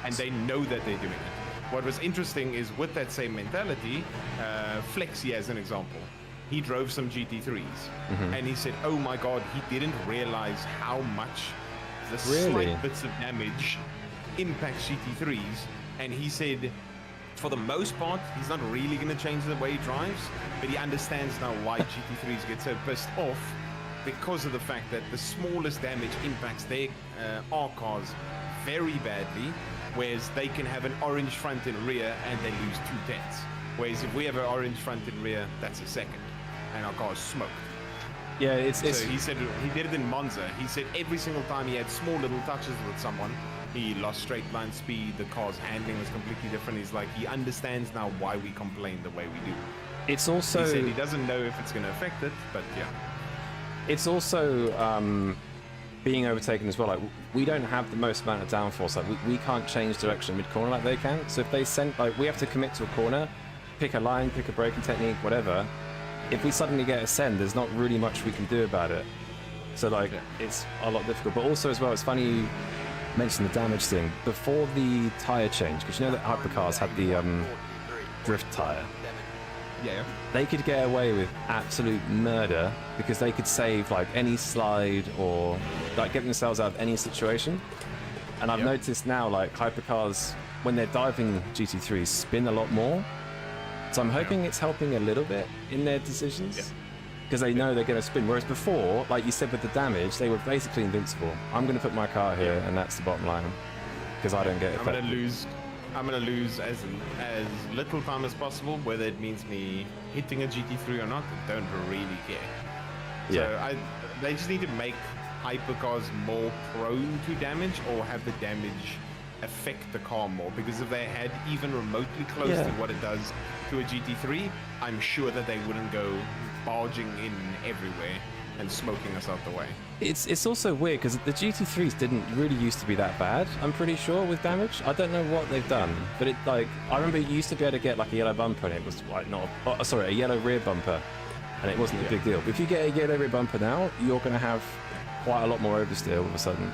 A: And they know that they're doing it. What was interesting is with that same mentality, Flexi as an example, he drove some GT3s and he said, oh my god, he didn't realize how much the slight bits of damage impacts GT3s. And he said, for the most part, he's not really going to change the way he drives, but he understands now why GT3s get so pissed off, because of the fact that the smallest damage impacts their R cars very badly, whereas they can have an orange front and rear and they lose 2/10. Whereas if we have an orange front and rear, that's a second, and our car is smoked.
G: Yeah, it's
A: so he said he did it in Monza. He said every single time he had small little touches with someone, he lost straight line speed, the car's handling was completely different. He's like, he understands now why we complain the way we do.
G: It's also...
A: He said he doesn't know if it's going to affect it, but yeah.
G: It's also being overtaken as well. Like, we don't have the most amount of downforce. Like, we can't change direction mid-corner like they can. So if they send... Like, we have to commit to a corner, pick a line, pick a braking technique, whatever. If we suddenly get a send, there's not really much we can do about it. So, like, it's a lot difficult. But also, as well, it's funny you mentioned the damage thing. Before the tyre change, because you know that hypercars had the drift tyre.
A: Yeah.
G: They could get away with absolute murder because they could save, like, any slide or, like, get themselves out of any situation. And I've noticed now, like, hypercars, when they're diving GT3s, spin a lot more. So I'm hoping it's helping a little bit in their decisions because they know they're going to spin. Whereas before, like you said with the damage, they were basically invincible. I'm going to put my car here and that's the bottom line because I don't get it.
A: I'm going to lose as little time as possible, whether it means me hitting a GT3 or not. I don't really care.
G: Yeah.
A: So they just need to make hypercars more prone to damage or have the damage affect the car more, because if they had even remotely close to what it does to a GT3, I'm sure that they wouldn't go barging in everywhere and smoking us out the way.
G: It's also weird because the GT3s didn't really used to be that bad, I'm pretty sure, with damage. I don't know what they've done, but it, like, I remember you used to be able to get like a yellow bumper and it was like not a yellow rear bumper and it wasn't a big deal. But if you get a yellow rear bumper now, you're going to have quite a lot more oversteer all of a sudden.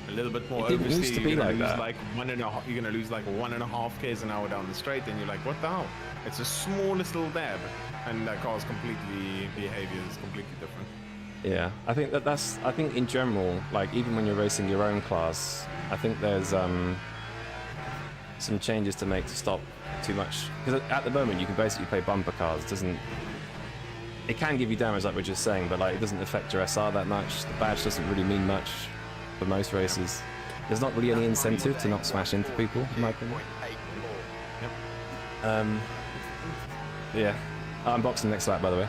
A: A little bit more
G: oversteer. It used to be like that.
A: You're going to lose like 1.5 k's an hour down the straight, and you're like, what the hell? It's the smallest little dab, and that car's behavior is completely different.
G: Yeah, I think I think in general, like even when you're racing your own class, I think there's some changes to make to stop too much. Because at the moment you can basically play bumper cars. It can give you damage like we're just saying, but like it doesn't affect your SR that much. The badge doesn't really mean much for most races. There's not really any incentive to not smash into people, in my opinion. Yeah. I'm boxing next lap, by the way.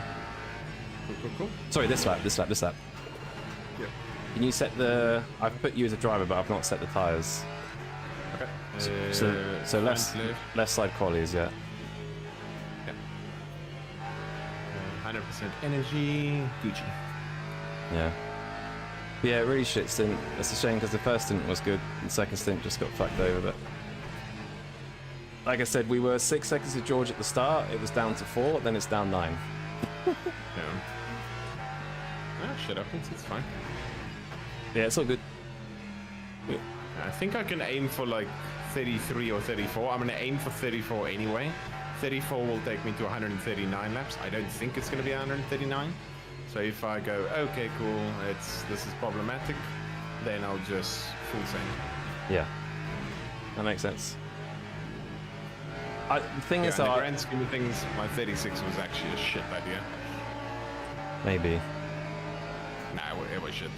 A: Cool.
G: Sorry, this lap.
A: Yeah.
G: Can you set the... I've put you as a driver, but I've not set the tyres.
A: Okay.
G: So left side qualies, yeah.
A: 100% energy, Gucci.
G: Yeah. But yeah, really shit stint. It's a shame because the first stint was good, and the second stint just got fucked over. But like I said, we were 6 seconds to George at the start. It was down to 4, then it's down 9.
A: Yeah. Shit happens. It's fine.
G: Yeah, it's all good.
A: I think I can aim for like 33 or 34. I'm gonna aim for 34 anyway. 34 will take me to 139 laps. I don't think it's gonna be 139. So if I go, okay, cool, this is problematic, then I'll just full send.
G: Yeah, that makes sense. The thing
A: Yeah,
G: is,
A: in the
G: though,
A: grand scheme of things, my 36 was actually a shit idea.
G: maybe.
A: Nah, it was shit.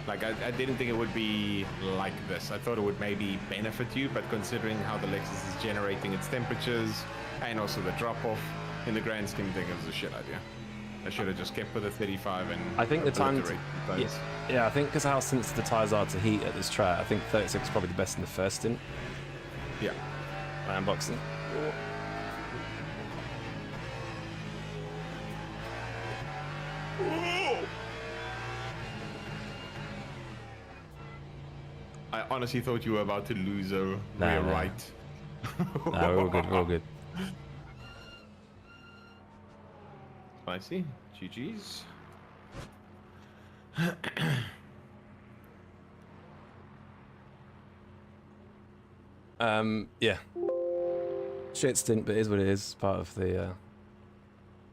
A: Like, I didn't think it would be like this. I thought it would maybe benefit you, but considering how the Lexus is generating its temperatures and also the drop-off, in the grand scheme of things, it was a shit idea. I should have just kept with the 35 and
G: I think the time.
A: obliterate the tires.
G: Yeah, I think because how sensitive the tires are to heat at this track, I think 36 is probably the best in the first stint.
A: Yeah.
G: My unboxing.
A: I honestly thought you were about to lose a
G: Nah,
A: rear
G: nah.
A: right.
G: No, we're all good. We're all good.
A: Spicy. GG's.
G: Yeah. Shit stint, but it is what it is. Part of the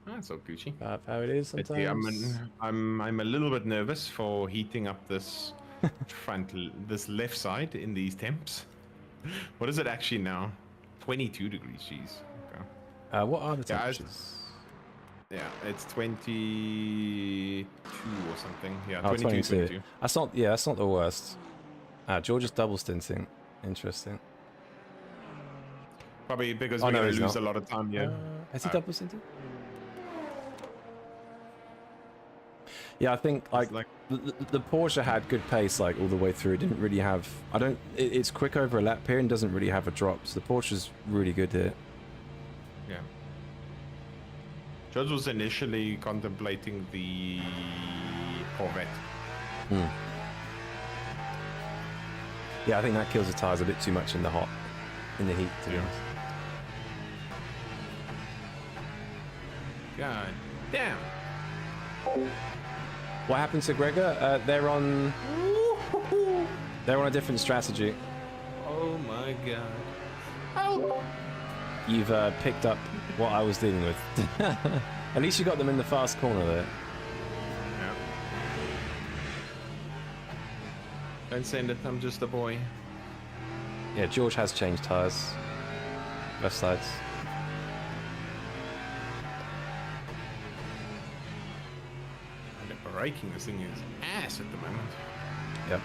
A: That's so Gucci.
G: part of how it is
A: But
G: sometimes.
A: yeah, I'm a little bit nervous for heating up this this left side in these temps. What is it actually now? 22 degrees. Jeez. Okay.
G: What are the
A: Yeah,
G: temperatures?
A: Yeah, it's 22 or something. Yeah,
G: Oh,
A: 22,
G: 22.
A: 22.
G: That's not. Yeah, that's not the worst. George is double stinting. Interesting.
A: Probably because
G: Oh,
A: we're
G: no,
A: gonna
G: he's
A: lose
G: not.
A: a lot of time here.
G: Has he double stinted? Yeah, I think like
A: It's like
G: the Porsche had good pace like all the way through. It didn't really have. It's quick over a lap period and doesn't really have a drop. So the Porsche's really good here.
A: yeah. George was initially contemplating the Corvette.
G: Yeah, I think that kills the tires a bit too much in the heat. To be
A: Yeah.
G: honest.
A: God damn.
G: What happened to Gregor? They're on a different strategy.
A: Oh my god. Oh.
G: You've picked up what I was dealing with. At least you got them in the fast corner there.
A: Yeah. Don't send it, I'm just a boy.
G: Yeah, George has changed tires. Left sides.
A: And the braking, this thing is ass at the moment.
G: Yep.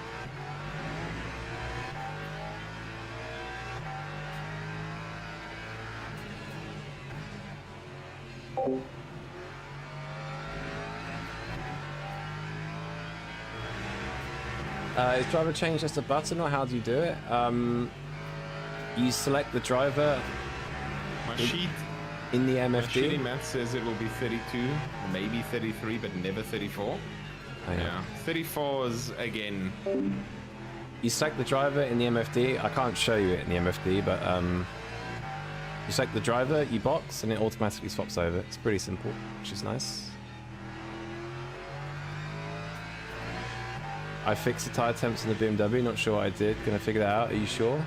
G: Is driver change just a button, or how do you do it? You select the driver
A: My sheet,
G: in the
A: my shitty
G: MFD.
A: math says it will be 32, maybe 33, but never 34.
G: Oh, yeah.
A: Yeah, 34 is again.
G: You select the driver in the MFD. I can't show you it in the MFD, but you select the driver, you box, and it automatically swaps over. It's pretty simple, which is nice. I fixed the tire temps in the BMW. Not sure what I did. Gonna figure that out. Are you sure?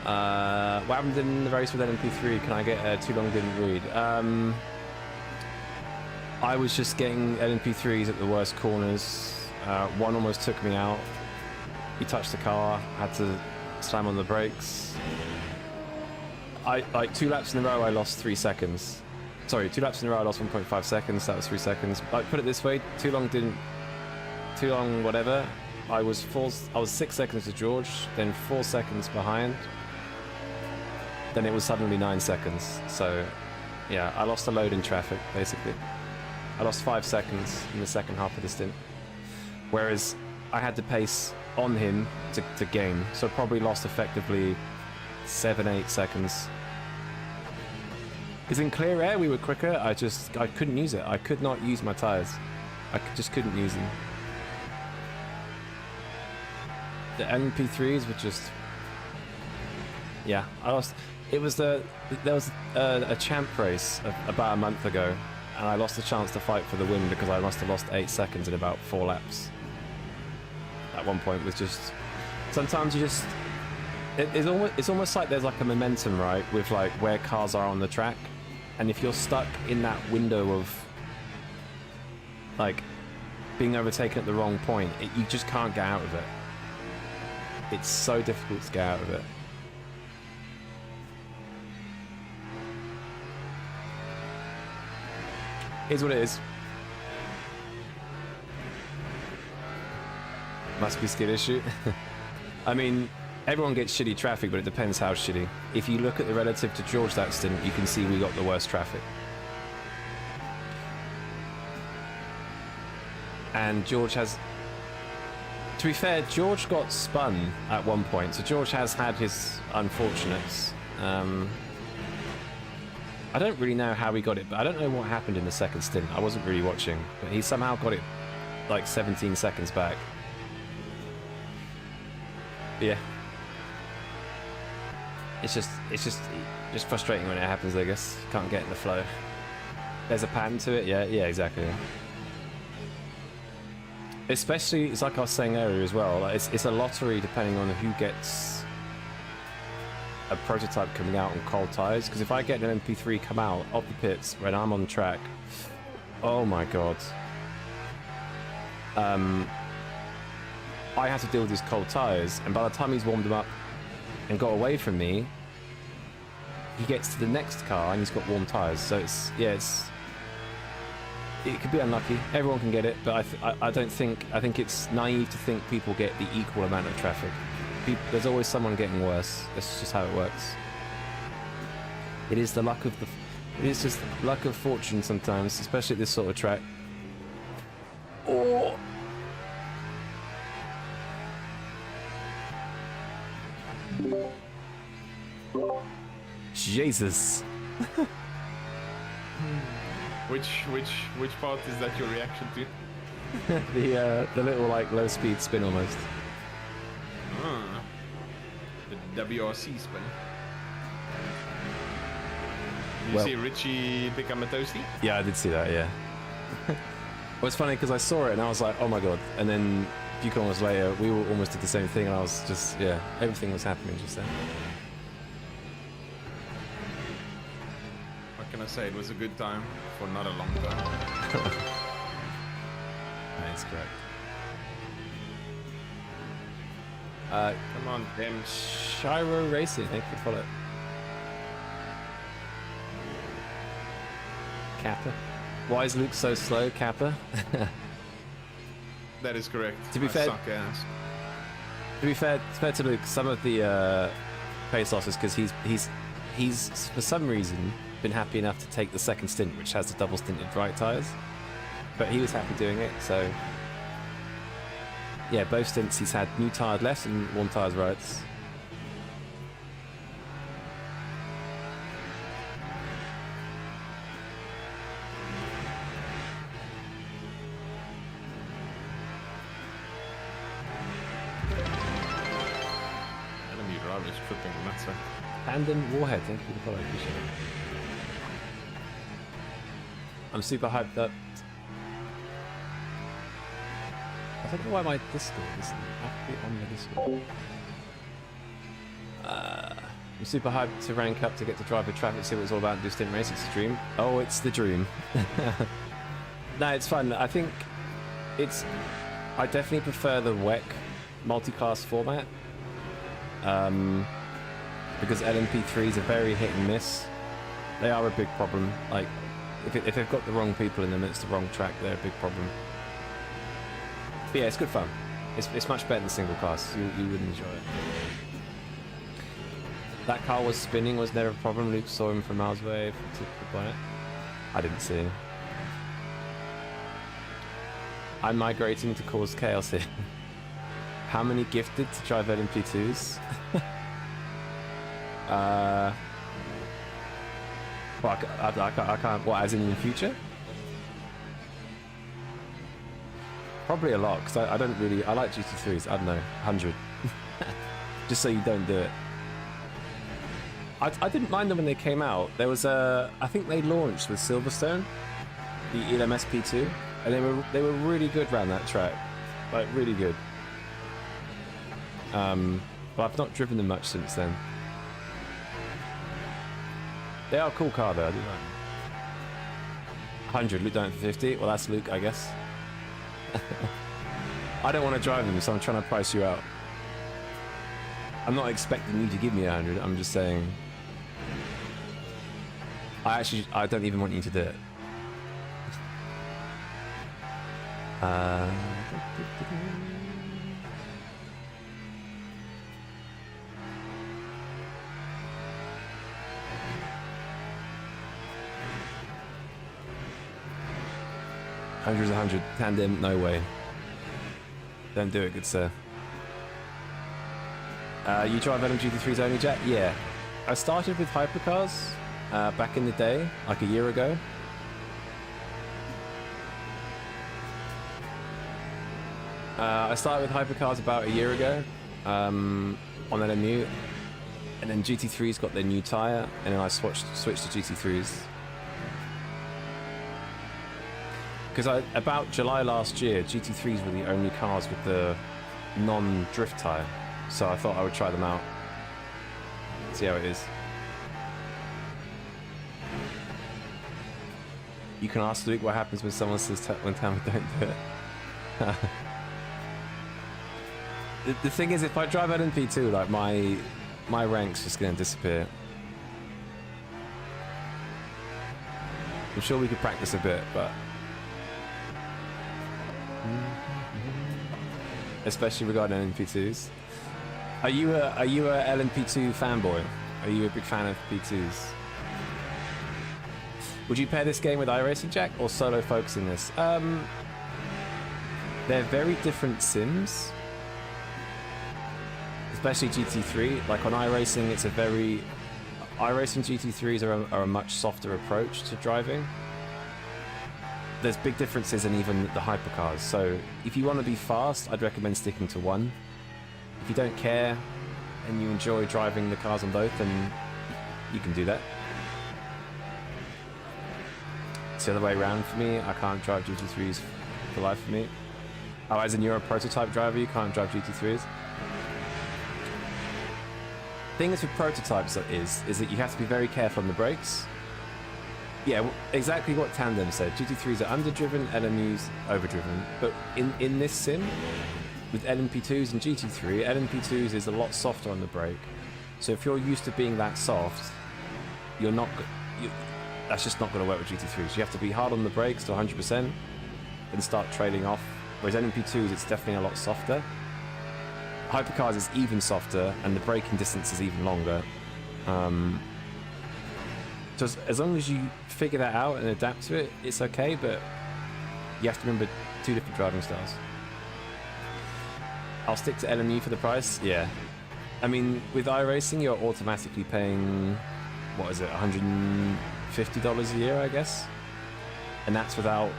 G: What happened in the race with LMP3? Can I get too long didn't read? I was just getting LMP3s at the worst corners. One almost took me out. He touched the car. Had to slam on the brakes. Like 2 laps in a row, I lost 3 seconds. Sorry, 2 laps in a row, I lost 1.5 seconds. That was 3 seconds. Like, put it this way: too long, whatever. I was 6 seconds to George, then 4 seconds behind. Then it was suddenly 9 seconds. So, yeah, I lost a load in traffic, basically. I lost 5 seconds in the second half of the stint. Whereas I had to pace on him to gain. So probably lost effectively 7-8 seconds. Because in clear air we were quicker. I couldn't use it. I could not use my tires. Just couldn't use them. The MP3s were just, yeah. I lost. It was there was a champ race about a month ago, and I lost the chance to fight for the win because I must have lost 8 seconds in about 4 laps. At one point, was just sometimes you just it's almost like there's like a momentum, right, with like where cars are on the track, and if you're stuck in that window of like being overtaken at the wrong point, you just can't get out of it. It's so difficult to get out of it. Here's what it is. Must be skill issue. I mean, everyone gets shitty traffic, but it depends how shitty. If you look at the relative to George that stint, you can see we got the worst traffic. And George has... To be fair, George got spun at one point, so George has had his unfortunates. I don't really know how he got it, but I don't know what happened in the second stint. I wasn't really watching, but he somehow got it like 17 seconds back. Yeah. It's just frustrating when it happens, I guess. Can't get in the flow. There's a pattern to it, yeah, exactly. Especially, it's like I was saying earlier as well, like it's a lottery depending on who gets a prototype coming out on cold tires. Because if I get an MP3 come out of the pits when I'm on the track, oh my god. I have to deal with these cold tires, and by the time he's warmed them up and got away from me, he gets to the next car and he's got warm tires. So it could be unlucky. Everyone can get it, but I think it's naive to think people get the equal amount of traffic. There's always someone getting worse. That's just how it works. It is the luck of it is just luck of fortune sometimes, especially at this sort of track. Oh. Jesus.
A: Which part is that your reaction to?
G: The little like low speed spin almost.
A: The WRC spin. Did you see Richie become a toasty?
G: Yeah, I did see that, yeah. Well, it's funny because I saw it and I was like, oh my god. And then a few kilometers later, we all almost did the same thing and I was just, yeah, everything was happening just then.
A: What can I say? It was a good time for not a long time.
G: That's correct.
A: Come on, damn.
G: Shiro Racing, thank you for the follow. Kappa. Why is Luke so slow, Kappa?
A: That is correct.
G: To be fair,
A: suck ass.
G: To be fair to Luke, some of the pace losses because he's for some reason been happy enough to take the second stint, which has the double stinted right tires, but he was happy doing it. So yeah, both stints he's had new tires left and warm tires rights.
A: Enemy driver is tripping on that side.
G: Tandem Warhead, thank you for the follow, appreciate it. I'm super hyped up. I don't know why my Discord isn't actually on the Discord. I'm super hyped to rank up to get to drive the traffic, see what it's all about, and do stint race. It's a dream. Oh, it's the dream. No, it's fun. I think I definitely prefer the WEC multi-class format. Because LMP3s are very hit and miss. They are a big problem. Like, if they've got the wrong people in them, it's the wrong track, they're a big problem. But yeah, it's good fun. It's much better than single class. You would enjoy it. That car was spinning, was never a problem. Luke saw him from miles away. I didn't see him. I'm migrating to cause chaos here. How many gifted to drive LMP2s? Well, I can't. What, as in the future? Probably a lot, because I don't really. I like GT3s. I don't know, 100. Just so you don't do it. I didn't mind them when they came out. There was a. I think they launched with Silverstone, the ELMS P2, and they were really good around that track, like really good. But I've not driven them much since then. They are a cool car though, I do like. 100, Luke down for 50. Well, that's Luke, I guess. I don't want to drive them, so I'm trying to price you out. I'm not expecting you to give me 100. I'm just saying. I don't even want you to do it. Hundred's 100. Tandem, no way. Don't do it, good sir. You drive LMGT3s only, Jack? Yeah. I started with hypercars back in the day, like a year ago. I started with hypercars about a year ago on LMU, and then GT3s got their new tyre, and then I switched to GT3s. Because about July last year, GT3s were the only cars with the non-drift tyre, so I thought I would try them out, see how it is. You can ask Luke what happens when someone says when Tammy don't do it. The thing is, if I drive LMP2, like my rank's just gonna disappear. I'm sure we could practice a bit, but especially regarding LMP2s. Are you a LMP2 fanboy? Are you a big fan of P2s? Would you pair this game with iRacing, Jack, or solo focusing this? They're very different sims. Especially GT3. Like on iRacing, it's a very... iRacing GT3s are a much softer approach to driving. There's big differences in even the hypercars. So if you want to be fast, I'd recommend sticking to one. If you don't care and you enjoy driving the cars on both, then you can do that. It's the other way around for me. I can't drive GT3s for life for me. Oh, as in you're a prototype driver, you can't drive GT3s? Thing is with prototypes is that you have to be very careful on the brakes. Yeah, exactly what Tandem said. GT3s are underdriven, LMUs overdriven. But in this sim, with LMP2s and GT3, LMP2s is a lot softer on the brake. So if you're used to being that soft, that's just not going to work with GT3s. You have to be hard on the brakes to 100% and start trailing off. Whereas LMP2s, it's definitely a lot softer. Hypercars is even softer, and the braking distance is even longer. So as long as you figure that out and adapt to it, it's okay, but you have to remember two different driving styles. I'll stick to LMU for the price, yeah. I mean, with iRacing, you're automatically paying, what is it, $150 a year, I guess? And that's without,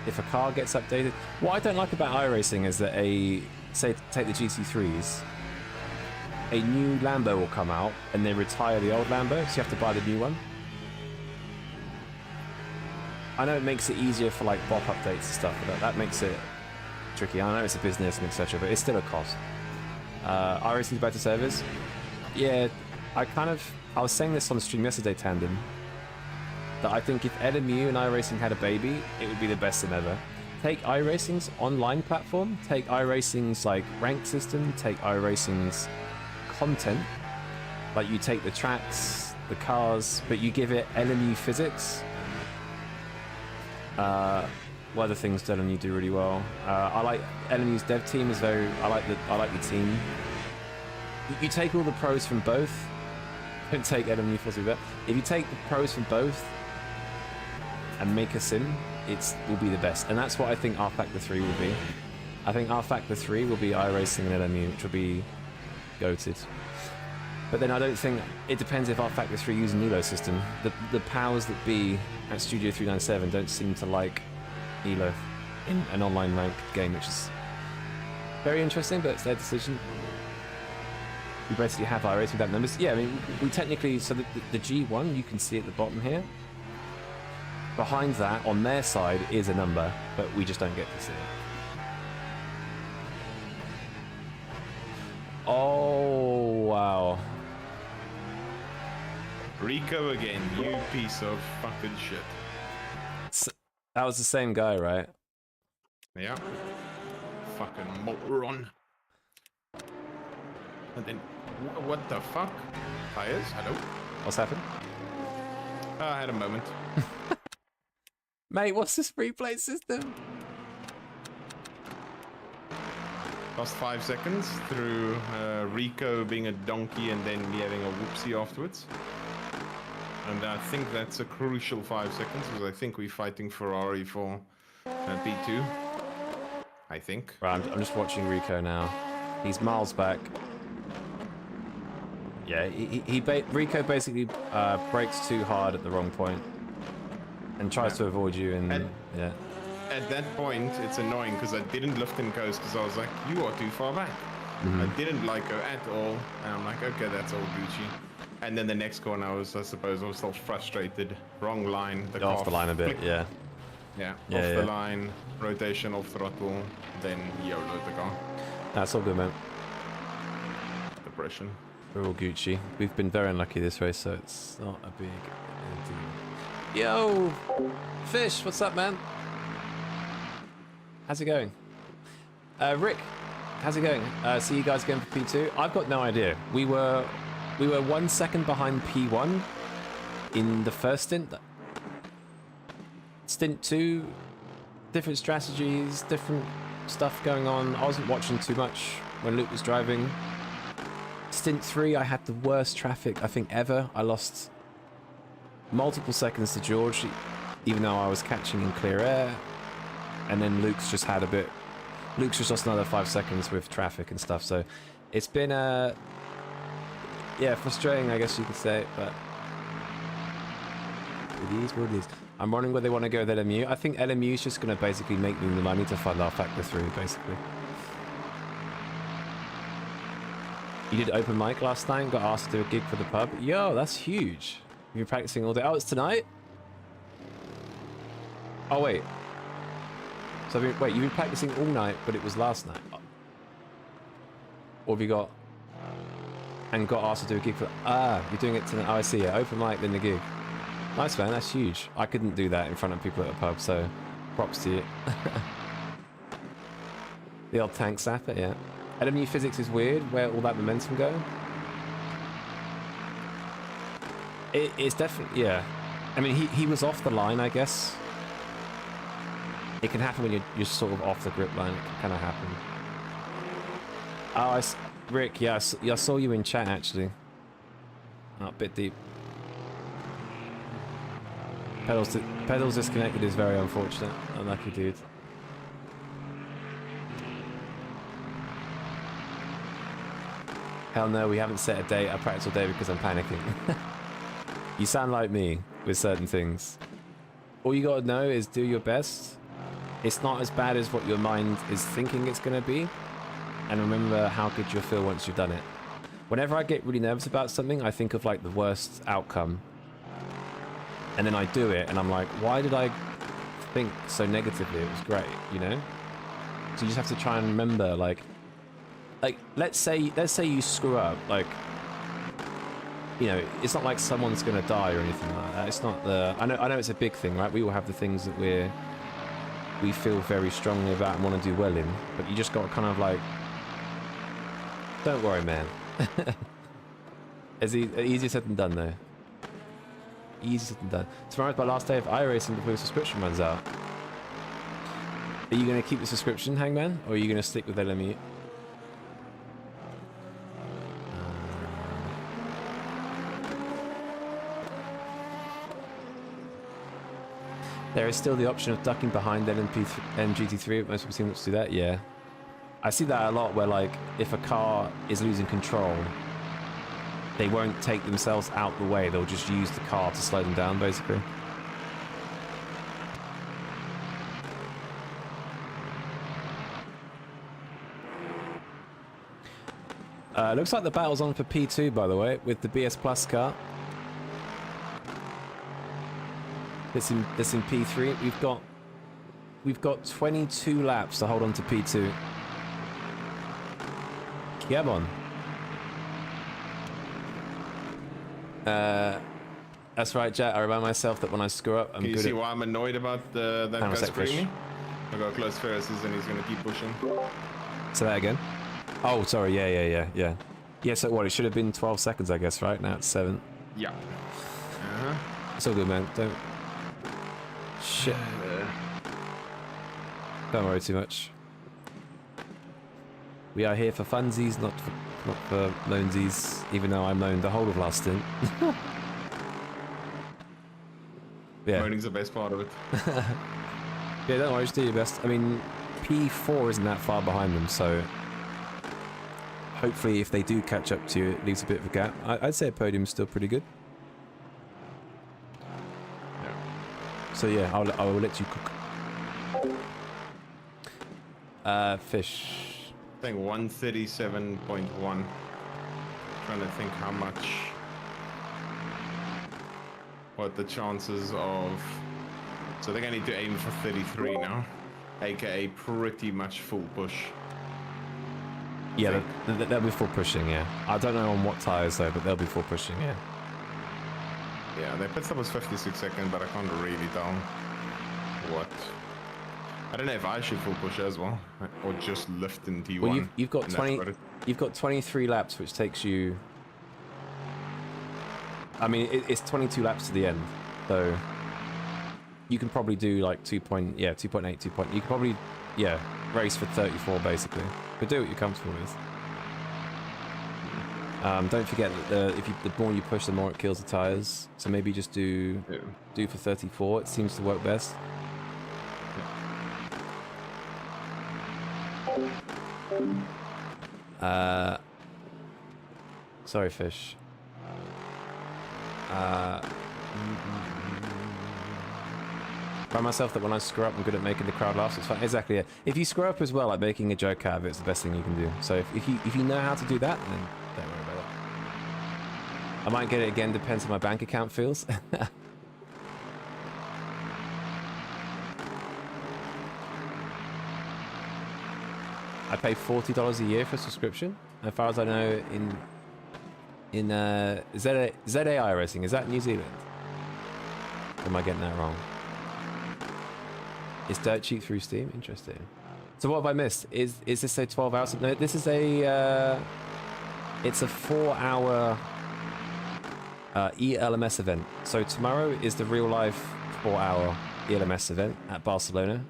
G: if a car gets updated. What I don't like about iRacing is that say, take the GT3s, a new Lambo will come out and they retire the old Lambo, so you have to buy the new one. I know it makes it easier for like bot updates and stuff, but that makes it tricky. I know it's a business and etc., but it's still a cost. iRacing's better service. Yeah, I was saying this on the stream yesterday, Tandem, that I think if LMU and iRacing had a baby, it would be the best sim ever. Take iRacing's online platform, take iRacing's like rank system, take iRacing's content, like you take the tracks, the cars, but you give it LMU physics. What other things do LMU do really well? I like LMU's dev team is very. I like the team. You take all the pros from both. Don't take LMU for that. If you take the pros from both and make a sim, it will be the best, and that's what I think R Factor 3 will be. I think R Factor 3 will be iRacing and LMU, which will be goated. But then I don't think it depends if R Factor 3 use an ELO system. The powers that be at Studio 397 don't seem to like ELO in an online ranked game, which is very interesting, but it's their decision. We basically have iRacing without numbers. Yeah, I mean, we technically, so the G1 you can see at the bottom here. Behind that, on their side, is a number, but we just don't get to see it. Oh, wow.
A: Rico again, you piece of fucking shit.
G: That was the same guy, right?
A: Yeah. Fucking moron. And then, what the fuck? Tires? Hello?
G: What's happened?
A: I had a moment.
G: Mate, what's this replay system?
A: Lost 5 seconds through Rico being a donkey and then me having a whoopsie afterwards. And I think that's a crucial 5 seconds because I think we're fighting Ferrari for P2. I think.
G: Right, I'm just watching Rico now. He's miles back. Yeah, Rico basically brakes too hard at the wrong point and tries to avoid you. And yeah.
A: At that point, it's annoying because I didn't lift and coast because I was like, you are too far back. I didn't like her at all. And I'm like, okay, that's all Gucci. And then the next corner, I suppose I was still frustrated. Wrong line.
G: Off the line a bit, yeah.
A: Yeah, off the line, rotation, off throttle, then YOLO the car.
G: That's all good, man.
A: Depression.
G: We're all Gucci. We've been very unlucky this race, so it's not a big deal. Yo! Fish, what's up, man? How's it going? Rick, how's it going? See you guys again for P2. I've got no idea. We were 1 second behind P1 in the first stint. Stint 2, different strategies, different stuff going on. I wasn't watching too much when Luke was driving. Stint 3, I had the worst traffic I think ever. I lost multiple seconds to George, even though I was catching in clear air. And then Luke's just lost another 5 seconds with traffic and stuff. So it's been yeah, frustrating, I guess you could say, but it is what it is. I'm wondering where they want to go with LMU. I think LMU is just going to basically make them the money to fund our factor 3, basically. You did open mic last night and got asked to do a gig for the pub. Yo, that's huge. You've been practicing all day. Oh, it's tonight? Oh, wait. So, wait, you've been practicing all night, but it was last night? Or have you got... And got asked to do a gig for... Ah, you're doing it tonight. Oh, I see. Yeah, open mic, then the gig. Nice, man. That's huge. I couldn't do that in front of people at a pub, so props to you. The old tank sapper, yeah. LMU physics is weird. Where all that momentum go? It's definitely... Yeah. I mean, he was off the line, I guess. It can happen when you're sort of off the grip line. It can kind of happen. Oh, Rick, yeah, I saw you in chat, actually. Oh, a bit deep. Pedals disconnected is very unfortunate. Unlucky, dude. Hell no, we haven't set a date, a practical day, because I'm panicking. You sound like me with certain things. All you gotta know is do your best. It's not as bad as what your mind is thinking it's gonna be. And remember how good you'll feel once you've done it. Whenever I get really nervous about something, I think of like the worst outcome. And then I do it and I'm like, why did I think so negatively? It was great, you know? So you just have to try and remember, like let's say you screw up, like, you know, it's not like someone's gonna die or anything like that. It's not I know it's a big thing, right? We all have the things that we feel very strongly about and want to do well in, but you just got to kind of like, don't worry, man. It's easier said than done, though. Easier said than done. Tomorrow's my last day of iRacing before the subscription runs out. Are you going to keep the subscription, Hangman, or are you going to stick with LMU? There is still the option of ducking behind GT3. Most people seem to do that, yeah. I see that a lot where, like, if a car is losing control, they won't take themselves out the way. They'll just use the car to slow them down, basically. Looks like the battle's on for P2, by the way, with the BS Plus car. That's in P3. We've got 22 laps to hold on to P2. Come on. That's right, Jack. I remind myself that when I screw up, I'm good.
A: Can you see why I'm annoyed about that guy spraying me? I got close Ferris's and he's gonna keep pushing.
G: Say that again. Oh, sorry. Yeah. Yeah, so what? It should have been 12 seconds, I guess, right? Now it's 7.
A: Yeah. Uh-huh.
G: It's all good, man. Don't... Shit. Don't worry too much. We are here for funsies, not for loansies, even though I'm loaned the whole of last stint. Yeah.
A: Loaning's the best part of it.
G: Yeah, don't worry, just do your best. I mean, P4 isn't that far behind them, so hopefully if they do catch up to you, it leaves a bit of a gap. I'd say a podium's still pretty good.
A: Yeah.
G: So yeah, I will let you cook. Fish.
A: I think 137.1. Trying to think how much. What the chances of. So I think I need to aim for 33 now, aka pretty much full push.
G: Yeah, they'll be full pushing, yeah. I don't know on what tyres though, but they'll be full pushing, yeah.
A: Yeah, their pit stop was 56 seconds, but I can't really tell what. I don't know if I should full push as well, or just lift in T1.
G: Well, you've got 20. You've got 23 laps, which takes you. I mean, it's 22 laps to the end, so you can probably do like 2.8, 2.8. You can probably, race for 34 basically, but do what you're comfortable with. Don't forget that the more you push, the more it kills the tires. So maybe just do for 34. It seems to work best. Sorry, Fish. Find myself that when I screw up, I'm good at making the crowd laugh. It's fine. Exactly. Yeah. If you screw up as well, like making a joke out of it, it's the best thing you can do. So if you know how to do that, then don't worry about it. I might get it again. Depends how my bank account feels. I pay $40 a year for a subscription. As far as I know, in ZAI racing, is that New Zealand? Or am I getting that wrong? It's dirt cheap through Steam. Interesting. So what have I missed? Is this a 12 hours? No, this is a it's a 4-hour ELMS event. So tomorrow is the real life 4-hour ELMS event at Barcelona.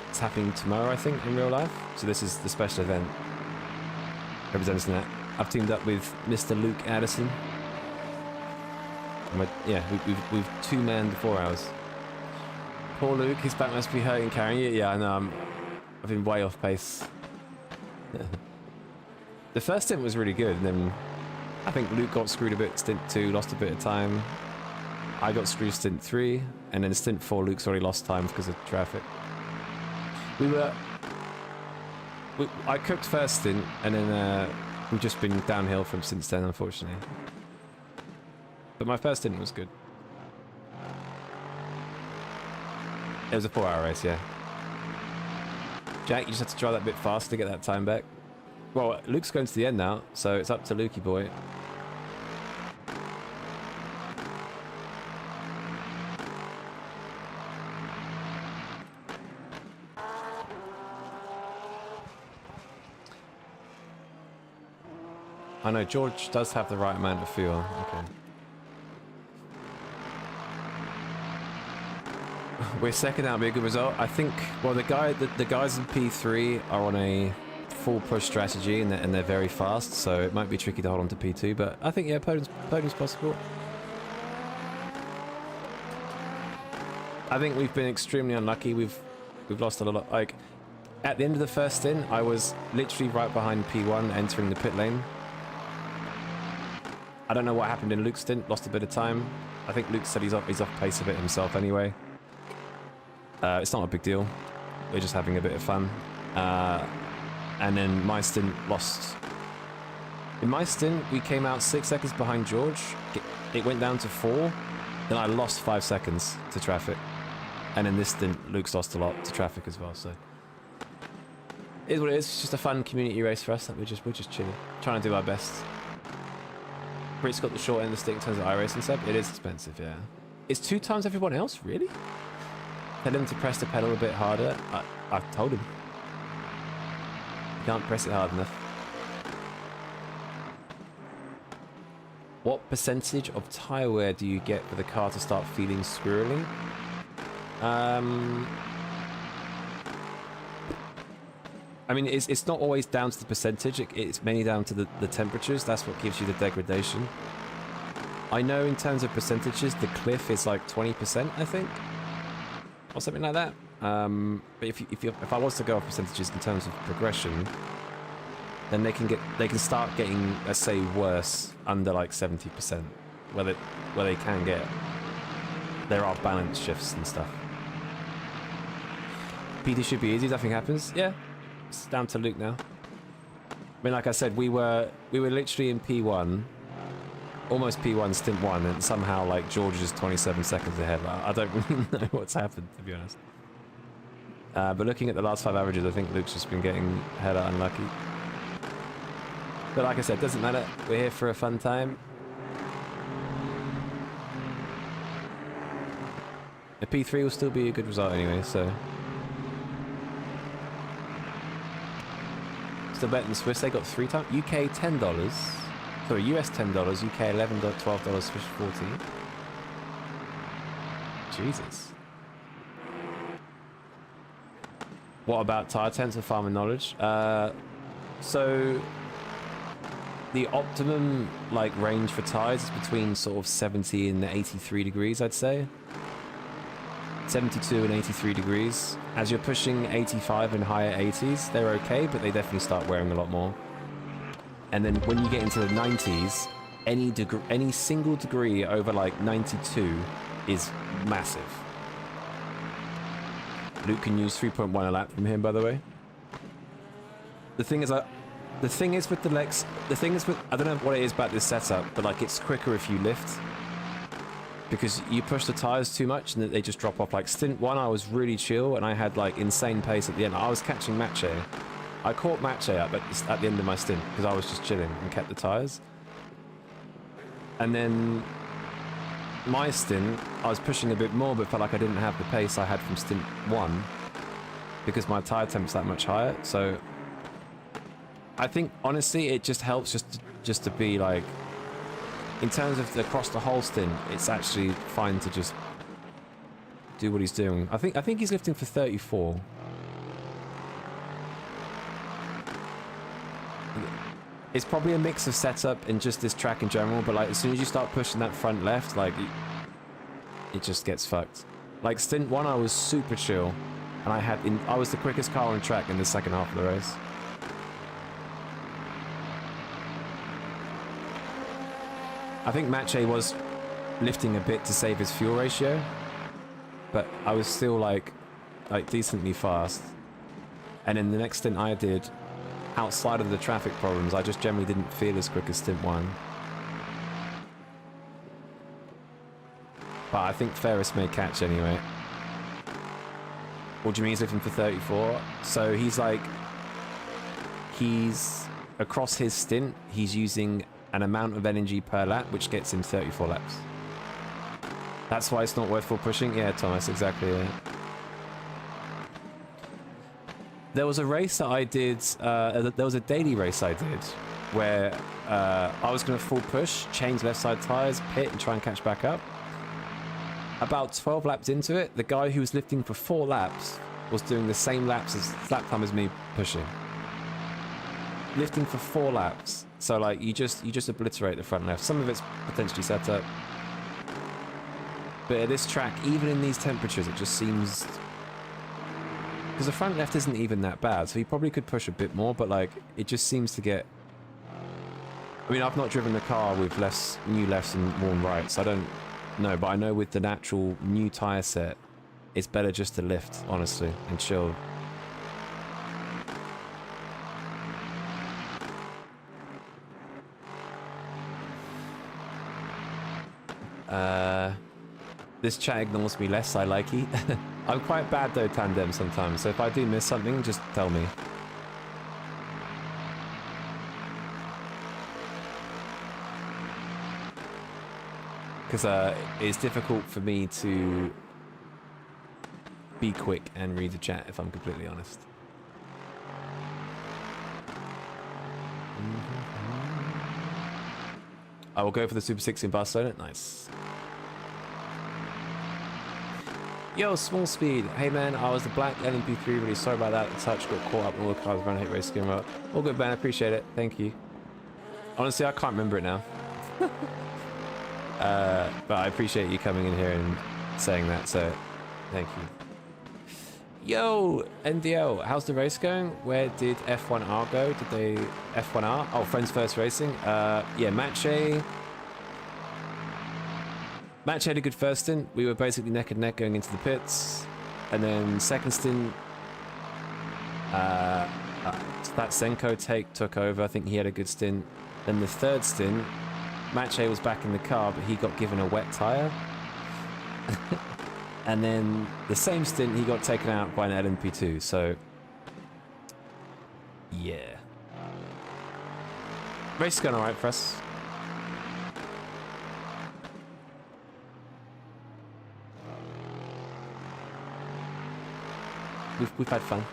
G: It's happening tomorrow, I think, in real life. So this is the special event representing that. I've teamed up with Mr. Luke Addison. We've two-manned the 4 hours. Poor Luke, his back must be hurting carrying it. Yeah, I know. I've been way off pace. The first stint was really good, and then I think Luke got screwed a bit. Stint 2 lost a bit of time. I got screwed stint 3, and then stint 4 Luke's already lost time because of traffic. I cooked first stint, and then we've just been downhill from since then, unfortunately. But my first stint was good. It was a 4-hour race, yeah. Jack, you just have to drive that bit fast to get that time back. Well, Luke's going to the end now, so it's up to Lukey boy. I know, George does have the right amount of fuel. Okay. We're second, that'll be a good result. I think, well, the guys in P3 are on a full push strategy and they're very fast, so it might be tricky to hold on to P2, but I think, yeah, podium's possible. I think we've been extremely unlucky. We've lost a lot. Like, at the end of the first stint, I was literally right behind P1 entering the pit lane. I don't know what happened in Luke's stint, lost a bit of time. I think Luke said he's off pace a bit himself anyway. It's not a big deal. We're just having a bit of fun. And then my stint lost. In my stint, we came out 6 seconds behind George. It went down to 4. Then I lost 5 seconds to traffic. And in this stint, Luke's lost a lot to traffic as well. So it is what it is. It's just a fun community race for us. That we're just chilling, trying to do our best. Brit's got the short end of the stick in terms of iRacing stuff. It is expensive, yeah. It's 2 times everyone else, really? Tell him to press the pedal a bit harder. I've told him. You can't press it hard enough. What percentage of tire wear do you get for the car to start feeling squirrely? I mean, it's not always down to the percentage. It's mainly down to the temperatures. That's what gives you the degradation. I know in terms of percentages, the cliff is like 20%, I think, or something like that. But if I was to go off percentages in terms of progression, then they can start getting, let's say, worse under like 70%, where they can get. There are balance shifts and stuff. PT should be easy. Nothing happens. Yeah, it's down to Luke now. I mean, like I said, we were literally in P1, almost P1 stint 1, and somehow like George is 27 seconds ahead. I don't really know what's happened, to be honest. But looking at the last 5 averages, I think Luke's just been getting hella unlucky. But like I said, doesn't matter. We're here for a fun time. A P3 will still be a good result anyway, so. Still better than Swiss. They got 3 times. UK $10. Sorry, US $10. UK $11, $12, Swiss 14. Jesus. What about tire temps and farmer knowledge? So the optimum like range for tires is between sort of 70 and 83 degrees, I'd say. 72 and 83 degrees. As you're pushing 85 and higher 80s, they're okay, but they definitely start wearing a lot more. And then when you get into the 90s, any single degree over like 92 is massive. Luke can use 3.1 a lap from him, by the way. The thing is with the Lex, I don't know what it is about this setup, but like it's quicker if you lift. Because you push the tires too much and they just drop off. Like stint 1, I was really chill and I had like insane pace at the end. I was catching Mache. I caught Mache up at the end of my stint because I was just chilling and kept the tires. And then my stint, I was pushing a bit more, but felt like I didn't have the pace I had from stint 1 because my tire temp's that much higher. So I think honestly, it just helps just to be like, in terms of across the whole stint, it's actually fine to just do what he's doing. I think he's lifting for 34. It's probably a mix of setup and just this track in general, but like as soon as you start pushing that front left, like it just gets fucked. Like stint 1, I was super chill, and I was the quickest car on track in the second half of the race. I think Mache was lifting a bit to save his fuel ratio, but I was still like decently fast. And in the next stint I did, outside of the traffic problems, I just generally didn't feel as quick as stint 1. But I think Ferris may catch anyway. What do you mean he's lifting for 34? So he's across his stint, he's using an amount of energy per lap, which gets him 34 laps. That's why it's not worth full pushing. Yeah, Thomas, exactly. Yeah. There was a race that I did, there was a daily race I did, where I was going to full push, change left side tyres, pit and try and catch back up. About 12 laps into it, the guy who was lifting for 4 laps was doing the same lap time as me pushing. Lifting for 4 laps. So like you just obliterate the front left. Some of it's potentially set up. But at this track, even in these temperatures, it just seems, because the front left isn't even that bad, so he probably could push a bit more, but like it just seems to get, I mean, I've not driven the car with new lefts and worn rights, so I don't know, but I know with the natural new tyre set, it's better just to lift, honestly, and chill. This chat ignores me less, I like it. I'm quite bad though, tandem, sometimes, so if I do miss something, just tell me. Because it's difficult for me to be quick and read the chat, if I'm completely honest. I will go for the Super 60 in Barcelona. Nice. Yo, small speed. Hey man, I was the black LMP3. Really sorry about that. The touch got caught up in all the cars around hit race game up. All good, man. I appreciate it. Thank you. Honestly, I can't remember it now. But I appreciate you coming in here and saying that. So, thank you. Yo, NDL, how's the race going? Where did F1R go? Did they F1R? Oh, Friends First Racing. Yeah, Matche had a good first stint. We were basically neck and neck going into the pits, and then second stint, that Senko took over. I think he had a good stint. Then the third stint, Matche was back in the car, but he got given a wet tire. And then the same stint, he got taken out by an LMP2. So, yeah, race is going all right for us. We've had fun.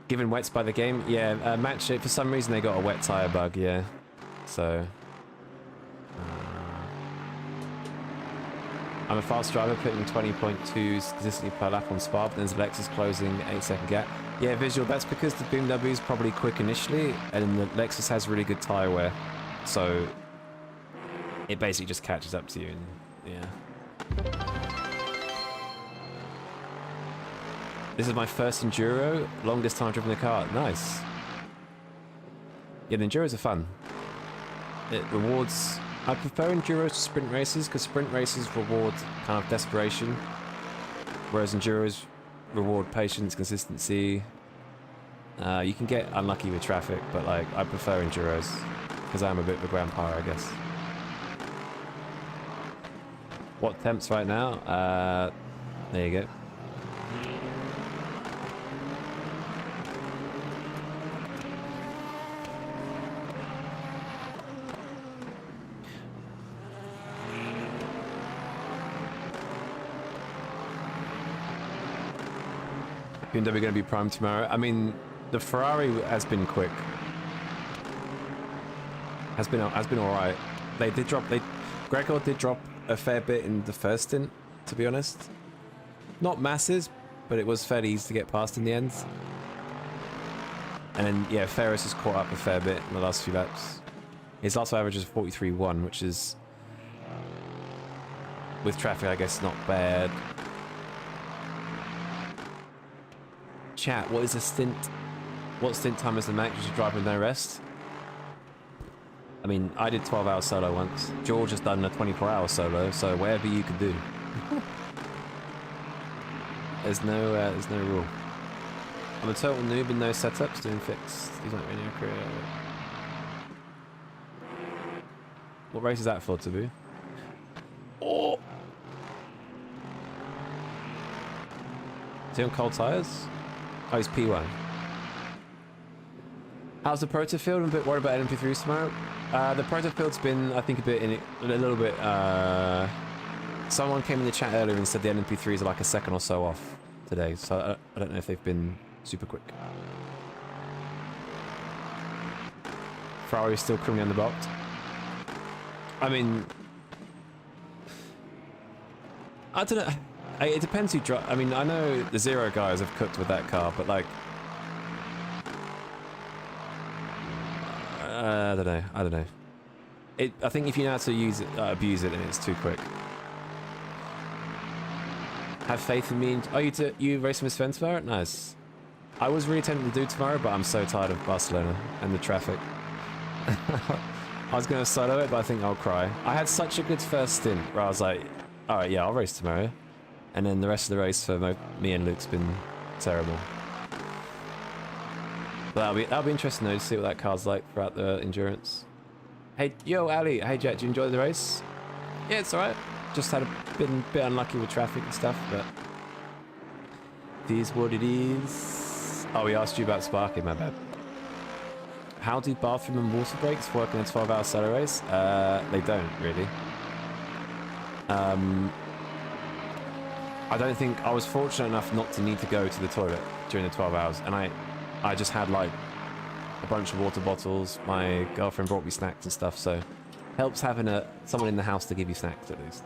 G: Given wets by the game, yeah. Match it for some reason they got a wet tire bug, yeah. So I'm a fast driver, putting 20.2s consistently per lap on Spa, but then Lexus closing 8-second gap. Yeah, visual. That's because the BMW is probably quick initially, and the Lexus has really good tire wear, so it basically just catches up to you. And yeah. This is my first enduro, longest time driven the car. Nice. Yeah, the enduros are fun. It rewards. I prefer enduros to sprint races because sprint races reward kind of desperation, whereas enduros reward patience, consistency. You can get unlucky with traffic, but like I prefer enduros because I'm a bit of a grandpa, I guess. What temps right now? There you go. BMW going to be primed tomorrow. I mean, the Ferrari has been quick. Has been all right. They did drop. Gregor did drop a fair bit in the first stint, to be honest. Not masses, but it was fairly easy to get past in the end. And then yeah, Ferris has caught up a fair bit in the last few laps. His last average is 43.1, which is with traffic, I guess, not bad. Chat, what is a stint? What stint time is the max you should drive with no rest? I mean, I did 12-hour solo once. George has done a 24-hour solo, so whatever you can do. There's no rule. I'm a total noob in no setups, doing fixed. These aren't really accurate. What race is that for, Taboo? Oh! Is he on cold tires? Oh, he's P1. How's the proto field? I'm a bit worried about LMP3s tomorrow. The proto field's been, I think, a little bit. Someone came in the chat earlier and said the LMP3s are like a second or so off today, so I don't know if they've been super quick. Ferrari's still criminally underboxed. I mean, I don't know. It depends who drives. I mean, I know the Zero guys have cooked with that car, but like, I don't know. I think if you know how to use it, abuse it, then it's too quick. Have faith in me. Oh, you racing with Sven tomorrow? Nice. I was really tempted to do tomorrow, but I'm so tired of Barcelona and the traffic. I was going to solo it, but I think I'll cry. I had such a good first stint where I was like, all right, yeah, I'll race tomorrow. And then the rest of the race for me and Luke's been terrible. But that'll be interesting though to see what that car's like throughout the endurance. Hey, yo, Ali. Hey, Jack. Do you enjoy the race? Yeah, it's alright. Just been a bit unlucky with traffic and stuff, but it is what it is. Oh, we asked you about sparking, my bad. How do bathroom and water breaks work in a 12-hour solo race? They don't really. I don't think I was fortunate enough not to need to go to the toilet during the 12 hours, and I just had like a bunch of water bottles. My girlfriend brought me snacks and stuff, so helps having someone in the house to give you snacks at least.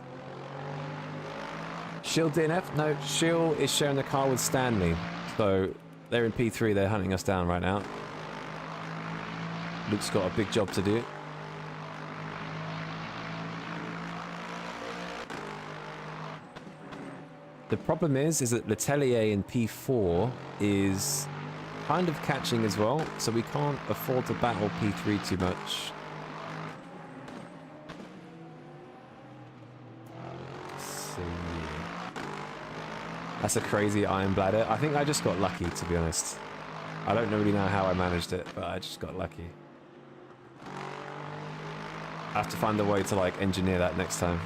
G: Shield DNF? No, Shield is sharing the car with Stanley. So they're in P3, they're hunting us down right now. Luke's got a big job to do. The problem is that Letelier in P4 is kind of catching as well, so we can't afford to battle P3 too much. Let's see. That's a crazy iron bladder. I think I just got lucky, to be honest. I don't really know how I managed it, but I just got lucky. I have to find a way to like engineer that next time.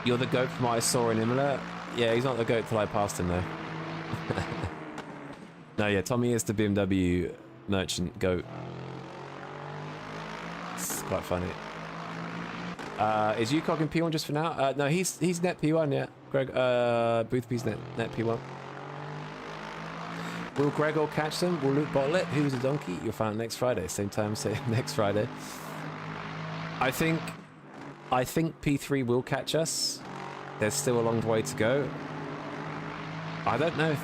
G: You're the goat from what I saw in Imola? Yeah, he's not the goat till I passed him though. No, yeah, Tommy is the BMW merchant goat. It's quite funny. Is UCOG in P1 just for now? No, he's net P1, yeah. Greg, Boothby's net P1. Will Gregor catch them? Will Luke bottle it? Who's a donkey? You'll find it next Friday. Same time, same next Friday. I think P3 will catch us. There's still a long way to go. I don't know if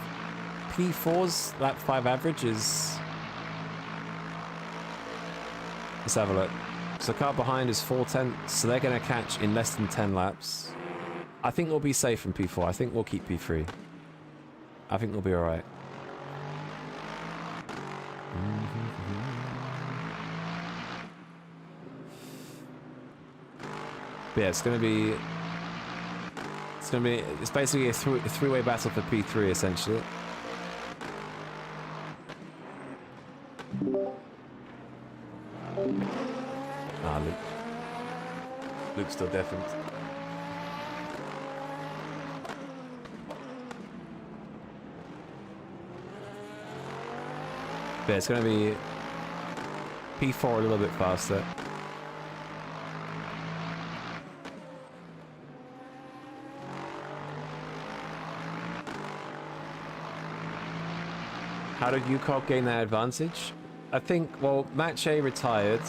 G: P4's lap 5 average is... Let's have a look. So the car behind is 4:10, so they're going to catch in less than 10 laps. I think we'll be safe from P4. I think we'll keep P3. I think we'll be alright. But yeah, it's basically a three-way battle for P3 essentially. Ah, Luke's still deafened. But it's going to be P4 a little bit faster. How did UCOG gain that advantage? I think, well, Match A retired.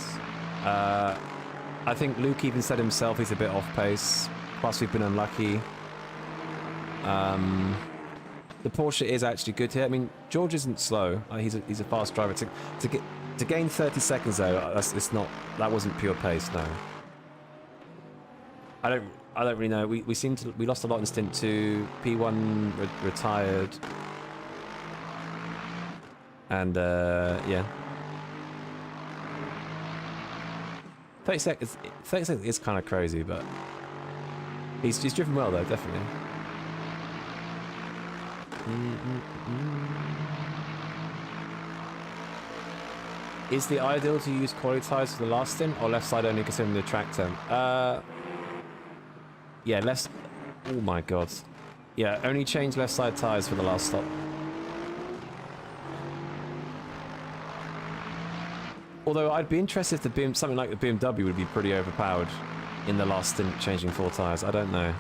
G: I think Luke even said himself he's a bit off pace. Plus, we've been unlucky. The Porsche is actually good here. I mean, George isn't slow. He's a fast driver. To gain 30 seconds though, that wasn't pure pace. No. I don't really know. We lost a lot in stint 2. P1 retired. And yeah. 30 seconds is kind of crazy, but he's driven well though, definitely. Is the ideal to use quality tires for the last stint or left side only considering the track temp? Yeah, left. Oh my god. Yeah, only change left side tires for the last stop. Although I'd be interested if something like the BMW would be pretty overpowered in the last stint changing 4 tires. I don't know.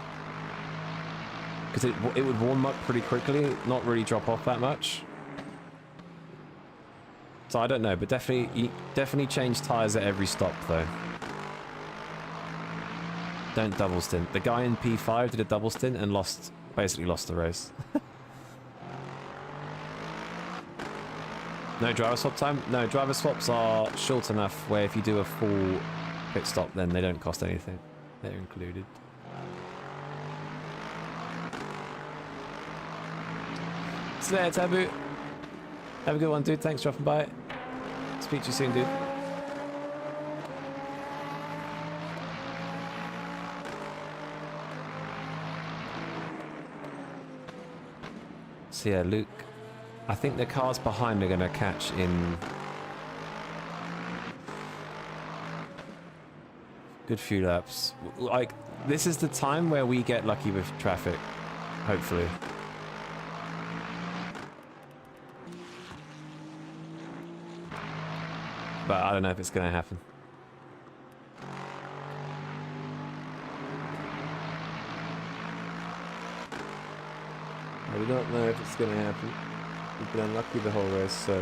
G: Because it would warm up pretty quickly, not really drop off that much. So I don't know, but definitely change tires at every stop though. Don't double stint. The guy in P5 did a double stint and basically lost the race. No driver swap time? No, driver swaps are short enough where if you do a full pit stop then they don't cost anything. They're included. So there, Taboo. Have a good one, dude. Thanks for dropping by. Speak to you soon, dude. So yeah, Luke. I think the cars behind are going to catch in good few laps. Like, this is the time where we get lucky with traffic, hopefully. But I don't know if it's going to happen. We don't know if it's going to happen. We've been unlucky the whole race, so...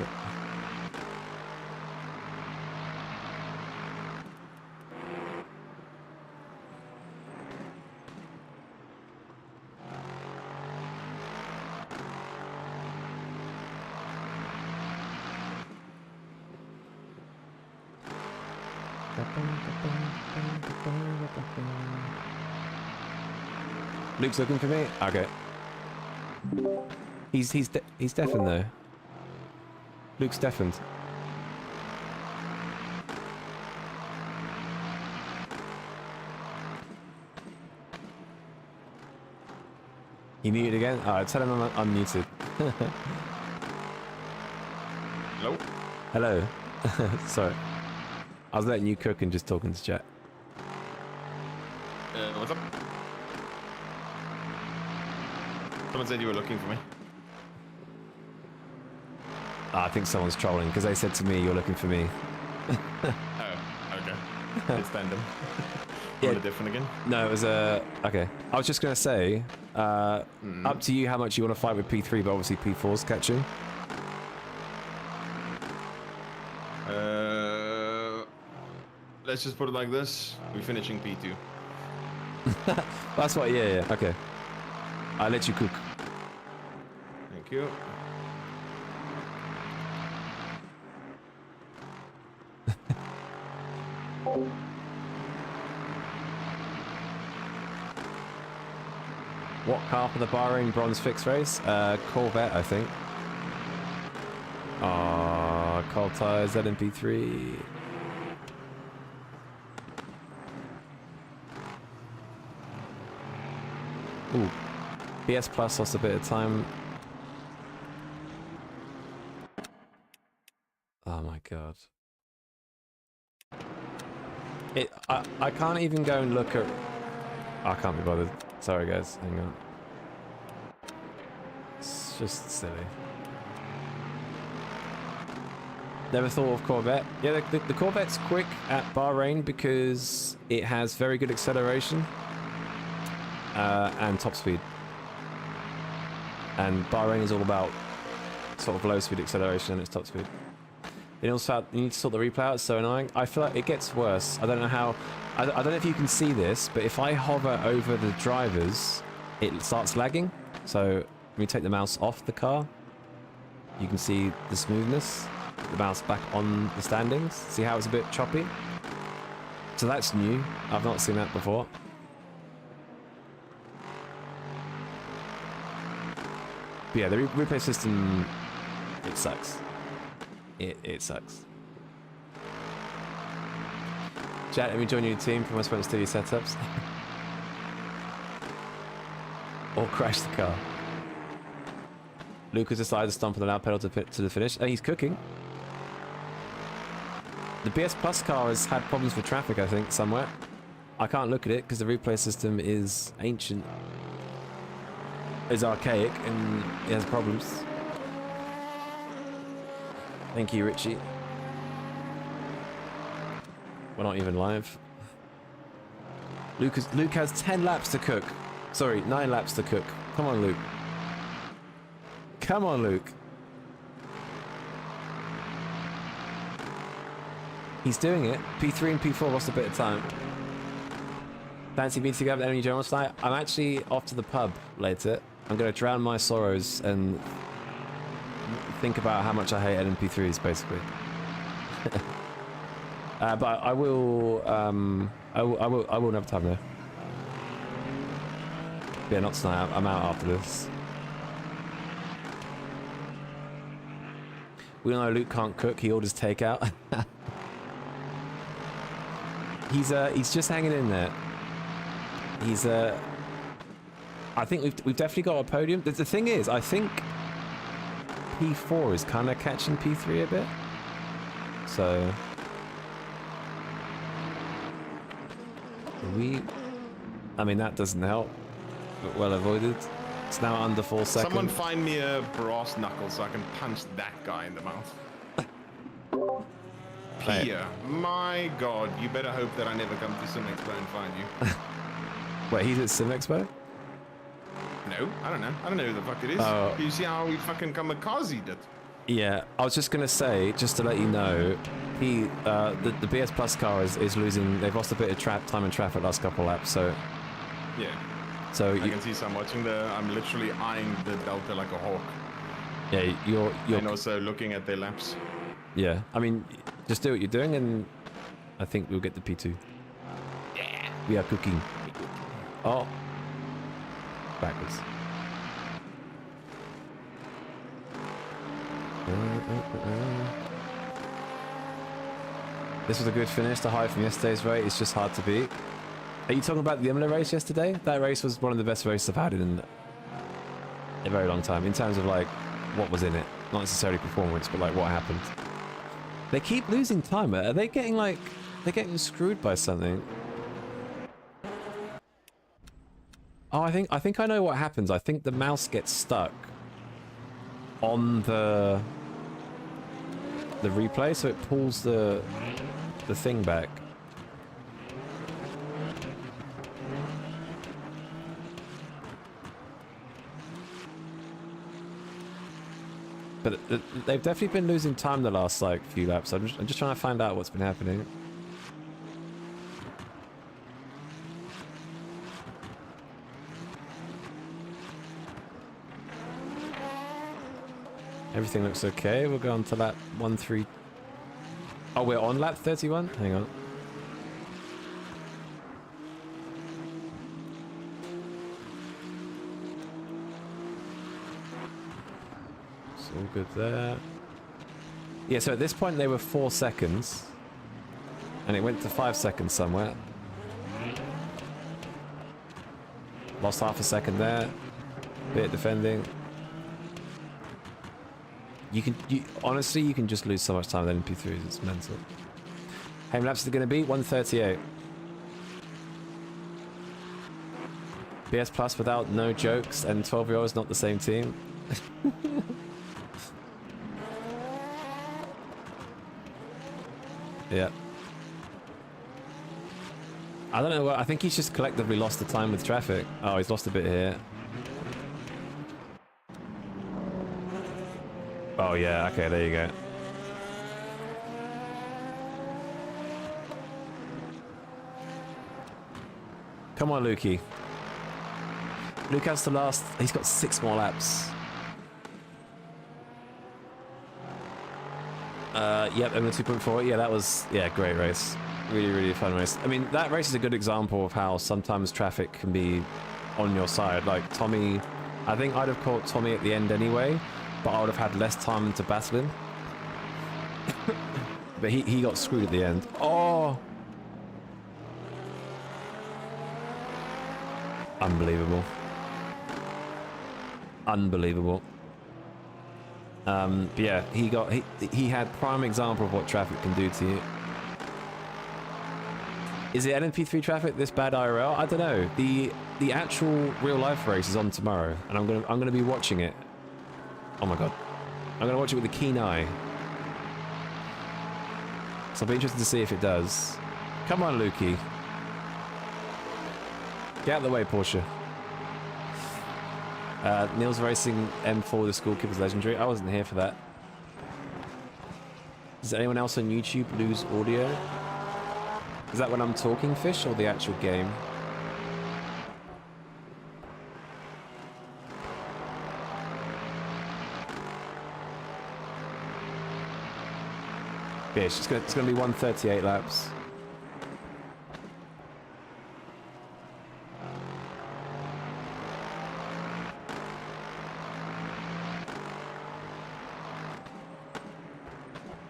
G: Luke's looking for me? Okay. He's deafened though. Luke's deafened. He muted again? Alright, tell him I'm unmuted.
A: Hello?
G: Hello. Sorry. I was letting you cook and just talking to chat.
A: What's up? Someone said you were looking for me.
G: I think someone's trolling because they said to me, "You're looking for me."
A: Oh, okay. It's tandem.
G: Yeah.
A: Different again?
G: No, it was okay. I was just gonna say, up to you how much you want to fight with P3, but obviously P4's catching.
A: Let's just put it like this. We're finishing P2.
G: That's what. Yeah. Okay. I'll let you cook.
A: Thank you.
G: What car for the Bahrain bronze fixed race? Corvette, I think. Cold tires, ZMP3. Ooh. PS Plus lost a bit of time. Oh my god. I can't even go and look at... I can't be bothered. Sorry guys, hang on. It's just silly. Never thought of Corvette. Yeah, the Corvette's quick at Bahrain because it has very good acceleration and top speed. And Bahrain is all about sort of low speed acceleration and its top speed. You also you need to sort the replay out, it's so annoying. I feel like it gets worse. I don't know how... I don't know if you can see this, but if I hover over the drivers, it starts lagging. So when you take the mouse off the car, you can see the smoothness. The mouse back on the standings. See how it's a bit choppy? So that's new. I've not seen that before. But yeah, the replay system, it sucks. It sucks. Chat, let me join your team for my Sprint Studio setups. Or crash the car. Lucas decided to stomp on the loud pedal to the finish. And he's cooking. The BS Plus car has had problems with traffic, I think, somewhere. I can't look at it because the replay system is ancient. It's archaic and it has problems. Thank you, Richie. We're not even live. Luke has 10 laps to cook. Sorry, 9 laps to cook. Come on, Luke. Come on, Luke. He's doing it. P3 and P4 lost a bit of time. Fancy meeting together with enemy generals tonight? I'm actually off to the pub later. I'm going to drown my sorrows and think about how much I hate LMP3s, basically. But I will have time though. Yeah, not tonight. I'm out after this. We all know Luke can't cook. He orders takeout. He's just hanging in there. He's I think we've definitely got a podium. The thing is, I think P4 is kind of catching P3 a bit. So I mean, that doesn't help, but well avoided. It's now under 4 seconds.
A: Someone find me a brass knuckle so I can punch that guy in the mouth. Pia, my god, you better hope that I never come to Sim Expo and find you.
G: Wait, he's at Sim Expo?
A: No, I don't know. I don't know who the fuck it is.
G: Oh.
A: You see how we fucking kamikazed it?
G: Yeah, I was just gonna say, just to let you know, the BS Plus car is losing. They've lost a bit of time in traffic last couple laps. So
A: Yeah.
G: so
A: I can see some watching I'm literally eyeing the Delta like a hawk.
G: yeah, you're
A: And also looking at their laps.
G: yeah. I mean, just do what you're doing, and I think we'll get the P2.
A: Yeah.
G: We are cooking. Oh, backwards. This was a good finish. The high from yesterday's race. It's just hard to beat. Are you talking about the Imola race yesterday? That race was one of the best races I've had in a very long time, in terms of like what was in it, not necessarily performance, but like what happened. They keep losing time. Are they getting like they're getting screwed by something? Oh, I think I know what happens. I think the mouse gets stuck on the replay, so it pulls the thing back. But they've definitely been losing time the last like few laps. I'm just trying to find out what's been happening. Everything looks okay. We'll go on to lap 13. Oh, we're on lap 31? Hang on. It's all good there. Yeah, so at this point they were 4 seconds. And it went to 5 seconds somewhere. Lost half a second there. Bit of defending. Honestly, you can just lose so much time with MP3s. It's mental. How many laps is it going to be? 138. BS Plus without no jokes and 12-year-olds not the same team. Yeah. I don't know. I think he's just collectively lost the time with traffic. Oh, he's lost a bit here. Oh yeah, okay, there you go. Come on, Lukey. Luke has the last... He's got 6 more laps. Yep, and the 2.4. Yeah, that was... Yeah, great race. Really, really fun race. I mean, that race is a good example of how sometimes traffic can be on your side. Like, Tommy... I think I'd have caught Tommy at the end anyway, but I would have had less time to battle him. But he got screwed at the end. Oh! Unbelievable. Unbelievable. But yeah, he had prime example of what traffic can do to you. Is it LMP3 traffic this bad IRL? I don't know. The actual real life race is on tomorrow, and I'm gonna be watching it. Oh my god. I'm gonna watch it with a keen eye. So I'll be interested to see if it does. Come on, Lukey. Get out of the way, Porsche. Neil's racing M4 the Schoolkeeper's legendary. I wasn't here for that. Does anyone else on YouTube lose audio? Is that when I'm talking, Fish, or the actual game? Yeah, it's gonna be 138 laps.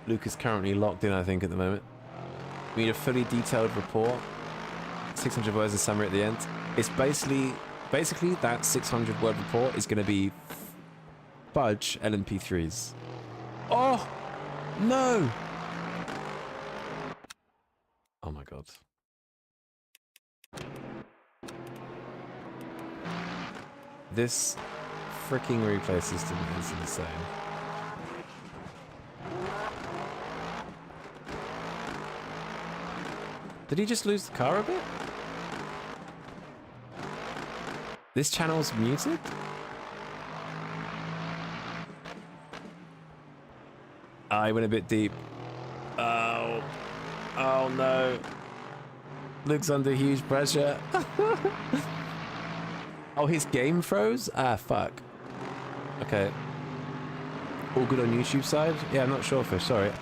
G: Luke is currently locked in, I think, at the moment. We need a fully detailed report. 600 words of summary at the end. It's basically that 600 word report is going to be fudge LMP3s. Oh no! Oh my god. This freaking replay system is insane. Did he just lose the car a bit? This channel's muted? I went a bit deep. Oh. Oh no. Luke's under huge pressure. Oh, his game froze? Ah, fuck. Okay. All good on YouTube side? Yeah, I'm not sure, Fish, sorry.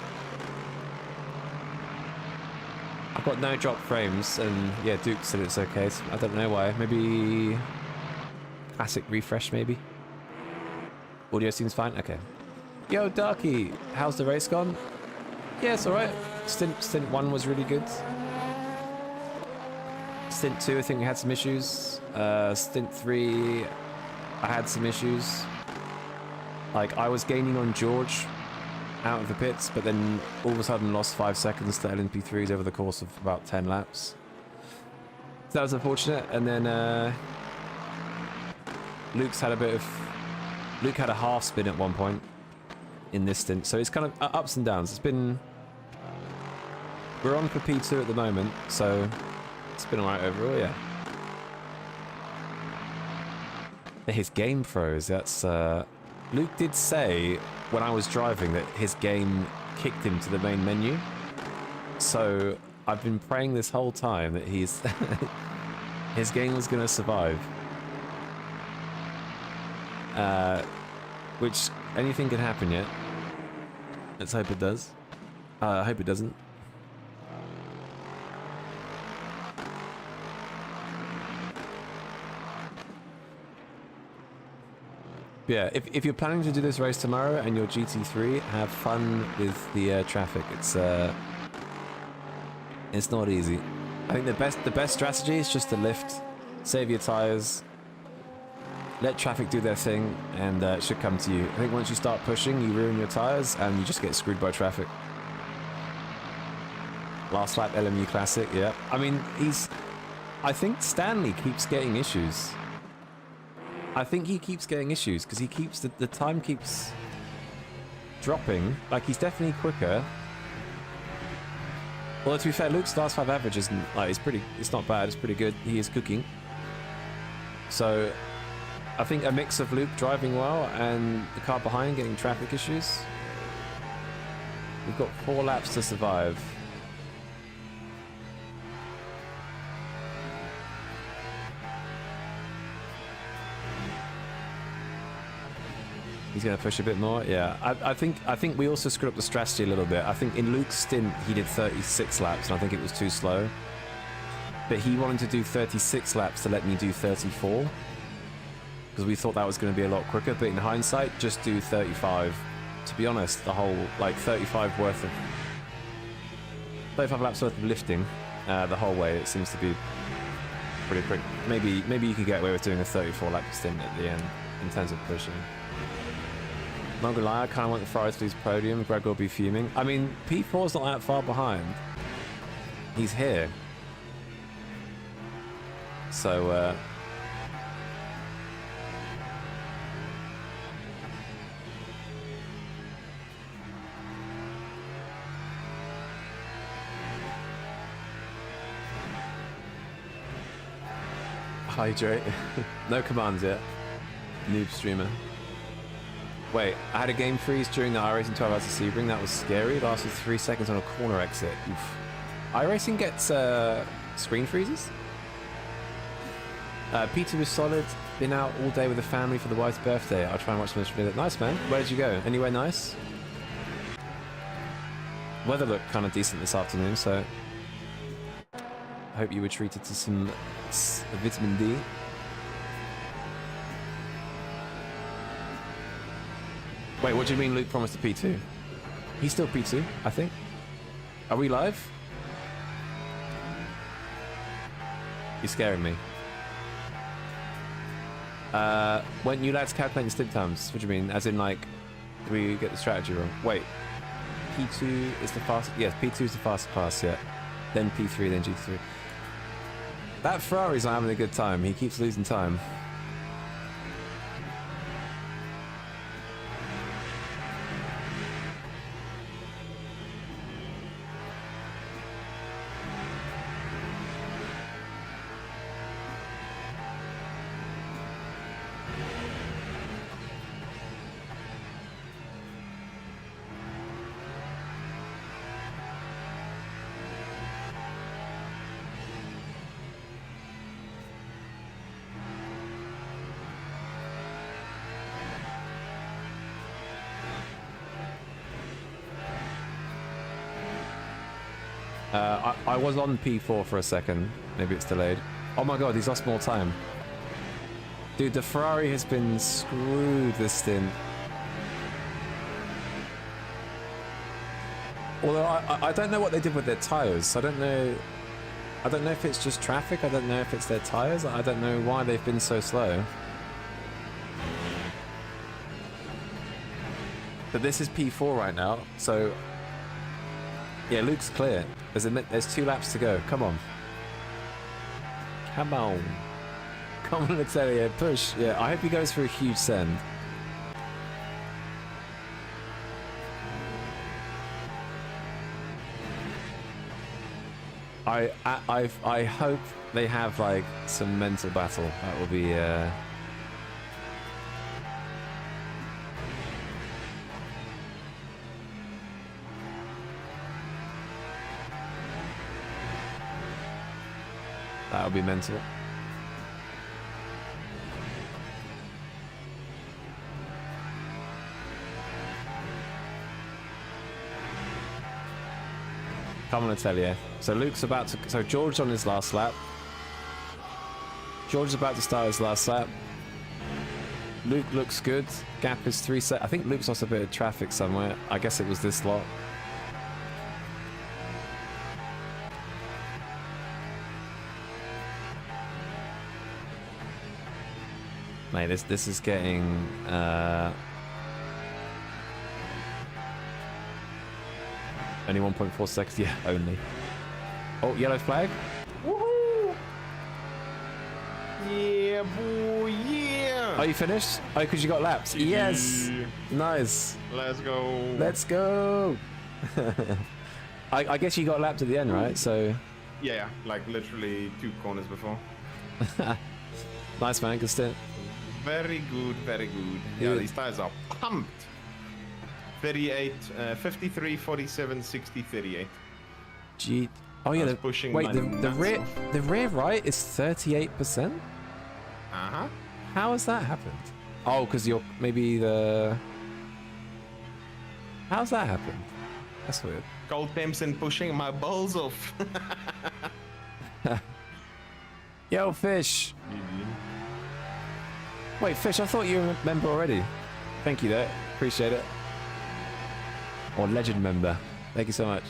G: I've got no drop frames, and yeah, Duke said it's okay. So I don't know why. Maybe classic refresh, maybe. Audio seems fine. Okay. Yo, Darky, how's the race gone? Yeah, it's all right. Stint 1 was really good. Stint 2, I think we had some issues. Stint 3, I had some issues. Like, I was gaining on George out of the pits, but then all of a sudden lost 5 seconds to LMP3s over the course of about 10 laps. So that was unfortunate. And then Luke had a half spin at one point in this stint. So it's kind of ups and downs. It's been... We're on for P2 at the moment, so it's been alright overall, yeah. His game froze, that's... Luke did say when I was driving that his game kicked him to the main menu. So I've been praying this whole time that his game was going to survive. Which, anything can happen yet. Let's hope it does. I hope it doesn't. Yeah, if you're planning to do this race tomorrow and you're GT3, have fun with the traffic. It's not easy. I think the best strategy is just to lift, save your tires, let traffic do their thing, and it should come to you. I think once you start pushing, you ruin your tires and you just get screwed by traffic. Last lap LMU Classic, yeah. I mean, I think Stanley keeps getting issues. I think he keeps getting issues because he keeps the time keeps dropping. Like, he's definitely quicker. Although, to be fair, Luke's last 5 average isn't like it's not bad. It's pretty good. He is cooking. So I think a mix of Luke driving well and the car behind getting traffic issues. We've got 4 laps to survive. He's going to push a bit more. Yeah, I think we also screwed up the strategy a little bit. I think in Luke's stint he did 36 laps, and I think it was too slow. But he wanted to do 36 laps to let me do 34, because we thought that was going to be a lot quicker. But in hindsight, just do 35. To be honest, the whole 35 laps worth of lifting the whole way. It seems to be pretty quick. Maybe you could get away with doing a 34 lap stint at the end in terms of pushing. Not gonna lie, I kind of want the Ferrari to lose podium. Greg will be fuming. I mean, P4's not that far behind. He's here. So, hydrate. No commands yet. Noob streamer. Wait, I had a game freeze during the iRacing 12 hours of Sebring. That was scary. Lasted 3 seconds on a corner exit. Oof. iRacing gets screen freezes. Peter was solid. Been out all day with the family for the wife's birthday. I'll try and watch this video. Nice, man. Where did you go? Anywhere nice? Weather looked kind of decent this afternoon, so I hope you were treated to some vitamin D. Wait, what do you mean Luke promised a P2? He's still P2, I think. Are we live? You're scaring me. When you lads calculating stint times, what do you mean? As in, like, do we get the strategy wrong? Wait, P2 is the fastest? Yes, P2 is the fastest pass, yeah. Then P3, then G3. That Ferrari's not having a good time. He keeps losing time. I was on P4 for a second. Maybe it's delayed. Oh my god, he's lost more time. Dude, the Ferrari has been screwed this stint. Although I don't know what they did with their tires. I don't know if it's just traffic. I don't know if it's their tires. I don't know why they've been so slow. But this is P4 right now, so yeah, Luke's clear. There's 2 laps to go. Come on. Come on. Come on, Natalia, push. Yeah, I hope he goes for a huge send. I hope they have like some mental battle. That will be that would be mental. Come on, Atelier. So Luke's about to... So George's on his last lap. George's about to start his last lap. Luke looks good. Gap is 3 seconds. I think Luke's lost a bit of traffic somewhere. I guess it was this lot. Mate, this is getting... Only 1.4 seconds? Yeah, only. Oh, yellow flag.
A: Woohoo! Yeah, boy, yeah!
G: Are you finished? Oh, because you got laps. Yes! Nice.
A: Let's go.
G: Let's go! I guess you got lapped at the end, right? So...
A: Yeah, like literally 2 corners before.
G: Nice, man. Good stint.
A: Very good, very good. Yeah, these tires are pumped. 38, 53, 47, 60, 38.
G: Gee. Oh yeah,
A: pushing
G: wait, the rear right is 38%?
A: Uh-huh.
G: How has that happened? Oh, because you're maybe the... How's that happened? That's weird.
A: Cold temps and pushing my balls off.
G: Yo, Fish. Wait, Fish, I thought you were a member already. Thank you, though. Appreciate it. Or legend member. Thank you so much.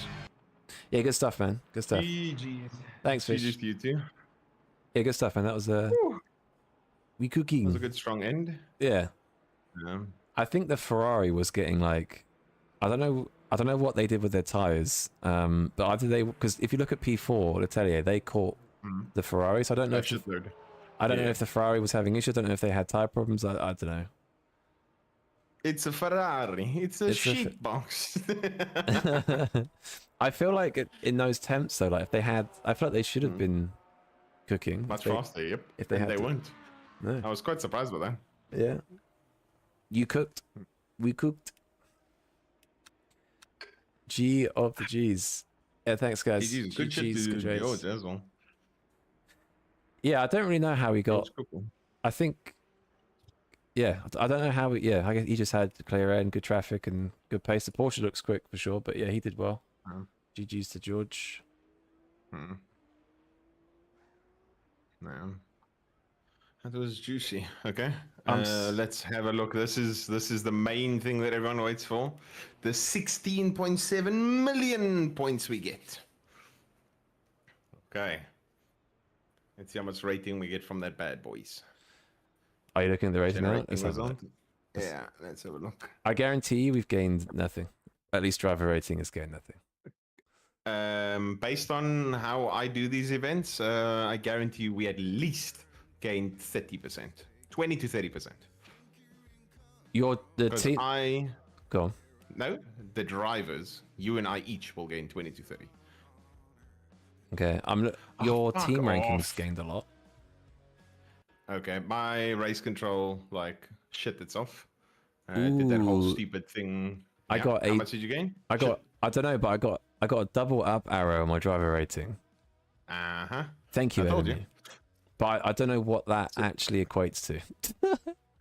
G: Yeah, good stuff, man. Good stuff.
A: GG's.
G: Thanks, Fish.
A: GG's to you too.
G: Yeah, good stuff, man. That was we cooking.
A: That was a good strong end.
G: Yeah.
A: Yeah.
G: I think the Ferrari was getting like, I don't know what they did with their tires. But either they, because if you look at P4, L'Atelier, they caught the Ferrari. So I don't know. I don't know if the Ferrari was having issues. I don't know if they had tire problems. I don't know.
A: It's a Ferrari. It's a sheet box.
G: I feel like in those temps though, like if they had, I feel like they should have been cooking
A: much faster. Yep.
G: If they had,
A: they weren't.
G: No.
A: I was quite surprised by that.
G: Yeah. You cooked. We cooked. G of the G's. Yeah, thanks guys.
A: Good shit to George as well.
G: Yeah, I don't really know how he got. I think. Yeah, I don't know how. I guess he just had clear air and good traffic and good pace. The Porsche looks quick for sure, but yeah, he did well. GG's to George.
A: No. That was juicy. Okay, let's have a look. This is the main thing that everyone waits for. The 16.7 million points we get. Okay. Let's see how much rating we get from that bad boys.
G: Are you looking at the rating now?
A: Yeah, let's have a look.
G: I guarantee you we've gained nothing. At least driver rating has gained nothing.
A: Based on how I do these events, I guarantee you we at least gained 30%. 20 to 30%.
G: You're the team... Go on.
A: No, the drivers, you and I each will gain 20 to 30.
G: Okay, your team rankings gained a lot.
A: Okay, my race control like shit itself. Did that whole stupid thing.
G: I got
A: How much did you gain?
G: I don't know, but I got a double up arrow on my driver rating. Thank you,
A: told
G: Enemy. But I don't know what that actually equates to.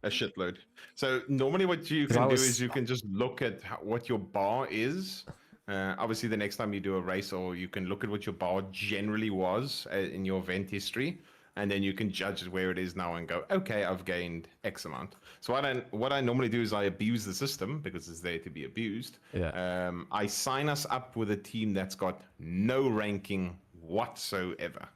A: A shitload. So normally what you can do is you can just look at what your bar is Obviously, the next time you do a race, or you can look at what your bar generally was in your event history, and then you can judge where it is now and go, okay, I've gained X amount. So what I normally do is I abuse the system because it's there to be abused.
G: Yeah.
A: I sign us up with a team that's got no ranking whatsoever,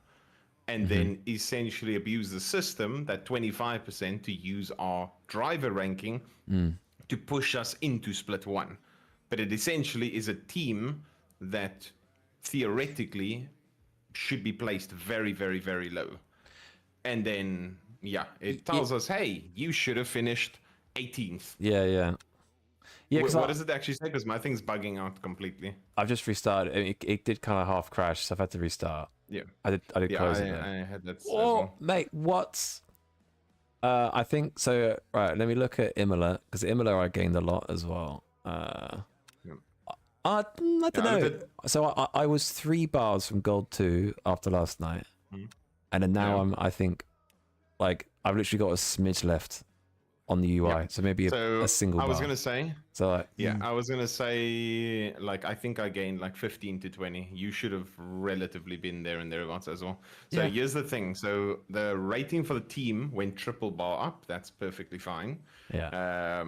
A: and then essentially abuse the system, that 25%, to use our driver ranking to push us into split one. But it essentially is a team that theoretically should be placed very, very, very low. And then, yeah, it tells us, hey, you should have finished 18th.
G: Yeah.
A: What does it actually say? Because my thing's bugging out completely.
G: I've just restarted. It did kind of half crash, so I've had to restart.
A: Yeah.
G: I did close it.
A: I had that.
G: Oh, mate, what? I think so. Right, let me look at Imola, because Imola I gained a lot as well. I don't know. So I was 3 bars from gold 2 after last night, and then now I think, like, I've literally got a smidge left on the UI, so maybe a single bar.
A: I was gonna say.
G: So like,
A: I was gonna say, like, I think I gained like 15 to 20. You should have relatively been there and thereabouts as well. So here's the thing. So the rating for the team went triple bar up. That's perfectly fine.
G: Yeah.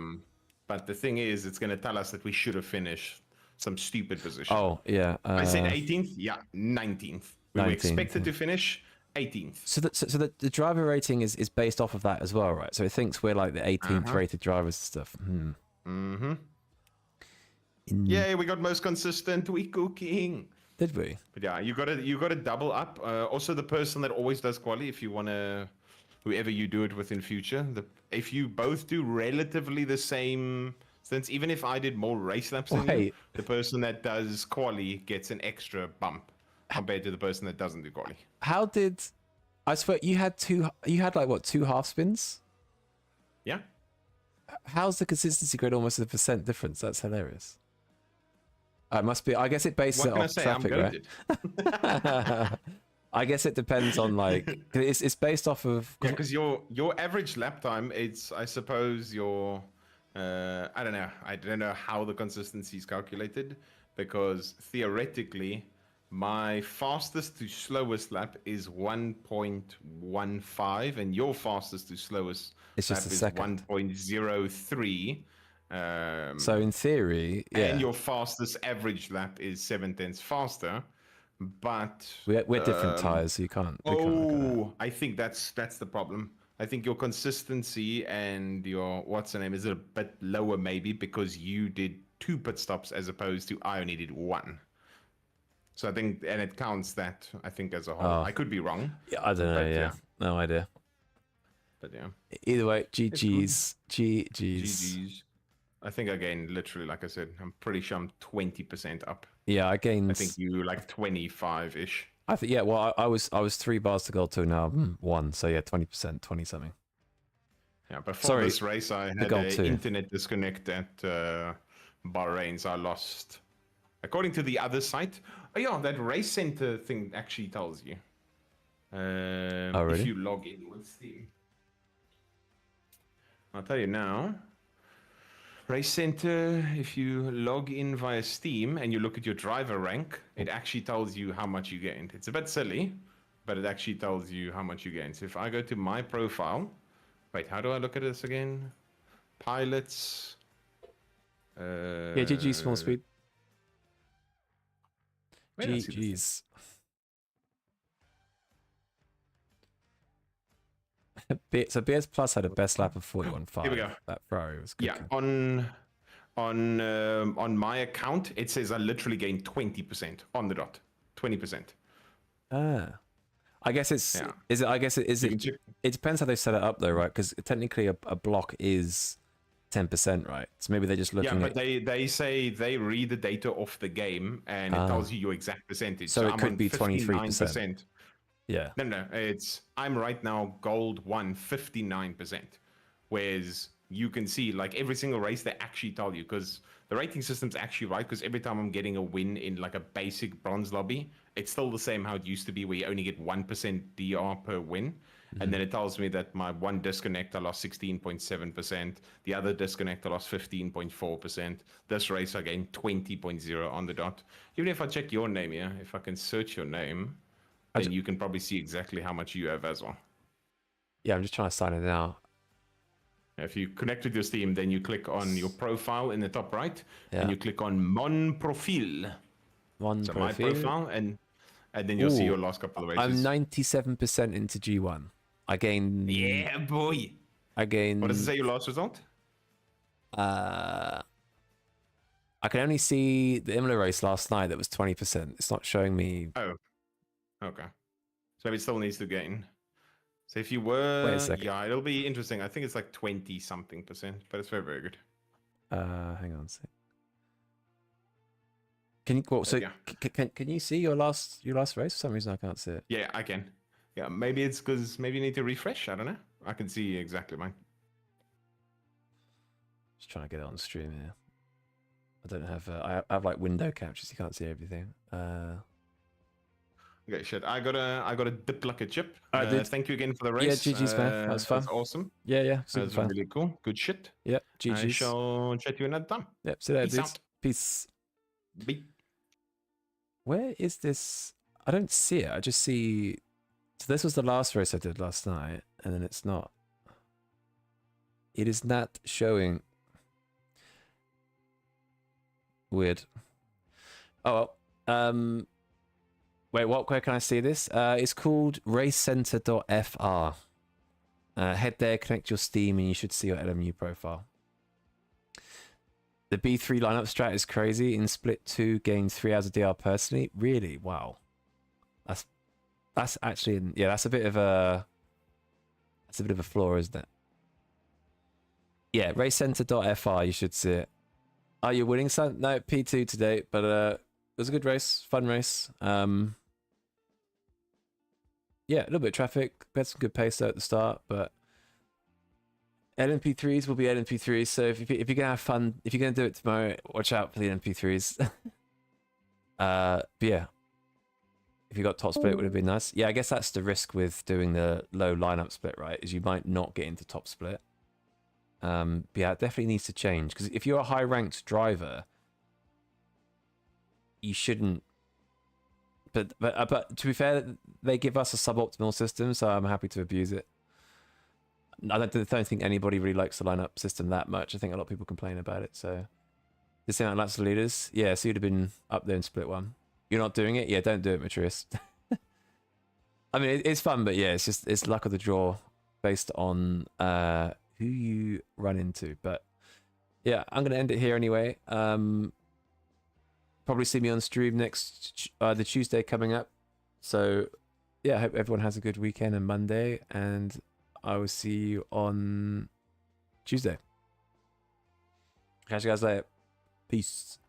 A: But the thing is, it's gonna tell us that we should have finished some stupid position.
G: Oh yeah.
A: I said 18th. Yeah, 19th. We were expected to finish 18th.
G: So the driver rating is based off of that as well, right? So it thinks we're like the 18th rated drivers and stuff.
A: Yeah, we got most consistent. We cooking.
G: Did we?
A: But yeah, you gotta double up. Also, the person that always does quali, if you wanna, whoever you do it with in future, if you both do relatively the same. Since even if I did more race laps than you, the person that does quali gets an extra bump compared to the person that doesn't do quali.
G: How did I swear you had like what, 2 half spins?
A: Yeah.
G: How's the consistency grid almost a % difference? That's hilarious. It must be. I guess it bases it off traffic, right? I guess it depends on like it's based off of
A: because your average lap time. It's I suppose your I don't know how the consistency is calculated, because theoretically my fastest to slowest lap is 1.15 and your fastest to slowest lap is 1.03.
G: So in theory, yeah.
A: And your fastest average lap is 7/10 faster, but
G: we're different tires, so you can't.
A: I think that's the problem. I think your consistency and your is a bit lower maybe because you did 2 pit stops as opposed to I only did 1. So I think, and it counts that I think as a whole. I could be wrong.
G: Yeah, I don't know. Yeah, no idea.
A: But yeah.
G: Either way, GG's. GG's.
A: I think I gained literally, like I said, I'm pretty sure I'm 20% up.
G: Yeah, I gained.
A: I think you like 25-ish.
G: I think Well, I was 3 bars to gold 2 now 1. So yeah, 20%, 20 something.
A: Yeah, before this race, I had an internet disconnect at Bahrain, so I lost. According to the other site, that race center thing actually tells you.
G: Really?
A: If you log in with Steam. I'll tell you now. Race Center, if you log in via Steam and you look at your driver rank, it actually tells you how much you gained. It's a bit silly, but it actually tells you how much you gained. So if I go to my profile, wait, how do I look at this again? Pilots.
G: Yeah, GG small speed. GG's. So BS Plus had a best lap of 41.5.
A: Here we go.
G: That Ferrari was good.
A: Yeah, on my account, it says I literally gained 20% on the dot. 20%.
G: I guess it's it depends how they set it up though, right? Because technically a block is 10%, right? So maybe they're just looking
A: but they say they read the data off the game and it tells you your exact percentage.
G: So it could be 23%. Yeah.
A: No, I'm right now gold 59%. Whereas you can see like every single race they actually tell you, because the rating system's actually right, because every time I'm getting a win in like a basic bronze lobby, it's still the same how it used to be, where you only get 1% DR per win. and then it tells me that my one disconnect I lost 16.7%, the other disconnect I lost 15.4%. This race I gained 20.0 on the dot. Even if I check your name here, if I can search your name, then you can probably see exactly how much you have as well.
G: Yeah, I'm just trying to sign it now.
A: If you connect with your Steam, then you click on your profile in the top right,
G: Yeah.
A: and you click on Mon Profil.
G: One
A: So
G: profile.
A: my profile, and then you'll see your last couple of races.
G: I'm 97% into G1. I gained.
A: Yeah, boy.
G: I gained.
A: What does it say your last result?
G: I can only see the Imola race last night that was 20%. It's not showing me.
A: Oh, okay. So it still needs to gain. So if you were,
G: Wait a second.
A: yeah, it'll be interesting. I think it's like 20-something%, but it's very, very good.
G: Hang on a sec. Can you? Well, so
A: Yeah.
G: can you see your last race? For some reason, I can't see it.
A: Yeah, I can. Yeah, maybe it's because maybe you need to refresh. I don't know. I can see exactly mine.
G: Just trying to get it on stream here. I don't have. I have like window captures. You can't see everything.
A: Okay, shit. I gotta dip like a chip.
G: Dude.
A: Thank you again for the race.
G: Yeah, GG's, man. That was fun.
A: That's awesome.
G: Yeah, super
A: That's
G: fun.
A: really cool. Good shit.
G: Yep,
A: I
G: GG's.
A: shall chat to you another time.
G: Yep, see you later,
A: Peace
G: dudes.
A: out.
G: Peace.
A: Bye.
G: Where is this? I don't see it. I just see. So this was the last race I did last night, and then it's not. It is not showing. Weird. Oh well. Wait, what? Where can I see this? It's called racecenter.fr. Head there, connect your Steam, and you should see your LMU profile. The B3 lineup strat is crazy. In split 2, gained 3 hours of DR personally. Really? Wow. That's actually, yeah, that's a bit of a flaw, isn't it? Yeah, racecenter.fr, you should see it. Are you winning some? No, P2 today, but it was a good race, fun race. Yeah, a little bit of traffic. We had some good pace though at the start, but LMP3s will be LMP3s. So if you're gonna have fun, if you're gonna do it tomorrow, watch out for the LMP3s. But yeah, if you got top split, it would have been nice. Yeah, I guess that's the risk with doing the low lineup split, right? Is you might not get into top split. But yeah, it definitely needs to change, because if you're a high ranked driver, you shouldn't. But to be fair, they give us a suboptimal system, so I'm happy to abuse it. I don't think anybody really likes the lineup system that much. I think a lot of people complain about it. So this amount of laps of leaders, yeah. So you'd have been up there in split 1. You're not doing it, yeah. Don't do it, Matrius. I mean, it's fun, but yeah, it's luck of the draw based on who you run into. But yeah, I'm gonna end it here anyway. Probably see me on stream next the Tuesday coming up. So yeah, I hope everyone has a good weekend and Monday, and I will see you on Tuesday. Catch you guys later. Peace.